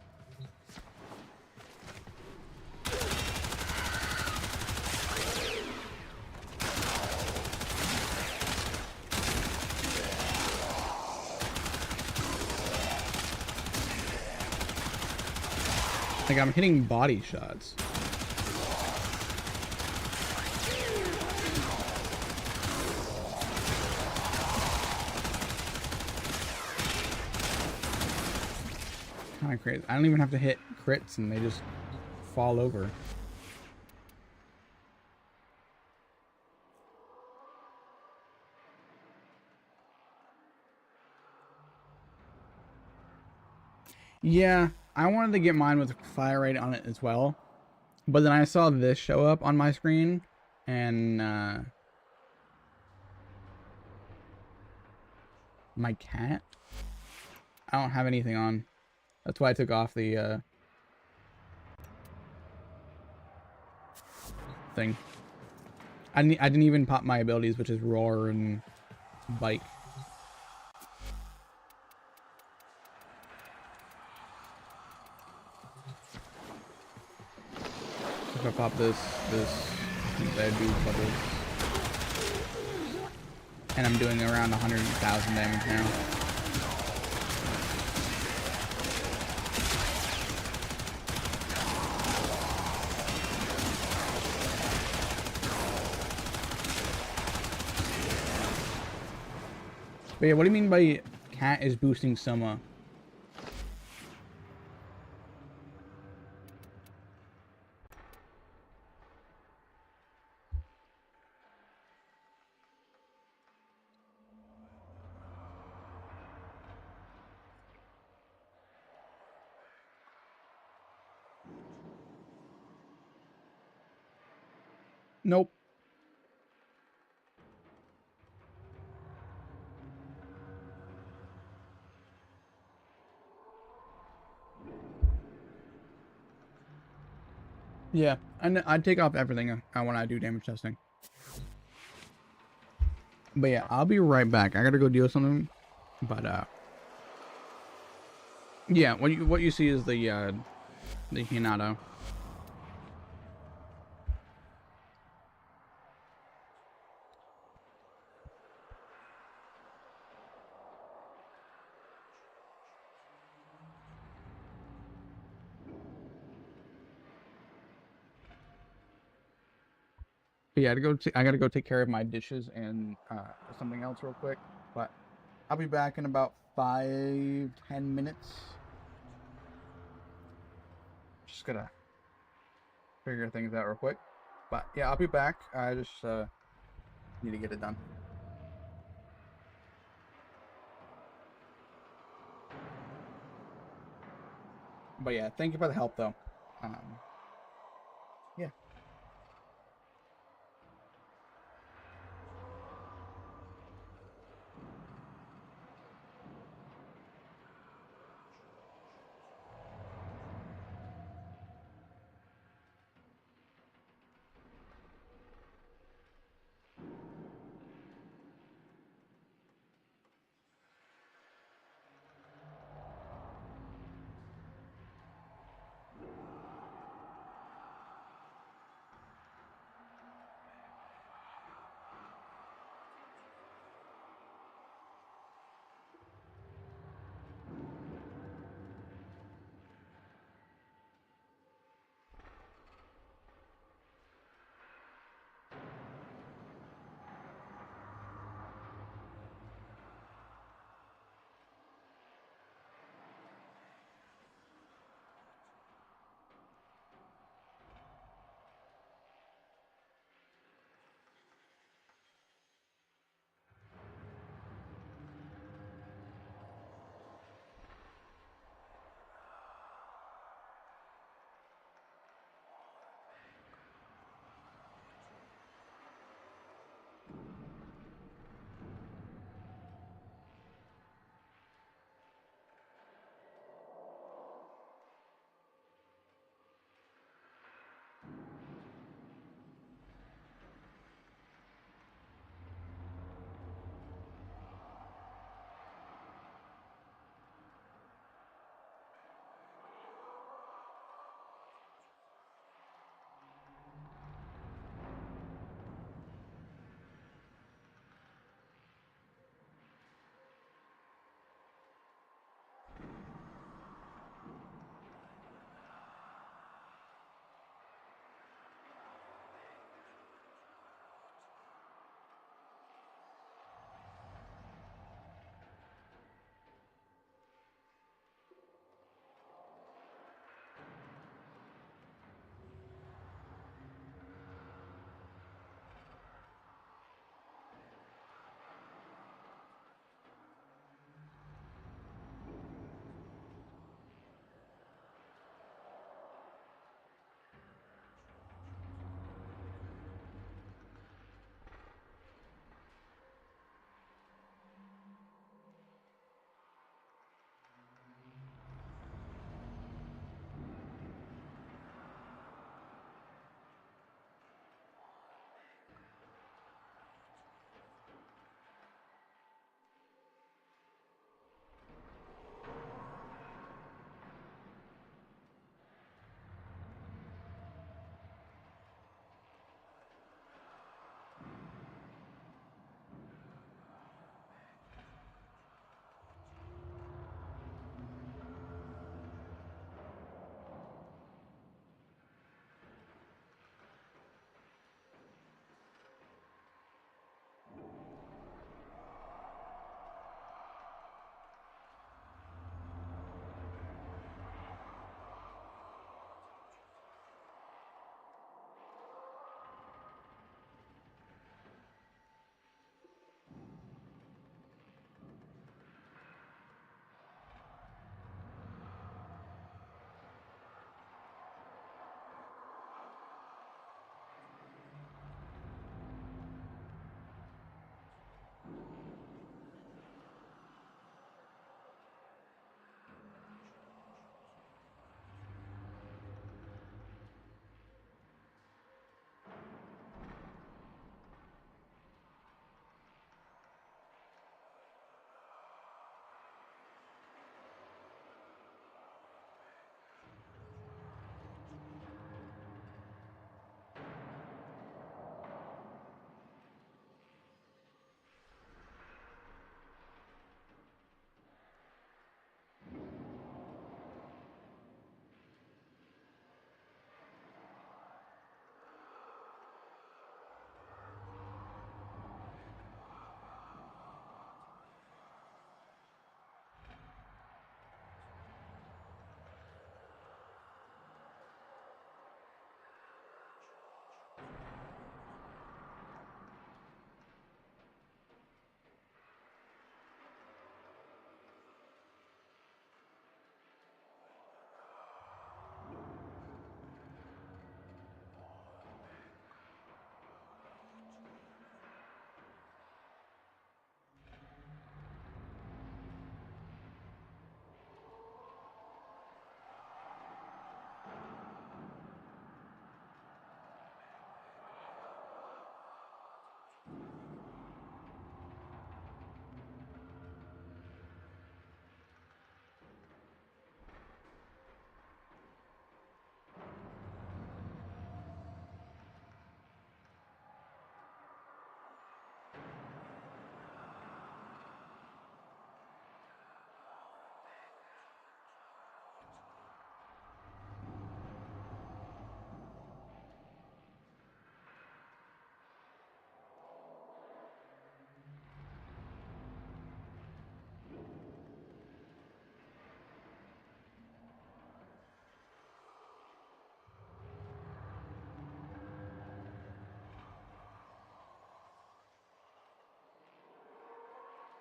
Like I'm hitting body shots. Kind of crazy. I don't even have to hit crits and they just fall over. Yeah, I wanted to get mine with fire rate on it as well. But then I saw this show up on my screen and my cat? I don't have anything on. That's why I took off the thing. I didn't even pop my abilities, which is roar and bite. If I pop this, I do bubbles. And I'm doing around 100,000 damage now. But yeah, what do you mean by cat is boosting Soma? Nope. Yeah, and I take off everything when I do damage testing. But yeah, I'll be right back. I gotta go deal with something. But yeah, what you see is the Hinata. But yeah, I gotta go take care of my dishes and something else real quick. But I'll be back in about 5-10 minutes. Just gotta figure things out real quick. But yeah, I'll be back. I just need to get it done. But yeah, thank you for the help though. Yeah.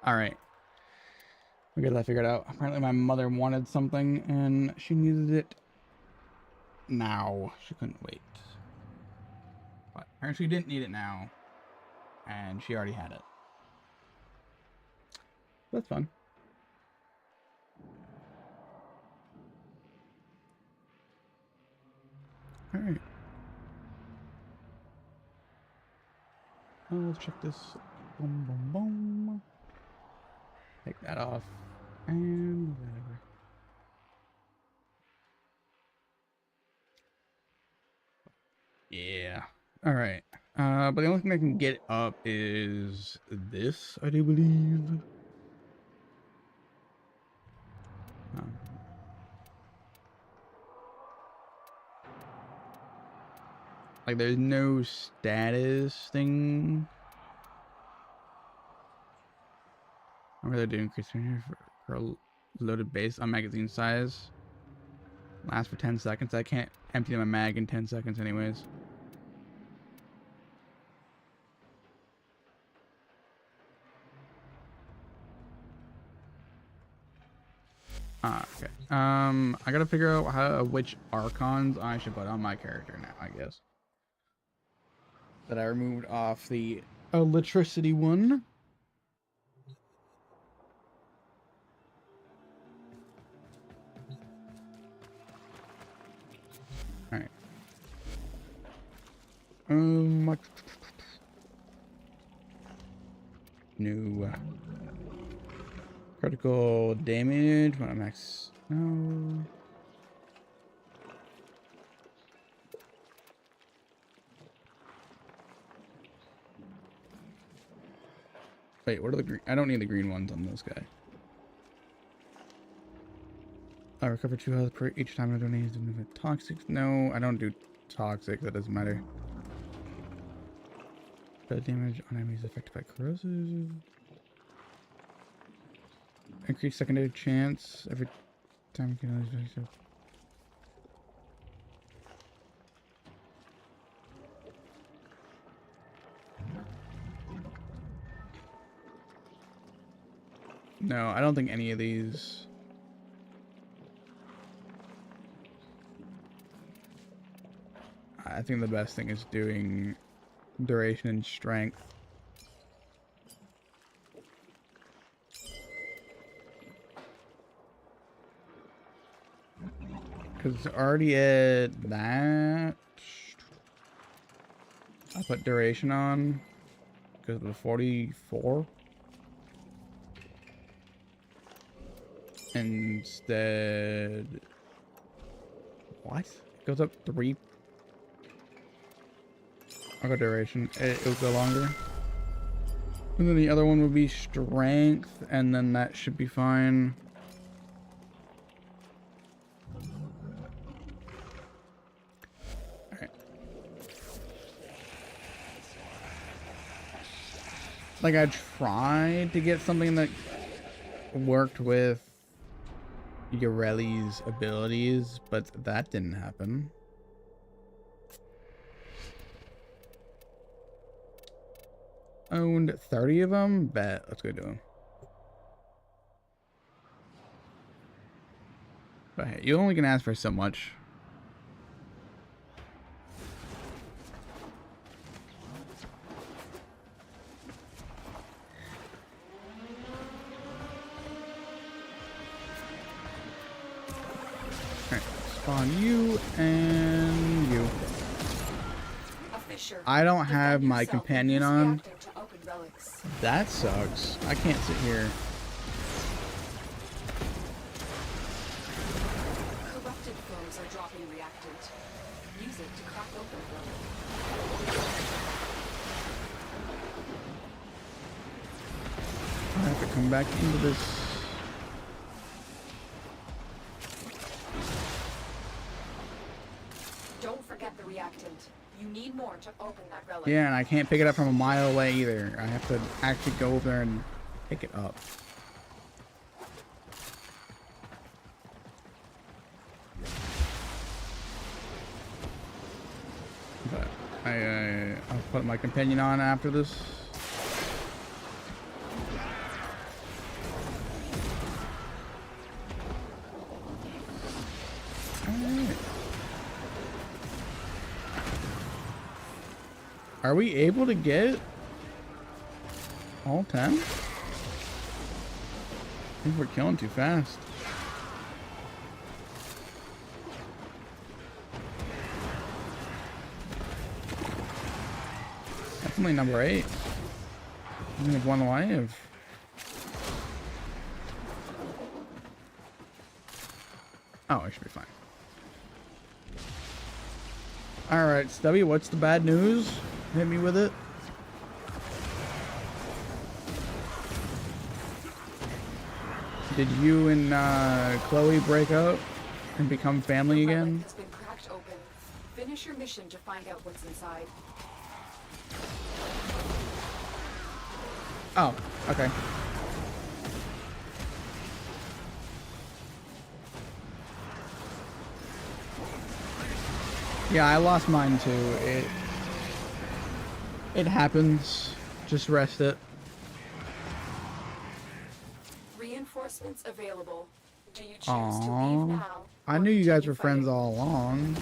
Alright. We got that figured out. Apparently my mother wanted something and she needed it now. She couldn't wait. But apparently she didn't need it now. And she already had it. That's fun. Alright. Let's check this. Boom, boom, boom. Take that off. And whatever. Yeah. Alright. But the only thing I can get up is this, I do believe. Like, there's no status thing. I'm really doing increase here for a loaded base on magazine size. Lasts for 10 seconds. I can't empty my mag in 10 seconds anyways. Okay. I gotta figure out which archons I should put on my character now, I guess. That I removed off the electricity one. Alright. New critical damage when I'm max. No. Wait, what are the green? I don't need the green ones on this guy. I recover 2 health per each time I don't need to move it. Toxic? No, I don't do toxic. That doesn't matter. Bad damage on enemies affected by corrosive. Increase secondary chance every time you can use it. No, I don't think any of these. I think the best thing is doing duration and strength. Because it's already at that. I put duration on because of the 44. Instead, what? It goes up 3. I'll go duration. It'll go longer. And then the other one would be strength, and then that should be fine. Alright. Like, I tried to get something that worked with Yoreli's abilities, but that didn't happen. Owned 30 of them? Bet. Let's go do them. But hey, you only can ask for so much. Alright, spawn you and you. I don't have my companion on. That sucks. I can't sit here. Corrupted foes are dropping reactant. Use it to crack open I have to come back into this. Don't forget the reactant. You need more to open that relic. Yeah, and I can't pick it up from a mile away either. I have to actually go over there and pick it up. But I'll put my companion on after this. Are we able to get all 10? I think we're killing too fast. That's only number 8. We only have 1 life. Oh, I should be fine. Alright, Stubby, what's the bad news? Hit me with it. Did you and Chloe break up and become family again? It's been cracked open. Finish your mission to find out what's inside. Oh, okay. Yeah, I lost mine too. It happens. Just rest it. Reinforcements available. Do you choose to leave Aww. now? I knew you guys were friends all along.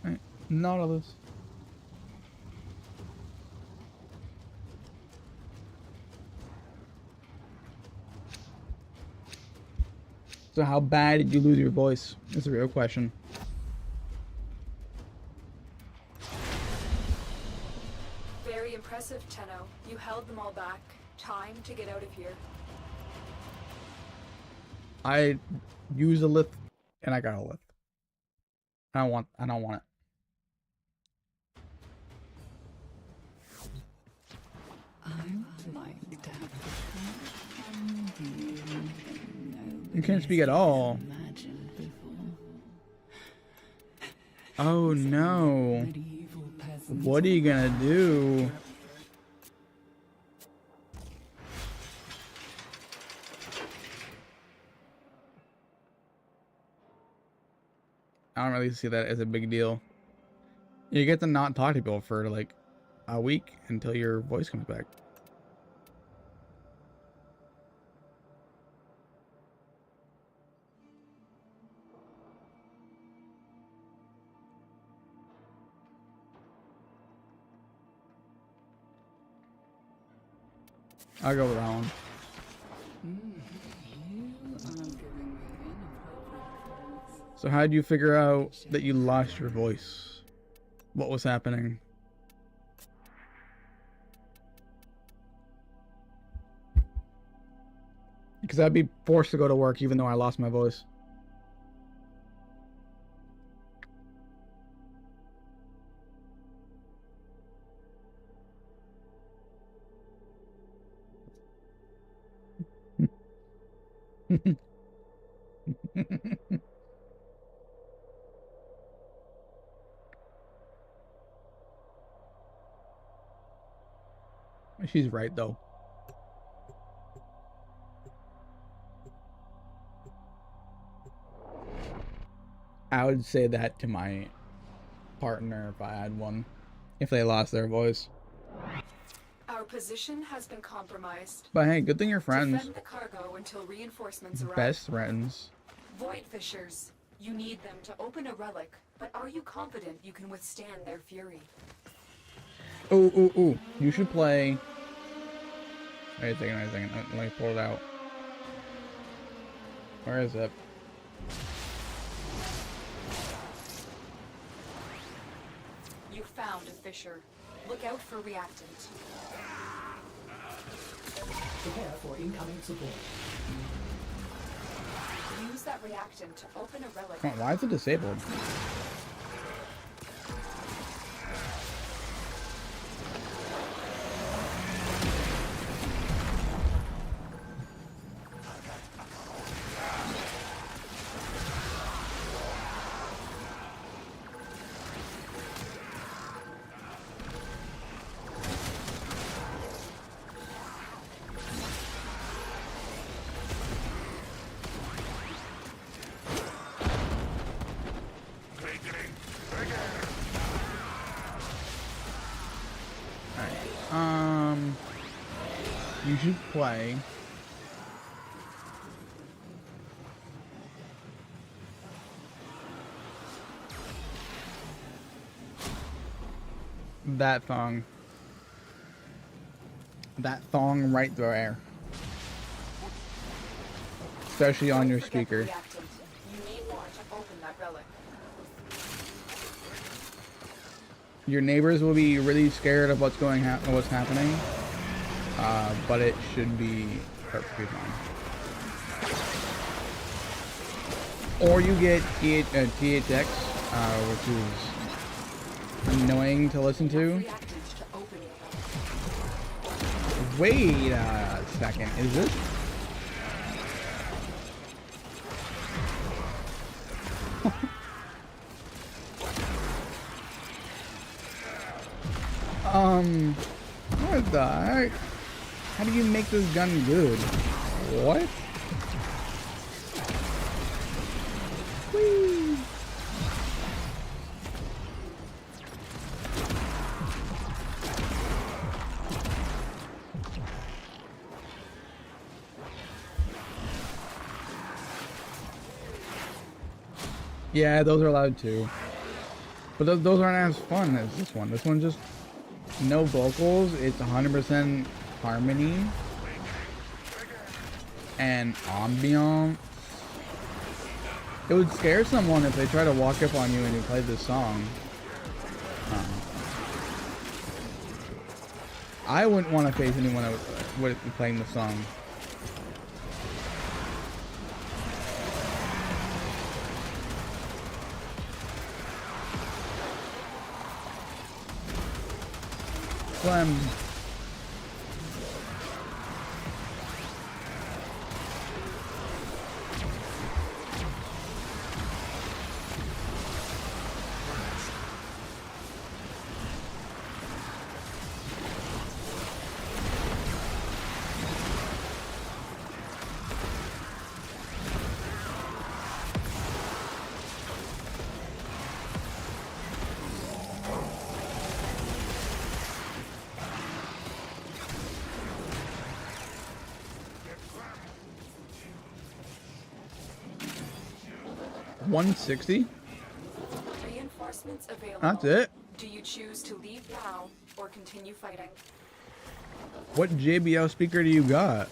Right, Nautilus. So how bad did you lose your voice? That's a real question. Very impressive, Tenno. You held them all back. Time to get out of here. I use a lift and I got a lift. I don't want it. I would like to have You can't speak at all. Oh no. What are you gonna do? I don't really see that as a big deal. You get to not talk to people for like a week until your voice comes back. I'll go with that one. So how did you figure out that you lost your voice? What was happening? Because I'd be forced to go to work even though I lost my voice. She's right though. I would say that to my partner if I had one, if they lost their voice. Our position has been compromised. But hey, good thing you're friends. Defend the cargo until reinforcements arrive. Best friends. Void Fishers. You need them to open a relic, but are you confident you can withstand their fury? Ooh. You should play. Wait a second. Let me pull it out. Where is it? You found a fissure. Look out for reactant. Prepare for incoming support. Use that reactant to open a relic. Come on, why is it disabled? You should play that thong. That thong right there. Especially on your speaker. You need more to open that relic. Your neighbors will be really scared of what's what's happening, but it should be perfectly fine. Or you get THX, which is annoying to listen to. Wait a second, is this? What the heck? How do you make this gun good? What? Whee! Yeah, those are allowed too. But those aren't as fun as this one. This one just no vocals. It's 100% harmony and ambiance. It would scare someone if they try to walk up on you and you played this song. I wouldn't want to face anyone that would be playing the song. Clem. $160? Reinforcements available. That's it? Do you choose to leave now or continue fighting? What JBL speaker do you got?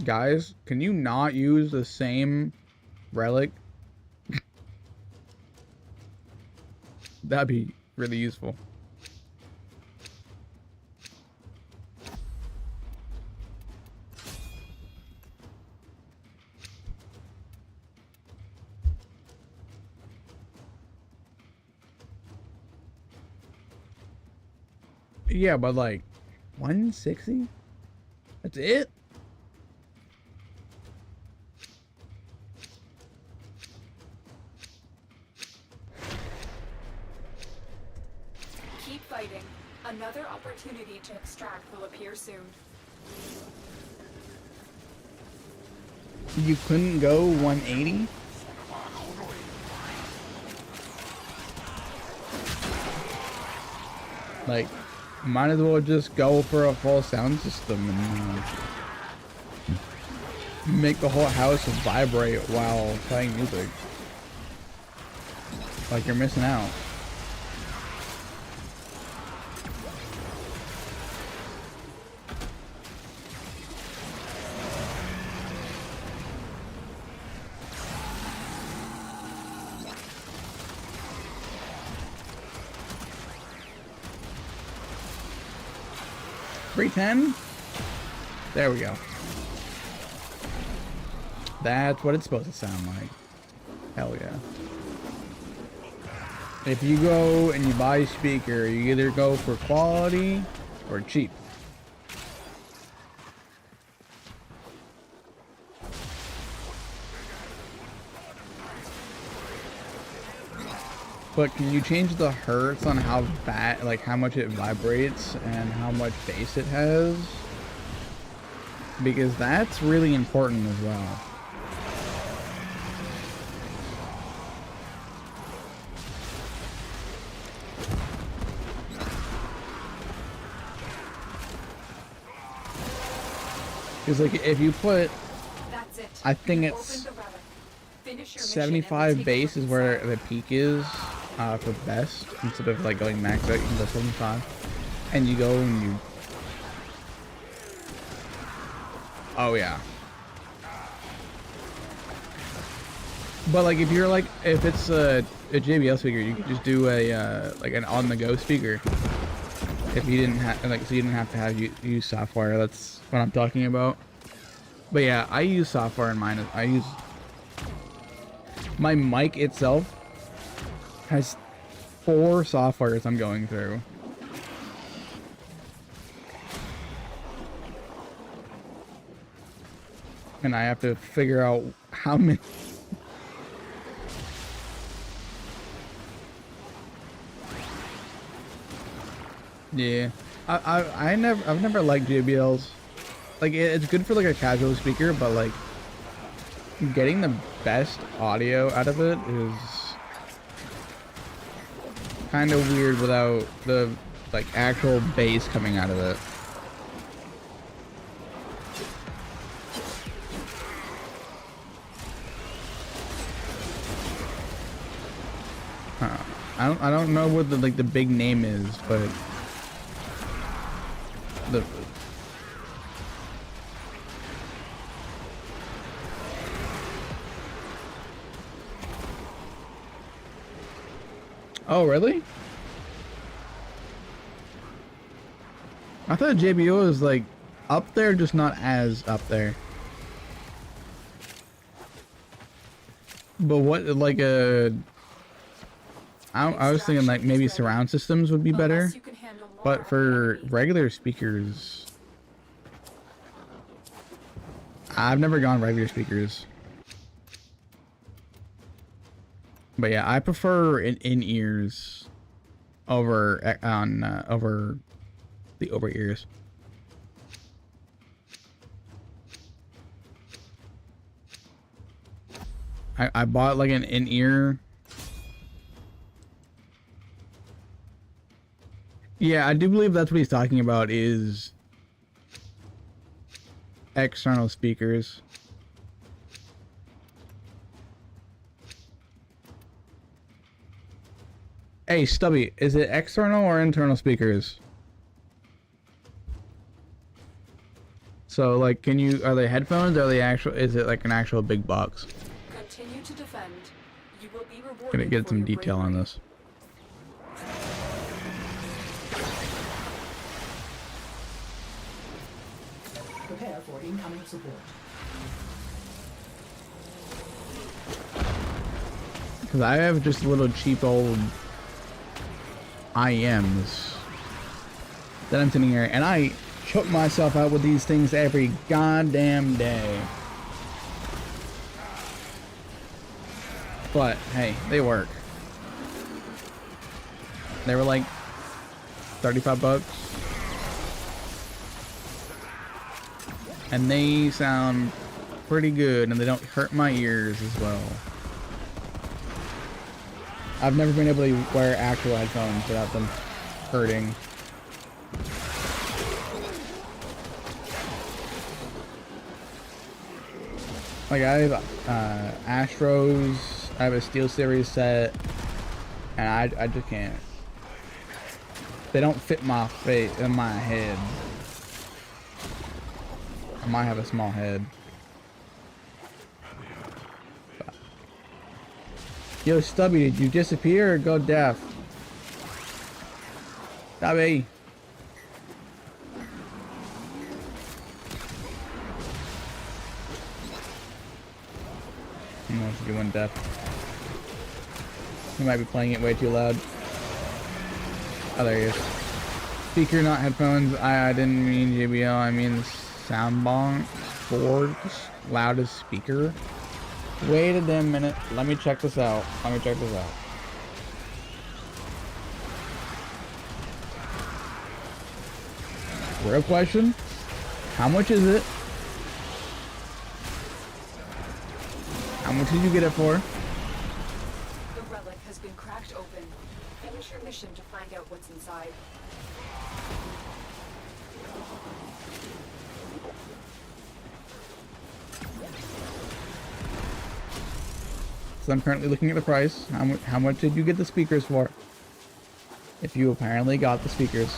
Guys, can you not use the same relic? That'd be really useful. Yeah, but like 160? That's it? Keep fighting. Another opportunity to extract will appear soon. You couldn't go 180? Like, might as well just go for a full sound system and make the whole house vibrate while playing music. Like you're missing out. $310? There we go. That's what it's supposed to sound like. Hell yeah. If you go and you buy a speaker, you either go for quality or cheap. But can you change the hertz on how bad, like how much it vibrates and how much bass it has? Because that's really important as well. Because like if you put, That's it. I think You it's opened the relic. Finish your mission and 75 take base is over where inside. the peak is for best. Instead of like going max out, you can go 75. And you go and you... Oh yeah. But like if you're like, if it's a JBL speaker, you could just do a like an on-the-go speaker. If you didn't have, like, so you didn't have to have use software. That's what I'm talking about. But yeah, I use software in mine. I use my mic itself has 4 softwares I'm going through. And I have to figure out how many. Yeah, I've never liked JBLs. Like it's good for like a casual speaker, but like getting the best audio out of it is kind of weird without the like actual bass coming out of it. I don't know what the like the big name is, but the Oh, really? I thought JBL was like up there, just not as up there. But what, like I was thinking like maybe surround systems would be better, but for regular speakers, I've never gone regular speakers. But yeah, I prefer in-ears over over the over-ears. I bought like an in-ear. Yeah, I do believe that's what he's talking about, is external speakers. Hey, Stubby, is it external or internal speakers? So, like, can you, are they headphones, or are they actual, is it like an actual big box? Continue to defend. You will be rewarded. Gonna get some detail on this. Prepare for incoming support. Because I have just little cheap old IMs that I'm sitting here, and I choke myself out with these things every goddamn day. But hey, they work. They were like 35 bucks. And they sound pretty good, and they don't hurt my ears as well. I've never been able to wear actual headphones without them hurting. Like I have Astros, I have a Steel Series set, and I just can't. They don't fit my face in my head. I might have a small head. Yo, Stubby, did you disappear or go deaf? Stubby. I don't know if you went deaf. You might be playing it way too loud. Oh, there he is. Speaker, not headphones. I didn't mean JBL, I mean soundbox. Ford's loudest speaker. Wait a damn minute. Let me check this out. Real question? How much is it? How much did you get it for? The relic has been cracked open. Finish your mission to find out what's inside. because I'm currently looking at the price. How much did you get the speakers for? If you apparently got the speakers.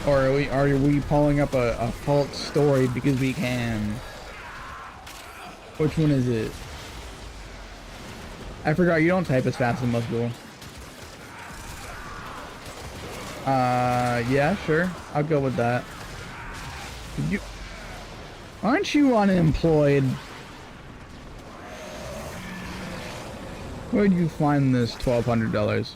Or are we pulling up a false story because we can? Which one is it? I forgot you don't type as fast as most people. Yeah, sure. I'll go with that. Aren't you unemployed? Where'd you find this $1,200?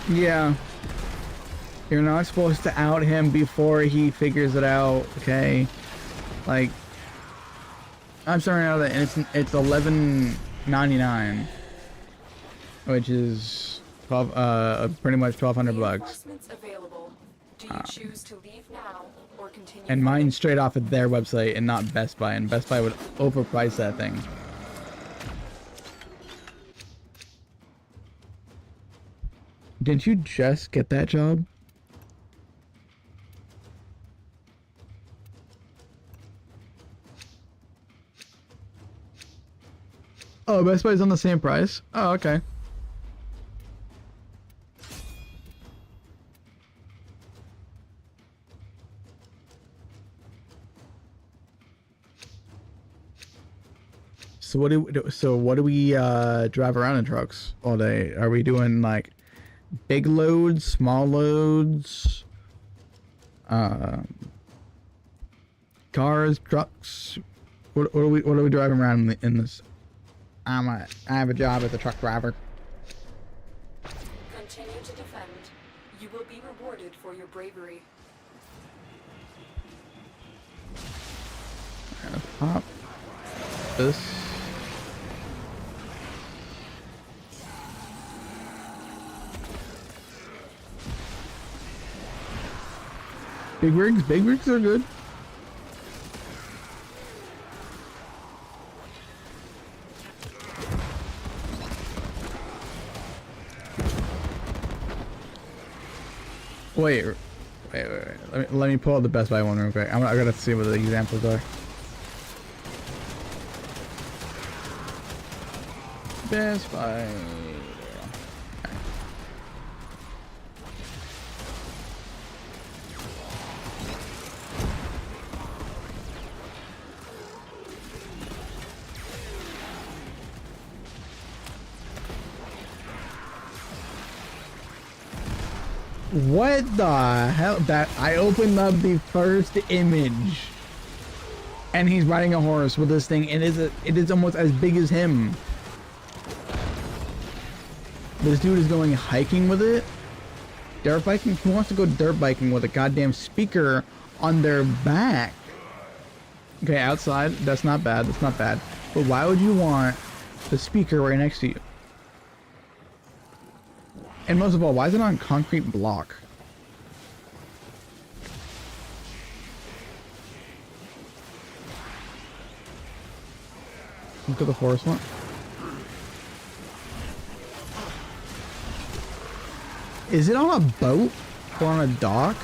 Yeah. You're not supposed to out him before he figures it out, okay? Like, I'm starting out of that, and it's $11.99, which is 12, pretty much $1,200 bucks. Available. Do you choose to leave now or continue? And mine's straight off of their website and not Best Buy, and Best Buy would overprice that thing. Did you just get that job? Oh, Best Buy's on the same price? Oh, okay. So what do we drive around in trucks all day? Are we doing like big loads, small loads, cars, trucks? What are we driving around in this? I have a job as a truck driver. Continue to defend. You will be rewarded for your bravery. Pop this. Big rigs are good. Wait. Let me pull out the Best Buy one real quick. I gotta see what the examples are. Best Buy. What the hell? That I opened up the first image, and he's riding a horse with this thing, and it is almost as big as him. This dude is going hiking with it. Dirt biking? Who wants to go dirt biking with a goddamn speaker on their back? Okay, outside. That's not bad. That's not bad. But why would you want the speaker right next to you? And most of all, why is it on concrete block? Look at the horse one. Is it on a boat or on a dock?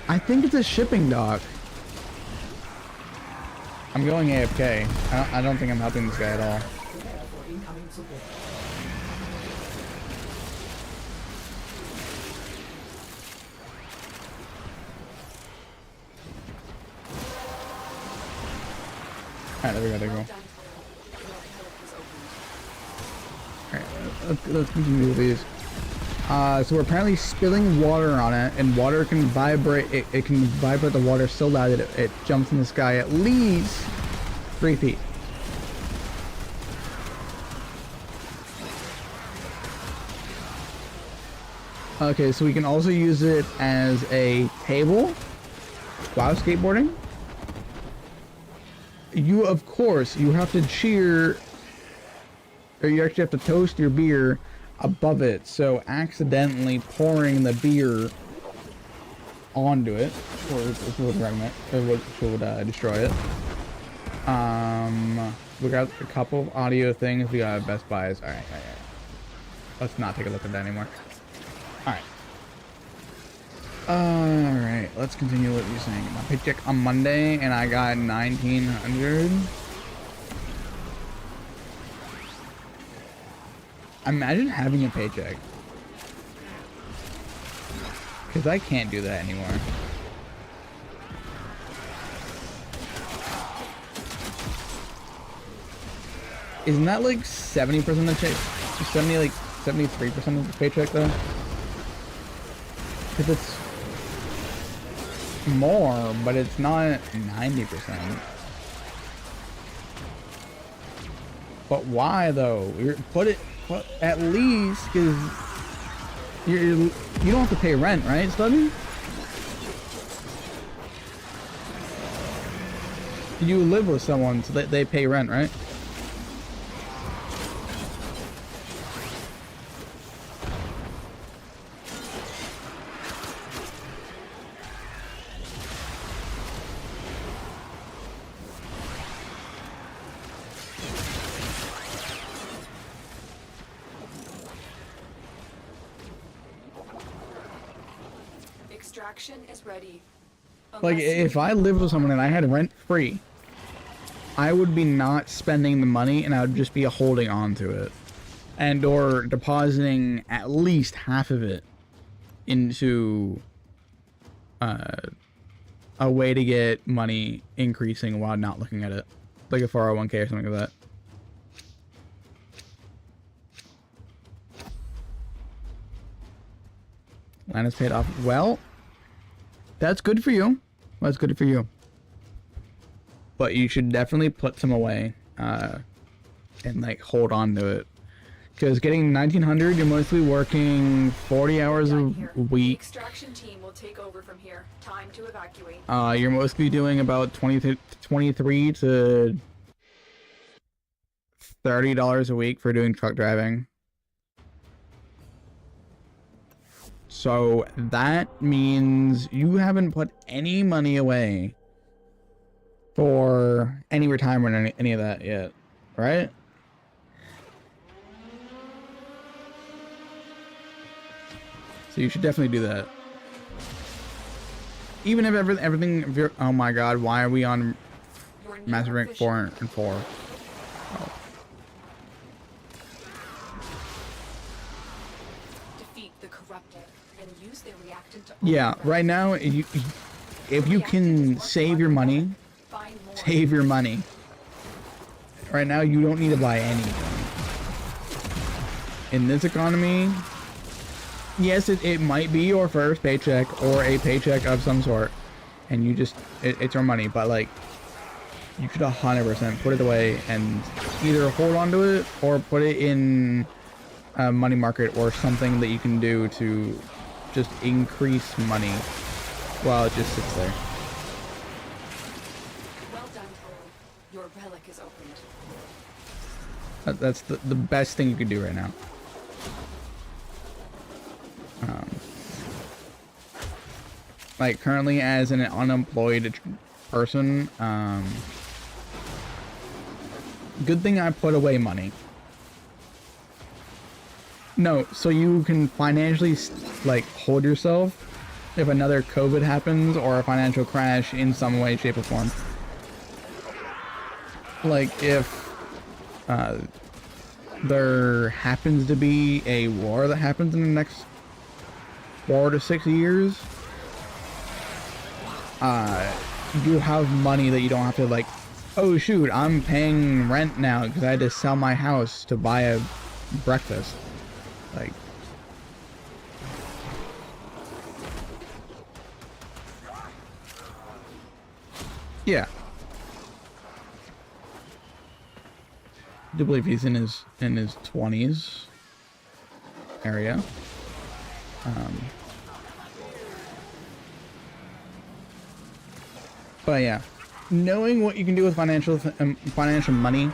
I think it's a shipping dock. I'm going AFK. I don't think I'm helping this guy at all. Alright, there we go. Alright, let's continue with these. So we're apparently spilling water on it, and water can vibrate. It can vibrate the water so loud that it jumps in the sky at least 3 feet. Okay, so we can also use it as a table while skateboarding. you of course you have to cheer, or you actually have to toast your beer above it, so accidentally pouring the beer onto it would destroy it. We got a couple of audio things. We got Best Buys. All right. Let's not take a look at that anymore. All right. Let's continue what you're saying. My paycheck on Monday, and I got 1,900. Imagine having a paycheck. Because I can't do that anymore. Isn't that like 70% of the check? 73% of the paycheck though? Because it's more, but it's not 90%. But why though? Put at least, because you don't have to pay rent, right, Stubby? You live with someone, so they pay rent, right? Extraction is ready. Like, if I lived with someone and I had rent free, I would be not spending the money, and I would just be holding on to it. And or depositing at least half of it into a way to get money increasing while not looking at it. Like a 401k or something like that. Land is paid off. Well, that's good for you. That's good for you. But you should definitely put some away and like hold on to it. Because getting 1,900, you're mostly working 40 hours a week. Extraction team will take over from here. Time to evacuate. You're mostly doing about $23 to $30 a week for doing truck driving. So that means you haven't put any money away for any retirement or any of that yet, right? So you should definitely do that. Even if everything, if you're, oh my god, why are we on Master Rank 4 and 4? Oh. Defeat the corrupted and use their reactant to Yeah, right now, if you can save your money, save your money. Right now, you don't need to buy anything. In this economy, yes, it might be your first paycheck or a paycheck of some sort, and you just, it's your money, but like, you should 100% put it away and either hold on to it or put it in a money market or something that you can do to just increase money while it just sits there. Well done, Cole. Your relic is opened. That's the best thing you can do right now. Like currently as an unemployed person, good thing I put away money. No, so you can financially like hold yourself if another COVID happens or a financial crash in some way, shape, or form. Like if there happens to be a war that happens in the next 4 to 6 years, you have money that you don't have to like, oh shoot, I'm paying rent now because I had to sell my house to buy a breakfast. Like, yeah. I do believe he's in his 20s area. But yeah, knowing what you can do with financial money,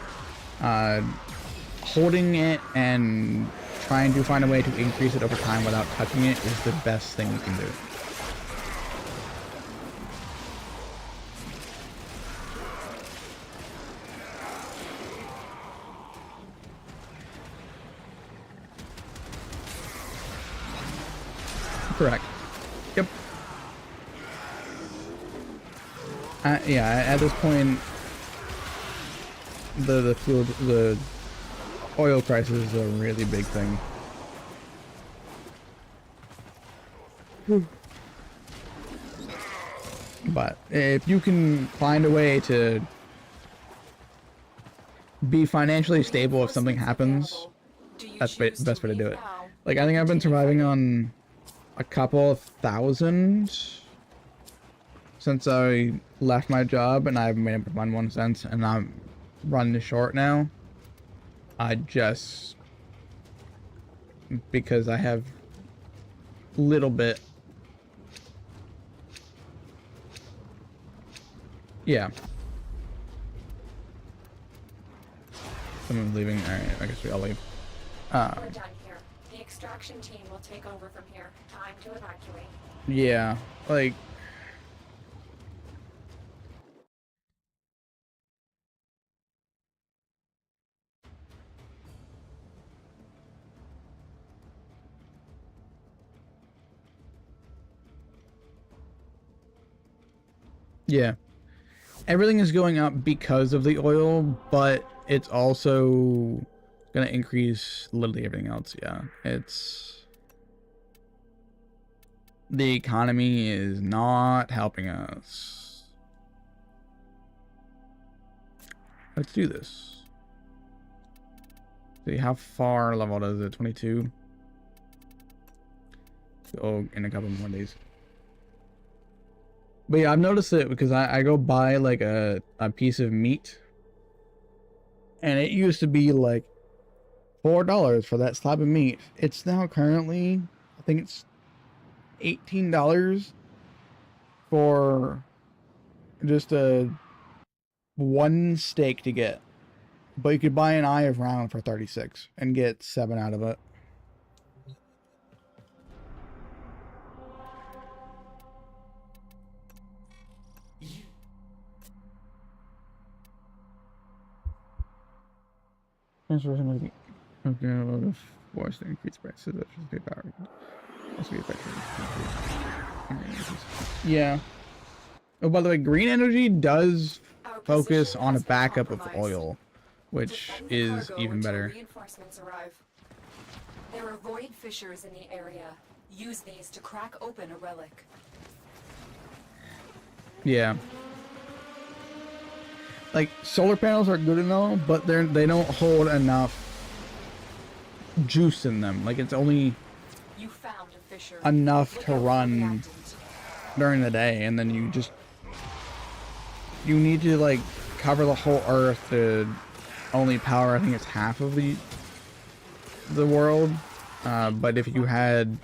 holding it and trying to find a way to increase it over time without touching it is the best thing you can do. Correct. Yep. Yeah, at this point, the oil crisis is a really big thing. But if you can find a way to be financially stable if something happens, that's the best way to do it. Like, I think I've been surviving on a couple of thousand since I left my job, and I haven't been able to find 1 cent, and I'm running short now. Because I have little bit. Yeah. Someone's leaving. Alright, I guess we all leave. We're done here. The extraction team will take over from here. Time to evacuate. Yeah, like... Yeah. Everything is going up because of the oil, but it's also gonna increase literally everything else. Yeah, it's... The economy is not helping us. Let's do this. See, how far leveled is it? 22? Go in a couple more days. But yeah, I've noticed it because I go buy like a piece of meat, and it used to be like $4 for that slab of meat. It's now currently, I think it's $18 for just one steak to get. But you could buy an eye of round for 36 and get 7 out of it. Thanks for listening. Okay, a lot of force to increase prices. That's just good power. Yeah. Oh, by the way, green energy does focus on a backup of oil, which is even better. Reinforcements arrive. There are void fissures in the area. Use these to crack open a relic. Yeah. Like, solar panels are good and all, but they don't hold enough juice in them. Like, it's only enough to run during the day, and then you need to like cover the whole earth to only power, I think it's half of the world. But if you had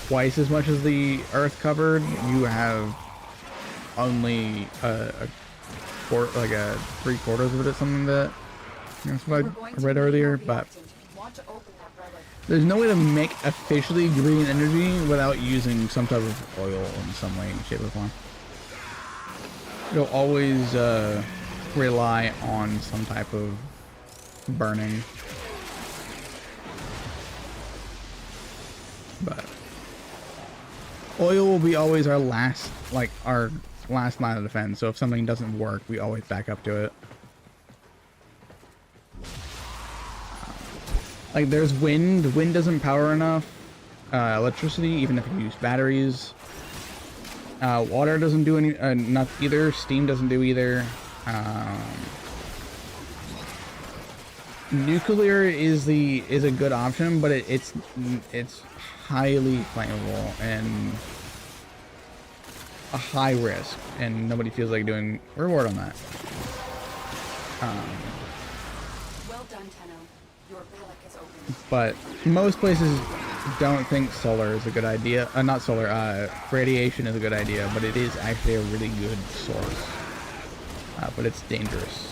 twice as much as the earth covered, you have only a 3/4 of it or something. That's what I read earlier. But there's no way to make officially green energy without using some type of oil in some way, shape, or form. You'll always rely on some type of burning. But oil will be always our last line of defense. So if something doesn't work, we always back up to it. Like, there's wind. Wind doesn't power enough electricity, even if you use batteries. Water doesn't do enough either. Steam doesn't do either. Nuclear is a good option, but it's highly flammable and a high risk, and nobody feels like doing reward on that. Well done, Tenno. Your relic is open. But most places don't think solar is a good idea. Not solar, radiation is a good idea, but it is actually a really good source. But it's dangerous.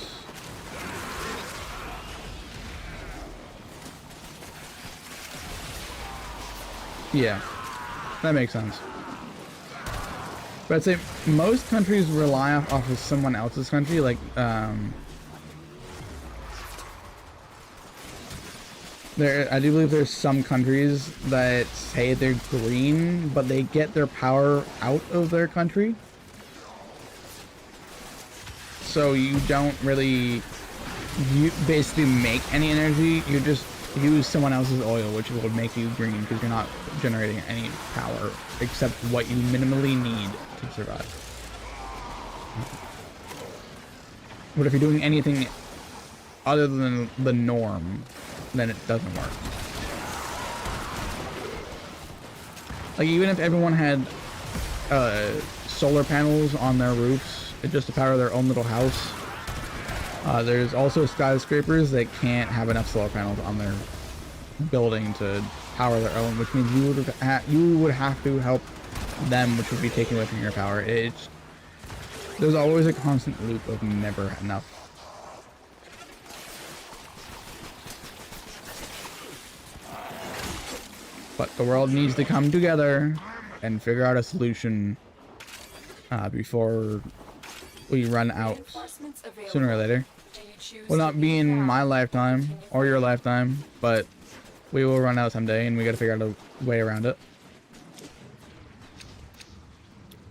Yeah, that makes sense. But I'd say most countries rely off of someone else's country, like, I do believe there's some countries that say they're green, but they get their power out of their country. So you don't really, you basically make any energy, you just use someone else's oil, which will make you green because you're not generating any power except what you minimally need to survive. But if you're doing anything other than the norm, then it doesn't work. Like, even if everyone had solar panels on their roofs just to power their own little house, there's also skyscrapers that can't have enough solar panels on their building to power their own, which means you would have to help them, which would be taken away from your power. There's always a constant loop of never enough. But the world needs to come together and figure out a solution before we run out sooner or later. Will not be in my lifetime or your lifetime, but we will run out someday and we gotta figure out a way around it.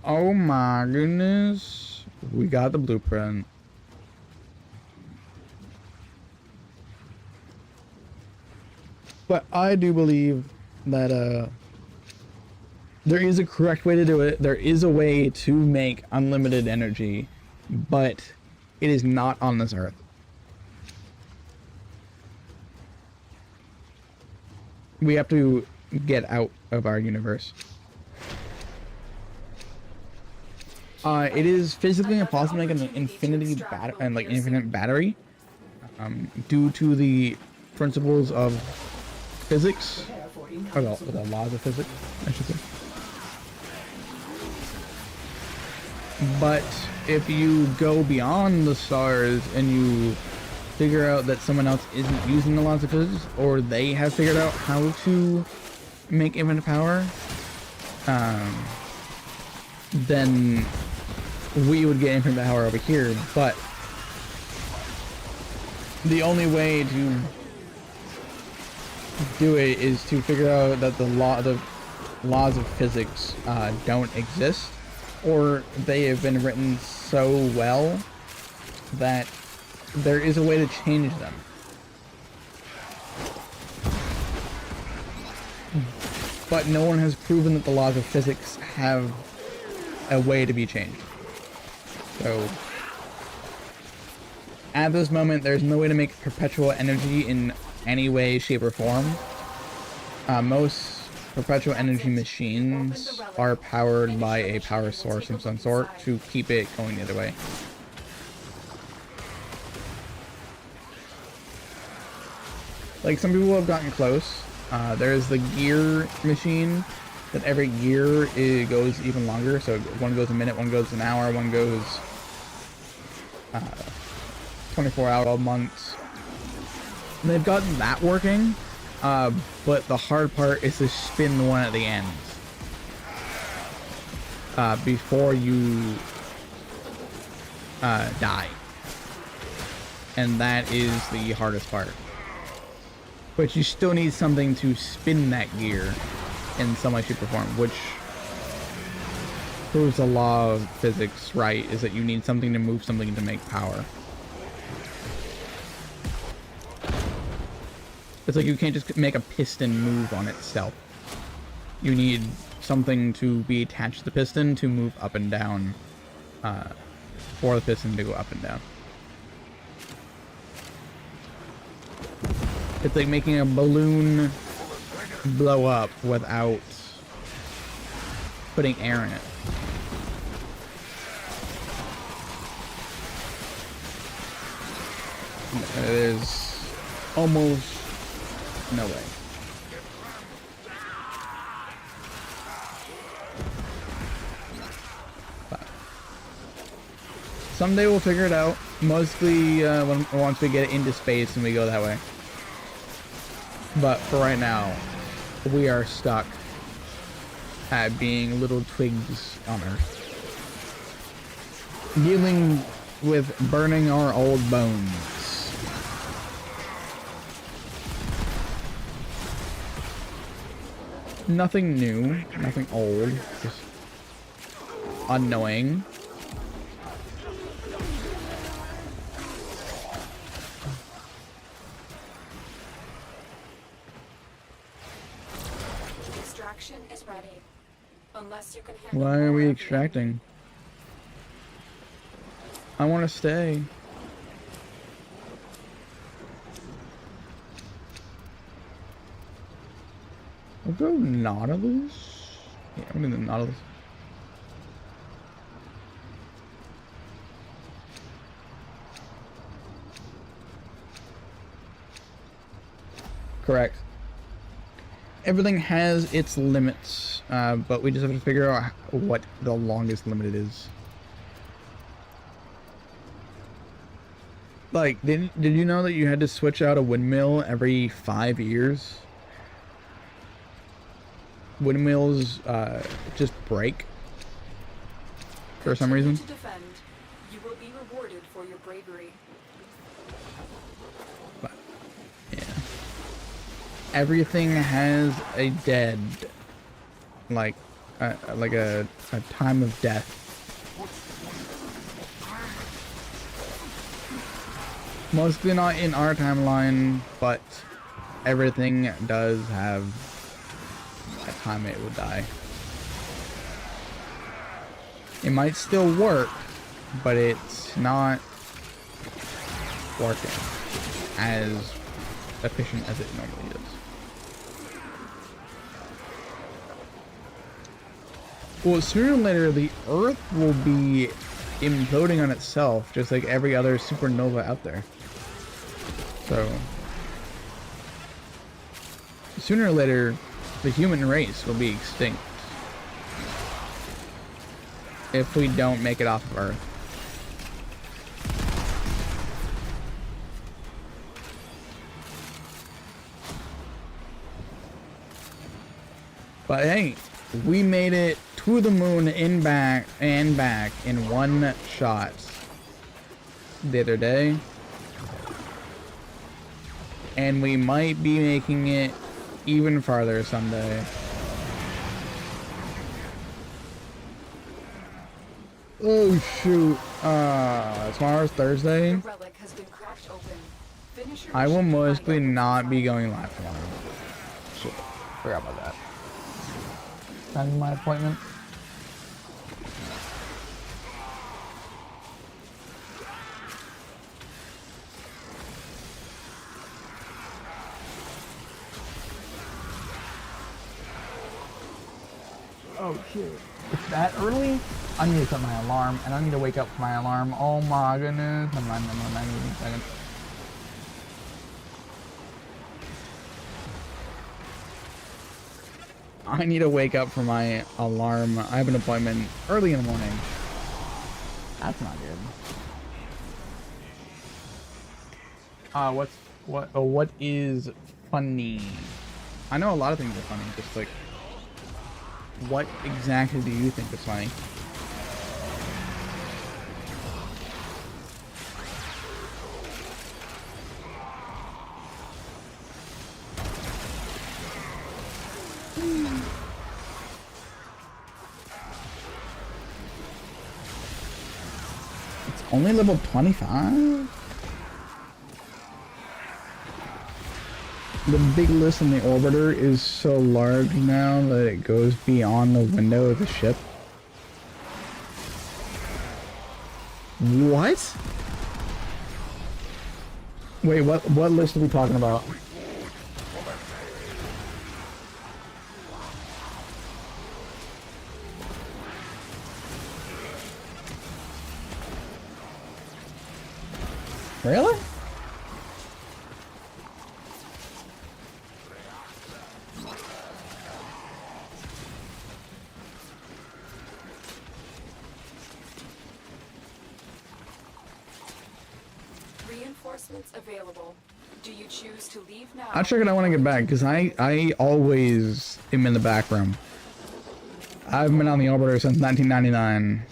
Oh my goodness. We got the blueprint. But I do believe that there is a correct way to do it. There is a way to make unlimited energy, but it is not on this earth. We have to get out of our universe. It is physically impossible to make an infinity infinite battery, due to the principles of physics, or the laws of physics, I should say. But if you go beyond the stars and you figure out that someone else isn't using the laws of physics, or they have figured out how to make infinite power, then we would get infinite power over here. But the only way to do it is to figure out that the laws of physics don't exist, or they have been written so well that there is a way to change them. But no one has proven that the laws of physics have a way to be changed. So at this moment, there's no way to make perpetual energy in any way, shape, or form. Most perpetual energy machines are powered by a power source of some sort to keep it going the other way. Like, some people have gotten close. There's the gear machine, that every gear it goes even longer. So one goes a minute, one goes an hour, one goes 24 hours, 12 months. And they've gotten that working, but the hard part is to spin the one at the end before you die. And that is the hardest part. But you still need something to spin that gear in some way, shape, or form, which proves the law of physics right, is that you need something to move something to make power. It's like you can't just make a piston move on itself. You need something to be attached to the piston to move up and down, for the piston to go up and down. It's like making a balloon blow up without putting air in it. There's almost no way. Someday we'll figure it out. Mostly once we get into space and we go that way. But for right now, we are stuck at being little twigs on Earth. Dealing with burning our old bones. Nothing new, nothing old, just annoying. Extraction is ready. Unless you can handle Why are we more. extracting? I want to stay. We'll go Nautilus. Yeah, I'm in the Nautilus. Correct. Everything has its limits, but we just have to figure out what the longest limit it is. Like, did you know that you had to switch out a windmill every 5 years? Windmills just break for some reason. To defend, you will be rewarded for your bravery. But, yeah. Everything has a dead, like a time of death. Mostly not in our timeline, but everything does have a time it will die. It might still work, but it's not working as efficient as it normally is. Well, sooner or later, the Earth will be imploding on itself, just like every other supernova out there. So, sooner or later, the human race will be extinct if we don't make it off of Earth. But hey, we made it to the moon and back in one shot the other day. And we might be making it even farther someday. Oh shoot. Tomorrow's Thursday. The relic has been cracked open. Finish your I will mission to mostly find out not what's be inside. going live tomorrow. Shit. Forgot about that. Time of my appointment. Oh shit. It's that early? I need to set my alarm, and I need to wake up for my alarm. Oh my goodness. Never mind, give me a second. I need to wake up for my alarm. I have an appointment early in the morning. That's not good. What is funny? I know a lot of things are funny, just like, what exactly do you think is funny? It's only level 25? The big list in the orbiter is so large now that it goes beyond the window of the ship. What? Wait, what list are we talking about? Really? Reinforcements available. Do you choose to leave now? I'll check it out when I get back, because I always am in the back room. I've been on the Arbiter since 1999.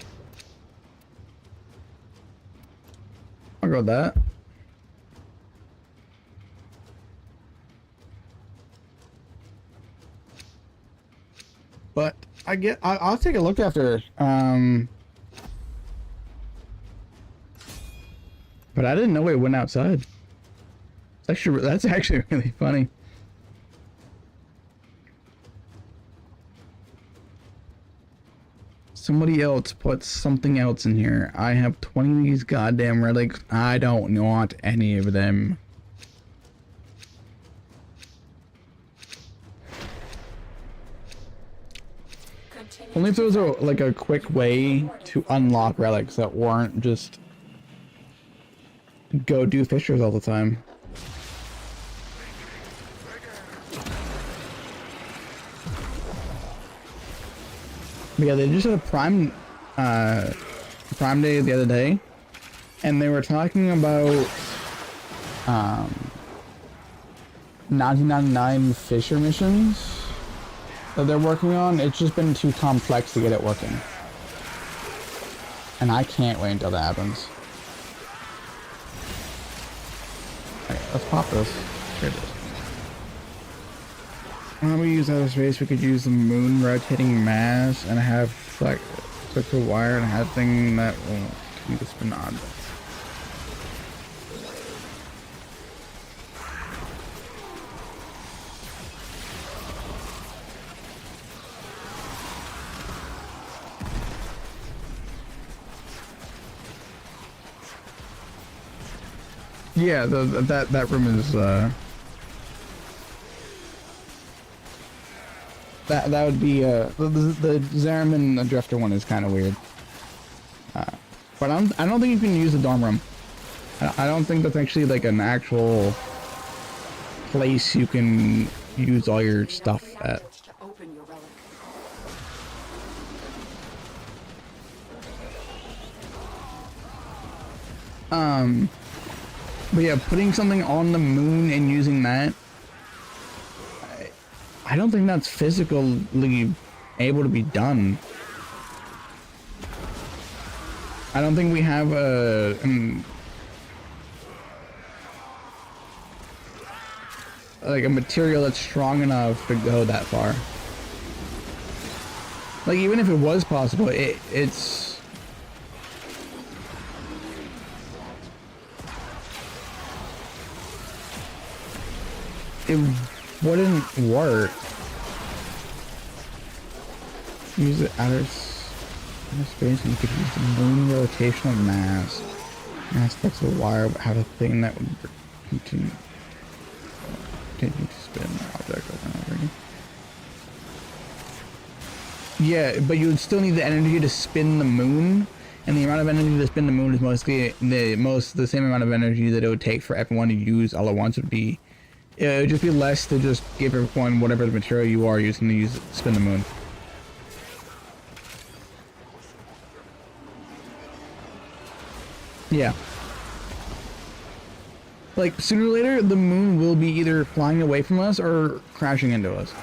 I'll go with that. But I'll take a look after it. But I didn't know it went outside. That's actually really funny. Somebody else put something else in here. I have 20 of these goddamn relics. I don't want any of them. Only if there was like a quick way to unlock relics that weren't just go do fishers all the time. But yeah, they just had a Prime Day the other day, and they were talking about 1999 Fisher missions that they're working on. It's just been too complex to get it working, and I can't wait until that happens. Okay, let's pop this. Here it is. When we use outer space, we could use the moon rotating mass and have like a wire and have thing that will keep the spin on. Yeah, that room is that would be the Zariman Drifter one is kind of weird, but I don't think you can use the dorm room. I don't think that's actually like an actual place you can use all your stuff at. But yeah, putting something on the moon and using that, I don't think that's physically able to be done. I don't think we have like a material that's strong enough to go that far. Like, even if it was possible, it's it wouldn't work. Use the outer space, and you could use the moon rotational mass. Aspects of the wire have a thing that would continue to spin the object over and over again. Yeah, but you would still need the energy to spin the moon, and the amount of energy to spin the moon is mostly the same amount of energy that it would take for everyone to use all at once. It would just be less to just give everyone whatever the material you are using to spin the moon. Yeah. Like, sooner or later, the moon will be either flying away from us or crashing into us.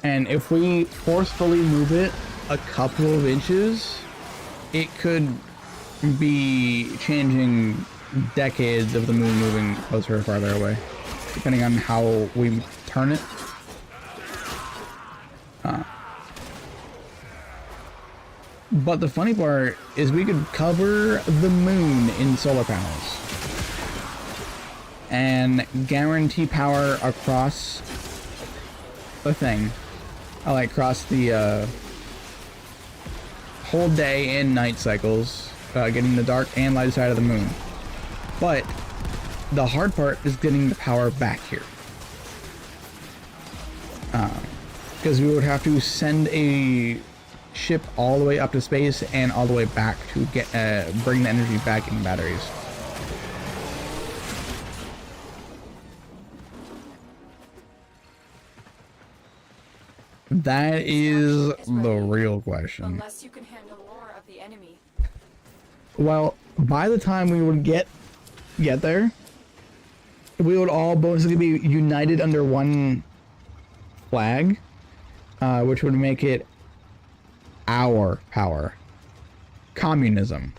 And if we forcefully move it a couple of inches, it could be changing decades of the moon moving closer or farther away, depending on how we turn it. But the funny part is we could cover the moon in solar panels and guarantee power across the thing, like across the whole day and night cycles, getting the dark and light side of the moon. But the hard part is getting the power back here, because we would have to send a ship all the way up to space and all the way back to get bring the energy back in the batteries. That is the real question. Unless you can handle more of the enemy. Well, by the time we would get get there, we would all basically be united under one flag, which would make it our power. Communism.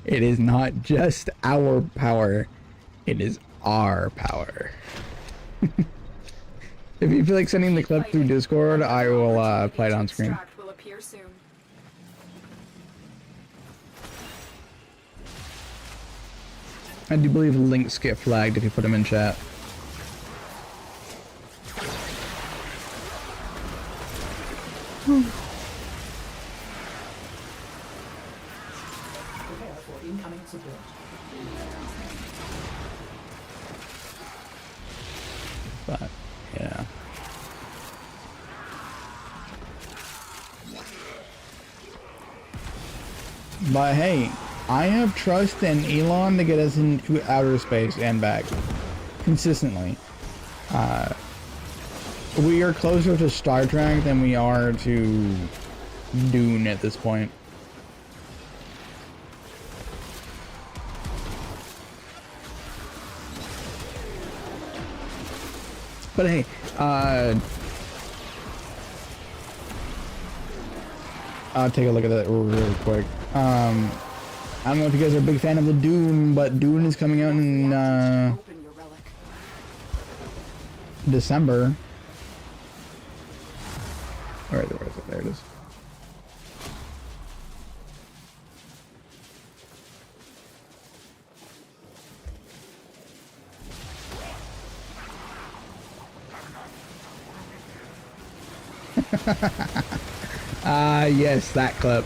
It is not just our power, it is our power. If you feel like sending the clip through Discord, I will play it on screen. Will appear soon. I do believe links get flagged if you put them in chat. Prepare for incoming support. But, yeah. But hey, I have trust in Elon to get us into outer space and back. Consistently. We are closer to Star Trek than we are to Dune at this point. But hey, I'll take a look at that real quick. I don't know if you guys are a big fan of the Dune, but Dune is coming out in December. Where is it? There it is. Ah, yes, that clip.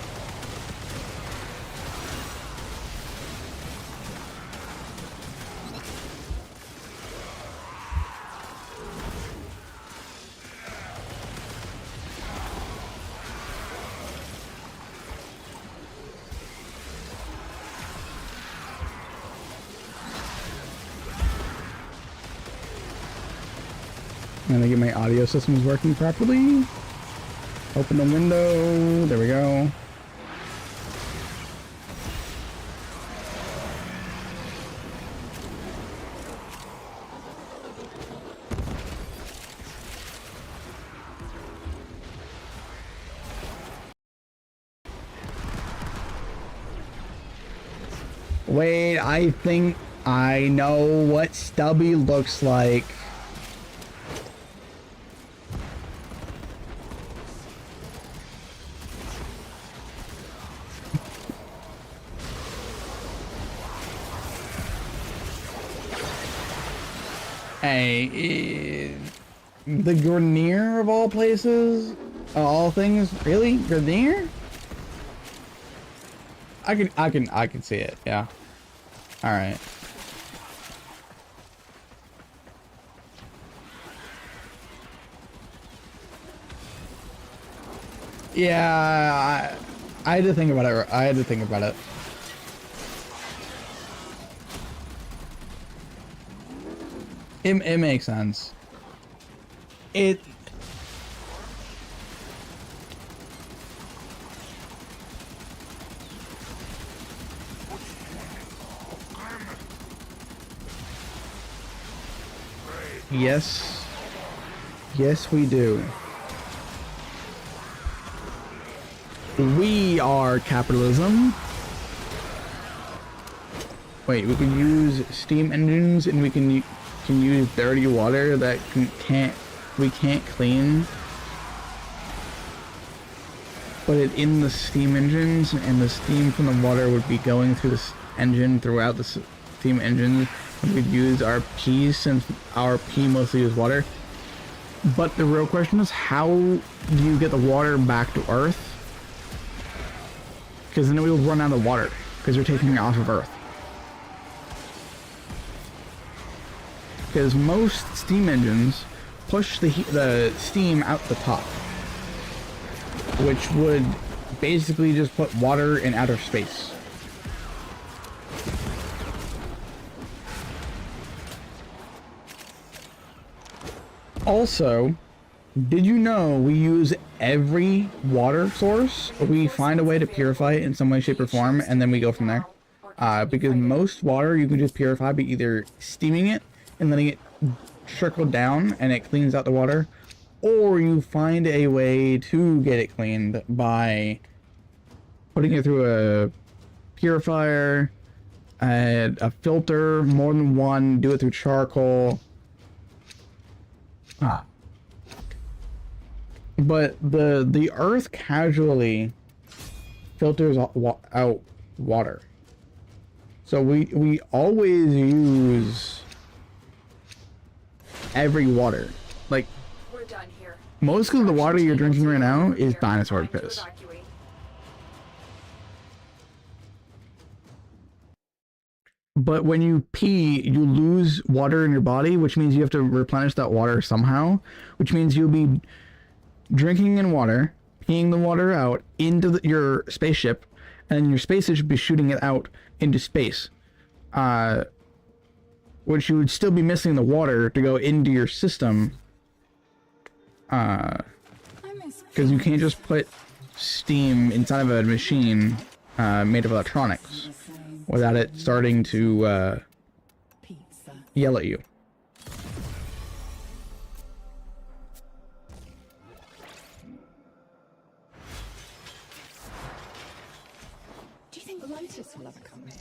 I'm gonna get my audio systems working properly. Open the window. There we go. Wait, I think I know what Stubby looks like. Hey, the Grenier of all places, all things, really? Grenier? I can see it, yeah. Alright. Yeah, I had to think about it. I had to think about it. It makes sense. Yes. Yes, we do. We are capitalism. Wait, we can use steam engines and we can use dirty water that we can't clean. Put it in the steam engines, and the steam from the water would be going through the engine throughout the steam engine. We'd use our P, since our P mostly is water. But the real question is, how do you get the water back to Earth? Because then we will run out of water, because you're taking it off of Earth. Because most steam engines push the steam out the top, which would basically just put water in outer space. Also, did you know we use every water source? We find a way to purify it in some way, shape, or form, and then we go from there. Because most water you can just purify by either steaming it and letting it trickle down and it cleans out the water, or you find a way to get it cleaned by putting it through a purifier, a filter, more than one, do it through charcoal. But the earth casually filters out water. So we always use every water. Like, We're done here. most of the water you're drinking right now is dinosaur piss. But when you pee, you lose water in your body, which means you have to replenish that water somehow, which means you'll be drinking in water, peeing the water out into your spaceship, and your spaceship should be shooting it out into space. Which you would still be missing the water to go into your system. Because you can't just put steam inside of a machine made of electronics without it starting to yell at you. Do you think the Lotus will ever come here?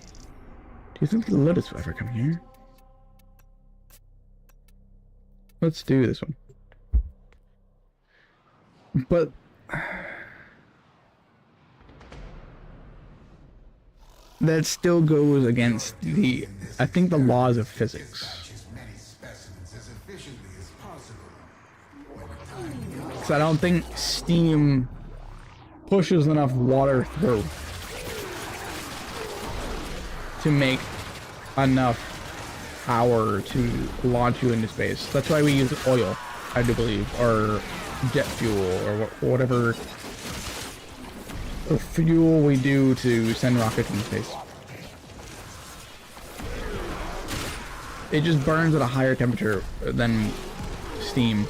Do you think the Lotus will ever come here? Let's do this one. But that still goes against I think the laws of physics. Because I don't think steam pushes enough water through to make enough power to launch you into space. That's why we use oil, I do believe, or jet fuel, or whatever fuel we do to send rockets into space. It just burns at a higher temperature than steam.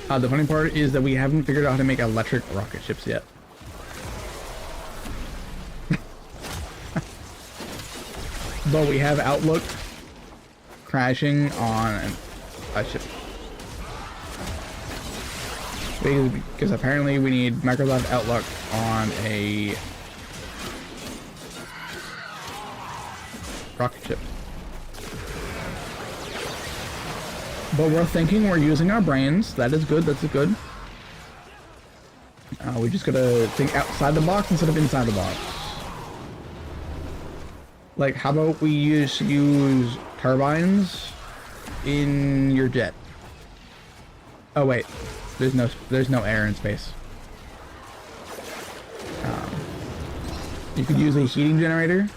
The funny part is that we haven't figured out how to make electric rocket ships yet. But we have Outlook crashing on a ship. Because apparently we need Microsoft Outlook on a rocket ship. But we're thinking, we're using our brains. That is good, that's good. We just gotta think outside the box instead of inside the box. Like, how about we use turbines in your jet? Oh wait, there's no air in space. You could use a heating generator,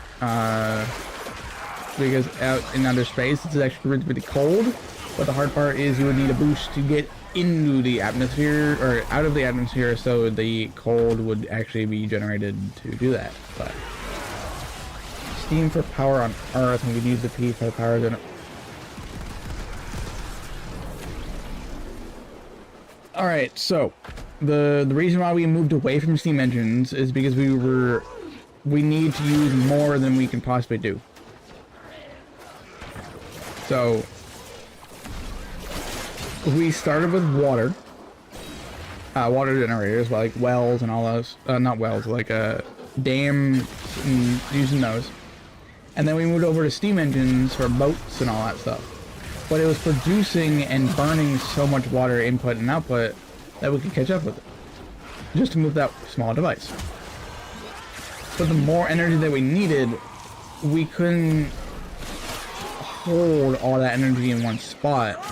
because out in outer space it's actually really cold. But the hard part is you would need a boost to get into the atmosphere, or out of the atmosphere, so the cold would actually be generated to do that. But steam for power on Earth, and we'd use the P for the power generator. Alright, so the reason why we moved away from steam engines is because we need to use more than we can possibly do. So we started with water generators, like wells and all those, not wells, like dam, and using those. And then we moved over to steam engines for boats and all that stuff. But it was producing and burning so much water input and output that we could catch up with it, just to move that small device. But the more energy that we needed, we couldn't hold all that energy in one spot.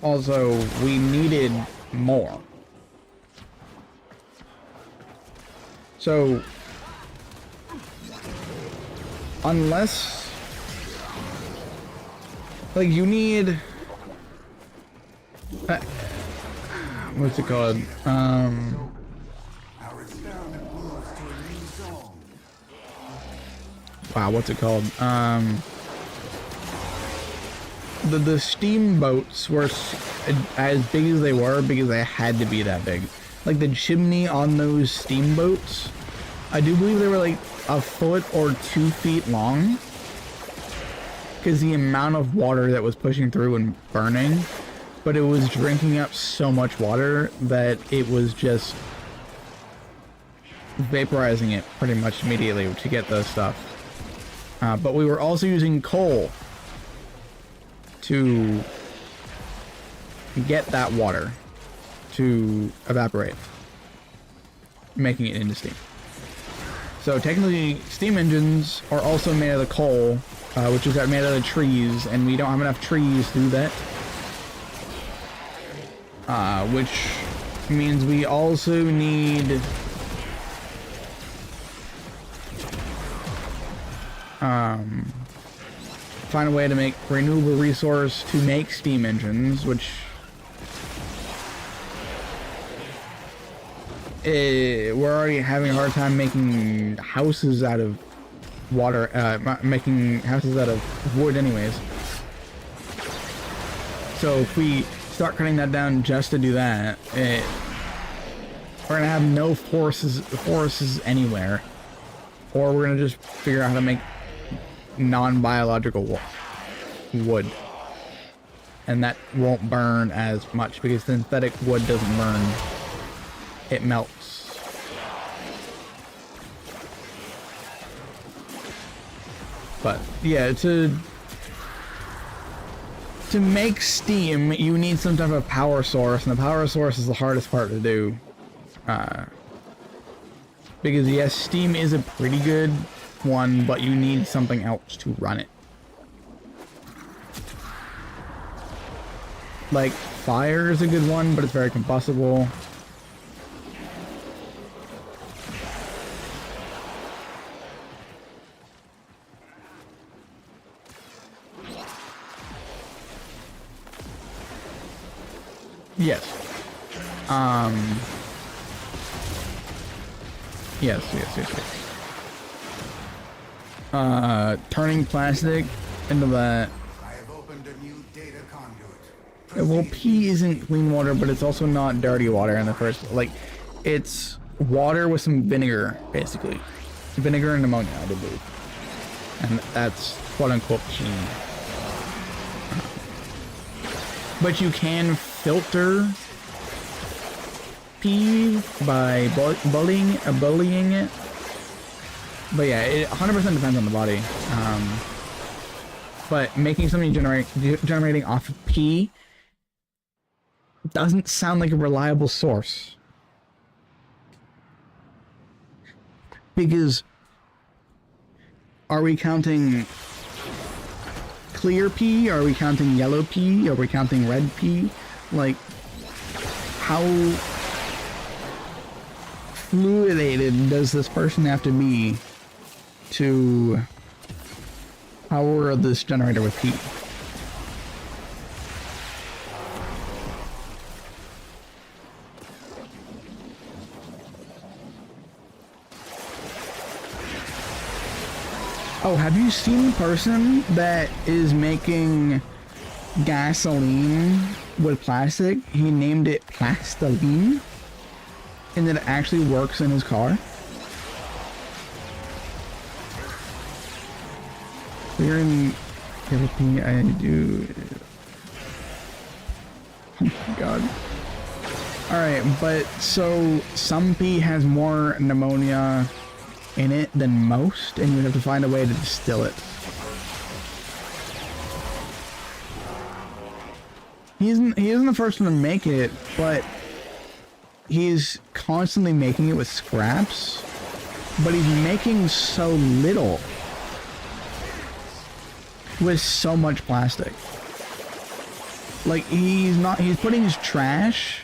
Also, we needed more. So, unless, like, you need, what's it called? Wow, what's it called? the steamboats were as big as they were because they had to be that big. Like the chimney on those steamboats, I do believe they were like a foot or 2 feet long. Because the amount of water that was pushing through and burning, but it was drinking up so much water that it was just vaporizing it pretty much immediately to get the stuff. But we were also using coal to get that water to evaporate, making it into steam. So technically, steam engines are also made out of coal, which is made out of trees, and we don't have enough trees to do that. Which means we also need find a way to make renewable resource to make steam engines, which we're already having a hard time making houses out of water, making houses out of wood anyways. So if we start cutting that down just to do that, we're gonna have no forests anywhere, or we're gonna just figure out how to make non-biological wood, and that won't burn as much because synthetic wood doesn't burn, it melts. But yeah, to make steam you need some type of power source, and the power source is the hardest part to do, because yes, steam is a pretty good one, but you need something else to run it. Like fire is a good one, but it's very combustible. Yes. Yes. Turning plastic into that. I have opened a new data conduit. Well, pee isn't clean water, but it's also not dirty water in the first. Like, it's water with some vinegar, basically. Vinegar and ammonia, I believe. And that's quote unquote pee. But you can filter pee by bullying it. But yeah, it 100% depends on the body. But making something generating off of pee doesn't sound like a reliable source. Because are we counting clear pee? Are we counting yellow pee? Are we counting red pee? Like, how fluidated does this person have to be to power this generator with heat? Oh, have you seen the person that is making gasoline with plastic? He named it Plastoline, and it actually works in his car. We're in Philippines. I do. Oh my god. Alright, but so some pee has more pneumonia in it than most, and you have to find a way to distill it. He isn't the first one to make it, but he's constantly making it with scraps, but he's making so little with so much plastic. Like, he's putting his trash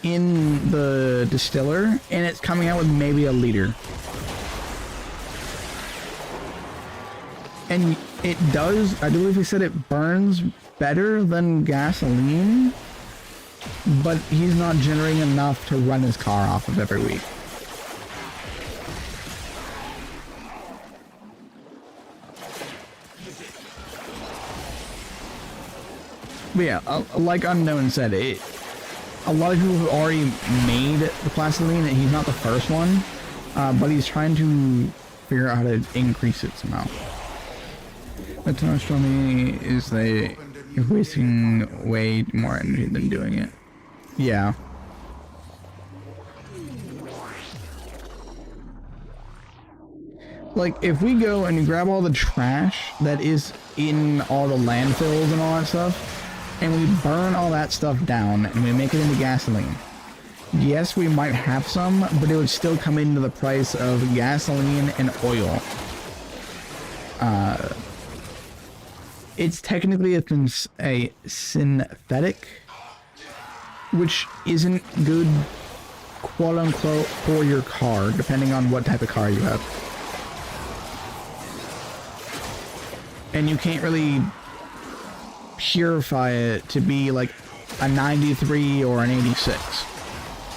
in the distiller, and it's coming out with maybe a liter. And it does, I believe he said it burns better than gasoline, but he's not generating enough to run his car off of every week. But yeah, like Unknown said, a lot of people have already made the Plastiline, and he's not the first one, but he's trying to figure out how to increase it somehow. The challenge for me is you're wasting way more energy than doing it. Yeah. Like, if we go and grab all the trash that is in all the landfills and all that stuff, and we burn all that stuff down, and we make it into gasoline, yes, we might have some, but it would still come into the price of gasoline and oil. It's technically a synthetic, which isn't good, quote-unquote, for your car, depending on what type of car you have. And you can't really purify it to be like a 93 or an 86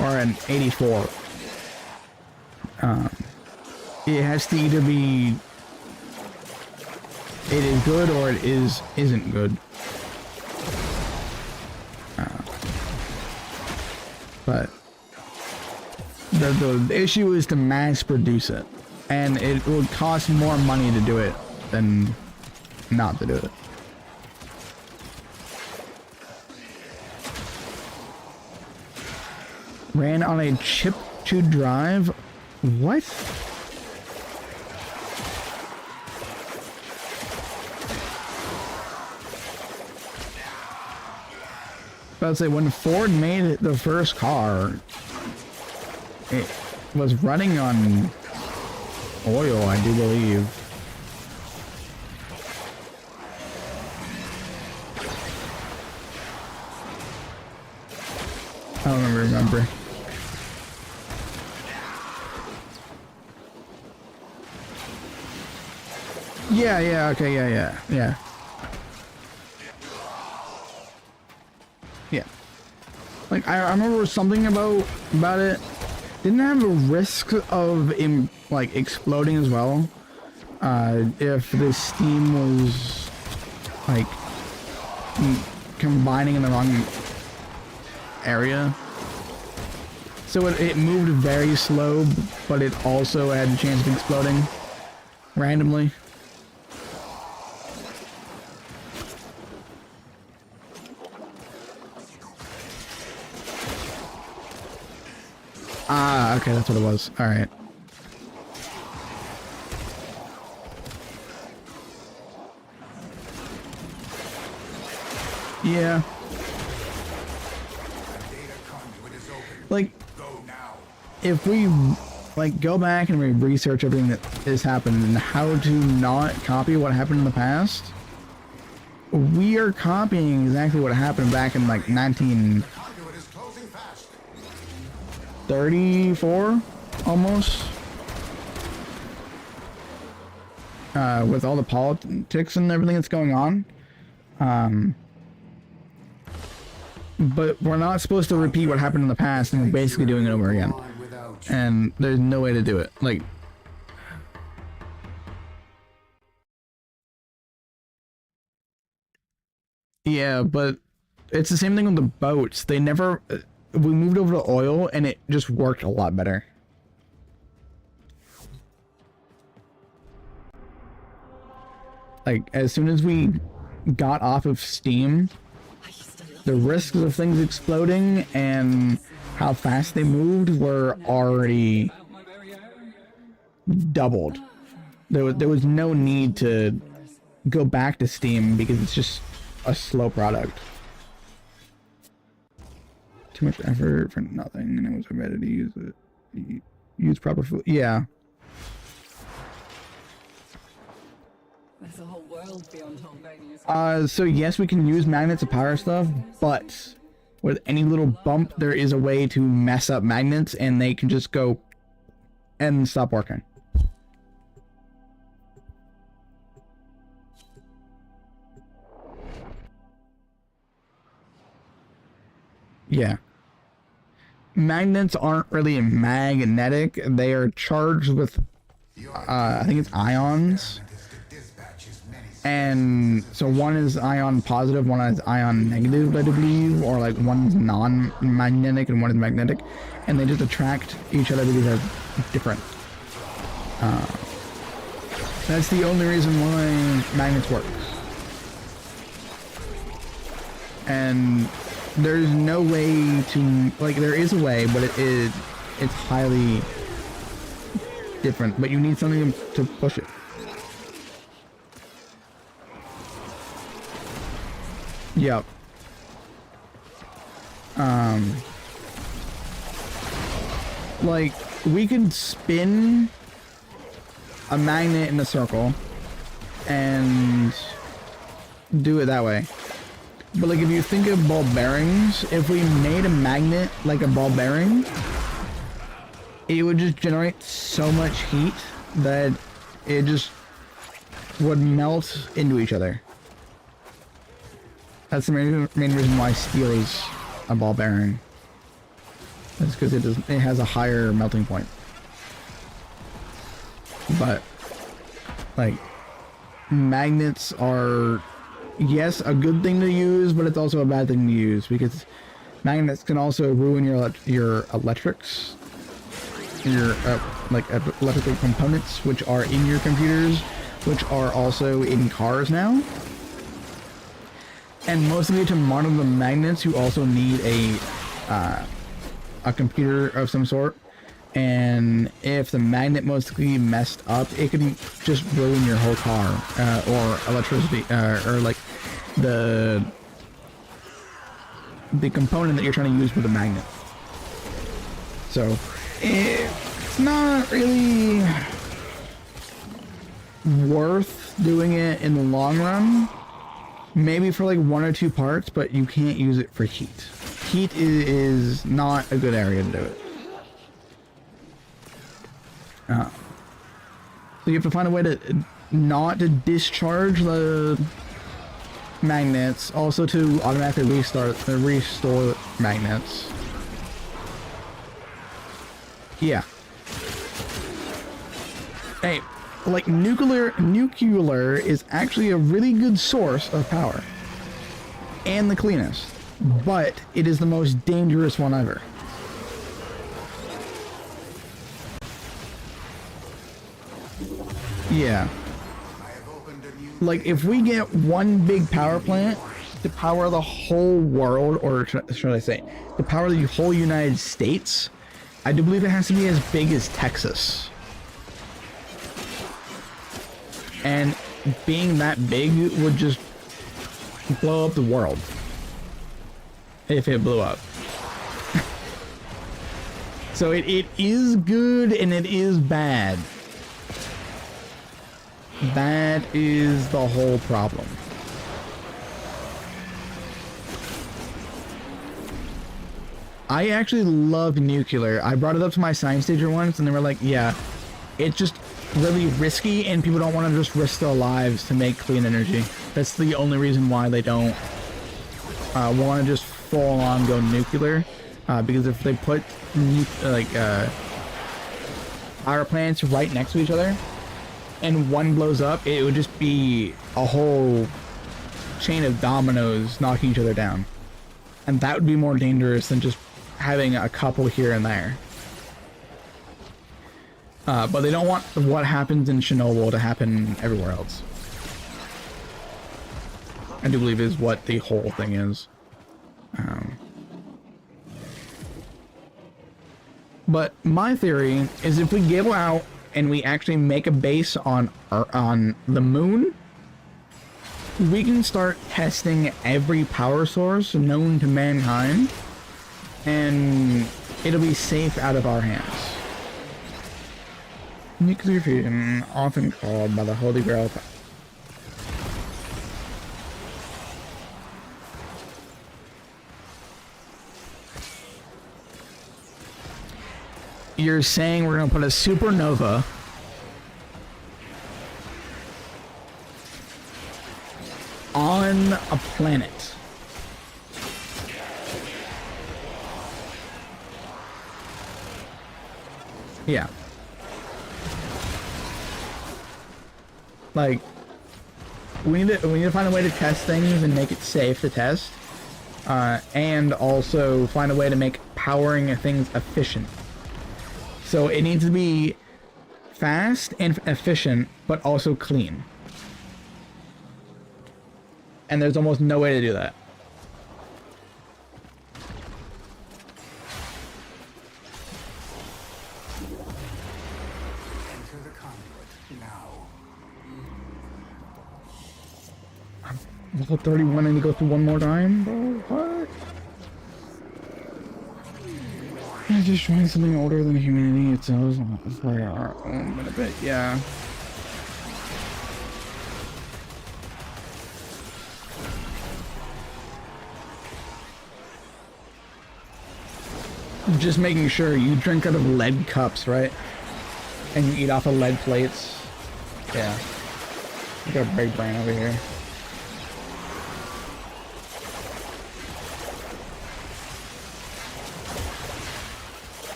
or an 84. It has to either be it is good or it isn't good. But the issue is to mass produce it, and it would cost more money to do it than not to do it. Ran on a chip to drive? What? About to say, when Ford made the first car, it was running on oil, I do believe. I don't remember. Yeah, okay, yeah. Yeah. Like, I remember something about it. Didn't have a risk of like exploding as well. If the steam was like combining in the wrong area. So it moved very slow, but it also had a chance of exploding randomly. Ah, okay, that's what it was. All right. Yeah. Like, if we like go back and we research everything that has happened and how to not copy what happened in the past, we are copying exactly what happened back in like 1934, almost. With all the politics and everything that's going on. But we're not supposed to repeat what happened in the past, and we're basically doing it over again. And there's no way to do it. Like, yeah, but it's the same thing with the boats. They never... we moved over to oil, and it just worked a lot better. Like, as soon as we got off of steam, the risks of things exploding and how fast they moved were already doubled. There was no need to go back to steam because it's just a slow product. Too much effort for nothing, and it was ready to use it. Use proper food. Yeah. There's a whole world beyond Holbania's. So yes, we can use magnets to power stuff, but with any little bump, there is a way to mess up magnets, and they can just go and stop working. Yeah. Magnets aren't really magnetic. They are charged with, I think it's ions. And so one is ion positive, one is ion negative, I believe, or like one's non-magnetic and one is magnetic, and they just attract each other because they're different. That's the only reason why magnets work. And there's no way to, like, there is a way, but it's highly different, but you need something to push it. Yep. Like, we could spin a magnet in a circle and do it that way. But like, if you think of ball bearings, if we made a magnet like a ball bearing, it would just generate so much heat that it just would melt into each other. That's the main reason why steel is a ball bearing. That's because it has a higher melting point. But like, magnets are, yes, a good thing to use, but it's also a bad thing to use because magnets can also ruin your electrics, your like electrical components, which are in your computers, which are also in cars now. And mostly to monitor the magnets, you also need a computer of some sort. And if the magnet mostly messed up, it can just ruin your whole car, or electricity, or like the component that you're trying to use with the magnet. So it's not really worth doing it in the long run. Maybe for like 1 or 2 parts, but you can't use it for heat. Heat is not a good area to do it. So you have to find a way to not to discharge the magnets, also to automatically restore magnets. Yeah. Hey, like nuclear is actually a really good source of power. And the cleanest. But it is the most dangerous one ever. Yeah. Like, if we get one big power plant to power the whole world, or should I say, to power the whole United States, I do believe it has to be as big as Texas. And being that big would just blow up the world. If it blew up. So it is good and it is bad. That is the whole problem. I actually love nuclear. I brought it up to my science teacher once and they were like, yeah, it's just really risky and people don't want to just risk their lives to make clean energy. That's the only reason why they don't want to just full on go nuclear. Because if they put power plants right next to each other and one blows up, it would just be a whole chain of dominoes knocking each other down. And that would be more dangerous than just having a couple here and there. But they don't want what happens in Chernobyl to happen everywhere else. I do believe is what the whole thing is. But my theory is if we go out and we actually make a base on the moon, we can start testing every power source known to mankind, and it'll be safe out of our hands. Nuclear fusion, often called by the Holy Grail. You're saying we're gonna put a supernova on a planet. Yeah. we need to find a way to test things and make it safe to test, and also find a way to make powering things efficient. So it needs to be fast and efficient, but also clean. And there's almost no way to do that. Enter the conduit now. Level 31 and to go through one more time, bro? What? I'm just trying something older than humanity itself for our own benefit, yeah. Just making sure you drink out of lead cups, right? And you eat off of lead plates. Yeah. I got a big brain over here.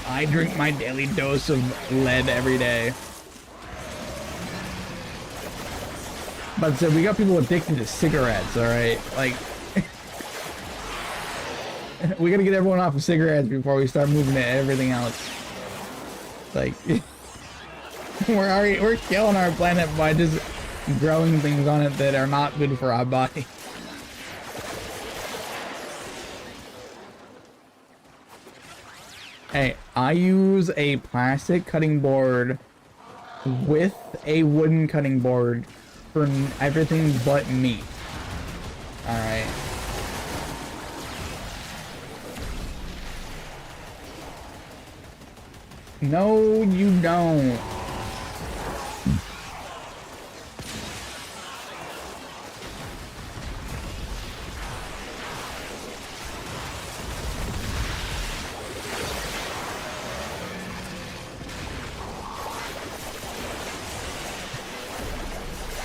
I drink my daily dose of lead every day. But so we got people addicted to cigarettes, alright? Like, we gotta get everyone off of cigarettes before we start moving to everything else. Like, we're killing our planet by just growing things on it that are not good for our body. Hey, I use a plastic cutting board with a wooden cutting board for everything but meat. Alright. No, you don't.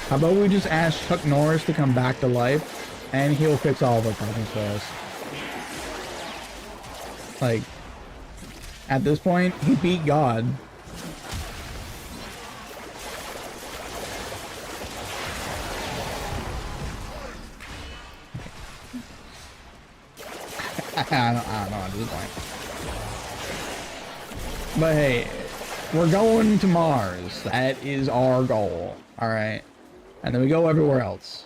How about we just ask Chuck Norris to come back to life, and he'll fix all of our problems for us. Like, at this point, he beat God. I don't know at this point. But hey, we're going to Mars. That is our goal. Alright. And then we go everywhere else.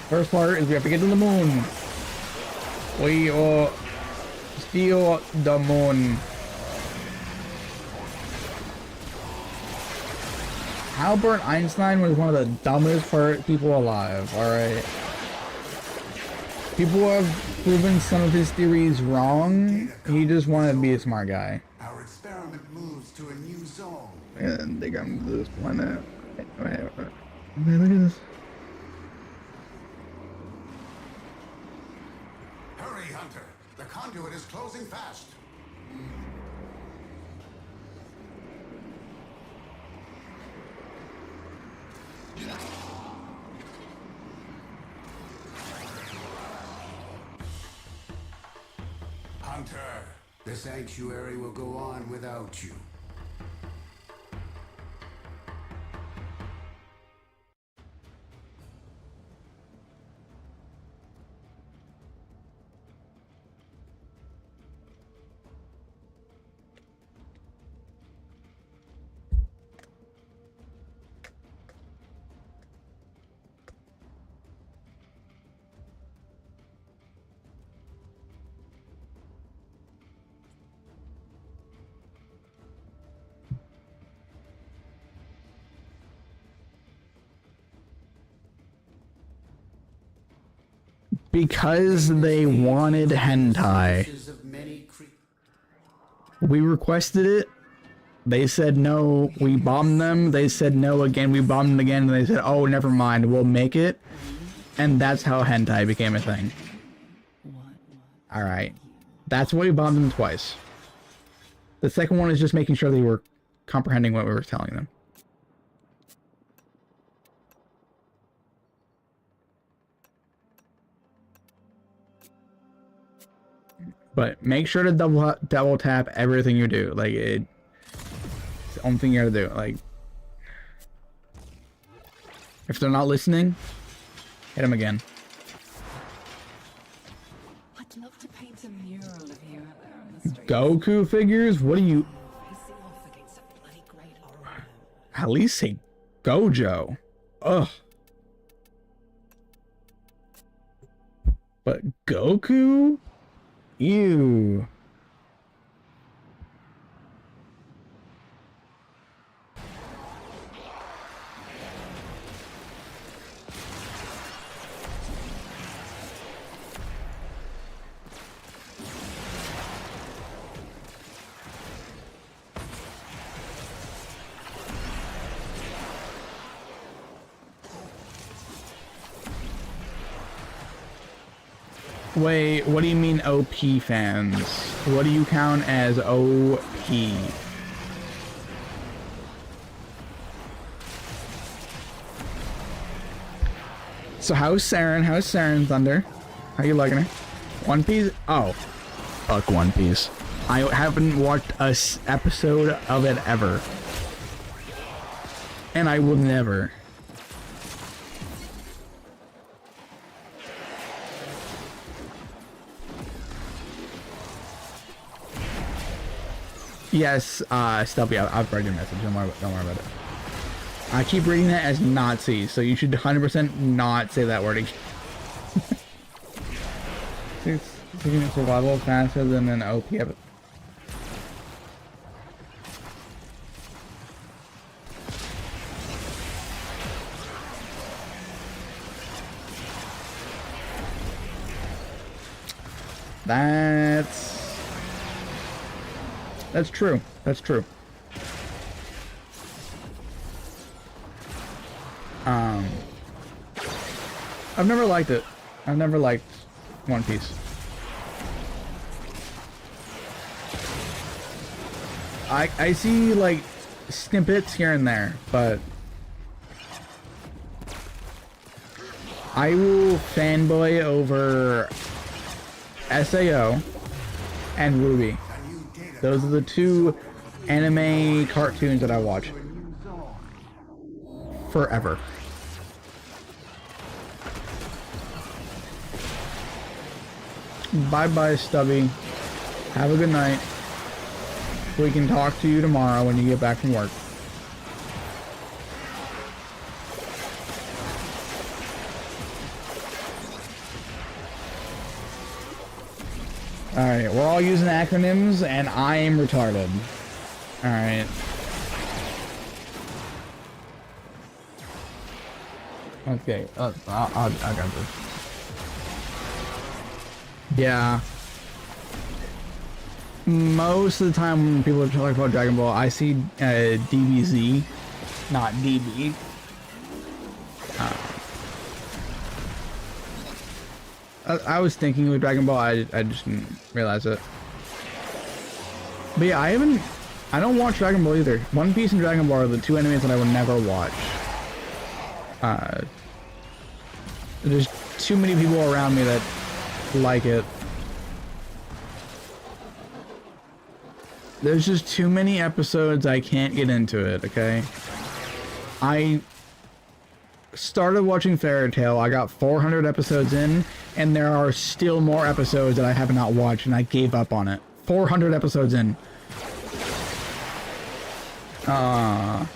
First part is we have to get to the moon. We are still the moon. Albert Einstein was one of the dumbest people alive, alright? People have proven some of his theories wrong. He just wanted to be a smart guy. Our experiment moves to a new zone. And they got to this planet. Wait, look at this. Hurry, Hunter. The conduit is closing fast. Hunter, the sanctuary will go on without you. Because they wanted hentai. We requested it. They said no. We bombed them. They said no again. We bombed them again. And they said, oh, never mind. We'll make it. And that's how hentai became a thing. Alright. That's why we bombed them twice. The second one is just making sure they were comprehending what we were telling them. But make sure to double tap everything you do. Like, only thing you gotta do. Like, if they're not listening, hit them again. I'd love to paint a mural of you out there on the street. Goku figures? What do you... Facing off against a bloody great Oromo. At least say Gojo. Ugh. But Goku? Ew. Wait, what do you mean OP fans? What do you count as OP? So how's Saren? How's Saren Thunder? How you liking her? One Piece? Oh, fuck One Piece. I haven't watched a episode of it ever. And I will never. Yes, Stubby, I've read your message. Don't worry about it. I keep reading that as Nazi, so you should 100% not say that word again. It's survival faster than an OP episode. That's true. That's true. I've never liked it. I've never liked One Piece. I see like snippets here and there, but I will fanboy over SAO and Ruby. Those are the two anime cartoons that I watch forever. Bye bye, Stubby. Have a good night. We can talk to you tomorrow when you get back from work. Alright, we're all using acronyms, and I am retarded. Alright. Okay, I got this. Yeah. Most of the time when people are talking about Dragon Ball, I see DBZ, not DB. I was thinking with Dragon Ball, I just didn't realize it. But yeah, I don't watch Dragon Ball either. One Piece and Dragon Ball are the two animes that I would never watch. There's too many people around me that like it. There's just too many episodes, I can't get into it, okay? I started watching Fairy Tail, I got 400 episodes in, and there are still more episodes that I have not watched, and I gave up on it. 400 episodes in. I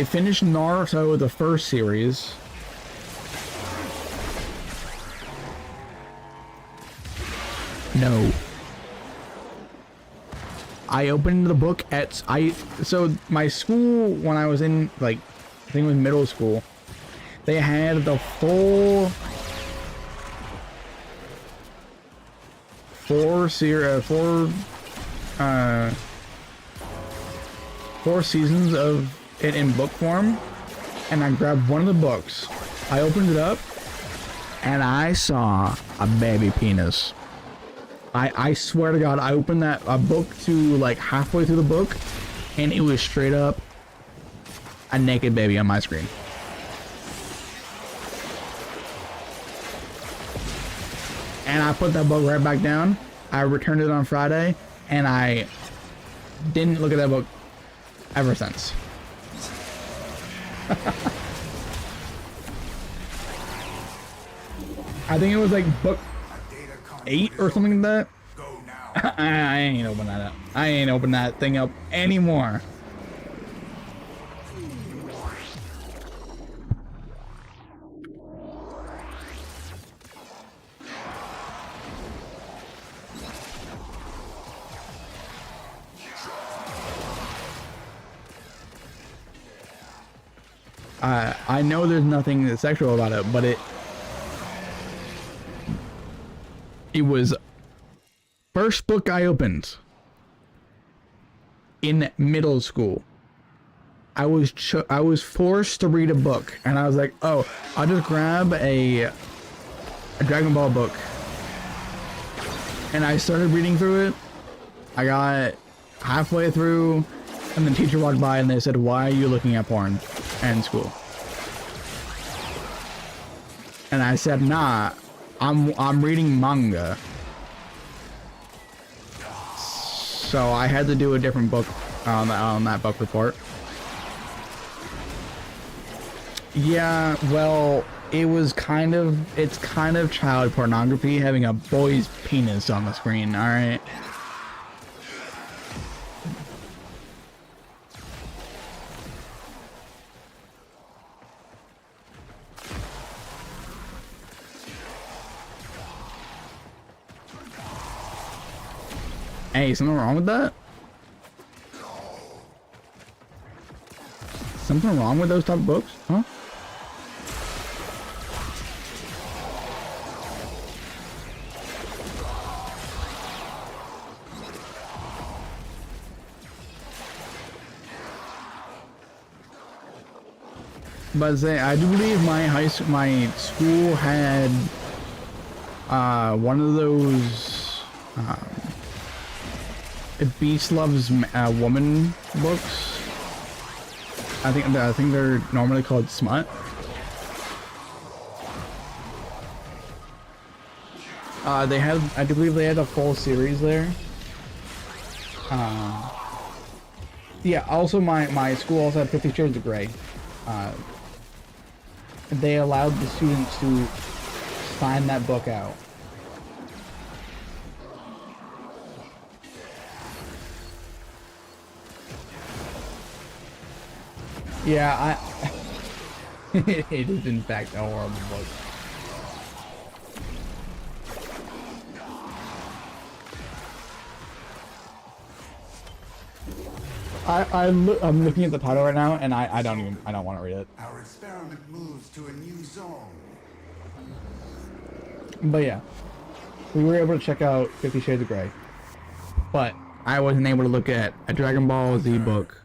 finished Naruto, the first series. No. I opened the book at so my school when I was in like I think it was middle school, they had the full four seasons of it in book form, and I grabbed one of the books. I opened it up and I saw a baby penis. I swear to God, I opened that book to like halfway through the book, and it was straight up a naked baby on my screen. And I put that book right back down. I returned it on Friday, and I didn't look at that book ever since. I think it was like book 8 or something like that. I ain't open that up. I ain't open that thing up anymore. I know there's nothing sexual about it, but it was first book I opened in middle school. I was forced to read a book, and I was like, oh, I'll just grab a Dragon Ball book. And I started reading through it. I got halfway through, and the teacher walked by and they said, why are you looking at porn in school? And I said, nah, I'm reading manga. So I had to do a different book on that book report. Yeah, well, it's kind of child pornography having a boy's penis on the screen, alright? Hey, something wrong with that? Something wrong with those type of books? Huh? But I do believe my school had one of those Beast Loves Woman books. I think they're normally called smut. I do believe they had a full series there. Yeah. Also, my school also had 50 Shades of Grey. They allowed the students to sign that book out. Yeah, it is in fact a horrible book. I'm looking at the title right now, and I don't want to read it. Our experiment moves to a new zone. But yeah, we were able to check out 50 Shades of Grey, but I wasn't able to look at a Dragon Ball Z book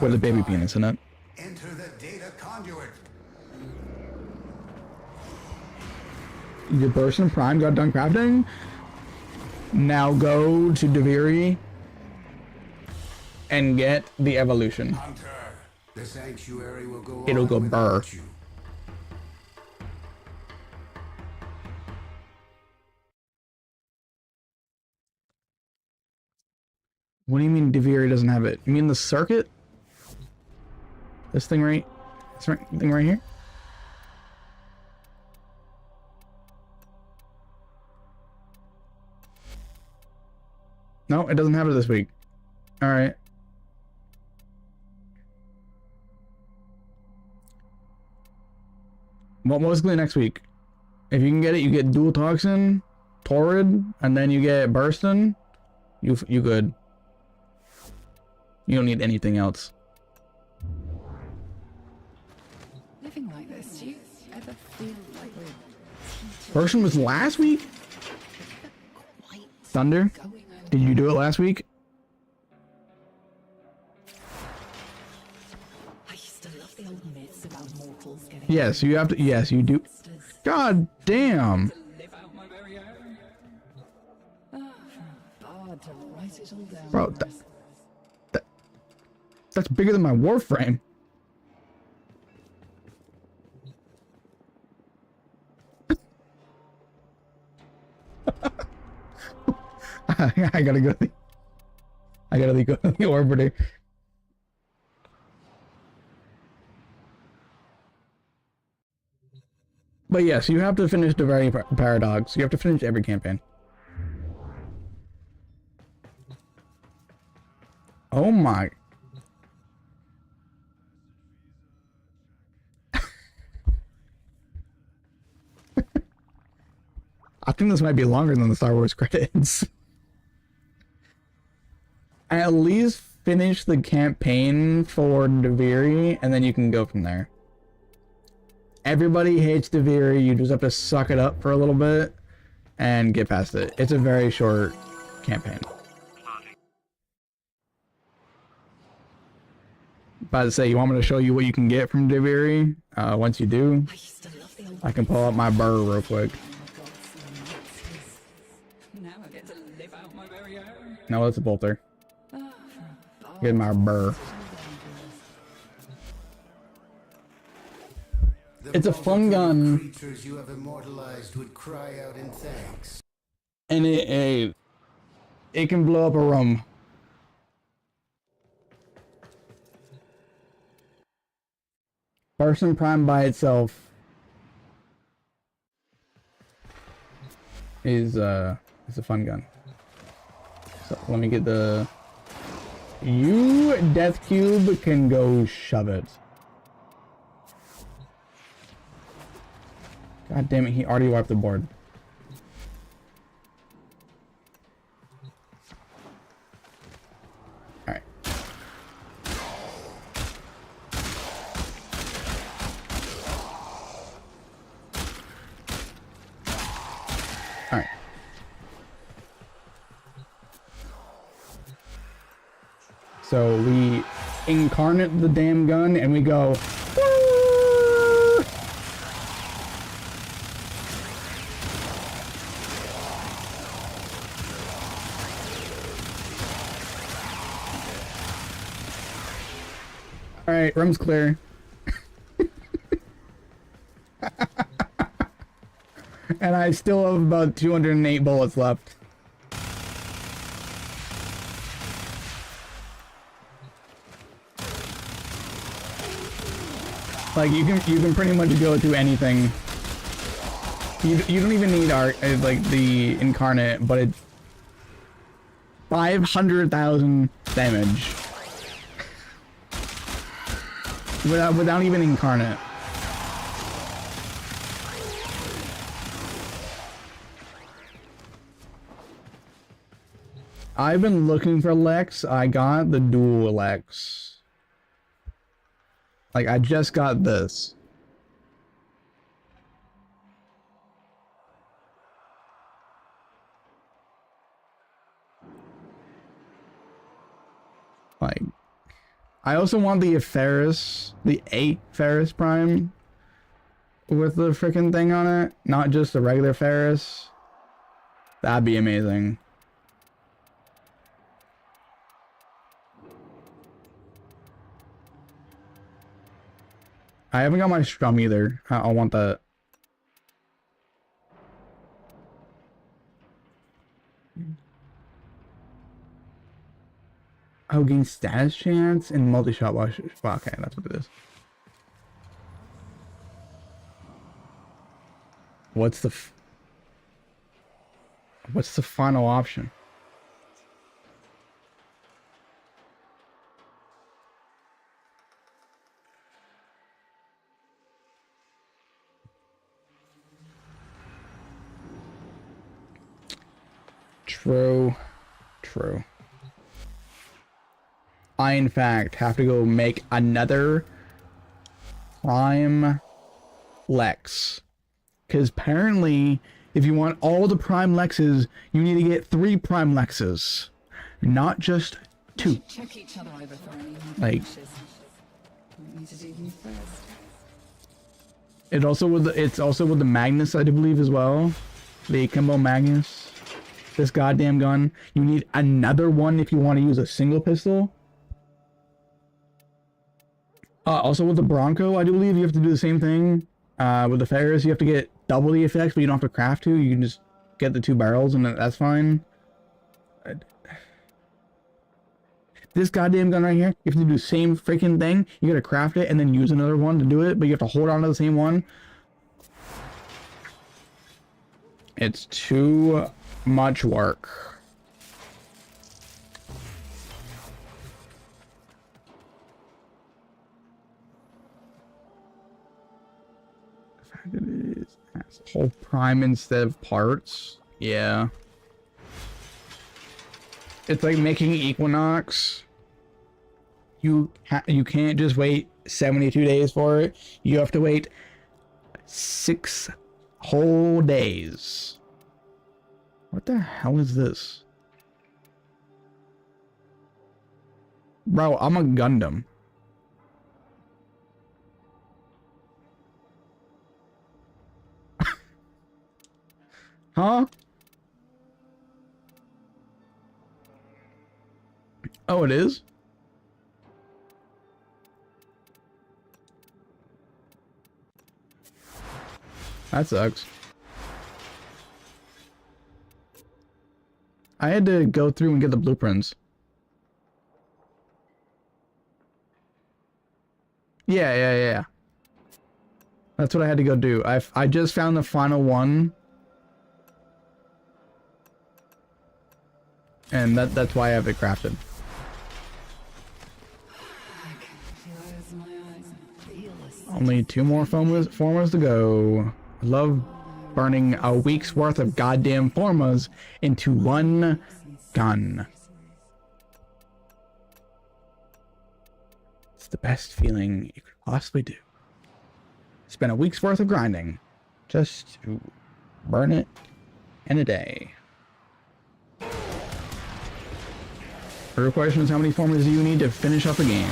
with a baby penis in it. Enter the data conduit. Your person Prime got done crafting. Now go to Deviri and get the evolution. Hunter, the sanctuary will go It'll go burr. you. What do you mean Deviri doesn't have it? You mean the circuit? This thing right? This thing right here? No, it doesn't have it this week. Alright. Well, mostly next week. If you can get it, you get Dual Toxin, Torrid, and then you get Burstin. You good. You don't need anything else. Living like this, do you ever feel like we're... Burstin was last week? Thunder? Did you do it last week? I used to love the old myths about mortals getting... Yes, you have to. Yes, you do. God damn. Hard to write it all down. Bro, that's bigger than my Warframe. I gotta go to the orbiter. But yes, you have to finish the very paradox. You have to finish every campaign. Oh my. I think this might be longer than the Star Wars credits. At least finish the campaign for Deviri, and then you can go from there. Everybody hates Deviri, you just have to suck it up for a little bit and get past it. It's a very short campaign. About to say, you want me to show you what you can get from Deviri? Once you do, I can pull up my burr real quick. Now I get to live out my very own. No, it's a bolter. Get my burr. It's a fun gun. Creatures you have immortalized would cry out in thanks. And it can blow up a room. Person Prime by itself is a fun gun. So let me get the... You, Death Cube, can go shove it. God damn it, he already wiped the board. Alright. Alright. So we incarnate the damn gun and we go, woo! All right, room's clear. And I still have about 208 bullets left. Like you can pretty much go through anything. You don't even need our like the incarnate, but it's 500,000 damage without even incarnate. I've been looking for Lex. I got the dual Lex. Like, I just got this. Like, I also want the Ferris, the 8 Ferris Prime with the freaking thing on it, not just the regular Ferris. That'd be amazing. I haven't got my Strum either. I want that. Oh, gain status chance and multi-shot wash. Okay, that's what it is. What's the final option? True. True. I, in fact, have to go make another Prime Lex. Because apparently, if you want all the Prime Lexes, you need to get 3 Prime Lexes. Not just 2. Check each other over for any like, want me to do you first? it's also with the Magnus, I do believe, as well. The Akimbo Magnus. This goddamn gun. You need another one if you want to use a single pistol. Also with the Bronco, I do believe you have to do the same thing. With the Ferris, you have to get double the effects, but you don't have to craft 2. You can just get the 2 barrels and that's fine. This goddamn gun right here, you have to do the same freaking thing. You gotta craft it and then use another one to do it, but you have to hold on to the same one. It's too much work. The fact that it is as a whole prime instead of parts. Yeah. It's like making Equinox. You can't just wait 72 days for it. You have to wait 6 whole days. What the hell is this? Bro, I'm a Gundam. Huh? Oh, it is? That sucks. I had to go through and get the blueprints. Yeah. That's what I had to go do. I just found the final one. And that's why I have it crafted. Only 2 more formas to go. I love burning a week's worth of goddamn formas into one gun. It's the best feeling you could possibly do. Spend a week's worth of grinding just to burn it in a day. The real question is, how many formas do you need to finish up a game?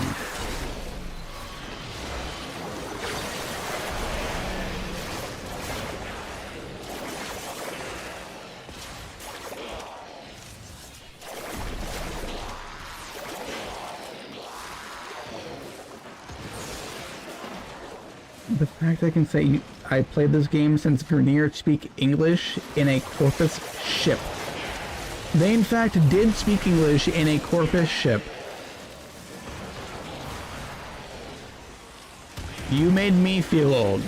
The fact I can say I played this game since Vernier speak English in a Corpus ship. They in fact did speak English in a Corpus ship. You made me feel old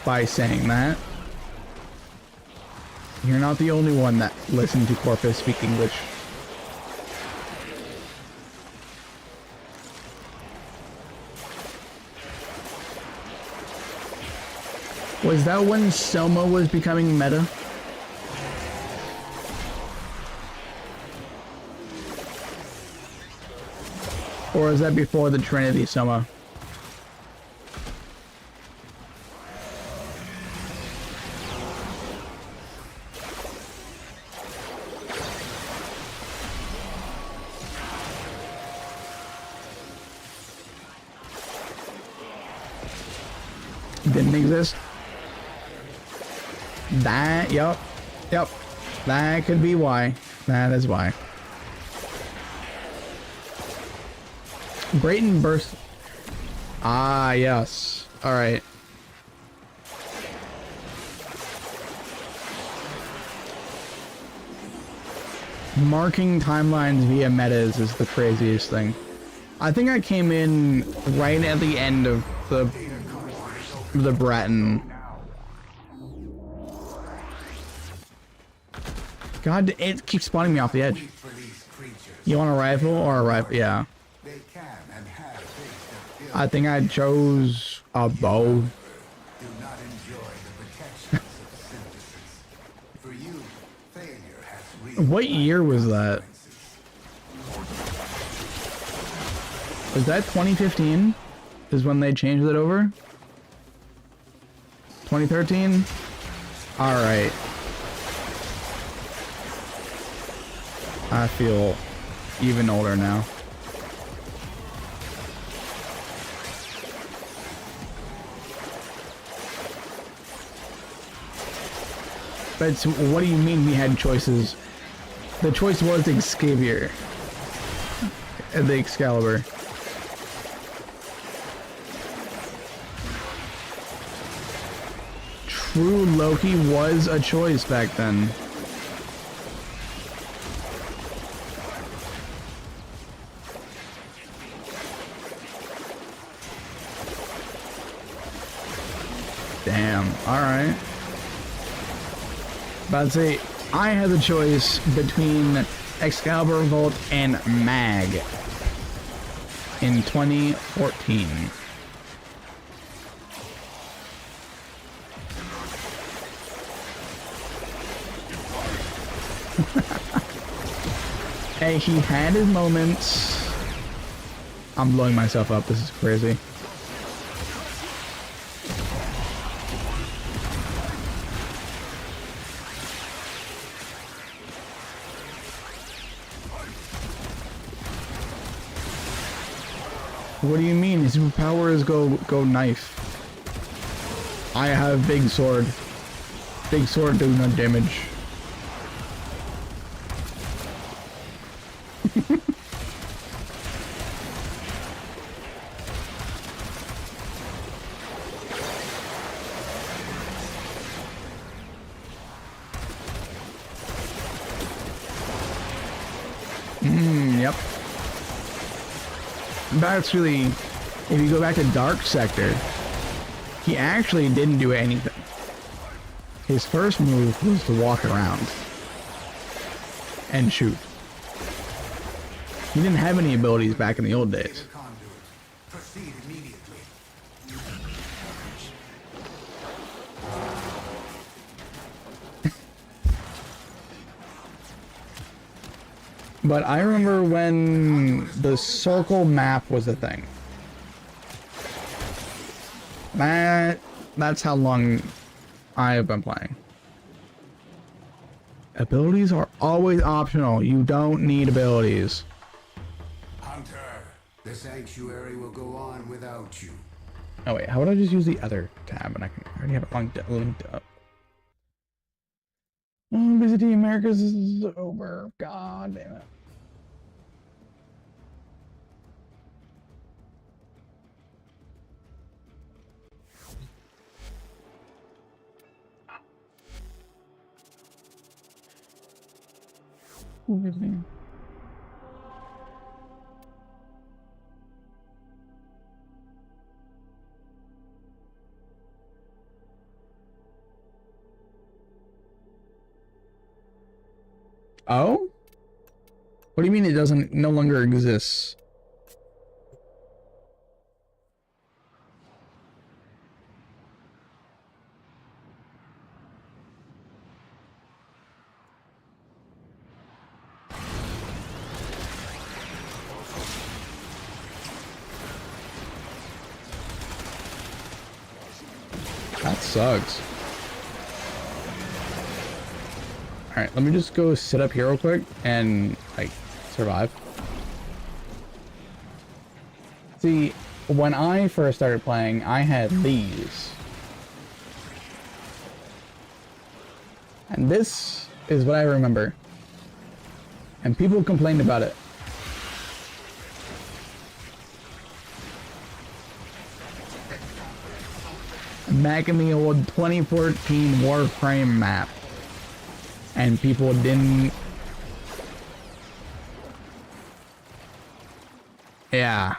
by saying that. You're not the only one that listened to Corpus speak English. Was that when Soma was becoming meta? Or is that before the Trinity Soma? Didn't exist? That, yep. That could be why. That is why. Brayton burst. Ah, yes. Alright. Marking timelines via metas is the craziest thing. I think I came in right at the end of the Breton. God, it keeps spawning me off the edge. You want a rifle or a rifle? Yeah. I think I chose a bow. What year was that? Was that 2015? Is when they changed it over? 2013? Alright. I feel even older now. But what do you mean we had choices? The choice was Xavier. The Excalibur. True, Loki was a choice back then. Damn, alright. But I'd say I had the choice between Excalibur Volt and Mag in 2014. Hey, he had his moments. I'm blowing myself up. This is crazy. What do you mean? His superpower is go knife. I have big sword. Big sword do no damage. Yep. That's really, if you go back to Dark Sector, he actually didn't do anything. His first move was to walk around and shoot. He didn't have any abilities back in the old days. Proceed immediately. But I remember when the circle map was a thing. That's how long I have been playing. Abilities are always optional. You don't need abilities. Hunter, the sanctuary will go on without you. Oh wait, how would I just use the other tab and I already have it linked up? Oh, visiting Americas is over. God damn it. Everything. Oh? What do you mean it doesn't no longer exists? That sucks. Alright, let me just go sit up here real quick and, like, survive. See, when I first started playing, I had these. And this is what I remember. And people complained about it. Back in the old 2014 Warframe map. And people didn't... Yeah.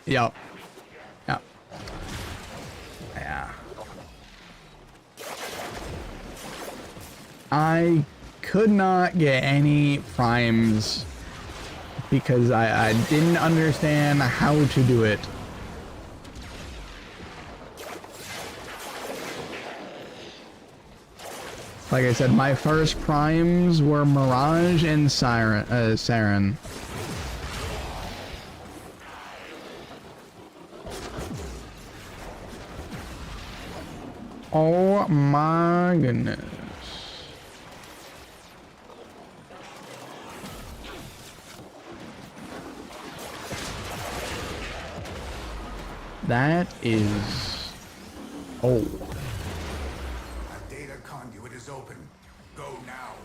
Yup. Yup. Yeah. I could not get any primes because I didn't understand how to do it. Like I said, my first primes were Mirage and Saren. Oh my goodness. That is... Oh. A data conduit is open. Go now.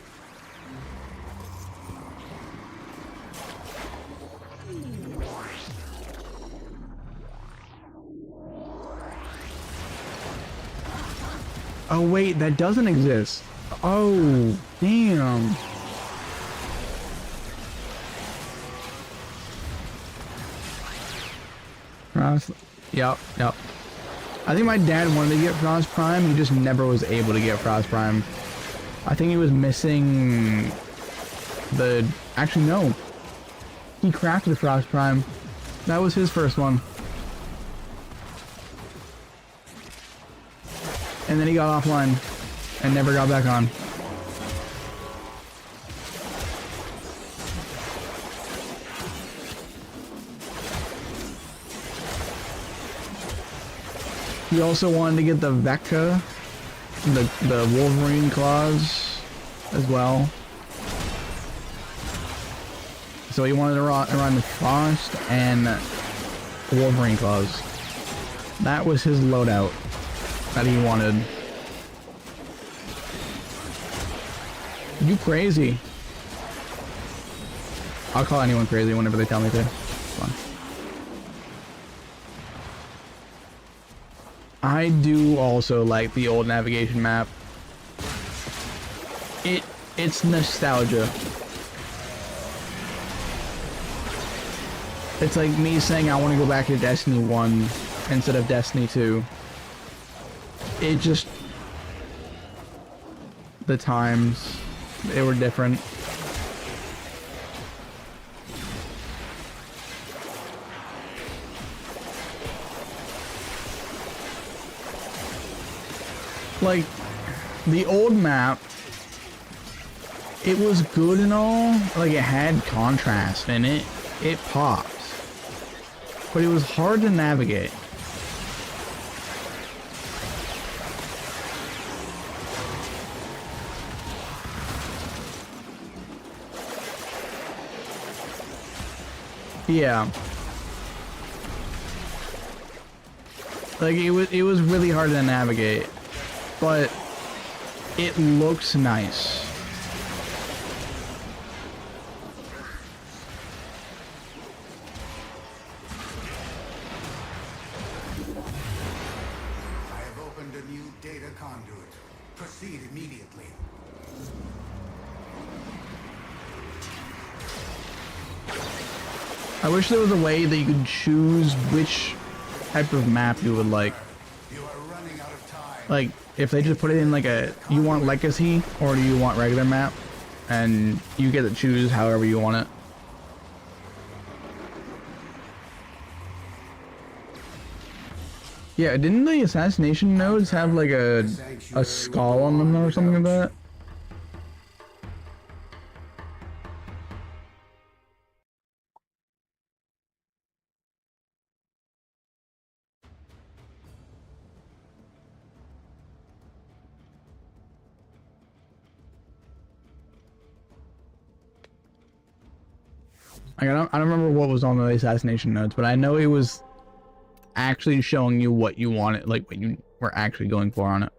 Oh wait, that doesn't exist. Oh, damn. Frost. Yep. I think my dad wanted to get Frost Prime. He just never was able to get Frost Prime. I think he was missing the... Actually, no. He crafted Frost Prime. That was his first one. And then he got offline and never got back on. He also wanted to get the Vecca, the Wolverine claws as well. So he wanted to run the Frost and Wolverine claws. That was his loadout that he wanted. You crazy? I'll call anyone crazy whenever they tell me to. It's fun. I do also like the old navigation map. It's nostalgia. It's like me saying I want to go back to Destiny 1 instead of Destiny 2. It just... The times, they were different. Like, the old map, it was good and all, like it had contrast in it, it popped, but it was hard to navigate. Yeah. Like it was really hard to navigate, but it looks nice. I have opened a new data conduit. Proceed immediately. I wish there was a way that you could choose which type of map you would like. Like, if they just put it in like a, you want Legacy or do you want regular map? And you get to choose however you want it. Yeah, didn't the assassination nodes have like a skull on them or something like that? I don't remember what was on the assassination notes, but I know it was actually showing you what you wanted, like what you were actually going for on it.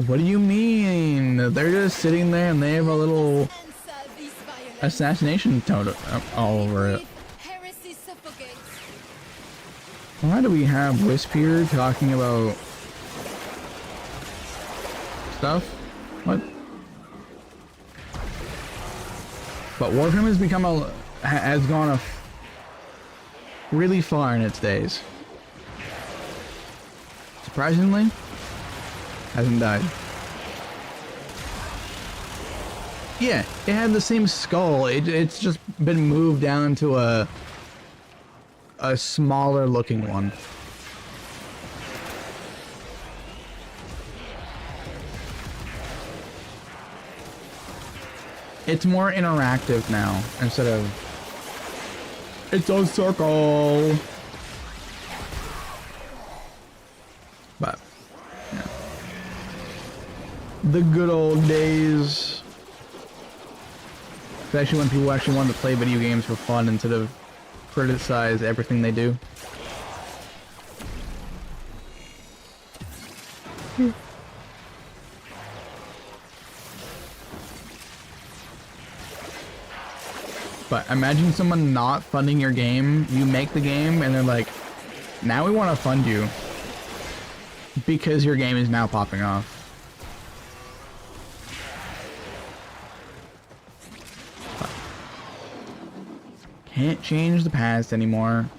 What do you mean? They're just sitting there and they have a little assassination totem all over it. Why do we have Wisp here talking about stuff? What? But Warframe has become has gone really far in its days. Surprisingly, hasn't died. Yeah, it had the same skull. It's just been moved down to a smaller looking one. It's more interactive now instead of it's a circle. But yeah. The good old days. Especially when people actually wanted to play video games for fun instead of criticize everything they do. But imagine someone not funding your game. You make the game and they're like, now we want to fund you because your game is now popping off. But can't change the past anymore.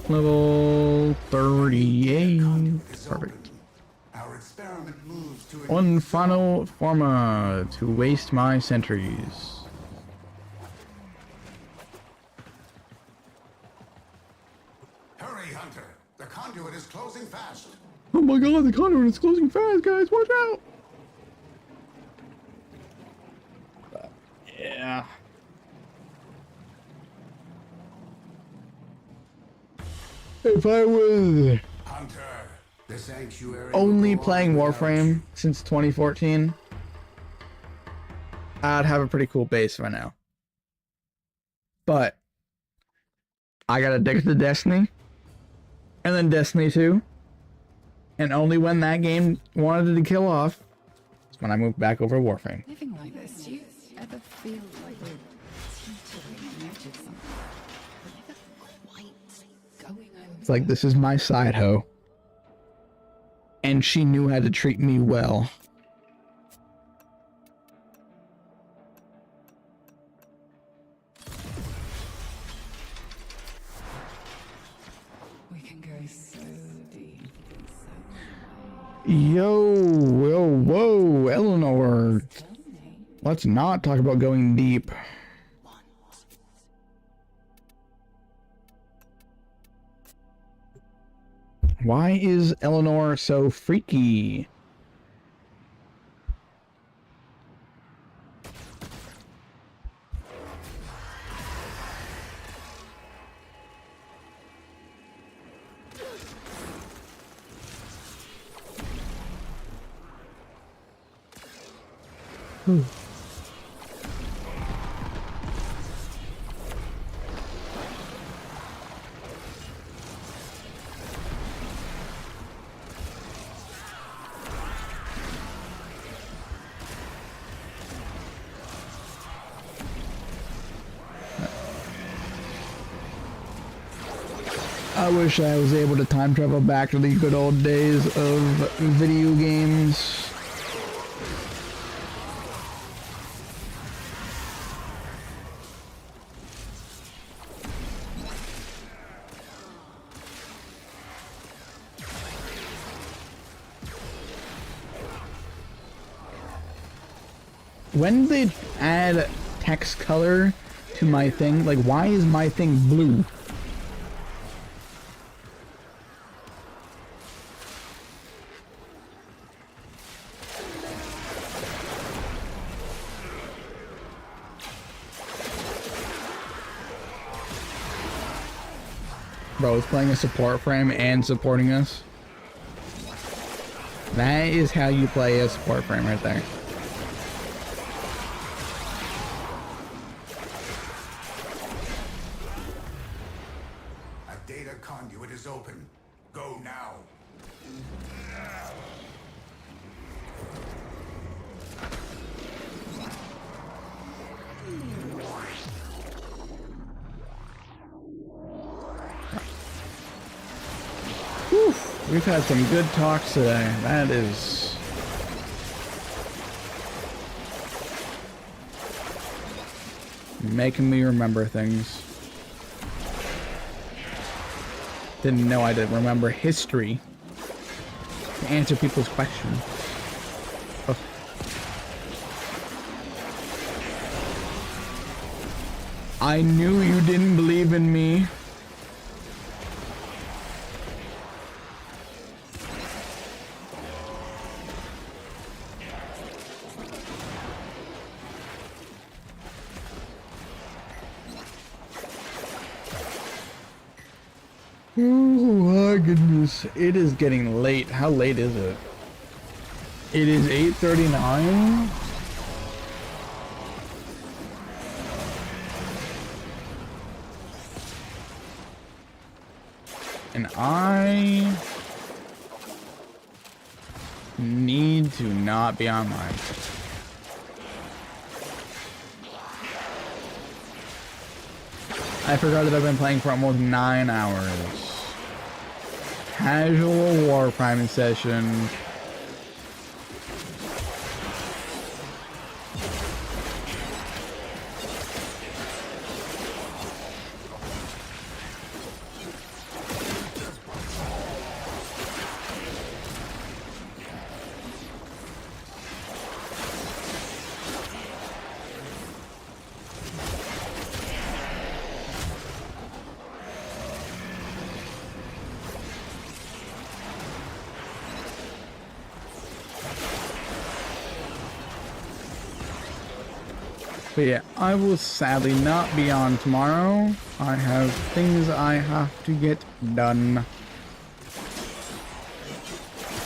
Level 38. Perfect. Our experiment moves to One final forma to waste my centuries. Hurry, Hunter. The conduit is closing fast. Oh my god, the conduit is closing fast, guys. Watch out. Yeah. If I was Hunter, the sanctuary only will go playing on without Warframe since 2014, I'd have a pretty cool base right now. But I got addicted to Destiny, and then Destiny 2, and only when that game wanted to kill off is when I moved back over to Warframe. Living like this, do you ever feel like we're teetering on the edge of something? We're never quite going over. It's like, this is my side hoe, and she knew how to treat me well. We can go so deep. Whoa, Eleanor. Let's not talk about going deep. Why is Eleanor so freaky? I wish I was able to time travel back to the good old days of video games. When they add text color to my thing, like, why is my thing blue? Bro, it's playing a support frame and supporting us. That is how you play a support frame right there. A data conduit is open. Go now. Whew, we've had some good talks today. That is... making me remember things. Didn't know I did remember history to answer people's questions. Ugh. I knew you didn't believe in me. Oh my goodness, it is getting late. How late is it? It is 8:39. And I need to not be online. I forgot that I've been playing for almost 9 hours. Casual Warframe session. But yeah, I will sadly not be on tomorrow. I have things I have to get done.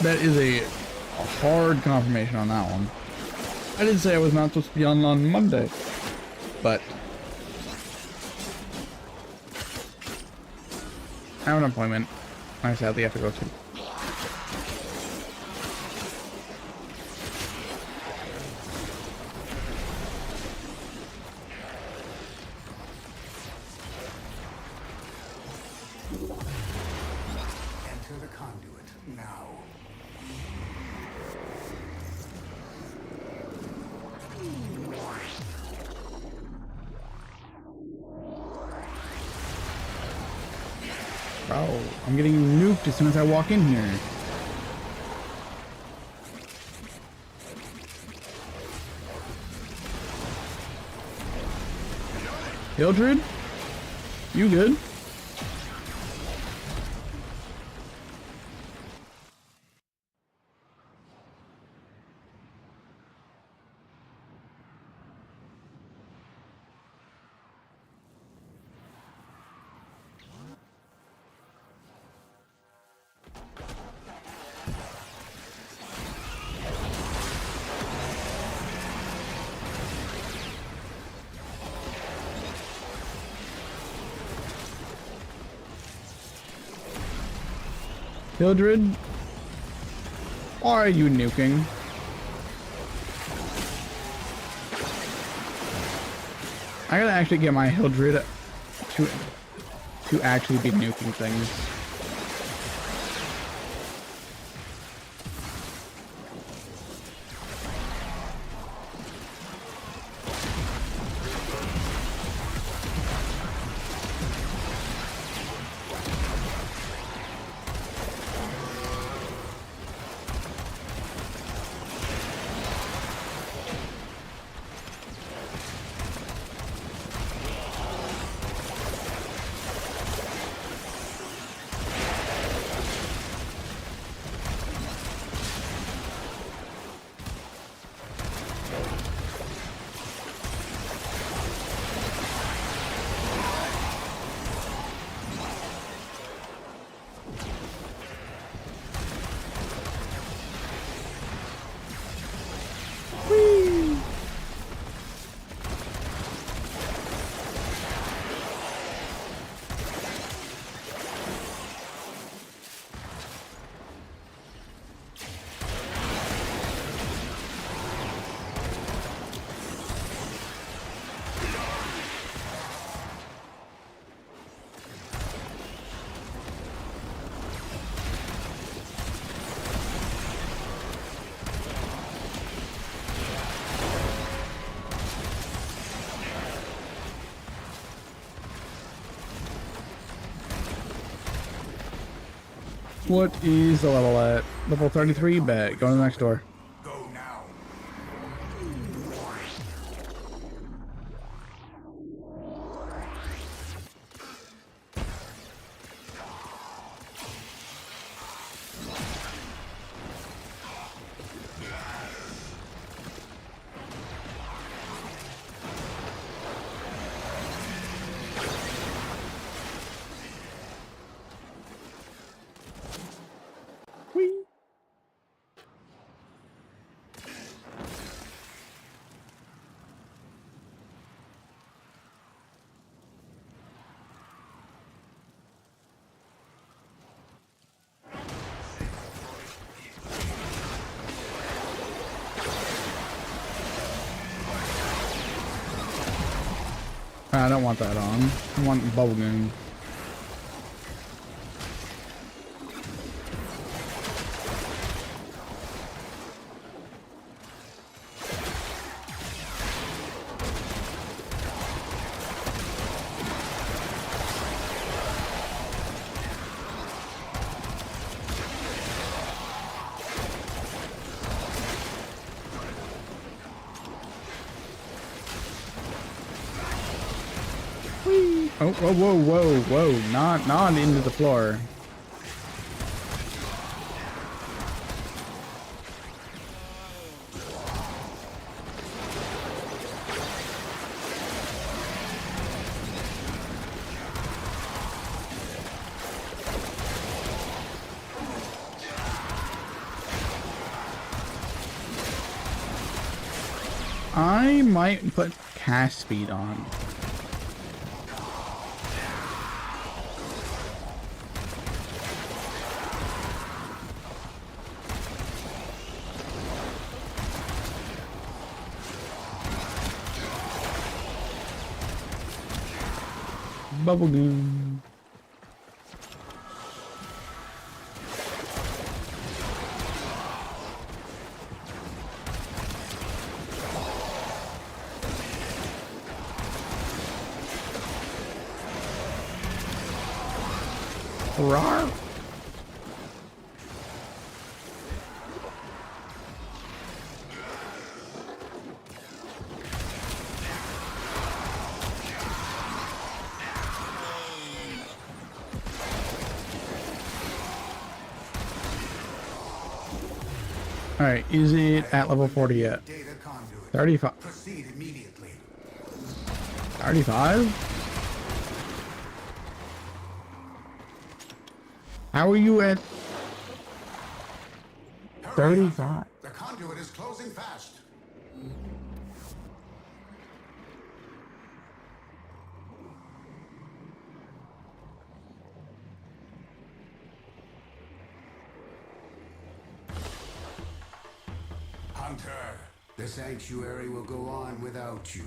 That is a hard confirmation on that one. I did say I was not supposed to be on Monday, but I have an appointment I sadly have to go to. Enter the conduit now. Bro, I'm getting nuked as soon as I walk in here. Hildred? You good? Hildred? Why are you nuking? I gotta actually get my Hildred to actually be nuking things. What is the level at? Level 33? Bet. Go to the next door. I don't want that on. I want bubblegum. Oh, whoa, whoa, whoa, whoa, not into the floor. I might put cast speed on. Bubblegum. Rawr. Alright, is it at level 40 yet? 35. Proceed immediately. 35? How are you at 35? The conduit is closing fast. Hunter, the sanctuary will go on without you.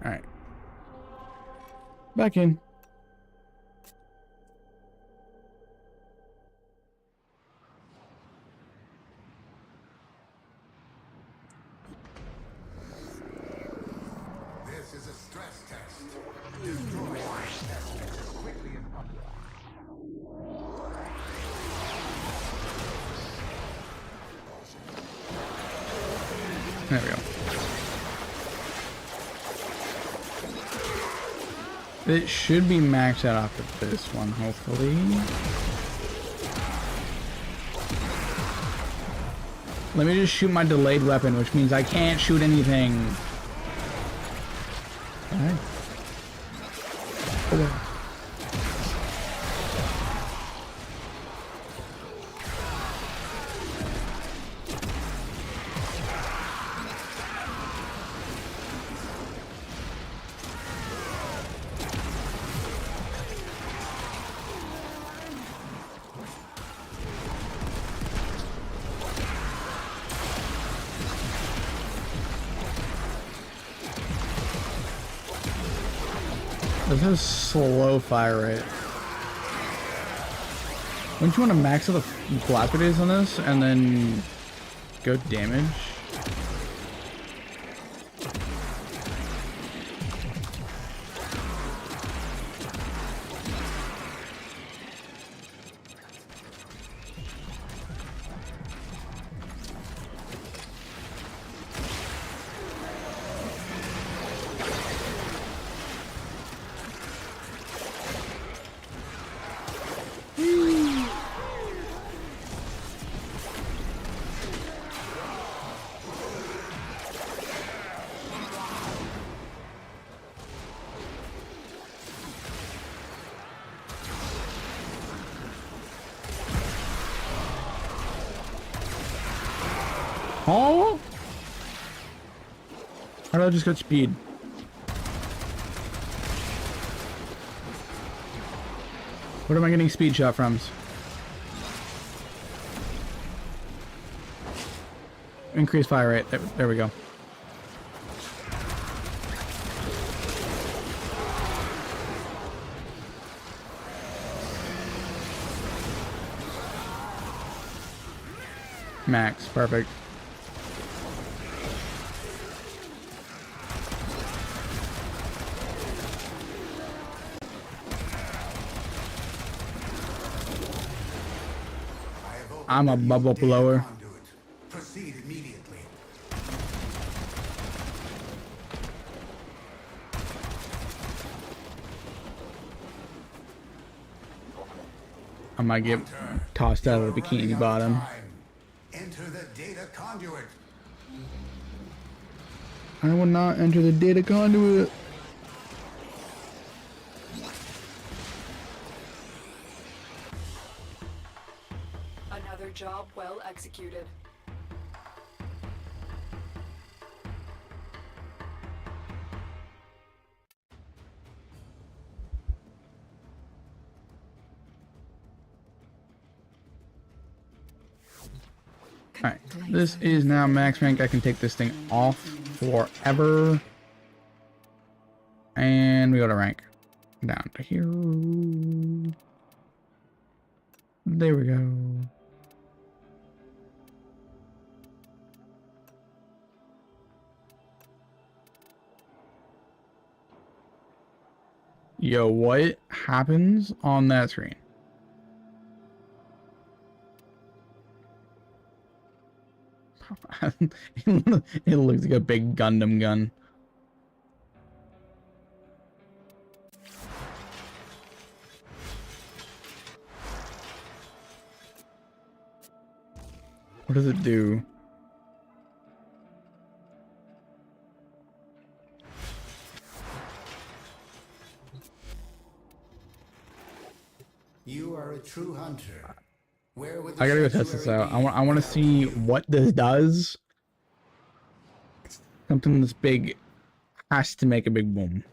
Alright. Back in. This is a stress test. Destroy this test as quickly as possible. There we go. It should be maxed out after this one, hopefully. Let me just shoot my delayed weapon, which means I can't shoot anything. Alright. Okay. This is slow fire rate. Wouldn't you want to max out the blast radius on this and then go damage? Oh! How did I just get speed? What am I getting speed shot from? Increase fire rate. There we go. Max, perfect. I'm a bubble blower. Proceed immediately. I might get tossed out of the bikini bottom. Enter the data conduit. I will not enter the data conduit. Another job well executed. Alright, this is now max rank. I can take this thing off forever. And we go to rank. Down to here. There we go. Yo, what happens on that screen? It looks like a big Gundam gun. What does it do? You are a true hunter. Where would I gotta go test this out. I want to see what this does. Something this big has to make a big boom.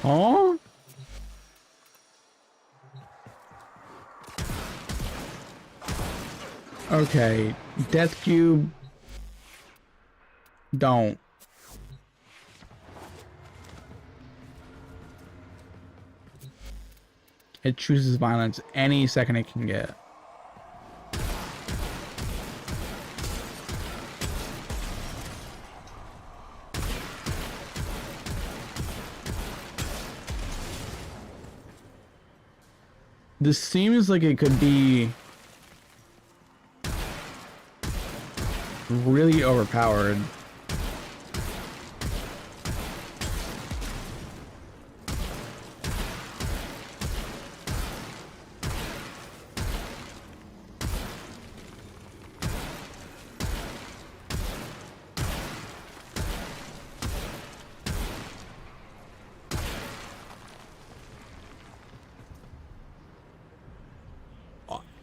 Oh? Okay, Death Cube. Don't. It chooses violence any second it can get. This seems like it could be really overpowered.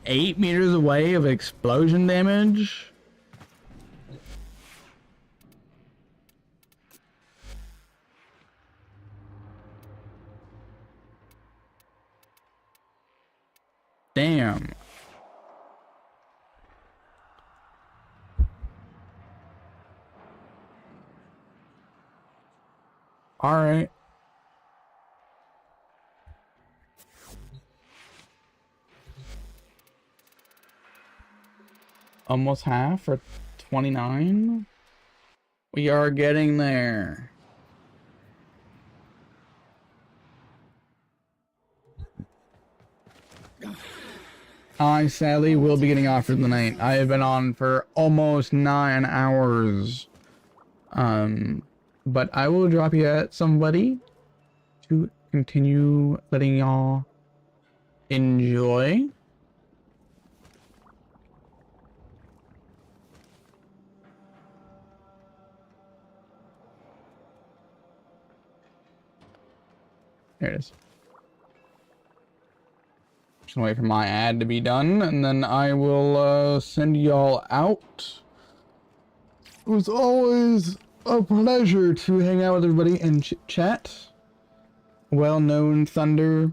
$8 meters away of explosion damage? Damn. All right. Almost half for 29. We are getting there. I sadly will be getting off for the night. I have been on for almost 9 hours. But I will drop you at somebody to continue letting y'all enjoy. There it is. Just wait for my ad to be done, and then I will send y'all out. It was always a pleasure to hang out with everybody and chat. Well-known Thunder,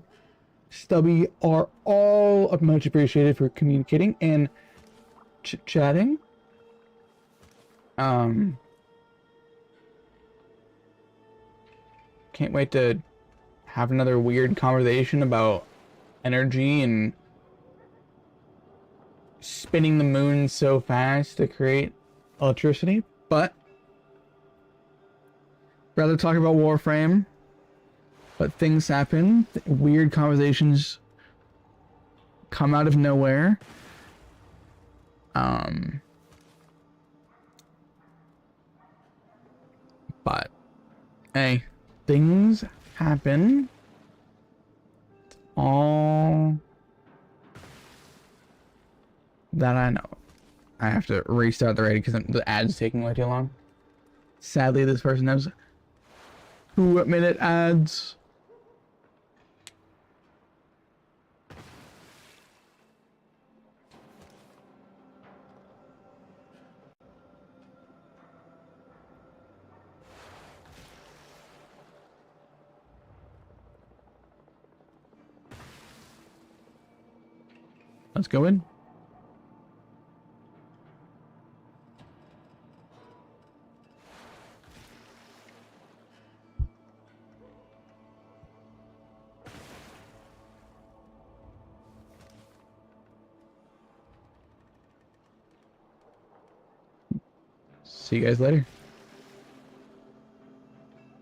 Stubby are all much appreciated for communicating and chatting. Can't wait to have another weird conversation about energy and spinning the moon so fast to create electricity, but rather talk about Warframe. But things happen, weird conversations come out of nowhere. But hey, things happen. It's all that I know. I have to restart the raid because the ad's taking way too long. Sadly, this person has 2-minute ads. Let's go in. See you guys later.